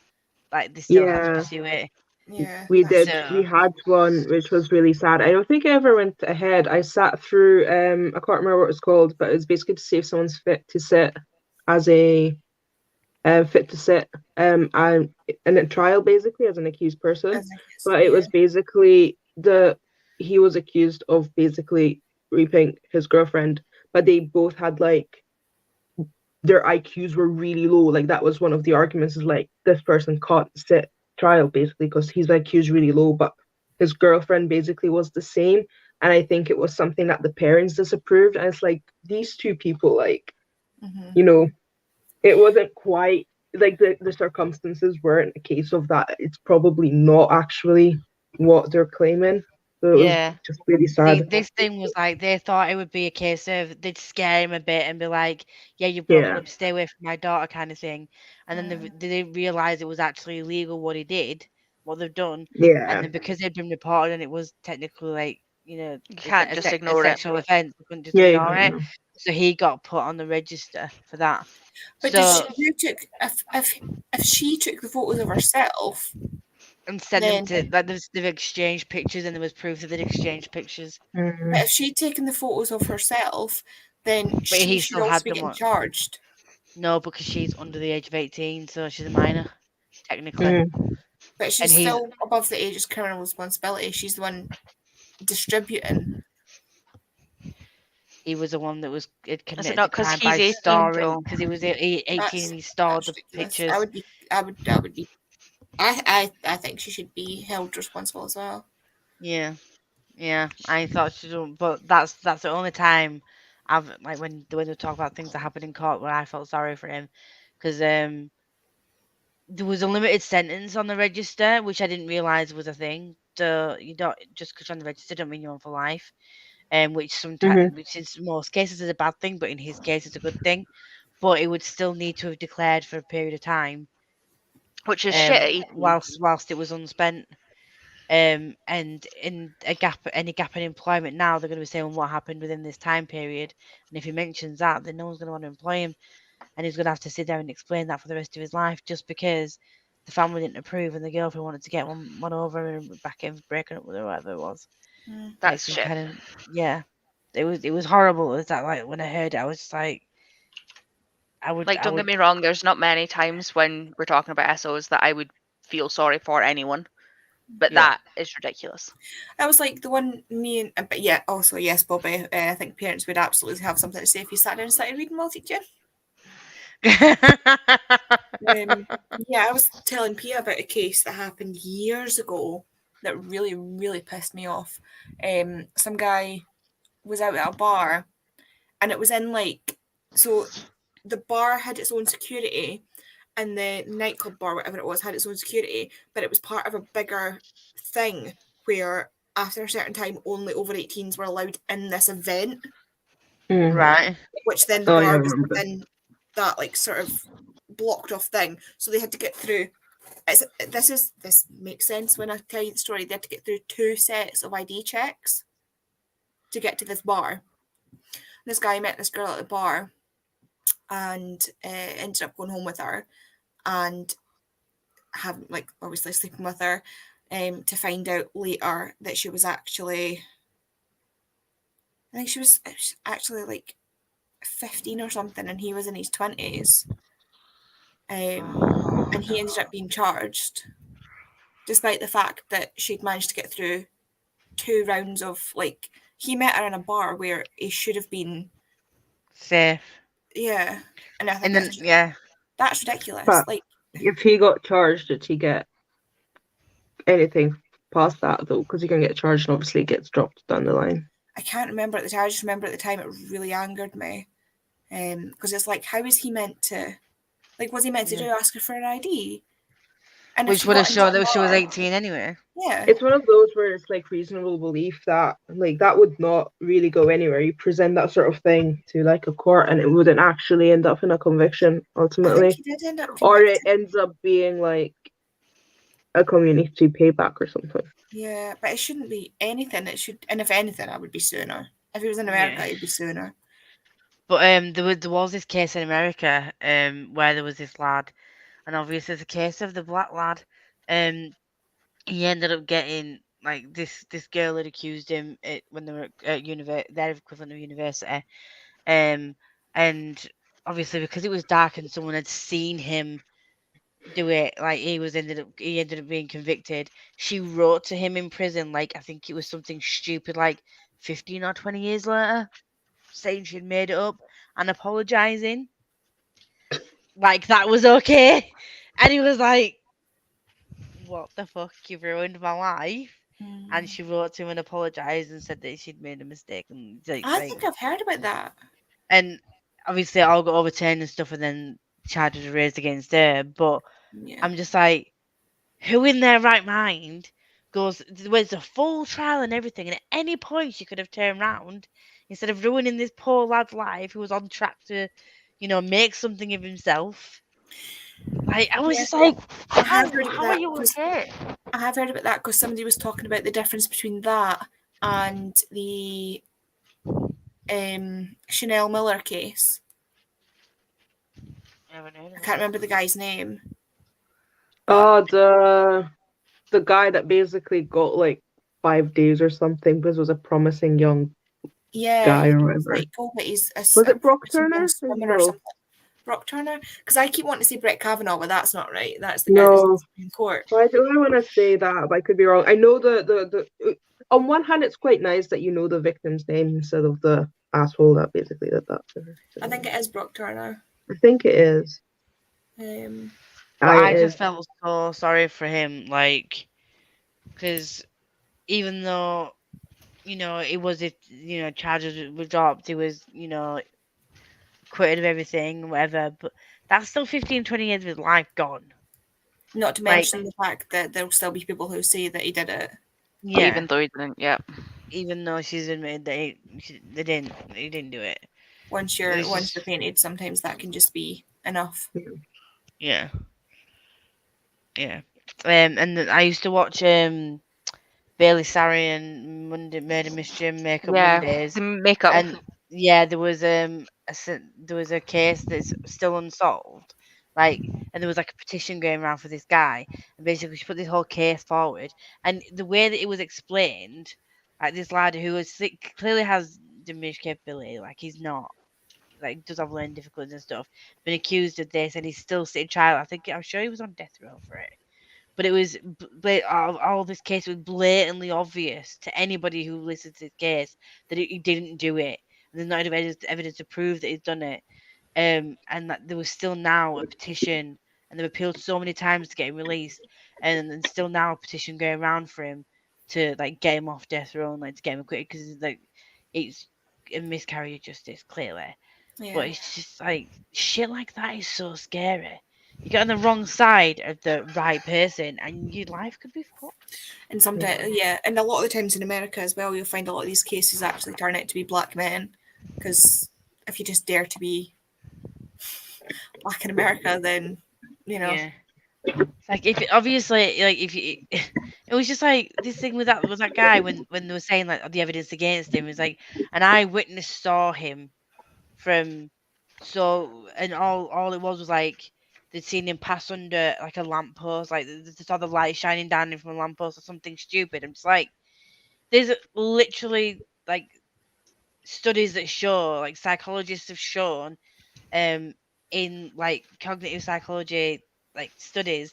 like they still had to Yeah. pursue it. Yeah. We that's- did. So- We had one, which was really sad. I don't think I ever went ahead. I sat through. I can't remember what it was called, but it was basically to see if someone's fit to sit as a fit to sit in a trial, basically as an accused person. But it was basically he was accused of basically raping his girlfriend, but they both had like their IQs were really low. Like that was one of the arguments, is like this person can't sit trial basically because his IQ is really low, but his girlfriend basically was the same. And I think it was something that the parents disapproved. And it's like these two people, like, you know, it wasn't quite like the circumstances weren't a case of that. It's probably not actually what they're claiming. So it Yeah. was just really sad. This thing was like they thought it would be a case of they'd scare him a bit and be like, "Yeah, you brought him Yeah. up, stay away from my daughter," kind of thing. And then they didn't realize it was actually illegal what he did, what they've done. Yeah. And then because it had been reported and it was technically like, you know, You can't a just a ignore it. sexual offence, you couldn't just Yeah, you ignore can't, it. no. So he got put on the register for that. But So you took if she took the photos of herself, and send them then- to like they've exchanged pictures and there was proof that they'd exchanged pictures. but if she'd taken the photos of herself, then she he should still also had be them getting on. charged. No, because she's under the age of 18, so she's a minor, technically. Mm. But she's And he's- still above the age of criminal responsibility. She's the one distributing. He was the one that was committed not the 'cause crime he's by 18 storing, though? because he was 18 That's- and he stored That's the ridiculous. pictures. I would be. I think she should be held responsible as well. Yeah, I thought she don't, but that's the only time I've like when they talk about things that happened in court where I felt sorry for him, because there was a limited sentence on the register, which I didn't realize was a thing. So you don't just because you're on the register don't mean you're on for life, which sometimes, which in most cases is a bad thing, but in his case it's a good thing. But it would still need to have declared for a period of time, Which is shitty. whilst it was unspent. And in any gap in employment now, they're going to be saying what happened within this time period, and if he mentions that, then no one's going to want to employ him, and he's going to have to sit there and explain that for the rest of his life just because the family didn't approve and the girlfriend wanted to get one over and back in breaking up with her, whatever it was. That's Like, shit. kind of, yeah, it was horrible. It's that like when I heard it, I was just like, Don't get me wrong, there's not many times when we're talking about SOs that I would feel sorry for anyone. But Yeah. that is ridiculous. That was like the one me and but yeah, also yes, Bobby. I think parents would absolutely have something to say if you sat down and started reading while teaching. Yeah, I was telling Pia about a case that happened years ago that really, really pissed me off. Some guy was out at a bar, and it was in like so the bar had its own security, and the nightclub bar, whatever it was, had its own security, but it was part of a bigger thing where after a certain time only over 18s were allowed in this event, Right. which then the Oh, yeah, I bar was remember. within that like sort of blocked off thing. So they had to get through. This makes sense when I tell you the story. They had to get through 2 sets of ID checks to get to this bar. This guy met this girl at the bar and ended up going home with her and having like obviously sleeping with her, to find out later that she was actually, I think she was actually like 15 or something, and he was in his 20s. And he ended up being charged, despite the fact that she'd managed to get through 2 rounds of like he met her in a bar where he should have been Safe. yeah, and I think And then that's ridiculous. But- like If he got charged, did he get anything past that though? Because he can get charged and obviously it gets dropped down the line. I can't remember at the time. I just remember at the time it really angered me, because it's like, how is he meant to? Like, was he meant to do ask her for an ID? And if which she would have got into shown a that she was bar- 18 anyway. Yeah, It's one of those where it's like reasonable belief that like that would not really go anywhere. You present that sort of thing to like a court and it wouldn't actually end up in a conviction I ultimately. think he did end up Or it convicted. ends up being like a community payback or something. Yeah, but it shouldn't be anything. It should, and if anything, I would be suing her. If he was in America, Yeah. I'd be suing her. But there was this case in America where there was this lad, and obviously it's a case of the black lad. He ended up getting like this girl had accused him when they were at their equivalent of university, and obviously because it was dark and someone had seen him do it, like he ended up being convicted. She wrote to him in prison, like I think it was something stupid like 15 or 20 years later. saying she'd made it up and apologizing. Like that was okay. And he was like, what the fuck? You've ruined my life. And she wrote to him and apologized and said that she'd made a mistake. And I think I've heard about that. and obviously it all got overturned and stuff, and then charges were raised against her. But Yeah. I'm just like, who in their right mind goes, there's a full trial and everything, and at any point she could have turned around instead of ruining this poor lad's life who was on track to, make something of himself. Like, I was Yeah. just like, I have heard about how are that you 'cause- okay? I have heard about that because somebody was talking about the difference between that and the Chanel Miller case. I can't remember the guy's name. Oh, the guy that basically got like 5 days or something because was a promising young Yeah, guy or he was whatever. like, oh, but he's Was it Brock Turner? swimmer or No. something. Brock Turner? Because I keep wanting to say Brett Kavanaugh, but that's not right. That's the guy No. that's in the Supreme Court. Well, I don't want to say that, but I could be wrong. I know the on one hand, it's quite nice that you know the victim's name instead of the asshole that basically did that to her. I think it is Brock Turner. I think it is. Um, But Aye, I it just is. felt so sorry for him, like, because even though, it was, charges were dropped, it was, acquitted of everything, whatever, but that's still 15, 20 years of his life gone. not to Like- mention the fact that there'll still be people who say that he did it. Yeah, Even though he didn't. Yeah. even though she's admitted that he didn't do it. Once It's you're just- painted, sometimes that can just be enough. Yeah. Yeah. And then I used to watch Bailey Sarian Murder Mystery Makeup Yeah. Mondays. The makeup. And yeah, there was a case that's still unsolved, like, and there was like a petition going around for this guy, and basically she put this whole case forward, and the way that it was explained, like this lad who was clearly has diminished capability, like he's not, like does have learning difficulties and stuff, been accused of this, and he's still sitting trial. I'm sure he was on death row for it. But it was all this case was blatantly obvious to anybody who listens to this case that he didn't do it. And there's not enough evidence to prove that he's done it. And that there was still now a petition, and they've appealed so many times to get him released, and then still now a petition going around for him to like get him off death row and like to get him acquitted, because like it's a miscarriage of justice clearly. Yeah. But it's just like shit like that is so scary. You get on the wrong side of the right person, and your life could be fucked. And sometimes, yeah, and a lot of the times in America as well, you'll find a lot of these cases actually turn out to be black men, because if you just dare to be black in America, then Yeah. Like if obviously like if you, it was just like this thing with that guy when they were saying like the evidence against him was like an eyewitness saw him from and all it was like they'd seen him pass under like a lamppost, like they saw the light shining down him from a lamppost or something stupid. I'm just like, there's literally like studies that show, like psychologists have shown, in like cognitive psychology like studies,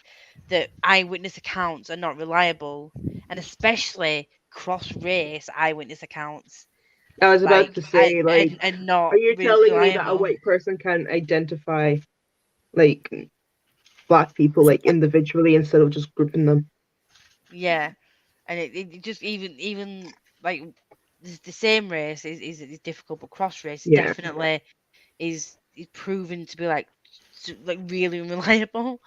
that eyewitness accounts are not reliable, and especially cross-race eyewitness accounts. I was about to say, like, and not are you really telling me that a reliable. white person can identify like black people like individually instead of just grouping them? Yeah, and it just even like the same race is difficult, but cross race Yeah. definitely is proven to be like really unreliable,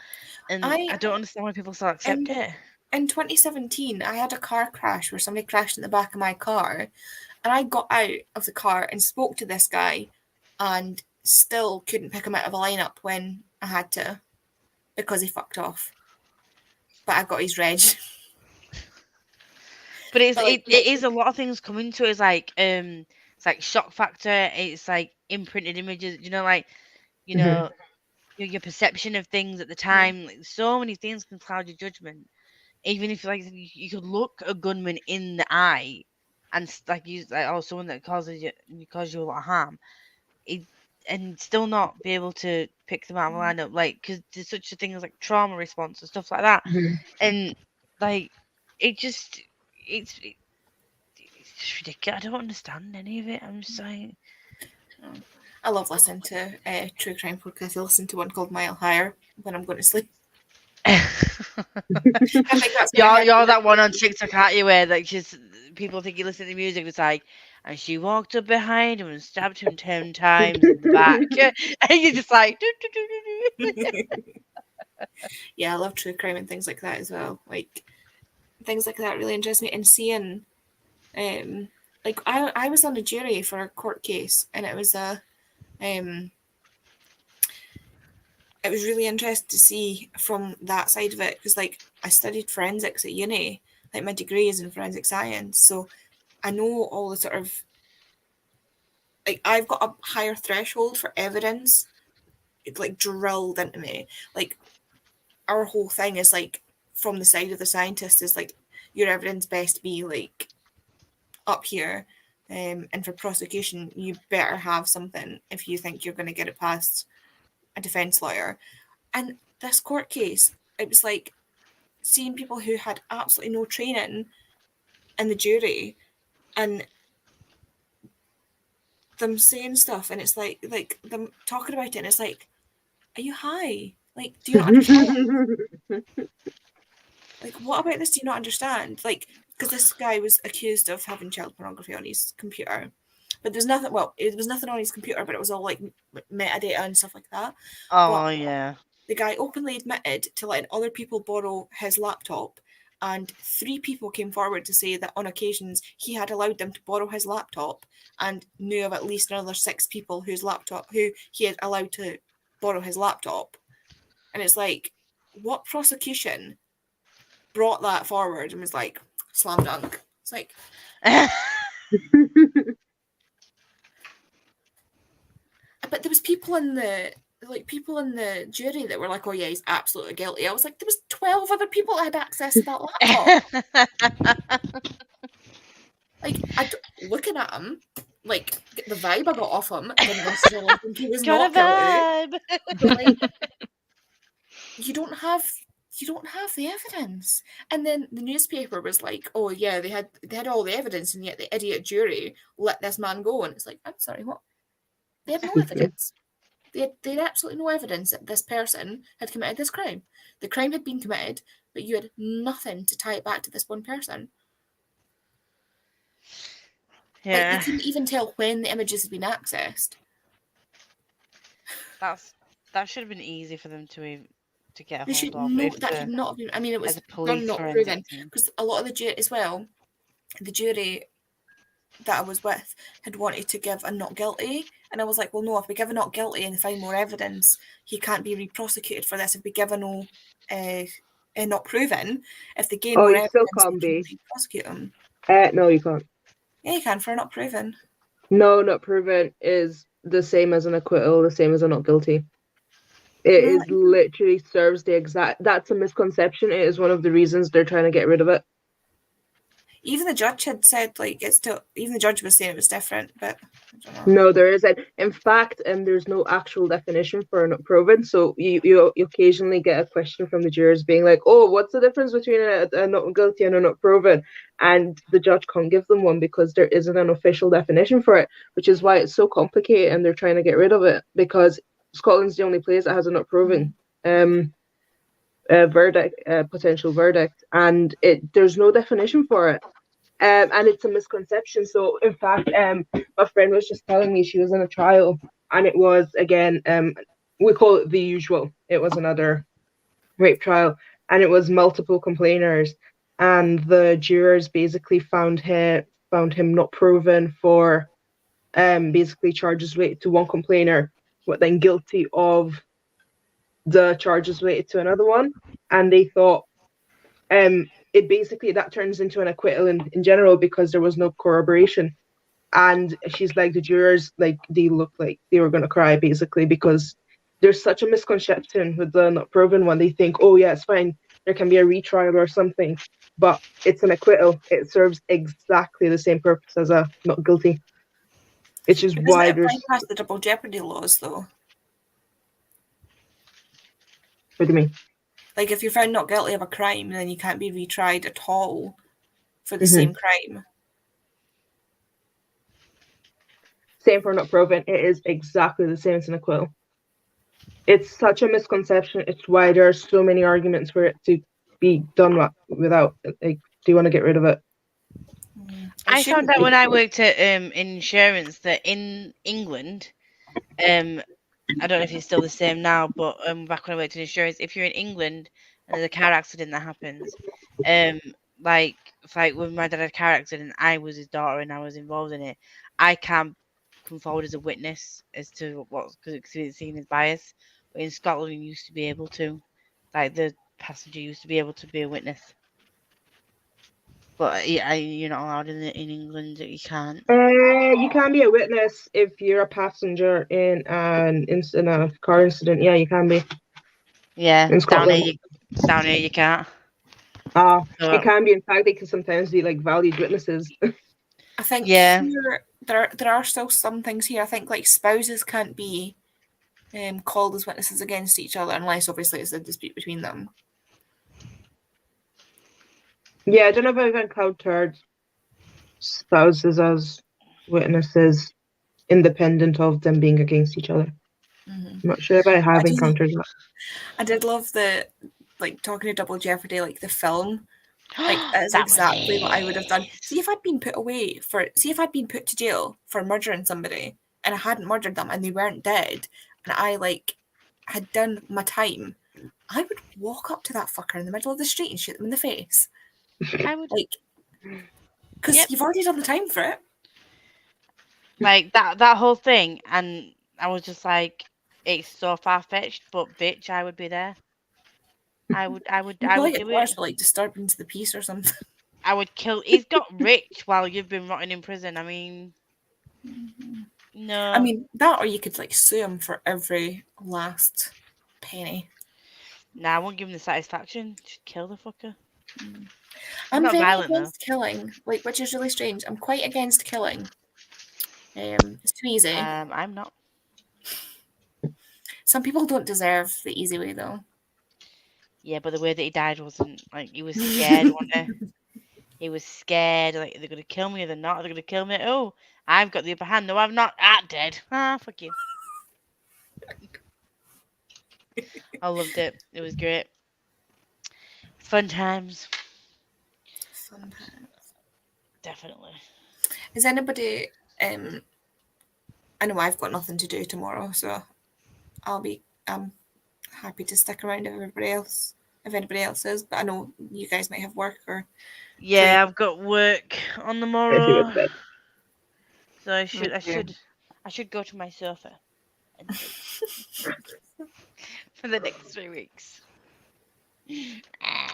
and I don't understand why people still accept it. In 2017, I had a car crash where somebody crashed in the back of my car, and I got out of the car and spoke to this guy, and still couldn't pick him out of a lineup when I had to, because he fucked off. But I got his reg. But it's But, like, it is a lot of things coming to us, like it's like shock factor, it's like imprinted images, like your perception of things at the time, like, so many things can cloud your judgment. Even if like you could look a gunman in the eye and like use like someone that causes you a lot of harm, and still not be able to pick them out of a lineup, like because there's such a thing as like trauma response and stuff like that, and like it's just ridiculous. I don't understand any of it. I'm just like, I love listening to true crime podcasts. I listen to one called Mile Higher when I'm going to sleep. I think that's You're that one on TikTok, aren't you, where like just people think you listen to music, it's like, and she walked up behind him and stabbed him 10 times in the back. And you're just like, Yeah, I love true crime and things like that as well. Like things like that really interest me. And seeing, like I was on a jury for a court case, and it was it was really interesting to see from that side of it, because like I studied forensics at uni, like my degree is in forensic science, so I know all the sort of, like I've got a higher threshold for evidence, it's like drilled into me. Like our whole thing is like from the side of the scientist is like your evidence best be like up here, and for prosecution you better have something if you think you're going to get it past a defense lawyer. And this court case, it was like seeing people who had absolutely no training in the jury and them saying stuff, and it's like them talking about it, and it's like, are you high? Like, do you not understand? Like, what about this do you not understand? Like, because this guy was accused of having child pornography on his computer, but there's nothing, well, it was nothing on his computer, but it was all like metadata and stuff like that. oh yeah. The guy openly admitted to letting other people borrow his laptop, and 3 people came forward to say that on occasions he had allowed them to borrow his laptop, and knew of at least another 6 people who he had allowed to borrow his laptop. And it's like, what prosecution brought that forward and was like, slam dunk? It's like, but there was people in the jury that were like, oh yeah, he's absolutely guilty. I was like, there was 12 other people that had access to that laptop. Like, looking at him, like the vibe I got off him, I didn't necessarily think he was Got not a guilty. vibe. But like, you don't have the evidence. And then the newspaper was like, oh yeah, they had all the evidence, and yet the idiot jury let this man go. And it's like, I'm sorry, what? They had no evidence. They had absolutely no evidence that this person had committed this crime. The crime had been committed, but you had nothing to tie it back to this one person. Like, Yeah. they couldn't even tell when the images had been accessed. That should have been easy for them to get a They should hold of. know if that the- should not have been. I mean, it was as a police not forensic proven, team. because a lot of the jury as well, the jury that I was with had wanted to give a not guilty, and I was like, well, no, if we give a not guilty and find more evidence, he can't be re-prosecuted for this. If we give a no, not proven, if they gain Oh, more you evidence, still they can't be. re-prosecute him. No, you can't. Yeah, you can for not proven. No, not proven is the same as an acquittal, the same as a not guilty. It is literally serves the exact. That's a misconception. It is one of the reasons they're trying to get rid of it. Even the judge had said, like, it's still. Even the judge was saying it was different, but I don't know. No, there isn't. In fact, there's no actual definition for not proven. So you occasionally get a question from the jurors being like, "Oh, what's the difference between a not guilty and a not proven?" And the judge can't give them one because there isn't an official definition for it, which is why it's so complicated, and they're trying to get rid of it because Scotland's the only place that has a not proven verdict, potential verdict, and there's no definition for it. And it's a misconception. So, in fact, my friend was just telling me she was in a trial, and it was, again, we call it the usual. It was another rape trial, and it was multiple complainers, and the jurors basically found him not proven for basically charges related to one complainer, but then guilty of the charges related to another one. And they thought it basically that turns into an acquittal in general because there was no corroboration. And she's like, the jurors, like, they looked like they were going to cry basically because there's such a misconception with the not proven one. They think, oh yeah, it's fine, there can be a retrial or something, but it's an acquittal. It serves exactly the same purpose as a not guilty, which is why Doesn't it there's. bypass the double jeopardy laws, though? What do you mean? Like, if you're found not guilty of a crime, then you can't be retried at all for the same crime. same for not proven. It is exactly the same as an acquittal. It's such a misconception. It's why there are so many arguments for it to be done without. Like, do you want to get rid of it? I found out when I worked at insurance that in England, I don't know if it's still the same now, but back when I worked in insurance, if you're in England and there's a car accident that happens, like when my dad had a car accident, I was his daughter and I was involved in it. I can't come forward as a witness as to what's because it's seen as bias. But in Scotland, you used to be able to, like the passenger used to be able to be a witness. But you're not allowed in England. You can't. You can be a witness if you're a passenger in a car incident. Yeah, you can be. Yeah, In Scotland. down here you can't. You can be. In fact, they can sometimes be like valued witnesses. I think Yeah. here, there are still some things here. I think like spouses can't be called as witnesses against each other unless obviously it's a dispute between them. Yeah, I don't know if I've encountered spouses as witnesses independent of them being against each other. I'm not sure if I have encountered that. I did love the, like, talking to Double Jeopardy, like the film. Like, that is That was exactly what I would have done. it. See if I'd been put to jail for murdering somebody and I hadn't murdered them and they weren't dead and I, like, had done my time, I would walk up to that fucker in the middle of the street and shoot them in the face. I would Like, because you've already done the time for it. like that whole thing, and I was just like, it's so far fetched, but bitch, I would be there. I would do it. Like disturbing to the peace or something. I would kill. He's got rich while you've been rotting in prison. I mean, no. I mean that, or you could like sue him for every last penny. Nah, I won't give him the satisfaction. Just kill the fucker. I'm not very violent, though. against killing, like, which is really strange. I'm quite against killing. It's too easy. I'm not. Some people don't deserve the easy way, though. Yeah, but the way that he died wasn't like he was scared, wasn't he? He was scared. Like, they're gonna kill me or they're not. They're gonna kill me. Oh, I've got the upper hand. No, I'm not. Dead. Fuck you. I loved it. It was great. Fun times. Fun times. Definitely. Is anybody? I know I've got nothing to do tomorrow, so I'm happy to stick around if anybody else is. But I know you guys might have work or. Yeah, I've got work on the morrow, so I should go to my sofa and for the next 3 weeks.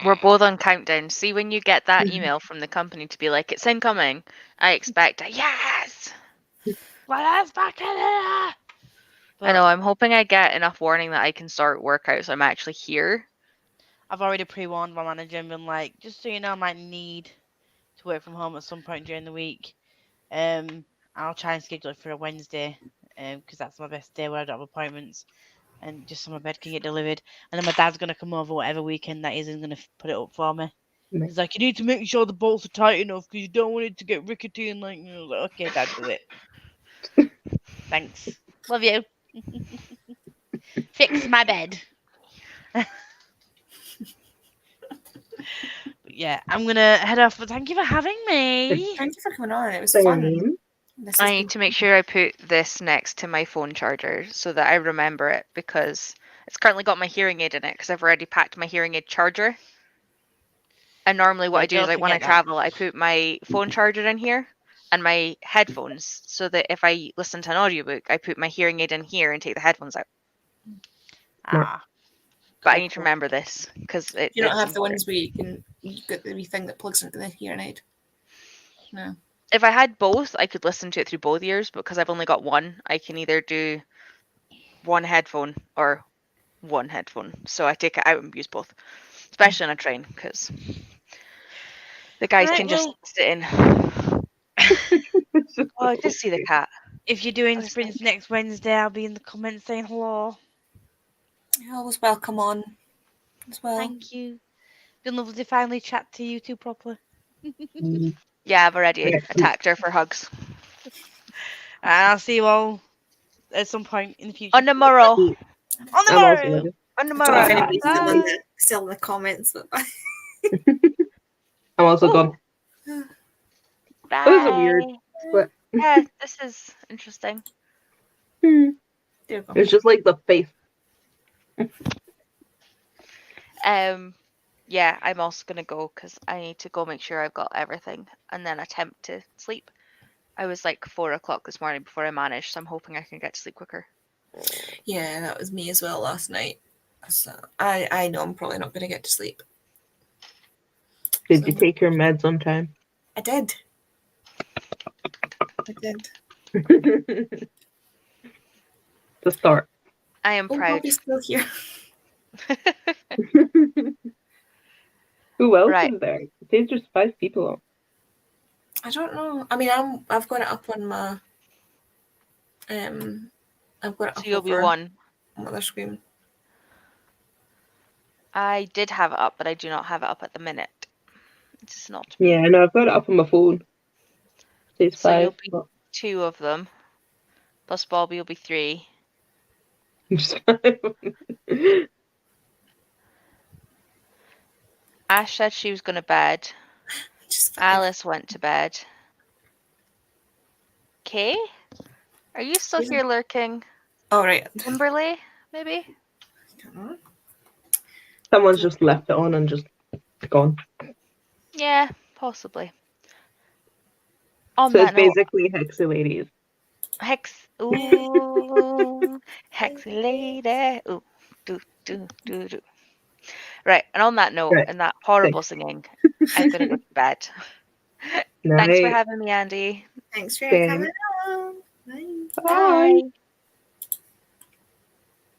We're both on countdown. See, when you get that email from the company to be like, it's incoming, I expect a yes. Well, it's back in here. I know, I'm hoping I get enough warning that I can start work out so I'm actually here. I've already pre-warned my manager and been like, just so you know, I might need to work from home at some point during the week. I'll try and schedule it for a Wednesday, because that's my best day where I don't have appointments, and just so my bed can get delivered. And then my dad's gonna come over whatever weekend that is and gonna put it up for me. He's like, you need to make sure the bolts are tight enough because you don't want it to get rickety and like, like, okay, Dad, do it. Thanks. Love you. Fix my bed. But yeah, I'm gonna head off. But thank you for having me. Thank you for coming on. It was fun. I need to make sure I put this next to my phone charger so that I remember it, because it's currently got my hearing aid in it because I've already packed my hearing aid charger. And normally what I do is, like, when I travel, I put my phone charger in here and my headphones, so that if I listen to an audiobook, I put my hearing aid in here and take the headphones out. But I need to remember this because you don't have the ones where you get the wee thing that plugs into the hearing aid. No. If I had both, I could listen to it through both ears, but because I've only got one, I can either do one headphone or one headphone. So I take it out and use both, especially on a train, because the guys can just sit in. Oh, I did see the cat. If you're doing sprints next Wednesday, I'll be in the comments saying hello. You're always welcome on as well. Thank you. Been lovely to finally chat to you two properly. Yeah, I've already attacked her for hugs. And I'll see you all at some point in the future. On tomorrow. On the I'm also morrow. ready. On I don't tomorrow. know if anybody's still in Bye. still in the comments. I'm also Oh. gone. Bye. This is a weird split. Yeah, this is interesting. There you go. It's just like the face. Yeah, I'm also gonna go because I need to go make sure I've got everything and then attempt to sleep. I was like 4 o'clock this morning before I managed, so I'm hoping I can get to sleep quicker. Yeah, that was me as well last night. So I know I'm probably not going to get to sleep. Did you take your meds on time? I did. I did. To start. I am Oh, proud. Bobby's still here. Who else Right. is there? It says there's 5 people on. I don't know. I mean, I've got it up on my I've got it So up you'll be over one. on my other screen. I did have it up, but I do not have it up at the minute. It's not. Yeah, no, I've got it up on my phone. It says So 5. you'll be 2 of them. Plus Bobby will be 3. Just 5. Ash said she was going to bed. Just 5. Alice went to bed. Kay? Are you still Yeah. here lurking? All right. Kimberly, maybe? Don't know. Someone's just left it on and just gone. Yeah, possibly. On So it's that note, basically Hexy Ladies. ooh, Hexy lady. Ooh, do, do, do, do. Right, and on that note, Right. and that horrible singing, I'm going to go to bed. Thanks for Night. having me, Andy. Thanks for Thanks. coming on. Bye. Bye. Bye.